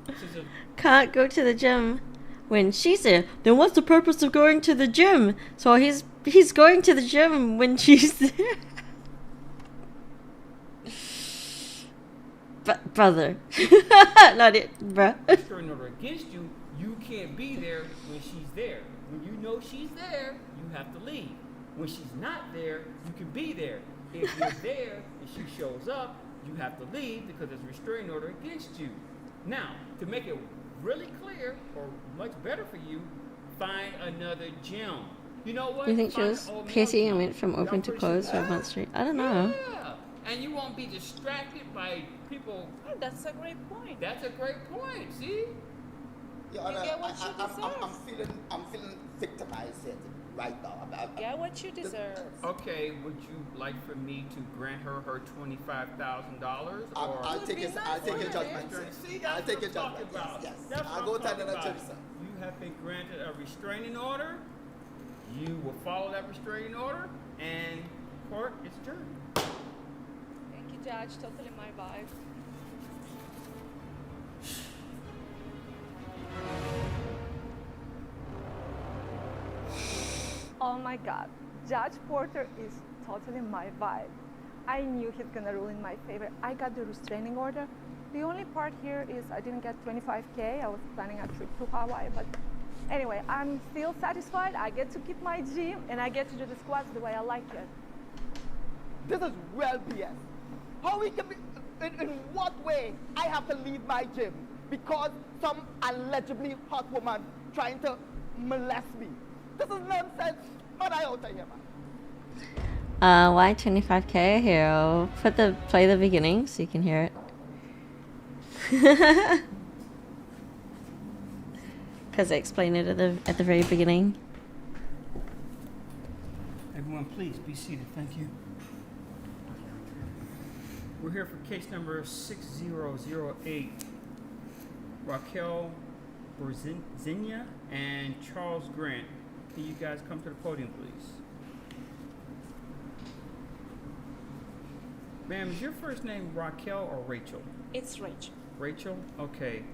is she's there. Can't go to the gym when she's there. Then what's the purpose of going to the gym? So he's going to the gym when she's there. Brother. Not it, bruh. Restraining order against you, you can't be there when she's there. When you know she's there, you have to leave. When she's not there, you can be there. If you're there and she shows up, you have to leave because there's a restraining order against you. Now, to make it really clear, or much better for you, find another gym. You know what? You think she was pissy and went from open to closed 5 months straight? I don't know. Yeah, and you won't be distracted by people. Oh, that's a great point. That's a great point. See? Yeah, I'm feeling victimized here right now. Get what you deserve. Okay, would you like for me to grant her her $25,000? I'll take your judgment. See, I'll that's take your what I'm talking judgment. about. Yes. That's I'll what go I'm tell talking the about. judge, sir. You have been granted a restraining order. You will follow that restraining order, and court is adjourned. Thank you, Judge. Totally my vibe. Oh my God, Judge Porter is totally my vibe. I knew he's gonna rule in my favor. I got the restraining order. The only part here is I didn't get 25K. I was planning a trip to Hawaii, but anyway, I'm still satisfied. I get to keep my gym and I get to do the squats the way I like it. This is real BS. How we can be, in what way I have to leave my gym because some allegedly hot woman trying to molest me? This is nonsense. Not I out of here, man. Why 25K? Here, I'll play the beginning so you can hear it. Because I explained it at the very beginning. Everyone, please be seated. Thank you. We're here for case number 6008. Raquel Borzinia and Charles Grant. Can you guys come to the podium, please? Ma'am, is your first name Raquel or Rachel? It's Rachel. Rachel? Okay.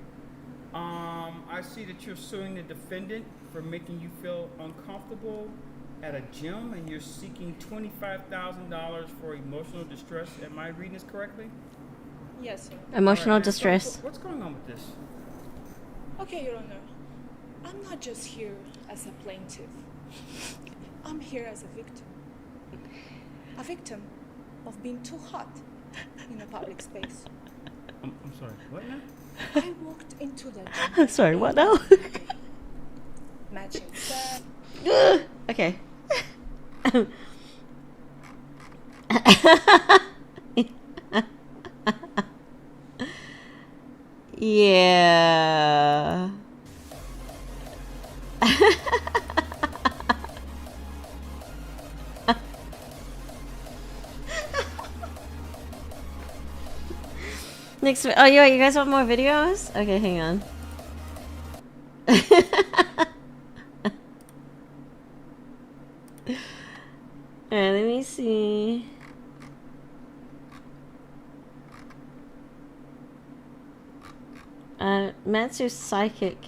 I see that you're suing the defendant for making you feel uncomfortable at a gym, and you're seeking $25,000 for emotional distress. Am I reading this correctly? Yes, sir. Emotional All right, distress. What's going on with this? Okay, Your Honor. I'm not just here as a plaintiff. I'm here as a victim. A victim of being too hot in a public space. I'm sorry, what now? I walked into the gym. I'm sorry, what now? Matching set. Okay. Yeah. Next, oh yeah, you guys want more videos? Okay, hang on. Alright, let me see. Matsu's psychic.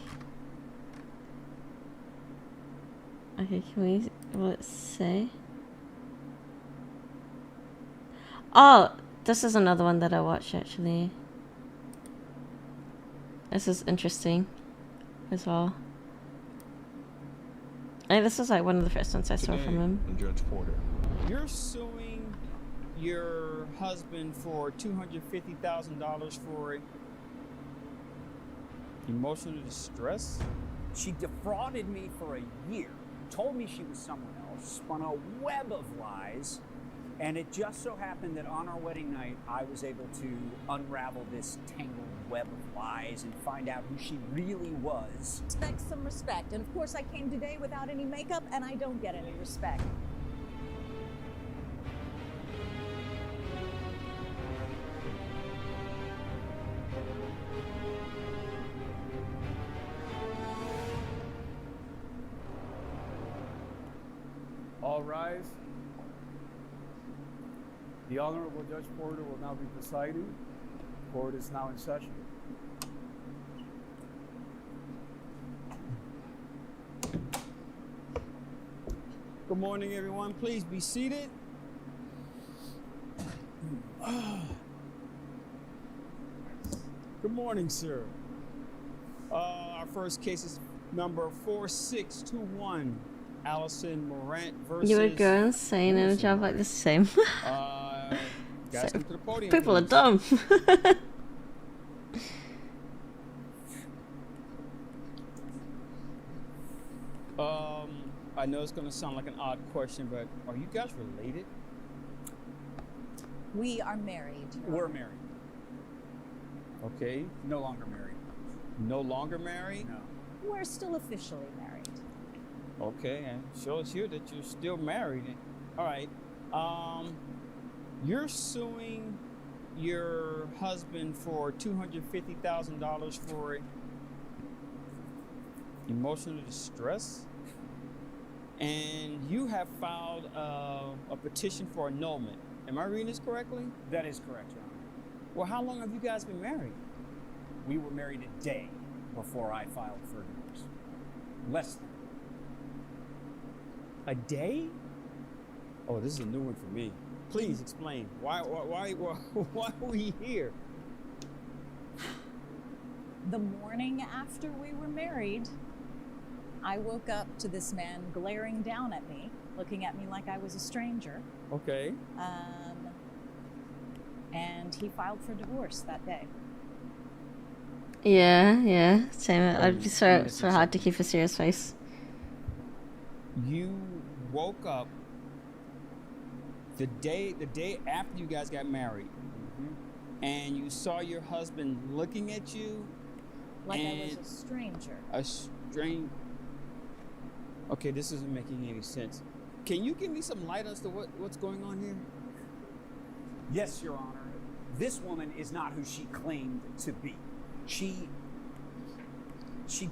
Okay, can we, will it say? Oh, this is another one that I watched actually. This is interesting as well. Hey, this is like one of the first ones I saw from him. Judge Porter. You're suing your husband for $250,000 for emotional distress? She defrauded me for a year, told me she was someone else, spun a web of lies, and it just so happened that on our wedding night, I was able to unravel this tangled web of lies and find out who she really was. Expect some respect. And of course, I came today without any makeup, and I don't get any respect. All rise. The Honorable Judge Porter will now be presiding. Court is now in session. Good morning, everyone. Please be seated. Good morning, sir. Our first case is number 4621. Allison Morant versus... You would go insane in a job like this, same. Guys, come to the podium, People please. are dumb. I know it's going to sound like an odd question, but are you guys related? We are married. We're married. Okay. No longer married. No longer married? No. We're still officially married. Okay, and shows here that you're still married. All right. You're suing your husband for $250,000 for emotional distress, and you have filed a petition for annulment. Am I reading this correctly? That is correct, Your Honor. Well, how long have you guys been married? We were married a day before I filed for divorce. Less than. A day? Oh, this is a new one for me. Please explain. Why are we here? The morning after we were married, I woke up to this man glaring down at me, looking at me like I was a stranger. Okay. And he filed for divorce that day. Yeah, same. I'd be so hard to keep a serious face. You woke up the day after you guys got married, and you saw your husband looking at you like I was a stranger. A strange. Okay, this isn't making any sense. Can you give me some light as to what's going on here? Yes, Your Honor. This woman is not who she claimed to be. She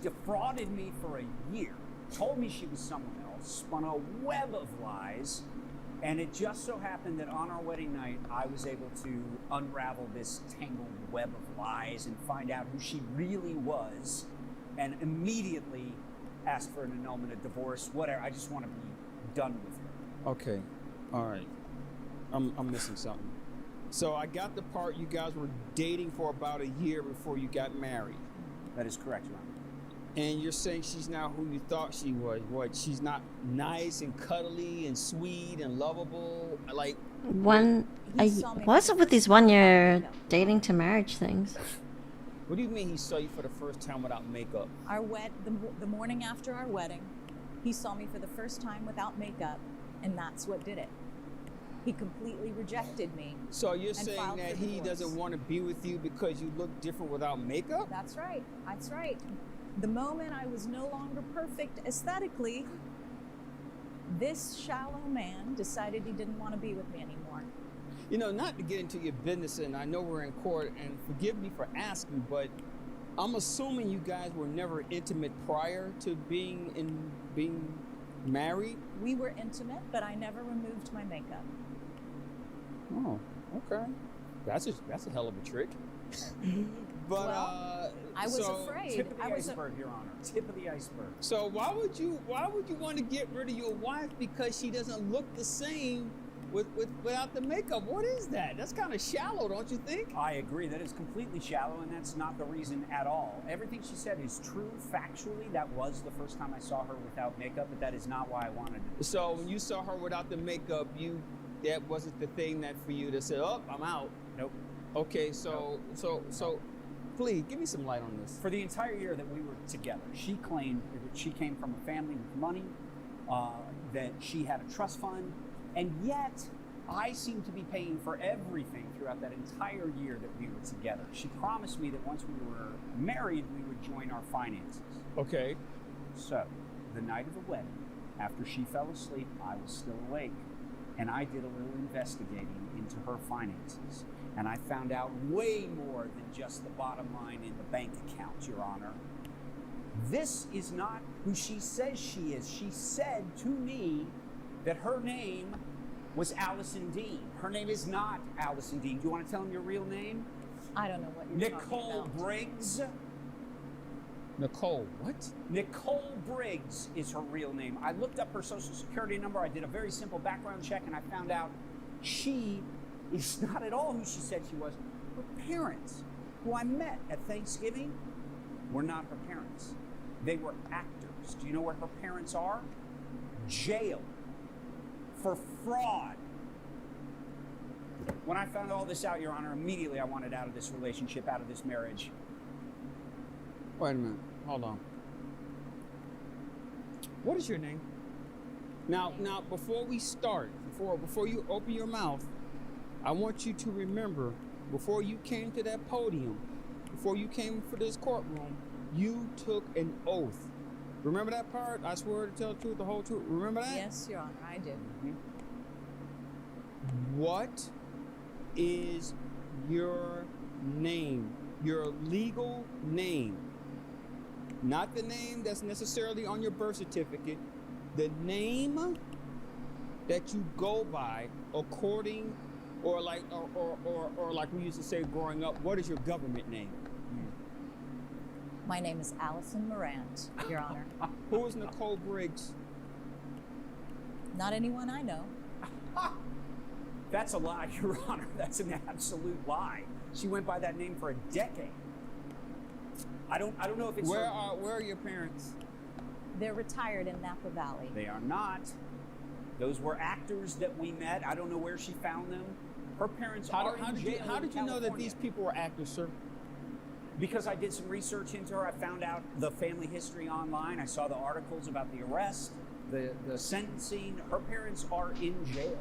defrauded me for a year, told me she was someone else, spun a web of lies, and it just so happened that on our wedding night, I was able to unravel this tangled web of lies and find out who she really was, and immediately ask for an annulment, a divorce, whatever. I just want to be done with her. Okay, all right. I'm missing something. So I got the part you guys were dating for about a year before you got married. That is correct, Your Honor. And you're saying she's not who you thought she was. What? She's not nice and cuddly and sweet and lovable. Like What's up with these 1 year dating to marriage things? What do you mean he saw you for the first time without makeup? The morning after our wedding, he saw me for the first time without makeup, and that's what did it. He completely rejected me. So you're saying that he doesn't want to be with you because you look different without makeup? That's right. That's right. The moment I was no longer perfect aesthetically, this shallow man decided he didn't want to be with me anymore. You know, not to get into your business, and I know we're in court, and forgive me for asking, but I'm assuming you guys were never intimate prior to being married? We were intimate, but I never removed my makeup. Oh, okay. That's a hell of a trick. But well, I was afraid. Tip of the iceberg, Your Honor. Tip of the iceberg. So why would you want to get rid of your wife because she doesn't look the same without the makeup? What is that? That's kind of shallow, don't you think? I agree. That is completely shallow, and that's not the reason at all. Everything she said is true factually. That was the first time I saw her without makeup, but that is not why I wanted it. So when you saw her without the makeup, that wasn't the thing that for you to say, "Oh, I'm out." Nope. Okay, so please give me some light on this. For the entire year that we were together, she claimed that she came from a family with money, that she had a trust fund, and yet I seemed to be paying for everything throughout that entire year that we were together. She promised me that once we were married, we would join our finances. Okay. So, the night of the wedding, after she fell asleep, I was still awake, and I did a little investigating into her finances. And I found out way more than just the bottom line in the bank account, Your Honor. This is not who she says she is. She said to me that her name was Allison Dean. Her name is not Allison Dean. Do you want to tell him your real name? I don't know what you're talking Nicole about. Briggs. Nicole what? Nicole Briggs is her real name. I looked up her social security number. I did a very simple background check, and I found out she is not at all who she said she was. Her parents, who I met at Thanksgiving, were not her parents. They were actors. Do you know where her parents are? Jail for fraud. When I found all this out, Your Honor, immediately I wanted out of this relationship, out of this marriage. Wait a minute. Hold on. What is your name? Now, before we start, before you open your mouth, I want you to remember, before you came to that podium, before you came for this courtroom, you took an oath Remember that part? I swear to tell the truth, the whole truth. Remember that? Yes, Your Honor, I did. What is your name? Your legal name. Not the name that's necessarily on your birth certificate. The name that you go by according, or like we used to say growing up, what is your government name? My name is Allison Morant, Your Honor. Who is Nicole Briggs? Not anyone I know. That's a lie, Your Honor. That's an absolute lie. She went by that name for a decade. I don't know if it's where are your parents? They're retired in Napa Valley. They are not. Those were actors that we met. I don't know where she found them. Her parents are in jail. How did you know that these people were actors, sir? Because I did some research into her. I found out the family history online. I saw the articles about the arrest, the sentencing. Her parents are in jail.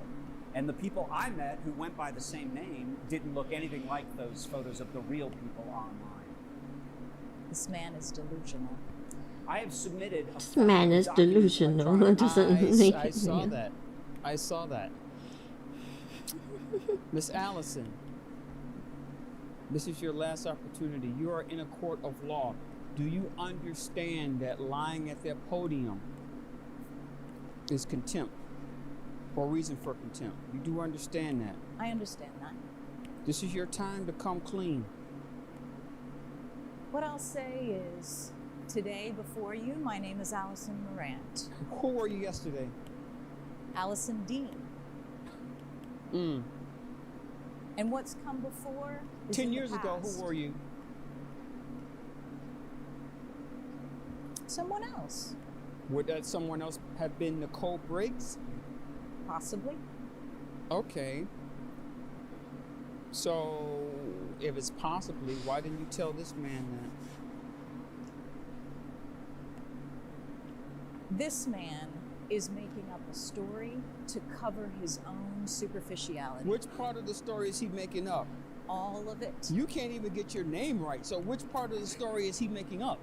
And the people I met who went by the same name didn't look anything like those photos of the real people online. This man is delusional. I have submitted a This man is delusional. It doesn't make I it saw real. that. I saw that. Miss Allison, this is your last opportunity. You are in a court of law. Do you understand that lying at that podium is contempt, or reason for contempt? You do understand that? I understand that. This is your time to come clean. What I'll say is, today before you, my name is Allison Morant. Who were you yesterday? Allison Dean. And what's come before is 10 in the years ago, past. who were you? Someone else. Would that someone else have been Nicole Briggs? Possibly. Okay. So, if it's possibly, why didn't you tell this man that? This man is making up a story to cover his own superficiality. Which part of the story is he making up? All of it. You can't even get your name right. So which part of the story is he making up?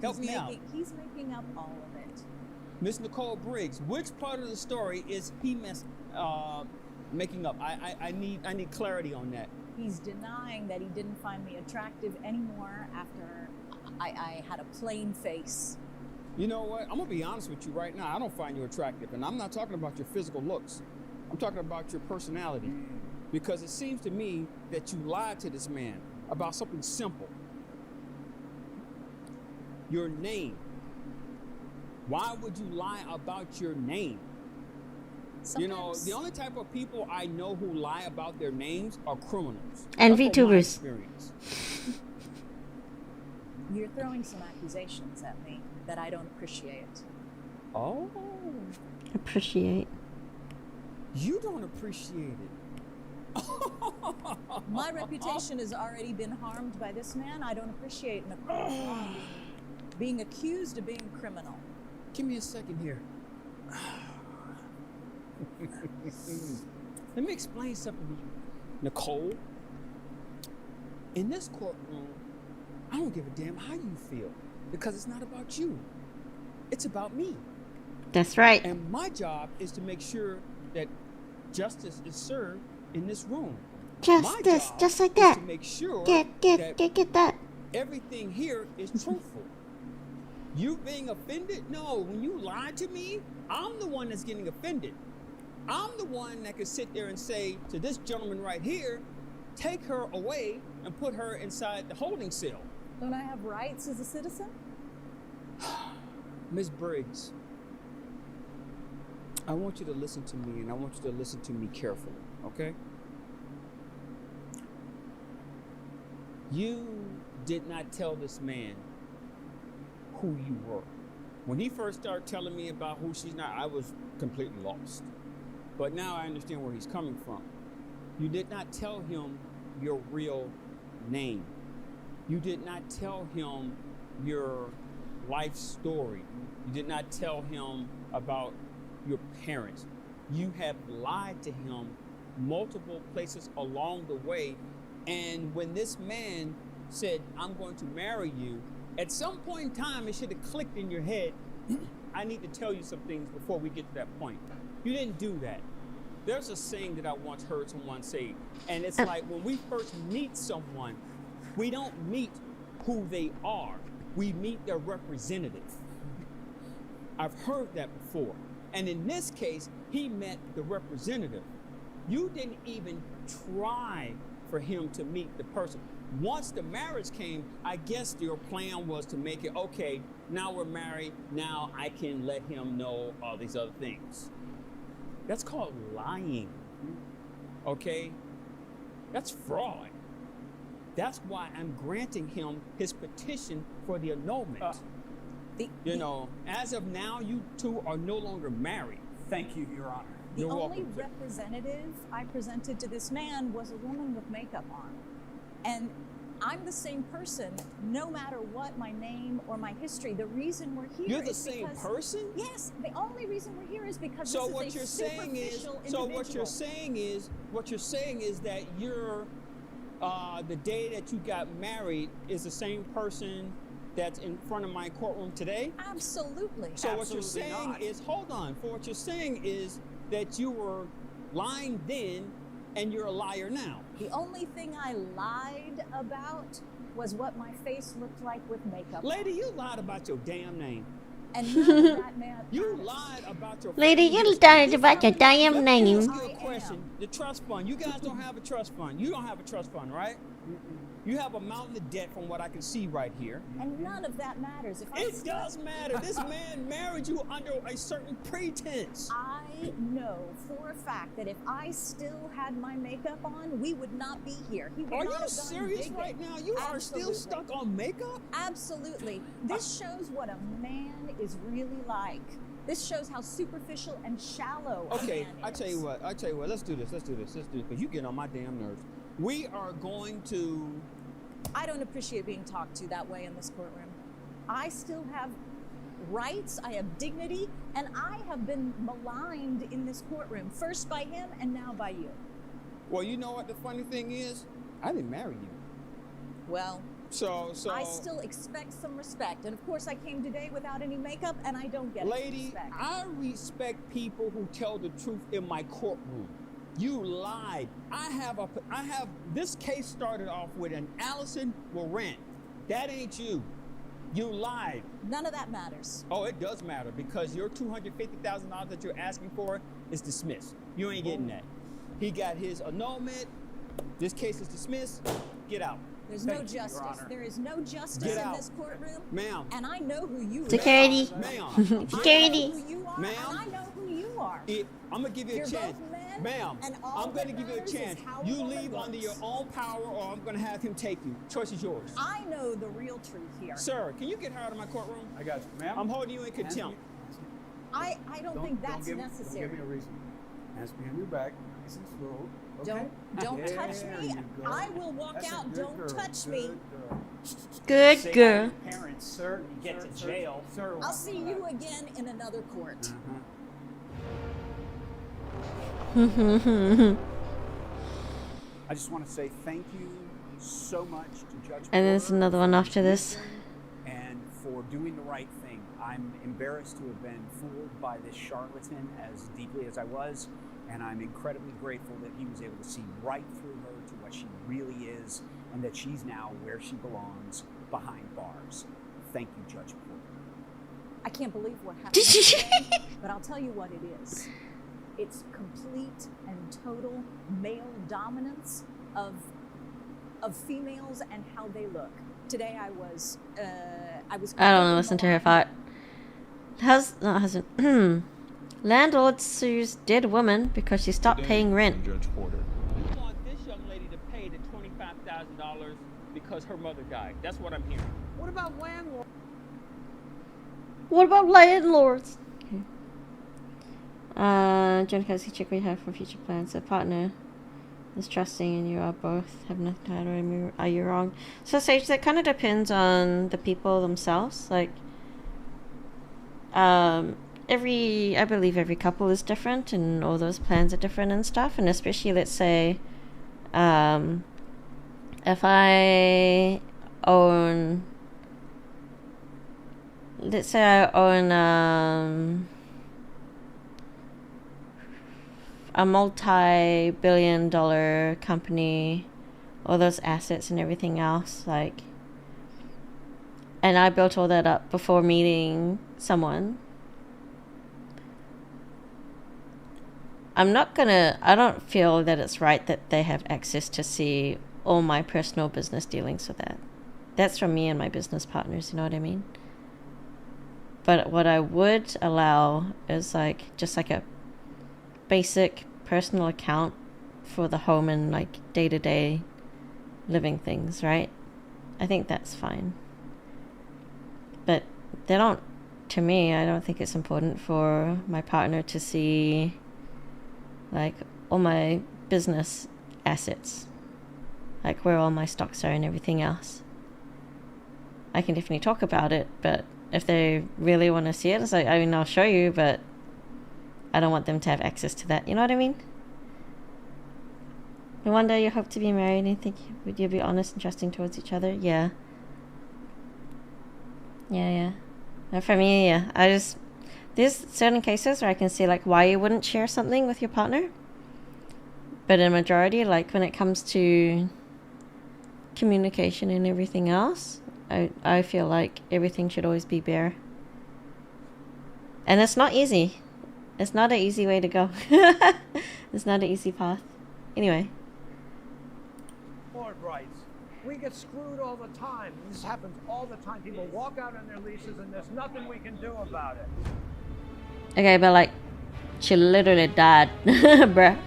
Help me out. He's making up all of it. Miss Nicole Briggs, which part of the story is he making up? I need clarity on that. He's denying that he didn't find me attractive anymore after I had a plain face. You know what? I'm going to be honest with you right now. I don't find you attractive. And I'm not talking about your physical looks. I'm talking about your personality. Because it seems to me that you lied to this man about something simple. Your name. Why would you lie about your name? You know, the only type of people I know who lie about their names are criminals. And That's been my VTubers. experience. You're throwing some accusations at me that I don't appreciate. Oh. Appreciate. You don't appreciate it. My reputation has already been harmed by this man. I don't appreciate Nicole being accused of being a criminal. Give me a second here. Let me explain something to you. Nicole, in this courtroom, I don't give a damn how you feel, because it's not about you. It's about me. That's right. And my job is to make sure that justice is served in this room. Justice, just like is that. to make sure Get that. everything here is truthful. You being offended? No, when you lied to me, I'm the one that's getting offended. I'm the one that could sit there and say to this gentleman right here, take her away and put her inside the holding cell. Don't I have rights as a citizen? Ms. Briggs, I want you to listen to me, and I want you to listen to me carefully, okay? You did not tell this man who you were. When he first started telling me about who she's not, I was completely lost. But now I understand where he's coming from. You did not tell him your real name. You did not tell him your life story. You did not tell him about your parents. You have lied to him multiple places along the way. And when this man said, I'm going to marry you, at some point in time, it should have clicked in your head I need to tell you some things before we get to that point. You didn't do that. There's a saying that I once heard someone say, and it's like when we first meet someone, we don't meet who they are. We meet their representative. I've heard that before. And in this case, he met the representative. You didn't even try for him to meet the person. Once the marriage came, I guess your plan was to make it, okay, now we're married, now I can let him know all these other things. That's called lying, okay? That's fraud. That's why I'm granting him his petition for the annulment. You know, as of now, you two are no longer married. Thank you, Your Honor. The only representative I presented to this man was a woman with makeup on. And I'm the same person, no matter what my name or my history. The reason we're here You're the is same because, person? Yes, the only reason we're here is because So this what is you're a saying is, superficial so what you're individual. saying is that you're, the day that you got married is the same person that's in front of my courtroom today? Absolutely. So what you're saying is, hold on, for what you're saying is that you were lying then and you're a liar now. The only thing I lied about was what my face looked like with makeup Lady, on. you lied about your damn name. And none of that man. You lied about your Lady, you lied about your damn name. Let me ask you a question. The trust fund. You guys don't have a trust fund. You don't have a trust fund, right? You have a mountain of debt from what I can see right here. And none of that matters. If It does matter. This man married you under a certain pretense. I know for a fact that if I still had my makeup on, we would not be here. He would Are not you have gone serious digging. right now? You are still Absolutely. stuck on makeup? Absolutely. This shows what a man is really like. This shows how superficial and shallow a Okay, man I is. tell you what. Let's do this. Because you get on my damn nerves. We are going to. I don't appreciate being talked to that way in this courtroom. I still have rights, I have dignity, and I have been maligned in this courtroom, first by him and now by you. Well, you know what the funny thing is? I didn't marry you. Well, So I still expect some respect. And of course, I came today without any makeup, and I don't get any Lady, respect. I respect people who tell the truth in my courtroom. You lied. I have this case started off with an Allison Laurent. That ain't you. You lied. None of that matters. Oh, it does matter because your $250,000 that you're asking for is dismissed. You ain't getting that. He got his annulment. This case is dismissed. Get out. There's no justice. There is no justice Get in out. this courtroom. Ma'am. And I know who you Security. are. Ma'am. Security. I know who you are, Ma'am. and I know who you are. I'm going to give you You're a chance. both men, Ma'am, and all I'm going to that give you a matters is chance. how a You woman leave under looks. your own power or I'm going to have him take you. Choice is yours. I know the real truth here. Sir, can you get her out of my courtroom? I got you, ma'am. I'm holding you in contempt. I don't think that's Don't necessary. give me a reason. Hands behind your back, nice and slow. Okay? Don't There touch me. you go. I will walk That's a out. good Don't girl. touch me. Good Say girl. that to your parents, sir. You get to jail. Sir, I'll see you again in another court. I just want to say thank you so much to Judge And there's Porter another one for after this. and for doing the right thing. I'm embarrassed to have been fooled by this charlatan as deeply as I was, and I'm incredibly grateful that he was able to see right through her to what she really is, and that she's now where she belongs, behind bars. Thank you, Judge Porter. I can't believe what happened today, but I'll tell you what it is. It's complete and total male dominance of females and how they look. Today I was I don't know, listen to her thought. Landlord sues dead woman because she stopped paying rent. Judge Porter. You want this young lady to pay the $25,000 because her mother died. That's what I'm hearing. What about landlord? What about landlords? Okay. John Kelsey, check we have for future plans. A partner is trusting and you are both have nothing to hide or are you wrong? So Sage, that kind of depends on the people themselves. Like, I believe every couple is different and all those plans are different and stuff. And especially, let's say, if I own, let's say I own a multi-billion-dollar company, all those assets and everything else, like, and I built all that up before meeting someone. I don't feel that it's right that they have access to see all my personal business dealings with that. That's from me and my business partners, you know what I mean? But what I would allow is like just like a basic personal account for the home and like day-to-day living things, right? I think that's fine. But to me, I don't think it's important for my partner to see like all my business assets, like where all my stocks are and everything else. I can definitely talk about it, but if they really want to see it, it's like, I mean, I'll show you, but I don't want them to have access to that. You know what I mean? One day you hope to be married and think, would you be honest and trusting towards each other? Yeah. And for me, yeah. There's certain cases where I can see like why you wouldn't share something with your partner. But in majority, like when it comes to communication and everything else, I feel like everything should always be bare. And it's not easy. It's not an easy way to go. It's not an easy path. Anyway. Board rights. We get screwed all the time. This happens all the time. People walk out on their leases and there's nothing we can do about it. Okay, but like, she literally died, bruh.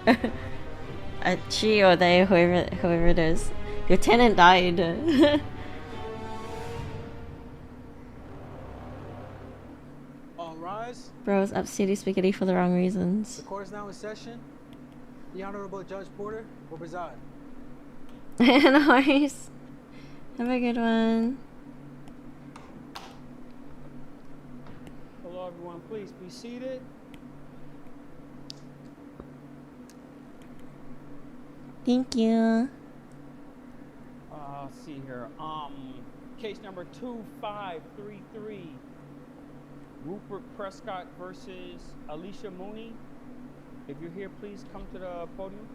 She or they, whoever it is. Your tenant died. All rise. Bros, upsetty spaghetti for the wrong reasons. The court is now in session. The Honorable Judge Porter will preside. No worries. Have a good one. Hello, everyone. Please be seated. Thank you. Let's see here. Case number 2533. Rupert Prescott versus Alicia Mooney. If you're here, please come to the podium.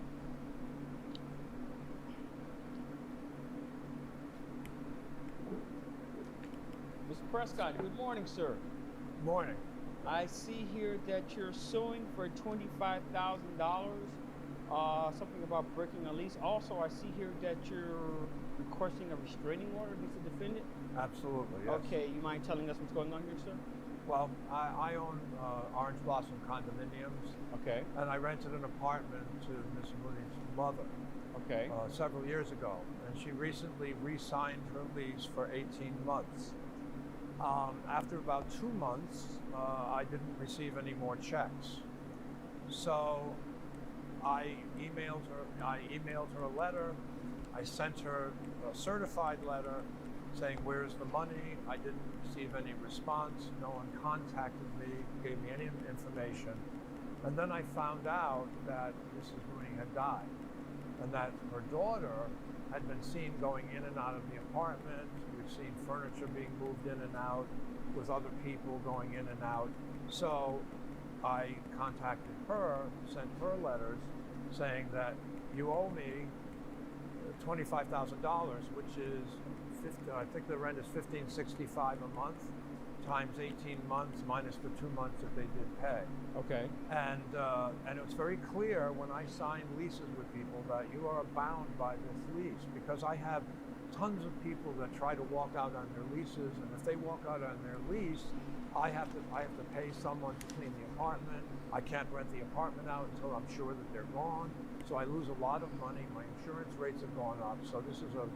Mr. Prescott, good morning, sir. Morning. I see here that you're suing for $25,000. Something about breaking a lease. Also, I see here that you're requesting a restraining order against the defendant. Absolutely, yes. Okay, you mind telling us what's going on here, sir? Well, I own Orange Blossom condominiums. Okay. And I rented an apartment to Miss Mooney's mother. Okay. Several years ago. And she recently re-signed her lease for 18 months. After about 2 months, I didn't receive any more checks. So I emailed her a letter. I sent her a certified letter saying, where's the money? I didn't receive any response. No one contacted me, gave me any information. And then I found out that Mrs. Mooney had died and that her daughter had been seen going in and out of the apartment. We've seen furniture being moved in and out with other people going in and out. So I contacted her, sent her letters saying that you owe me $25,000, which is I think the rent is $1,565 a month times 18 months minus the 2 months that they did pay. Okay. And it was very clear when I signed leases with people that you are bound by this lease, because I have tons of people that try to walk out on their leases, and if they walk out on their lease, I have to pay someone to clean the apartment. I can't rent the apartment out until I'm sure that they're gone. So I lose a lot of money. My insurance rates have gone up. So this is a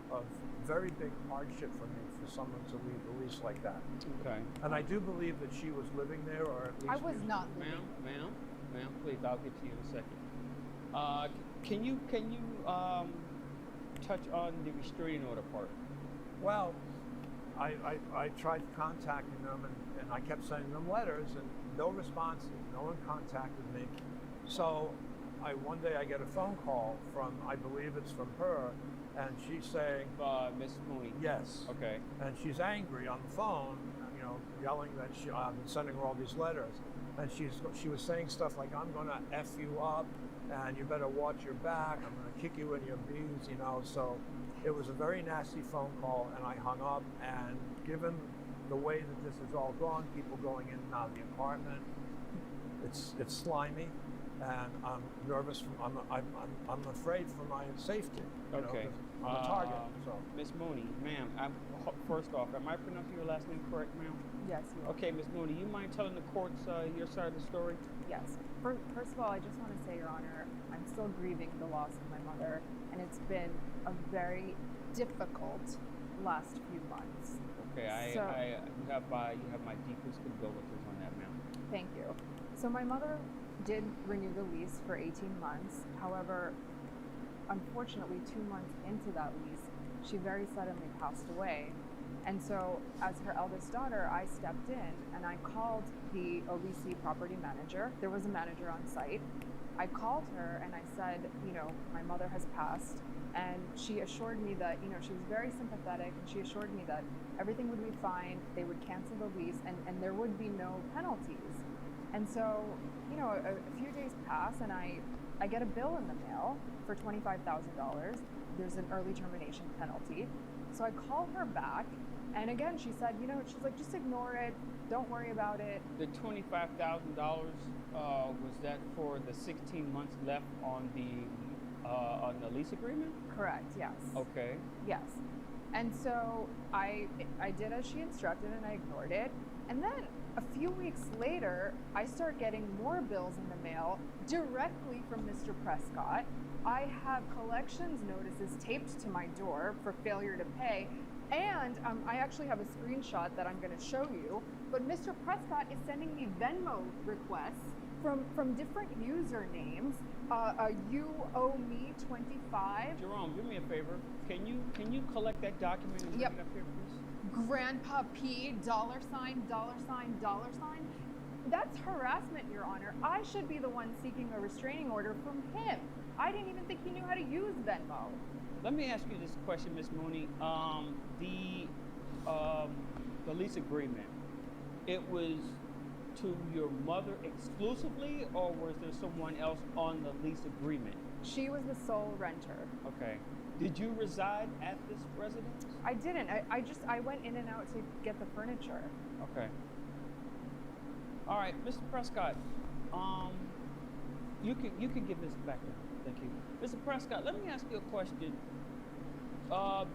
very big hardship for me for someone to leave a lease like that. Okay. And I do believe that she was living there, or at least I was not living. Ma'am, please, I'll get to you in a second. Can you touch on the restraining order part? Well, I tried contacting them, and I kept sending them letters, and no responses. No one contacted me. So one day I get a phone call from, I believe it's from her, and she's saying, Miss Mooney. Yes. Okay. And she's angry on the phone. yelling that I've been sending her all these letters. And she was saying stuff like, I'm going to F you up, and you better watch your back, I'm going to kick you in your beans, So it was a very nasty phone call, and I hung up. And given the way that this has all gone, people going in and out of the apartment, it's slimy, and I'm nervous. I'm afraid for my safety. Okay. I'm a target. So, Miss Mooney, ma'am, first off, am I pronouncing your last name correct, ma'am? Yes, you are. Okay, Miss Mooney, you mind telling the courts your side of the story? Yes. First of all, I just want to say, Your Honor, I'm still grieving the loss of my mother, and it's been a very difficult last few months. Okay, you have my deepest condolences on that, ma'am. Thank you. So my mother did renew the lease for 18 months. However, unfortunately, 2 months into that lease, she very suddenly passed away. And so as her eldest daughter, I stepped in and I called the OBC property manager. There was a manager on site. I called her and I said, my mother has passed. And she assured me that, she was very sympathetic, and she assured me that everything would be fine, they would cancel the lease, and there would be no penalties. And so, a few days pass, and I get a bill in the mail for $25,000. There's an early termination penalty. So I call her back, and again, she said, she's like, just ignore it, don't worry about it. The $25,000, was that for the 16 months left on the lease agreement? Correct, yes. Okay. Yes. And so I did as she instructed, and I ignored it. And then a few weeks later, I start getting more bills in the mail directly from Mr. Prescott. I have collections notices taped to my door for failure to pay. And I actually have a screenshot that I'm going to show you. But Mr. Prescott is sending me Venmo requests from different usernames. You owe me 25. Jerome, do me a favor. Can you collect that document and bring it up here, please? Grandpa P, $, $. That's harassment, Your Honor. I should be the one seeking a restraining order from him. I didn't even think he knew how to use Venmo. Let me ask you this question, Ms. Mooney. The lease agreement, it was to your mother exclusively, or was there someone else on the lease agreement? She was the sole renter. Okay. Did you reside at this residence? I didn't. I went in and out to get the furniture. Okay. All right, Mr. Prescott, you can give this back now. Thank you. Mr. Prescott, let me ask you a question.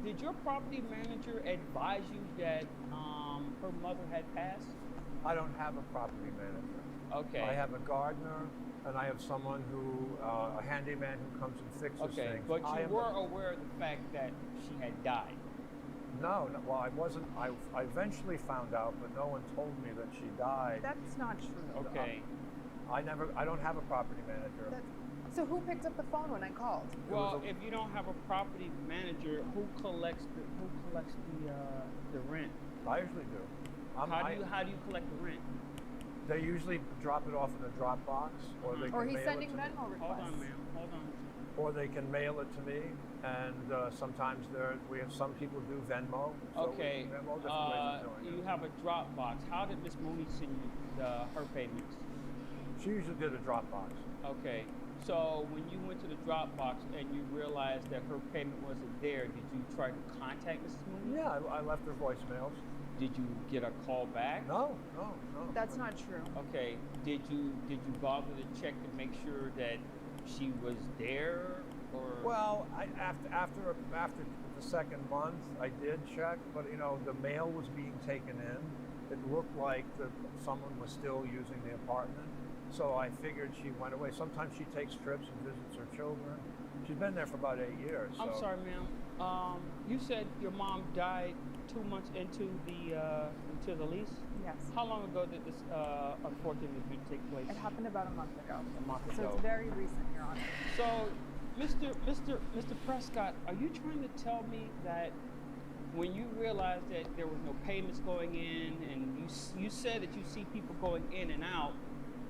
Did your property manager advise you that her mother had passed? I don't have a property manager. Okay. I have a gardener, and I have someone a handyman who comes and fixes things. But you were aware of the fact that she had died? No, well, I wasn't. I eventually found out, but no one told me that she died. That's not true. Okay. I don't have a property manager. So who picked up the phone when I called? Well, if you don't have a property manager, who collects the rent? I usually do. How do you collect the rent? They usually drop it off in a Dropbox, or they can or he's mail sending it to Venmo me. requests. Hold on, ma'am. Hold on. Or they can mail it to me, and sometimes we have some people do Venmo. So Okay. we have all different ways of doing you it. have a Dropbox. How did Miss Mooney send you her payments? She usually did a Dropbox. Okay. So when you went to the Dropbox and you realized that her payment wasn't there, did you try to contact Mrs. Mooney? Yeah, I left her voicemails. Did you get a call back? No. That's not true. Okay. Did you bother to check to make sure that she was there, or? Well, after the second month, I did check, but the mail was being taken in. It looked like someone was still using the apartment, so I figured she went away. Sometimes she takes trips and visits her children. She's been there for about 8 years. I'm sorry, ma'am. You said your mom died 2 months into the lease? Yes. How long ago did this unfortunate event take place? It happened about a month ago. A month So ago. it's very recent, Your Honor. So, Mr. Prescott, are you trying to tell me that when you realized that there was no payments going in, and you said that you see people going in and out,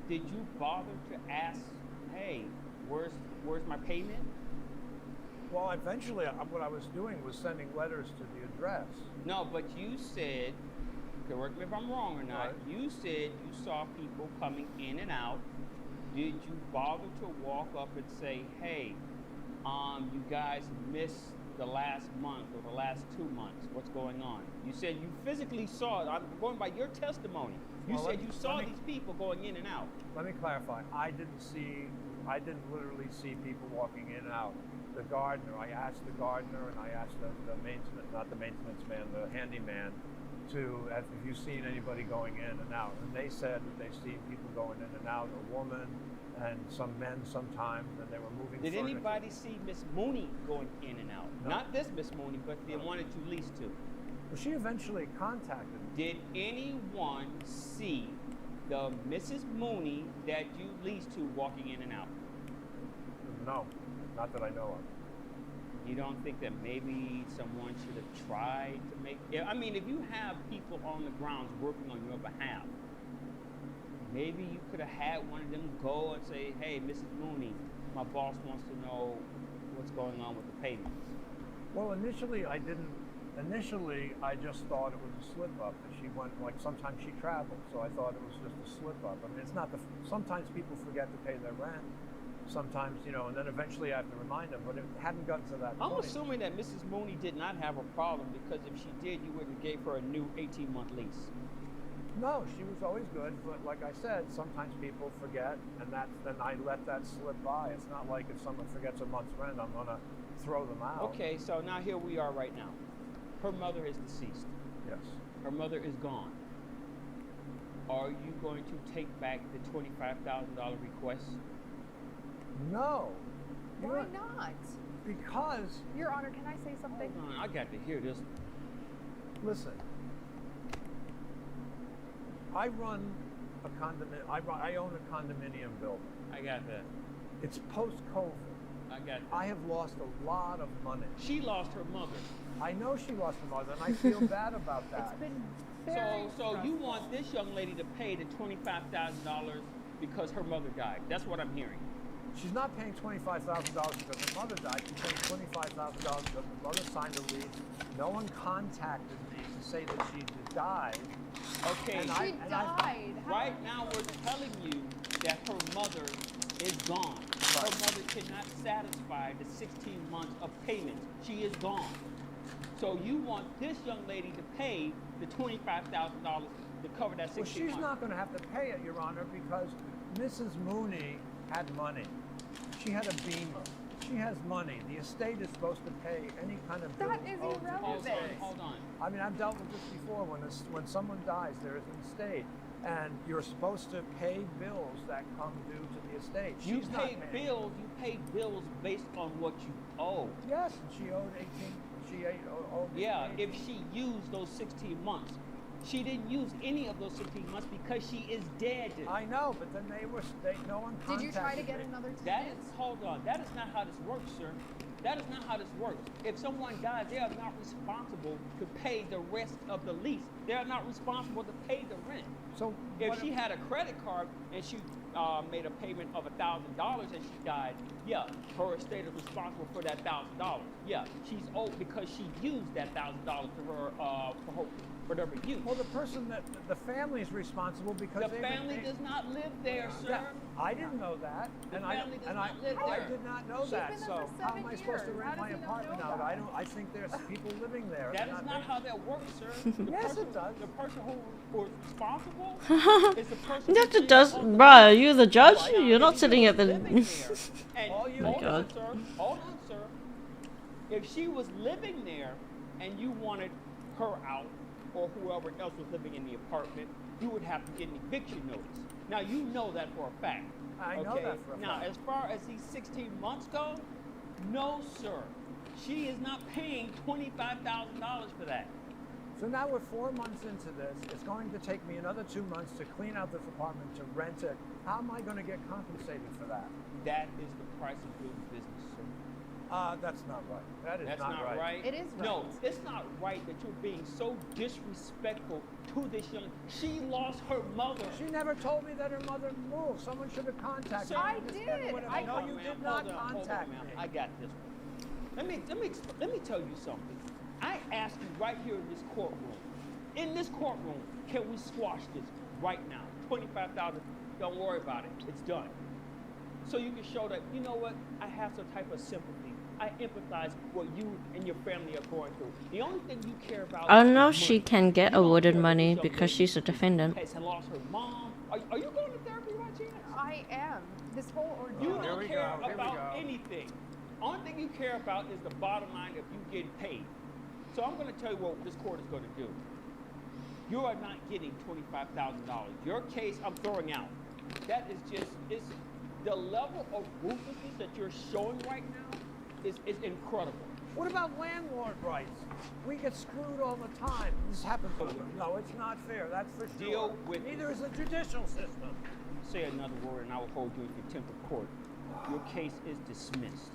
did you bother to ask, hey, where's my payment? Well, eventually, what I was doing was sending letters to the address. No, but you said, correct me if I'm wrong or not, you said you saw people coming in and out. Did you bother to walk up and say, hey, you guys missed the last month or the last 2 months? What's going on? You said you physically saw it. I'm going by your testimony. You said you saw these people going in and out. Let me clarify. I didn't literally see people walking in and out. The gardener, I asked the gardener and I asked the maintenance, not the maintenance man, the handyman, have you seen anybody going in and out? And they said that they've seen people going in and out, a woman and some men sometimes, and they were moving Did furniture. anybody see Miss Mooney going in and out? No. Not this Miss Mooney, but the one that you leased to. Well, she eventually contacted me. Did anyone see the Mrs. Mooney that you leased to walking in and out? No, not that I know of. You don't think that maybe someone should have tried to make... I mean, if you have people on the grounds working on your behalf, maybe you could have had one of them go and say, hey, Mrs. Mooney, my boss wants to know what's going on with the payments. Well, initially I didn't. Initially, I just thought it was a slip-up. She went, like, sometimes she traveled, so I thought it was just a slip-up. I mean, it's not sometimes people forget to pay their rent. Sometimes, you know, and then eventually I have to remind them, but it hadn't gotten to that point. I'm assuming that Mrs. Mooney did not have a problem, because if she did, you wouldn't have gave her a new 18-month lease. No, she was always good, but like I said, sometimes people forget, and then I let that slip by. It's not like if someone forgets a month's rent, I'm gonna throw them out. Okay, so now here we are right now. Her mother is deceased. Yes. Her mother is gone. Are you going to take back the $25,000 request? No. Why not? Because... Your Honor, can I say something? Hold on, I got to hear this. Listen. I run a condominium. I own a condominium building. I got that. It's post-COVID. I got that. I have lost a lot of money. She lost her mother. I know she lost her mother, and I feel bad about that. It's been very So you want this young lady to pay the $25,000 because her mother died. That's what I'm hearing. She's not paying $25,000 because her mother died. She's paying $25,000 because her mother signed a lease. No one contacted me to say that she died. Okay. She died. Right now we're telling you that her mother is gone. Her mother cannot satisfy the 16 months of payments. She is gone. So you want this young lady to pay the $25,000 to cover that 16 months. Well, she's not going to have to pay it, Your Honor, because Mrs. Mooney had money. She had a Beamer. She has money. The estate is supposed to pay any kind of bill. That is irrelevant. Hold on. I mean, I've dealt with this before. When someone dies, there is an estate, and you're supposed to pay bills that come due to the estate. You She's pay not paying. bills. You pay bills based on what you owe. Yes, and she owed 18. She owed. Yeah, 18. if she used those 16 months. She didn't use any of those 16 months because she is dead. I know, but then no one contacted Did you try to get me. another That is, hold on, that is not how this works, sir. That is not how this works. If someone dies, they are not responsible to pay the rest of the lease. They are not responsible to pay the rent. So if she had a credit card and she made a payment of $1,000 and she died, yeah, her estate is responsible for that $1,000. Yeah, she's owed because she used that $1,000 for her whatever use. Well, the person the family is responsible because the family does not live there, sir. Yeah, I didn't know that, The family does not live I there. did not know She's that. been there So for how 7 am I supposed to years. rent How my does he not apartment know out? that? I think there's people living there. That They're is not paying. how that works, sir. Yes, it does. The person who is responsible is the person That's who the does, bruh. Are you the judge? You're not sitting at the. And My God. Hold on, sir. If she was living there and you wanted her out, or whoever else was living in the apartment, you would have to get an eviction notice. Now you know that for a fact. I know that for a Now, fact. as far as these 16 months go, no, sir. She is not paying $25,000 for that. So now we're 4 months into this. It's going to take me another 2 months to clean out this apartment, to rent it. How am I going to get compensated for that? That is the price of doing business, sir. That's not right. That's not right. It is right. No, it's not right that you're being so disrespectful to this young. She lost her mother. She never told me that her mother moved. Someone should have contacted me. I Just did. get whatever. I No, called you Ma'am, did not hold on, contact ma'am. me. I got this one. Let me tell you something. I asked you right here in this courtroom, in this courtroom, can we squash this right now? 25,000, don't worry about it, it's done. So you can show that, you know what, I have some type of sympathy. I empathize what you and your family are going through. The only thing you care about I don't know if is she money. can get You don't awarded care that money this young because lady she's a defendant. has lost her mom. Are you going to therapy by chance? I am. This whole ordeal. You don't care about anything. Only thing you care about is the bottom line if you get paid. So I'm going to tell you what this court is going to do. You are not getting $25,000. Your case, I'm throwing out. That is just, it's the level of ruthlessness that you're showing right now is incredible. What about landlord rights? We get screwed all the time. This happens. No, it's not fair. That's for sure. Deal with Neither is the judicial system. Say another word and I will hold you in contempt of court. Your case is dismissed.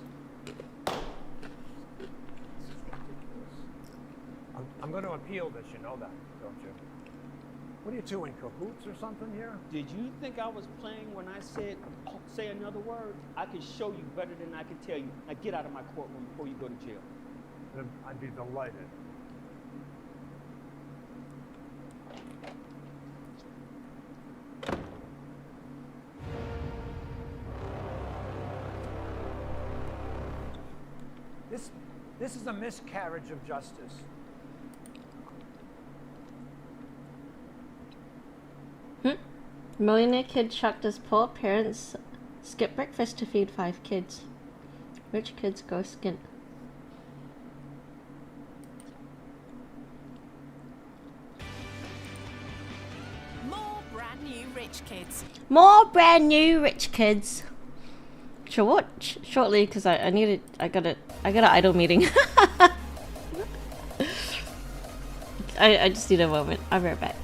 I'm going to appeal this, you know that, don't you? What are you two in cahoots or something here? Did you think I was playing when I said, say another word? I can show you better than I can tell you. Now get out of my courtroom before you go to jail. Then I'd be delighted. This is a miscarriage of justice. Millionaire kid shocked as poor parents skip breakfast to feed 5 kids. Rich kids go skint. More brand new rich kids. More brand new rich kids. She'll watch shortly because I got an idol meeting. I just need a moment. I'll be right back.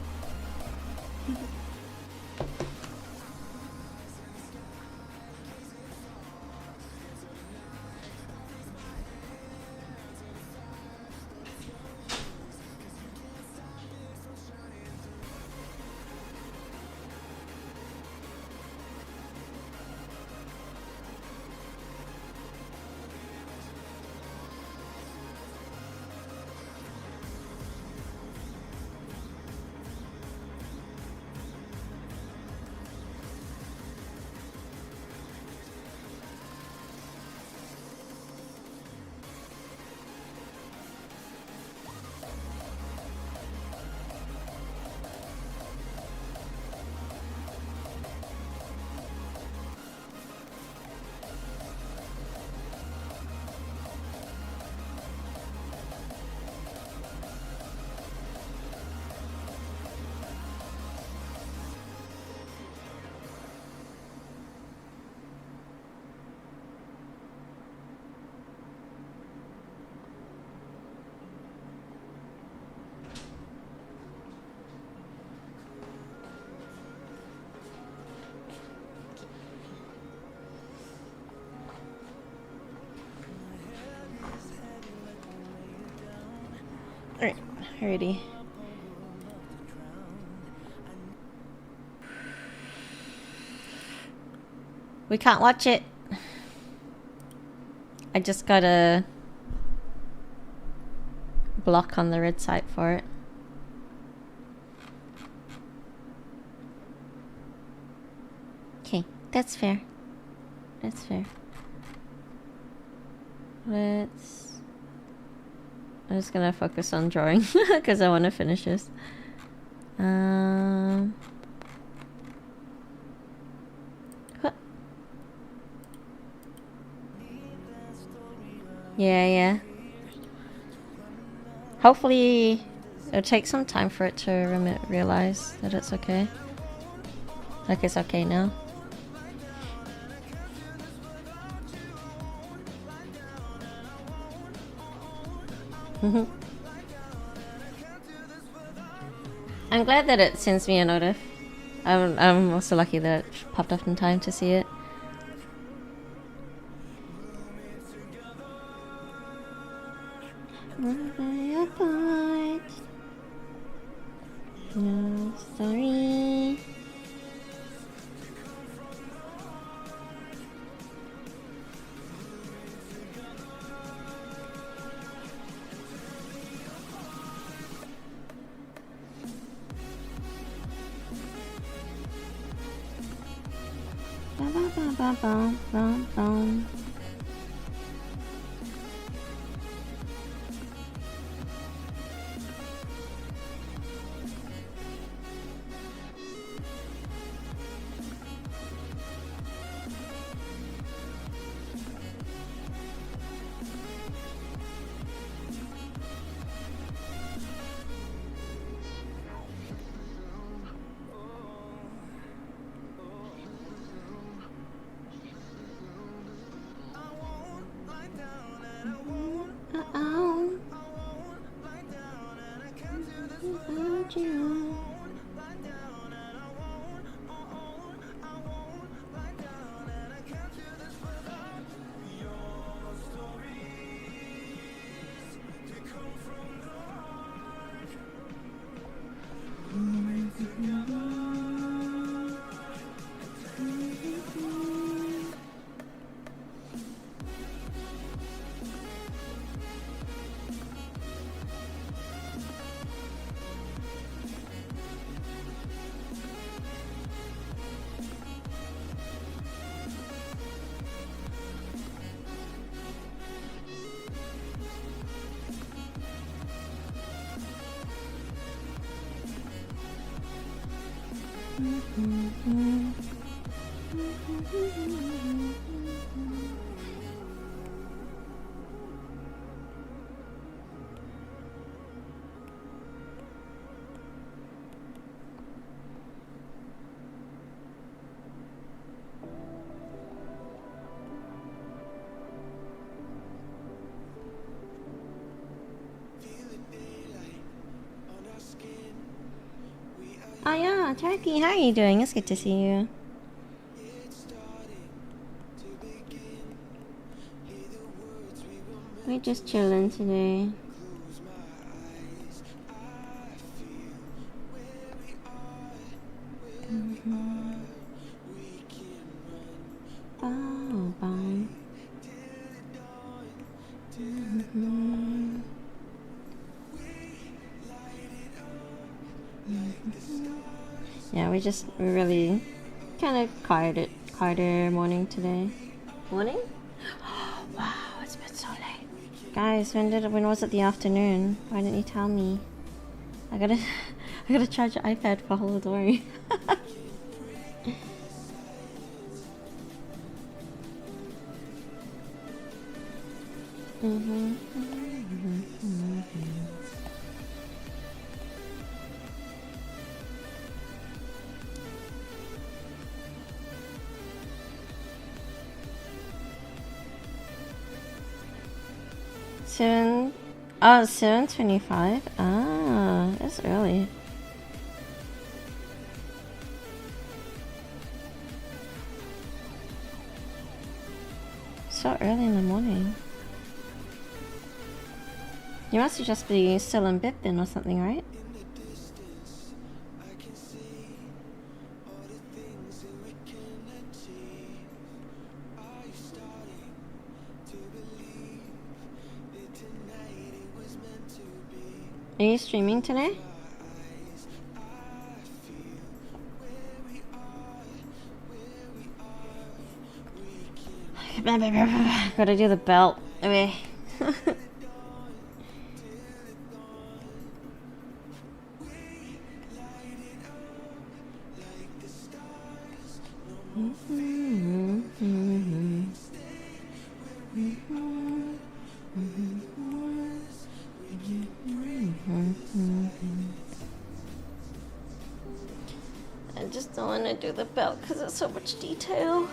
Alright, alrighty. We can't watch it. I just got a block on the red site for it. Okay, that's fair. That's fair. I'm just gonna focus on drawing because I want to finish this. Yeah. Hopefully, it'll take some time for it to realize that it's okay. Like it's okay now. I'm glad that it sends me a notif. I'm also lucky that it popped up in time to see it. No, sorry. Ba-ba-ba-ba-ba-bum. Uh-oh. Without you. Oh yeah, Jackie, how are you doing? It's good to see you. We're just chilling today. Yeah, we really kind of quieter morning today. Morning? Wow, it's been so late. Guys, when was it the afternoon? Why didn't you tell me? I gotta charge your iPad for Hello Dory. Soon. Oh, 7:25. Ah, that's early. So early in the morning. You must just be still in bed then or something, right? Are you streaming today? Gotta do the belt. Okay. I just don't want to do the belt because it's so much detail.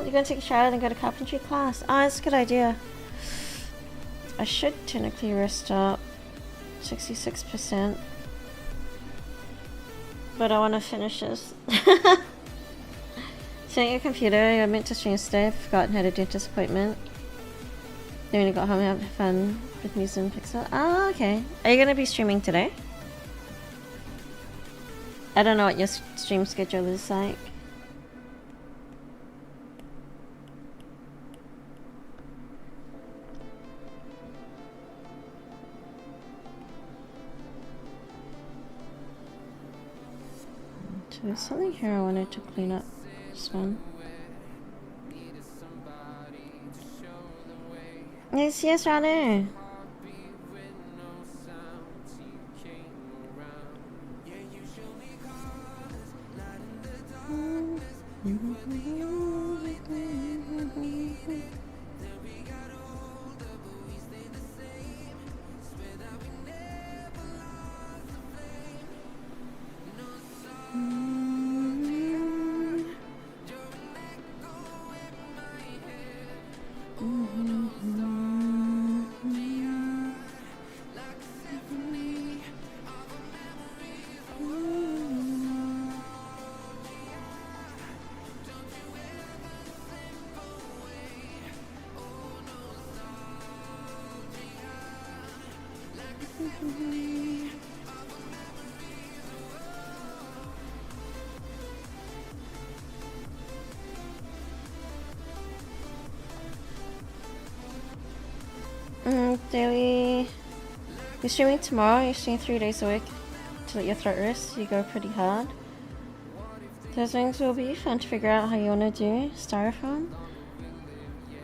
You're gonna take a shower and go to carpentry class. Ah, that's a good idea. I should technically rest up 66%, but I want to finish this. Sitting at your computer, I meant to stream today. I've forgotten how to do this appointment. Then when I got home, I had fun with music and Pixel. Oh, okay. Are you gonna be streaming today? I don't know what your stream schedule is like. So there's something here I wanted to clean up. This one. Yes, yes, rather. Daily. You're streaming tomorrow. You're streaming 3 days a week to let your throat rest. You go pretty hard. Those things will be fun to figure out how you want to do. Styrofoam.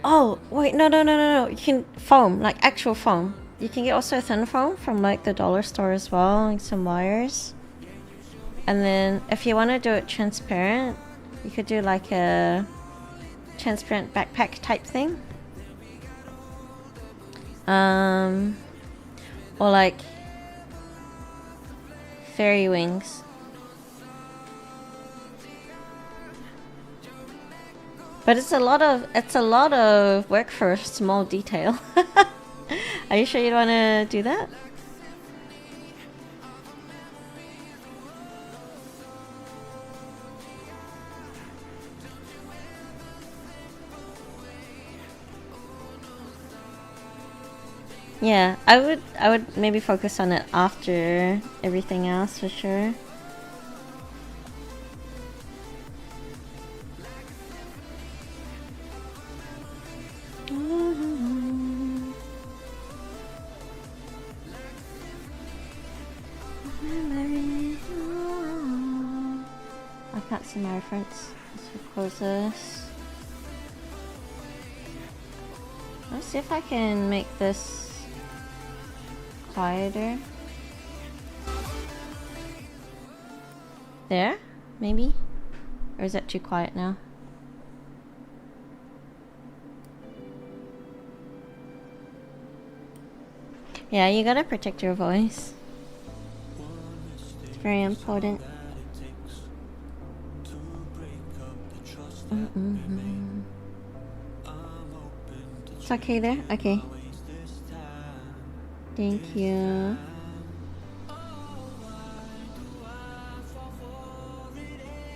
Oh wait, no. You can foam, like actual foam. You can get also thin foam from like the dollar store as well, like some wires. And then if you want to do it transparent, you could do like a transparent backpack type thing. Or like fairy wings. But it's a lot of work for a small detail. Are you sure you want to do that? Yeah, I would maybe focus on it after everything else for sure. I can't see my reference. Let's close this. Let's see if I can make this quieter. There? Maybe? Or is that too quiet now? Yeah, you gotta protect your voice. It's very important. It's okay there? Okay. Thank you.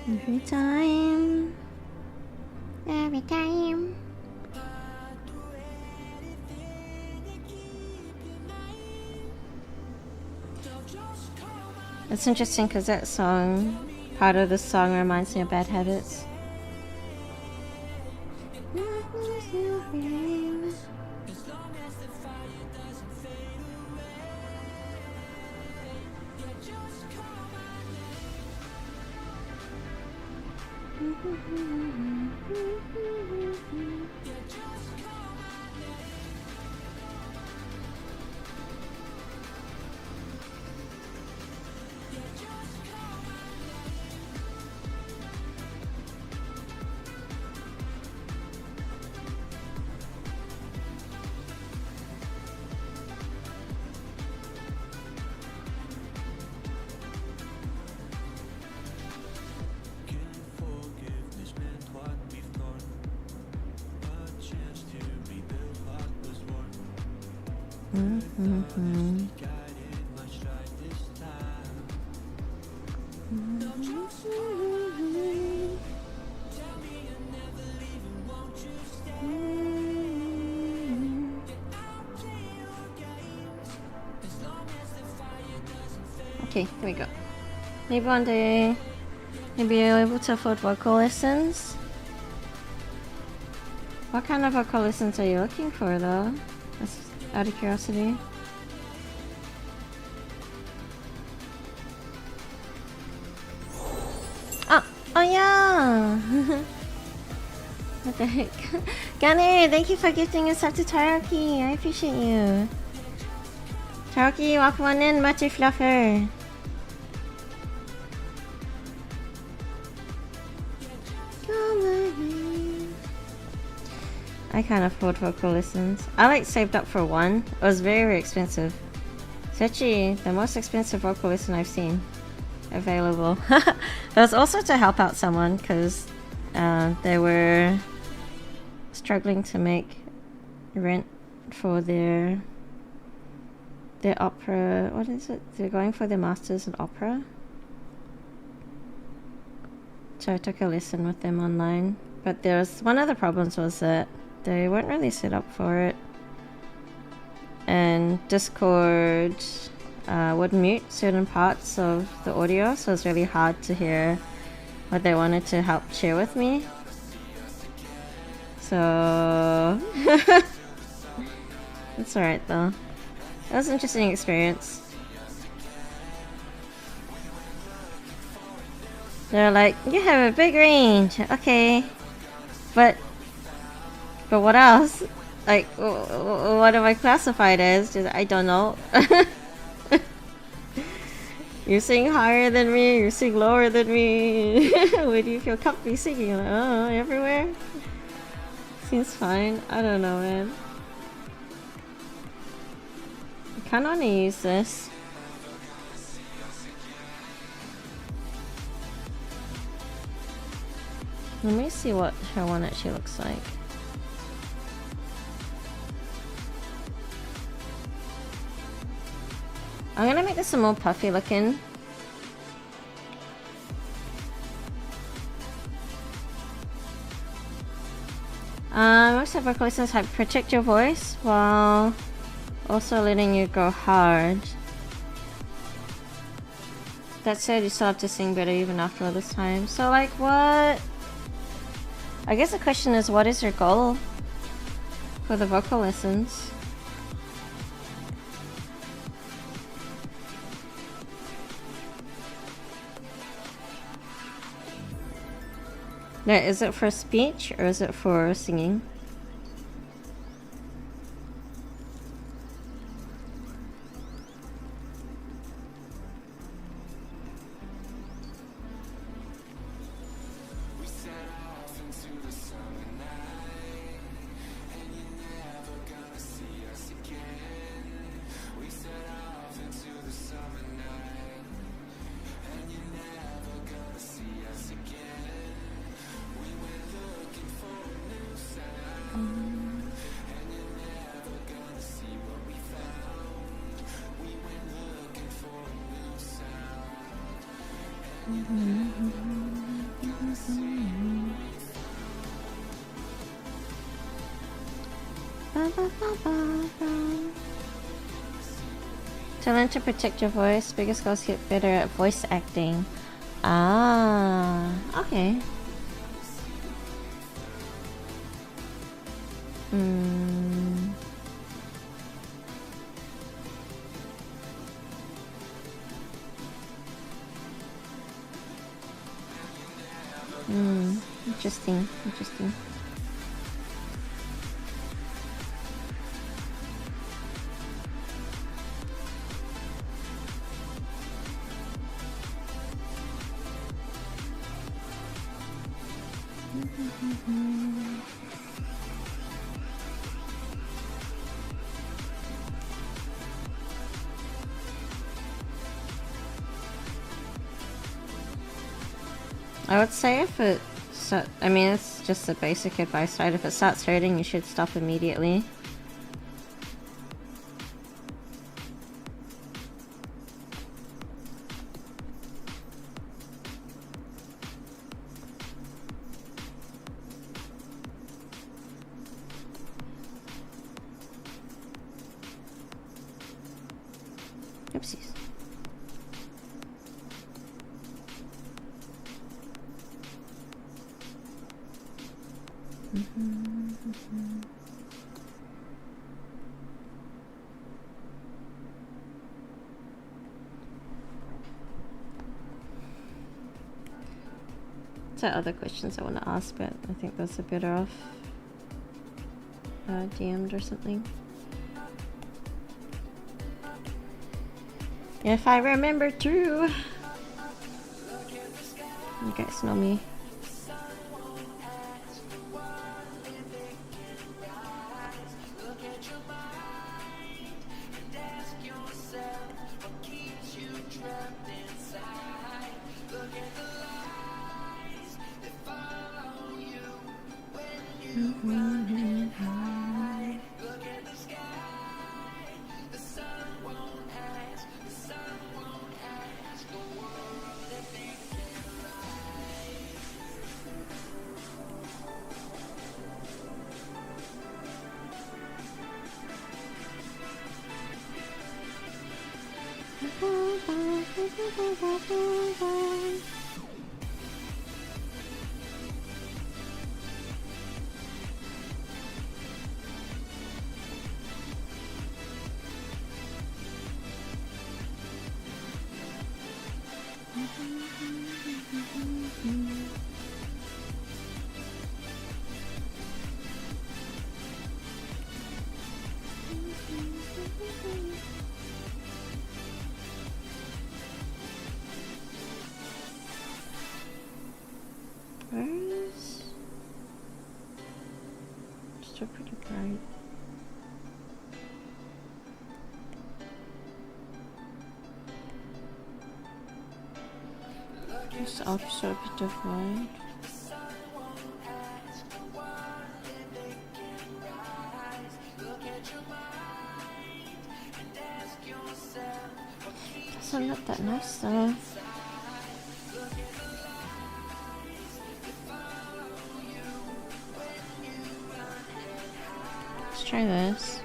Every time. Every time. It's interesting because that song, part of the song reminds me of Bad Habits. Okay, here we go. Maybe one day, maybe you're able to afford vocal lessons. What kind of vocal lessons are you looking for, though? Just out of curiosity. What the heck? Gunner, thank you for gifting us up to Taroki. I appreciate you. Taroki, welcome on in, Matty Fluffer. I can't afford vocal lessons. I like saved up for one. It was very, very expensive. It's actually the most expensive vocal lesson I've seen available. But it was also to help out someone because they were struggling to make rent for their opera. What is it? They're going for their masters in opera. So I took a lesson with them online. But there's one of the problems was that they weren't really set up for it. And Discord would mute certain parts of the audio, so it's really hard to hear what they wanted to help share with me. So it's alright though. It was an interesting experience. They're like, you have a big range, okay, but what else? Like, what am I classified as? Just, I don't know. You sing higher than me, you sing lower than me. Where do you feel comfy singing? Like, oh, everywhere? Seems fine. I don't know, man. I kinda wanna use this. Let me see what her one actually looks like. I'm gonna make this a more puffy looking. Most of vocal lessons have protect your voice while also letting you go hard. That said, you still have to sing better even after all this time. So like what? I guess the question is, what is your goal for the vocal lessons? Now, is it for speech or is it for singing? To learn to protect your voice, biggest goals get better at voice acting. Ah, okay. Interesting, interesting. I would say if it, I mean it's just the basic advice, right? If it starts hurting, you should stop immediately. Oopsies. There are other questions I want to ask, but I think those are better off DM'd or something. If I remember to. You guys know me. Still pretty bright. Just also a bit of white. Doesn't look that nice though. Let's try this.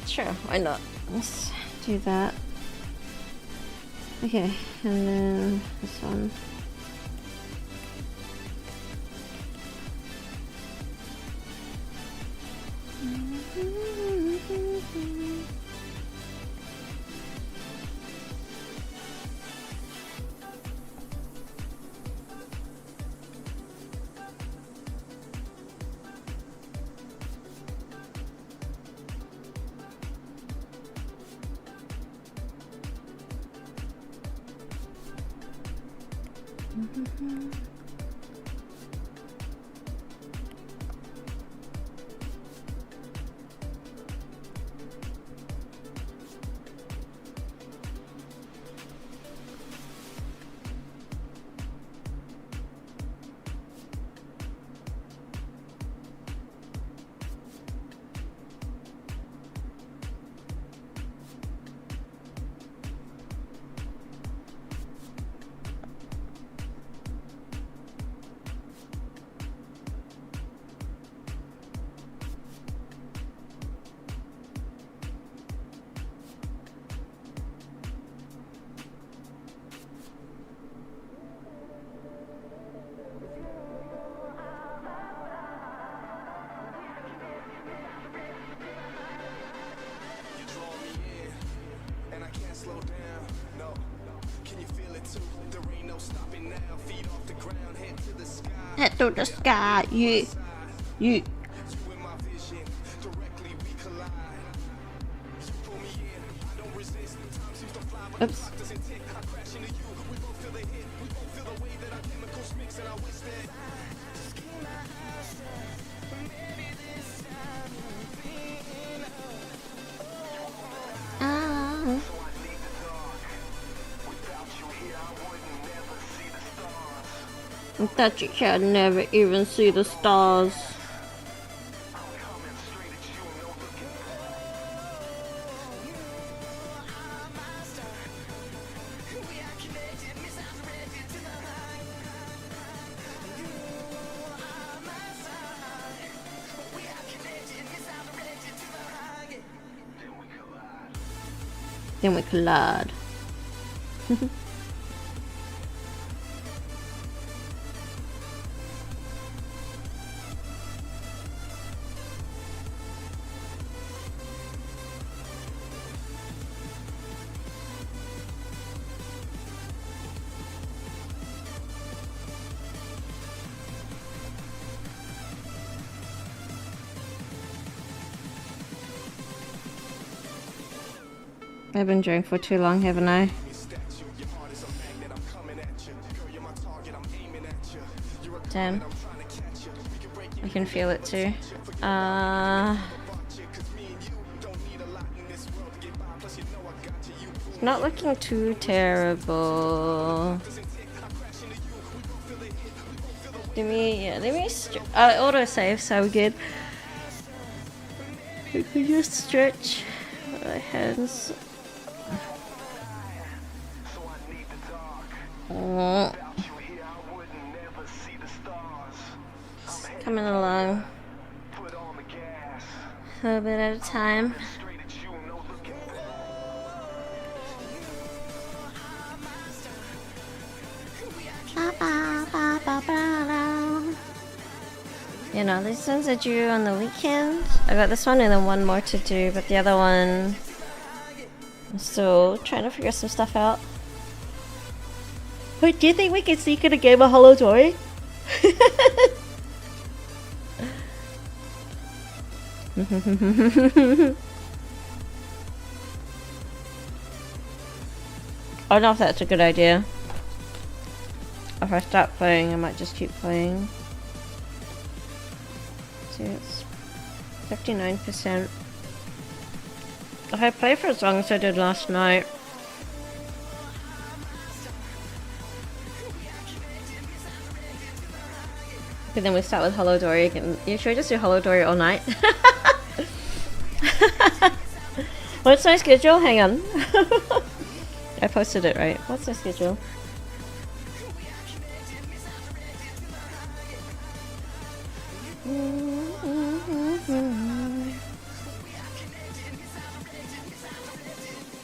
Sure, why not? Let's do that. Okay, and then this one. Head to the sky, you. Oops. I thought you could never even see the stars. Then we collide. I've been drinking for too long, haven't I? Damn. I can feel it too. It's not looking too terrible. Let me auto-save, so good. We can just stretch my hands. Coming along a little bit at a time. You know, these ones are due on the weekend. I got this one and then one more to do, but the other one I'm still trying to figure some stuff out. Wait, do you think we can sneak in a game of Hollow Dory? I don't know if that's a good idea. If I start playing, I might just keep playing. See, it's 59%. If I play for as long as I did last night, but then we start with Hollow Dory again. Yeah, should I just do Hollow Dory all night? What's my schedule? Hang on. I posted it right. What's my schedule?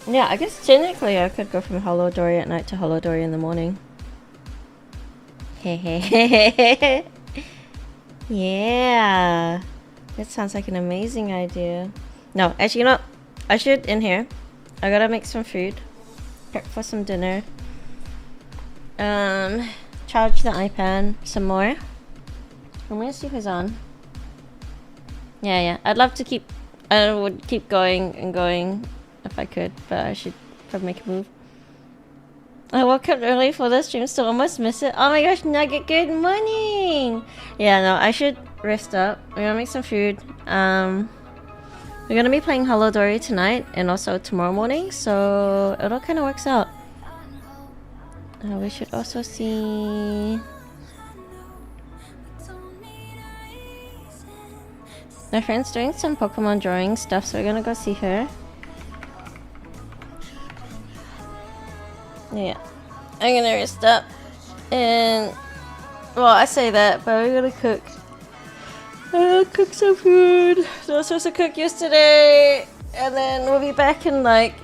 Yeah, I guess technically I could go from Hollow Dory at night to Hollow Dory in the morning. Hehehehe. Yeah, that sounds like an amazing idea. No, actually, you know, I should in here. I gotta make some food, prep for some dinner. Charge the iPad some more. I'm gonna see who's on. Yeah, I'd love to keep. I would keep going and going if I could, but I should probably make a move. I woke up early for the stream, so almost missed it. Oh my gosh, Nugget, good morning! Yeah, no, I should rest up. We're gonna make some food. We're gonna be playing Hollow Dory tonight and also tomorrow morning, so it all kind of works out. We should also see... My friend's doing some Pokemon drawing stuff, so we're gonna go see her. Yeah, I'm gonna rest up, and well, I say that, but we're gonna cook. Cook some food. So I was supposed to cook yesterday, and then we'll be back in like,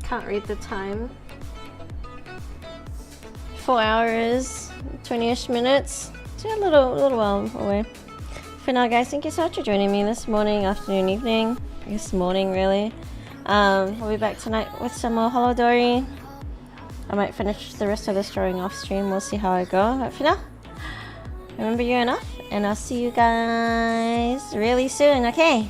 can't read the time. 4 hours, 20-ish minutes. So a little while away. For now, guys, thank you so much for joining me this morning, afternoon, evening. I guess morning, really. We'll be back tonight with some more Hollow Dory. I might finish the rest of this drawing off stream. We'll see how I go. But for now, remember you're enough, and I'll see you guys really soon, okay?